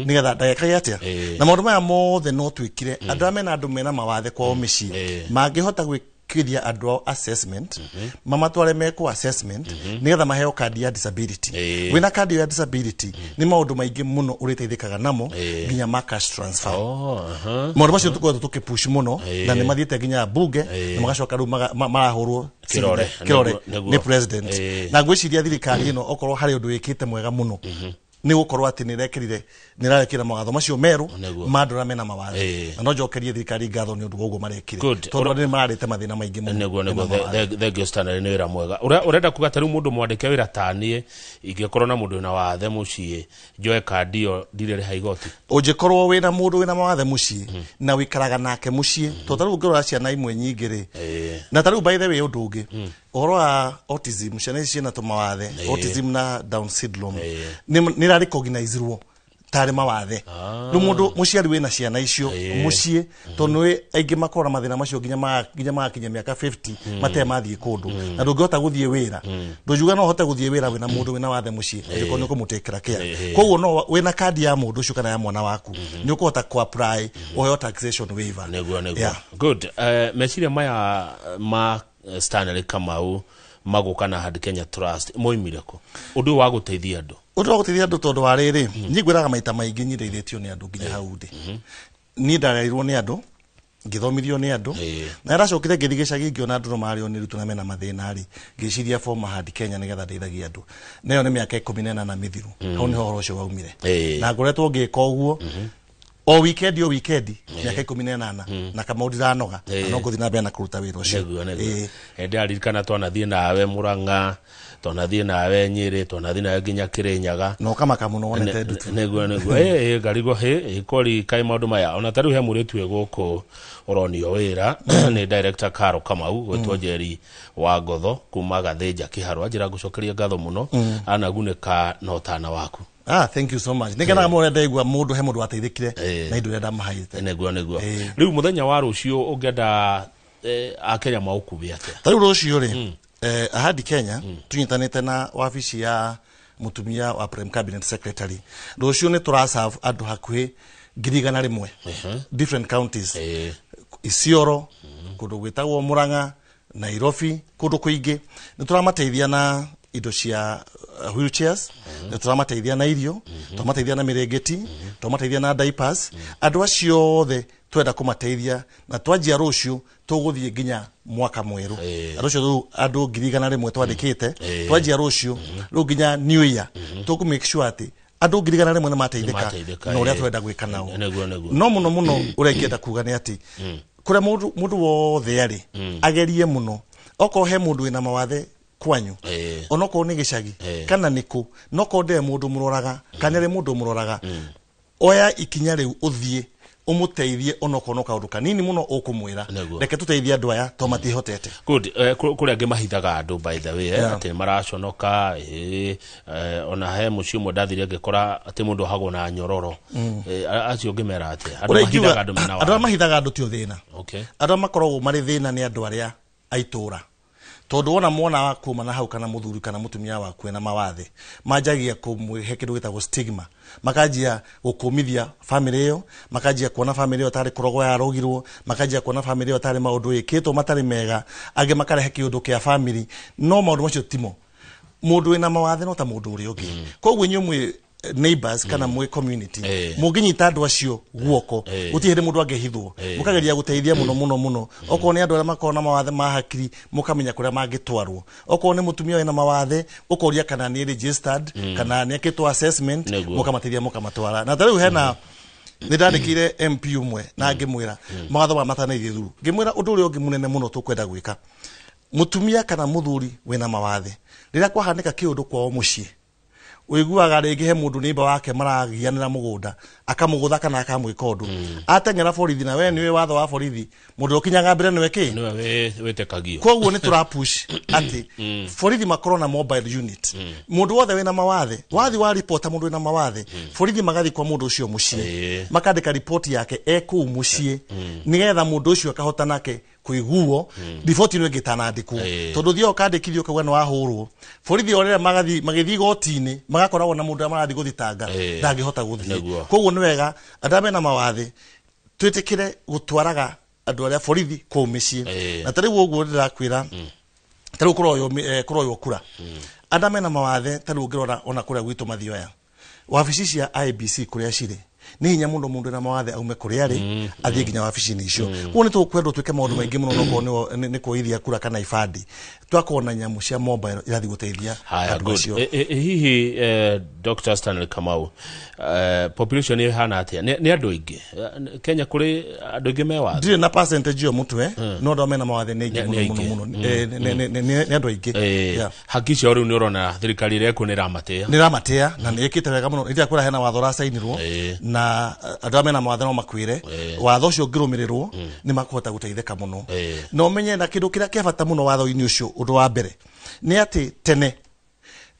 nigetha ndageka yatia na maundu maya mothe no twikire andu amena andu mena mawathe kwao micii mangihota gwikithia andu assessment mamatware meko assessment nigetha maheo card ya disability. Wina card ya disability ni maundu maingi muno uriteithikaga namo ginya cash transfer. Maundu macio tukwenda tukipush muno na ni mathiete ginya bunge na magacoka ru marahurwo kirore ni president na gwiciria thirikari ino okorwo hari undu wikite mwega muno ni gukorwo ati ni rekirire ni rarekira magatho macio meru mandura mena mawathe no njokerie thirikari ngatho ni undu gugo marekire tondu ni mararite mathina maingi muno nego thegio standard ni wira mwega urenda kuga tari mundu mwandike wira tanie ingikorwo na mundu na wathe mucie njoe kandi yo ndirere haigoti ungikorwo wina mundu wina mawathe mucie na wikaraga nake mucie to tari ungirora ciana imwe nyingire na tari by the way undu ungi uhoro wa autism ciana ici na tumawathe autism na down syndrome ni ra recognizerwo tare mawathe no mundu muciari wina ciana icio mucie tondu aingi makora mathina macio ginya kinya miaka 50 mate mathie kundu na ndungihota guthie wira ndujuga no hote guthie wira wina mundu wina wathe mucie ndiko ni kumutekera care koguo no wina kandi ya mundu ucio kana ya mwana waku ni ukuhota ku apply oyo taxation waiver nego good meciria maya ma Stanley Kamau magukana Hard Kenya Trust moimire ko undu wa guteithia andu tondu wa riri nyigwiraga maita maingi nyireithitio ni andu nginya hau ndi ni ndarairwo ni andu ngithomithio ni andu na iracokire ngithi gicagi ngiona andu no mario ni rutu na mena mathina ri ngiciria former Hard Kenya nigetha ndeithagia andu nayo ni miaka 14 na mithiru hau ni horo ucio waumire na ngoretwo ngika uguo o weekend miaka 18 na kama ndiranoga no nguthi na mbere na kuruta wira ucio ndirikana twanathie nawe Murang'a twanathie nawe Nyeri twanathie nawe nginya Kirinyaga no kama kamuno wonete ndutu nego ngarigo ikori kai maundu maya ona tari he muritu eguko uronio wira ni director Karo Kamau gwetwo Njeri wa Ngotho kuma Gathĩnja Kiharwa njira gucokeria ngatho muno anaguneka no tana waku. Thank you so much. Nigana mo renda igwa mundu he mundu ateithikire na indu renda mahaite. Nego. Riu muthenya wa rucio ungenda akenya maukubi ate. Tari rucio ri Hard Kenya tunyitanite na wabici ya mutumia wa Prime Cabinet Secretary. Rucio ni turaserve andu hakuhi 1,100 different counties. Isiolo kundu gwitagwo Murang'a, Nairobi kundu kuingi ni turamateithia na indo cia wheelchairs na turamateithia na irio turamateithia na mirengeti turamateithia na diapers andu acio othe twenda kumateithia na twanjia rucio tuguthie nginya mwaka mweru rucio andu 1,100 twandikite twanjia rucio ru nginya new year tuku make sure ati andu 1,100 ni mateithika na uria twenda gwika nao no muno urengienda kuga ni ati kure mundu wothe ari agerie muno oko he mundu wina mawathe kwanyu onoko ni gicagi kana niku noko de mundu muroraga kana ri mundu muroraga oya ikinya riu uthie umuteithie onoko no kaundu kanini muno ukumwira reke tuteithie andu aya to matihotete good kuri ange mahithaga andu by the way ati maraconoka ona he mucio mudathire ngekora ati mundu hago na nyororo acio ngimera ati andu mahithaga andu mena andu mahithaga andu tio thina andu makoragwo mari thina ni andu aria aitura tondu wona mwana waku mana hau kana muthuri kana mutumia waku na mawathe majagia kumhe kindu gitagwo stigma makajia gukumithia family iyo makajia kuona family iyo tari kurogo ya rogirwo makajia kuona family iyo tari maundu ikitwo matari mega age makarehe kiundu kia family no maundu macio timo mundu wina mawathe no ta mundu uri ungi koguo nyumwe neighbors kana mwe community muginyita andu acio guoko gutihire mundu angehithwo mukageria guteithia muno oko ni andu ara makona mawathe ma hakiri mukamenya kuria mangitwarwo oko ni mutumia wina mawathe ukoria kana ni registered kana ni akitwa assessment mukamateithia mukamatwara na tariu hena nindandikire MP umwe na ngimwira mawathe wa matanaithie thuru ngimwira undu uri ungi munene muno tukwenda gwika mutumia kana muthuri wina mawathe rira kwahanika kiundu kwao mucii uiguaga ringi he mundu nimba wake maragianira mugunda akamugutha kana akamwika undu atengera borithi na we niwe watho wa borithi mundu ukinyaga mbere niwe ki niwe wetekagio koguo ni turapush ati borithi makorwo na mobile unit mundu wothe wina mawathe wathi wa report mundu wina mawathe borithi magathi kwa mundu ucio mucie makandika report yake eku mucie nigetha mundu ucio akahota nake kuiguo report ino ngitanandikwo tondu thio kandikithio kagwa no wahurwo borithi orera magathi gotini magakoragwo na mundu amarathi guthitanga ndangihota guthie koguo ni wega andame na mawathe twitikire gutwaraga andu aria borithi kwa micii na tariu uguo ndirakwira tariu kuroyo kura andame na mawathe tariu ngirora ona kuria gwitu mathioya wabici cia IBC kuria ciri ni hinya muno mundu na mawathe aume kuri ari athie nginya wabici-ini icio kuo ni tukwenda twike maundu maingi muno noko ni kuithia kura kana ibandi twakona nyamu cia mobile irathi guteithia andu acio. Hihi Dr. Stanley Kamau, population ni hana atia ni andu aingi Kenya kuri andu aingi me wathe ndire na percentage yo mutwe no ndo mena mawathe ni aingi muno ni andu aingi hakici ori ni urona thirikari ire ku ni ramatia na ni ikite wega muno ithia kura hena watho ra sainirwo na andu amena mawathe no makwire watho ucio ngirumirirwo ni makuhota guteithika muno no menye na kindu kiria kiabata muno watho-ini ucio undu wa mbere ni ati tene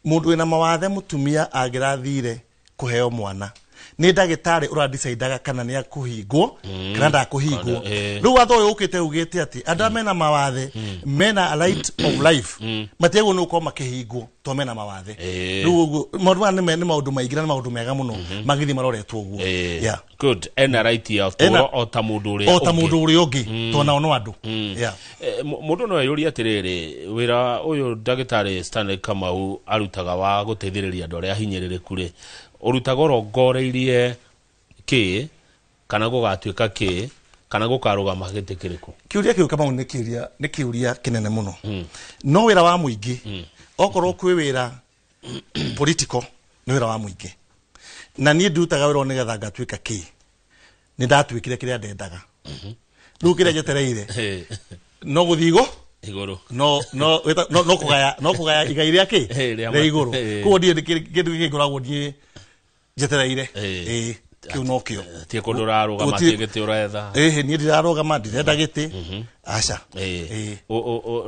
mundu wina mawathe mutumia agirathire kuheo mwana ni ndagitari ura decidaga kana ni akuhingwo kana ndakuhingwo riu watho uyu ukite ugite ati andu amena mawathe mena a right of life matiego nuko makihingwo to mena mawathe riu maundu ni maundu maingi na maundu mega muno magithi maroretwo uguo good ena right ya o ta mundu uri ungi to nao no andu mundu no yuri atiriri wira uyu ndagitari Stanley Kamau arutaga wa guteithiriria andu aria hinyiririku ri urutaga rongoreirie ki kana gugatuika ki kana gukarugama gitikiriku kiuria kiu Kamau ni kiuria kinene muno no wira wa muingi okorwo kwi wira political ni wira wa muingi na ni ndutaga wira nigetha ngatuika ki ni ndatuikire kiria ndendaga riu kiria njetereire no guthigo iguru no kugaya igai riake ri iguru kuo ndie kindu gingoragwo ndie njetereire kiu no kio tie kundu rarugama tie giti uretha ni ndirarugama ndirenda giti aca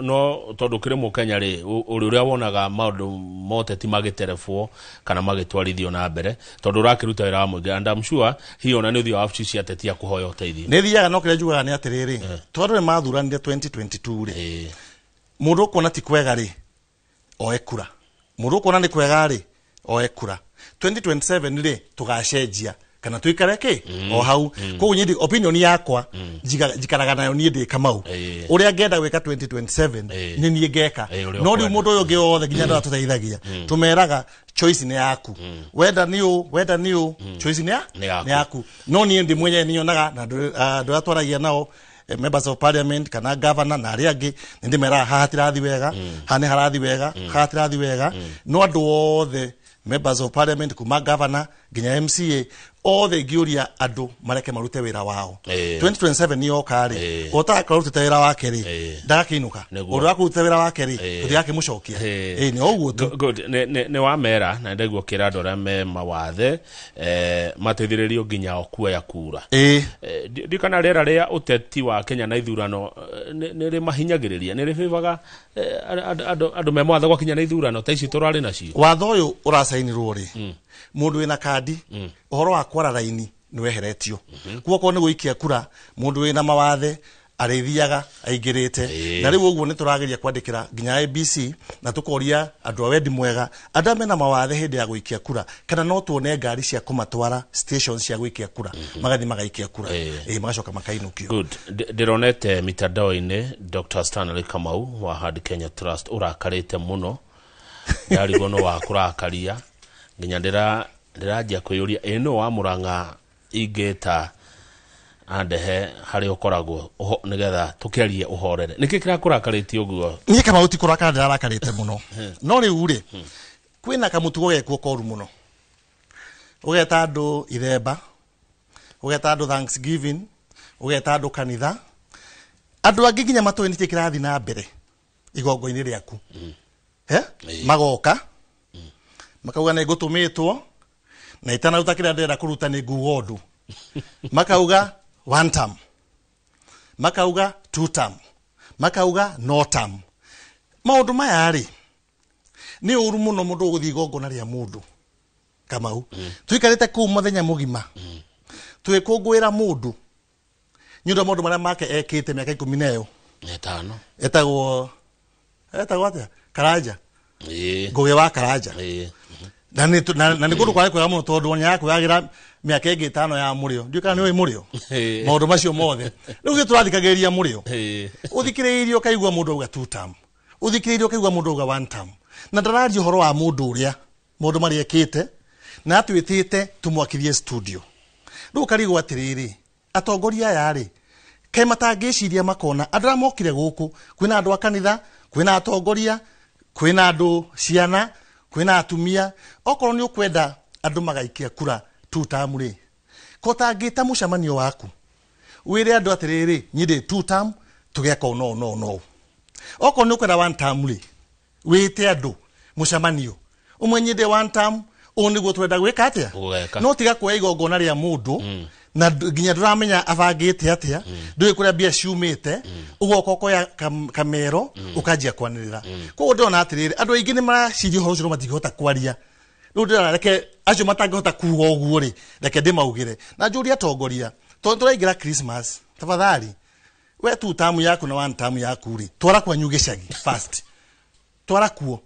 no tondu kire mukenya ri uria wonaga maundu mote ti magiterefwo kana magitwarithio na mbere tondu rakiruta wira wa muingi and I'm sure hiona ni uthio wabici cia tetia kuhoya uteithio ni thiaga no kire njugaga ni atiriri tondu ni mathuranire 2022 ri mundu kuona ti kwega ri oe kura mundu kuona ni kwega ri oe kura 2027 ri tugacenjia kana tuikareke o hau ko nyindi opinion yakwa jikaraga nayo ni ndi Kamau uria ngenda gwika 2027 ni ni ngeka no ri mundu uyu ngiothe ginya nda tuteithagia tumeraga choice ni yaku wenda niu choice ni yaku no ni ndi mwenye nionaga na ndu atwaragia nao members of parliament kana governor na aria angi ndi mera hatirathi wega hane harathi wega hatirathi wega no andu othe members of parliament kuma governor ginya MCA othe ngiuria andu mareke marute wira wao 2027 ni okari otaka kurute wira wake ri ndakinuka undu wa kurute wira wake ri tuthi yake mucokia ni oguo tu good ne wa mera na ndeguo kira andu aria me mawathe mateithiririo ginya okuoya kura ndikana rera ria uteti wa Kenya na ithurano ni ri mahinyagiriria ni ri fivaga andu me mawathe gwa Kenya na ithurano ta ici turari nacio watho uyu urasainirwo ri mundu wina kandi uhoro wa kwara raini ni weheretio kuoko ni guikia kura mundu wina mawathe arithiaga aingirite na riu uguo ni turageria kwandikira ginya ABC na tukoria andu a wendi mwega andu mena mawathe hindi ya guikia kura kana no tuone ngari cia kumatwara stations cia guikia kura magathi magaikia kura magacoka makainukio good ndironete mitandao-ini Dr. Stanley Kamau wa Hard Kenya Trust urakarite muno yarigono wa kurakaria ginya ndirajia kwiyuria eno wa Murang'a ingeta andehe hari ukoragwo nigetha tukiarie uhorere niki kira kurakarite uguo ni kama uti kurakara ndarakarite muno no ri ure kwina kamutugo gekwo koru muno ugeta andu ithemba ugeta andu Thanksgiving ugeta andu kanitha andu angi ginya matwe niti kirathi na mbere igongo-ini riaku magoka makauga ni gutumitwo na itana utakira ndera kuruta ni ngugondu makauga one term makauga two term makauga no term maundu maya ri ni uru muno mundu guthi igongona ria mundu Kamau tuikarite ku muthenya mugima twikungwira mundu nyundo mundu maria make ekite miaka 10 etagwo atia Karanja ngugi wa Karanja na ni kundu kwari kwega muno tondu nya yako yagira miaka 5 ya murio ndika ni oi murio maundu macio mothe riu turathikagiria murio uthikiriirio kaigwa mundu uga two term uthikiriirio kaigwa mundu uga one term na ndaraji horo wa mundu uria mundu mari ekite na twitite tumwakithie studio Riu karigwo atiriri atongoria yari kai matangiciria makona andra mokire guku kwina andu akanitha kwina atongoria kwina andu ciana kwina atumia okorwo ni ukwenda andu magaikia kura two-term ri kotangita mucemanio waku wire andu atiriri nyide two-term tugeka no okorwo ni ukwenda one-term ri wite andu mucemanio umwe nyide one-term oniguo twenda gwika atia no tiga kwa igongona ria mundu na ginya duramenya abangite atia ndui kuria bia ciumite ugoko koya kamero ukajia kwanirira ko ndona atiriri andu aingi ni maraciri horo ciro matigihota kwaria no ndira reke acio matangihota kuuga uguo ri reke ndimaugire na njuri atongoria turaingira Christmas tafadhali we two-term yaku na one-term yaku ri twara kwa nyugicagi fast twara kuo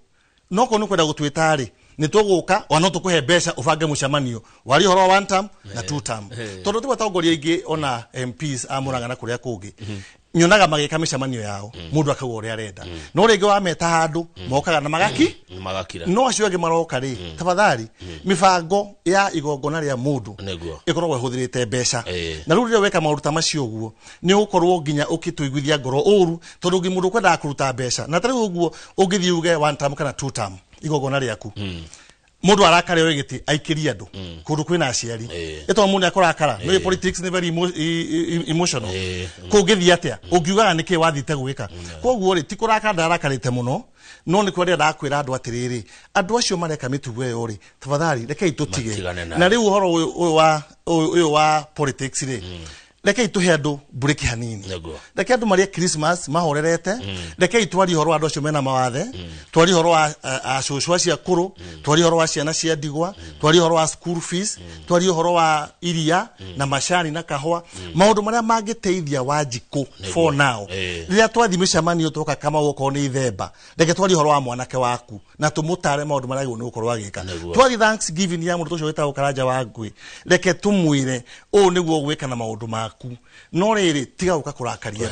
noko nukwenda gutwita ri ni tuguka wana tukuhe mbeca ubange mucemanio wari horo one term na two term tondu tu batongoria ingi ona MPs amuraga na kuria kungi nyonaga magika micemanio yao mundu akauga uria arenda no ringi wa meta handu mokaga na magakira no acio angi maroka ri tafadhali mibango ya igongona ria mundu ikorwo ehuthirite mbeca na riu ria weka maruta macio guo ni ukorwo ginya ukituiguithia ngoro uru tondu ngi mundu kwenda kuruta mbeca na tari uguo ungithiuge one term kana two term igogona riaku mundu arakare wegiti aikiria andu kundu kwina aciari eto mundu akorakara no politics ni very emotional kungithia atia ungiugaga niki wathite gwika koguo ri tikurakanda arakarite muno no ni kwenda ndakwira andu atiriri andu acio mareka mitugo yo ri tafadhali reke itutige na riu horo uyu wa politics ri reke ituhe andu bureki hanini reke andu maria Christmas mahorerete reke itwari horo andu acio mena mawathe twari horo a cucu cia kuru twari horo wa ciana cia ndigwa twari horo wa school fees twari horo wa iria na macani na kahwa maundu maria mangiteithia Wanjiku for now riria twathi micemanio tuka kama uko ni themba reke twari horo wa mwanake waku na tumutare maundu maria ni ukorwa agika twari Thanksgiving ya mundu tucio wetagwo Karanja Wangui reke tumwire u niguo gwika na maundu maku no riri tiga uka kurakaria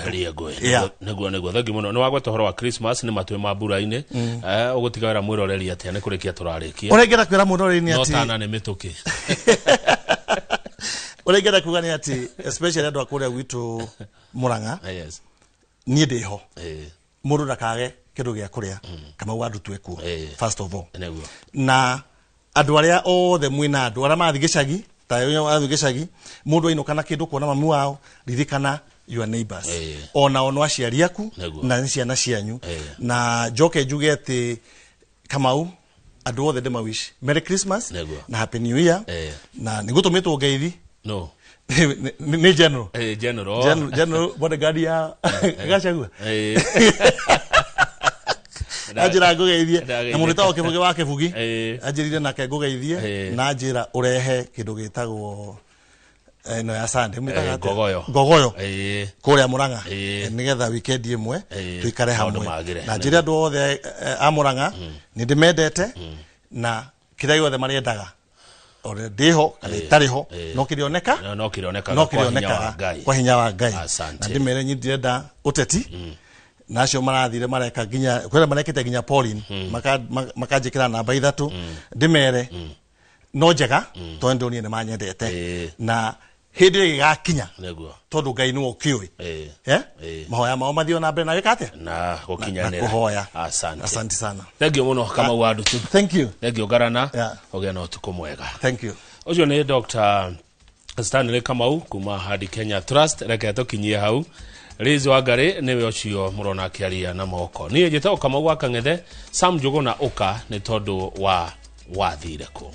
neguo thangi muno ni wagweta horo wa Christmas ni matwe ma mbura-ini ugutigawira mwiroreri atia ni kurikia turarikia urengera kwira mwiroreri ati no tana ni mituki urengera kuga ni ati especially andu akuria gwitu Murang'a ni ndiho mundu ndakage kindu gia kuria kama wandu tweku first of all na andu aria othe mwina andu aria mathi gicagi tayo wa gicagi mundu ainukana kindu kuona mamu wao ririkana your neighbors ona ono aciari aku na ciana cianyu na joke njuge ati Kamau andu othe ndema wish Merry Christmas na Happy New Year na nigutumitwo ngeithi ni general bodyguard ya gachagua ajira ngugeithie na mundu tawo kibugi wa kibugi ajirire nake ngugeithie na njira urehe kindu gitagwo no ya Sunday mitaga gogoyo kuria Murang'a nigetha weekend imwe tuikare hamwe na njira andu othe a Murang'a ni ndimendete na kira yothe mariendaga ore ndiho kana itariho no kirioneka kwa hinya wa Ngai na ndimere nyindirenda uteti nacio marathire mareka ginya kwera marekete ginya Pauline makajikira namba 3 ndimere no njega tondu ni manyendete na hindi gakinya tondu Ngai ni okioi mahoya mao mathio na mbere na wikate na gukinyanira kuhoya asante sana thank you muno kama wadu tu thank you garana ogia no tuko mwega thank you ucio ni Dr. Stanley Kamau kuma Hadi Kenya Trust reke tukinyie hau Rizi Wangari niwe ucio murona akiaria na moko nie njitao Kamau wa Kang'ethe Sam Njuguna uka ni tondu wa wathire ku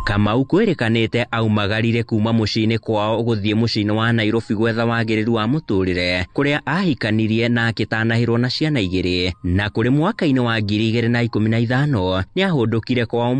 Kamau kwerikanite aumagarire kuma mucini kwao guthie mucini wa Nairobi gwetha wagiriru wa muturire kuria ahikanirie na akitanahirwo na ciana igiri na kuri mwaka-ini wa 2015 ni ahundukire kwao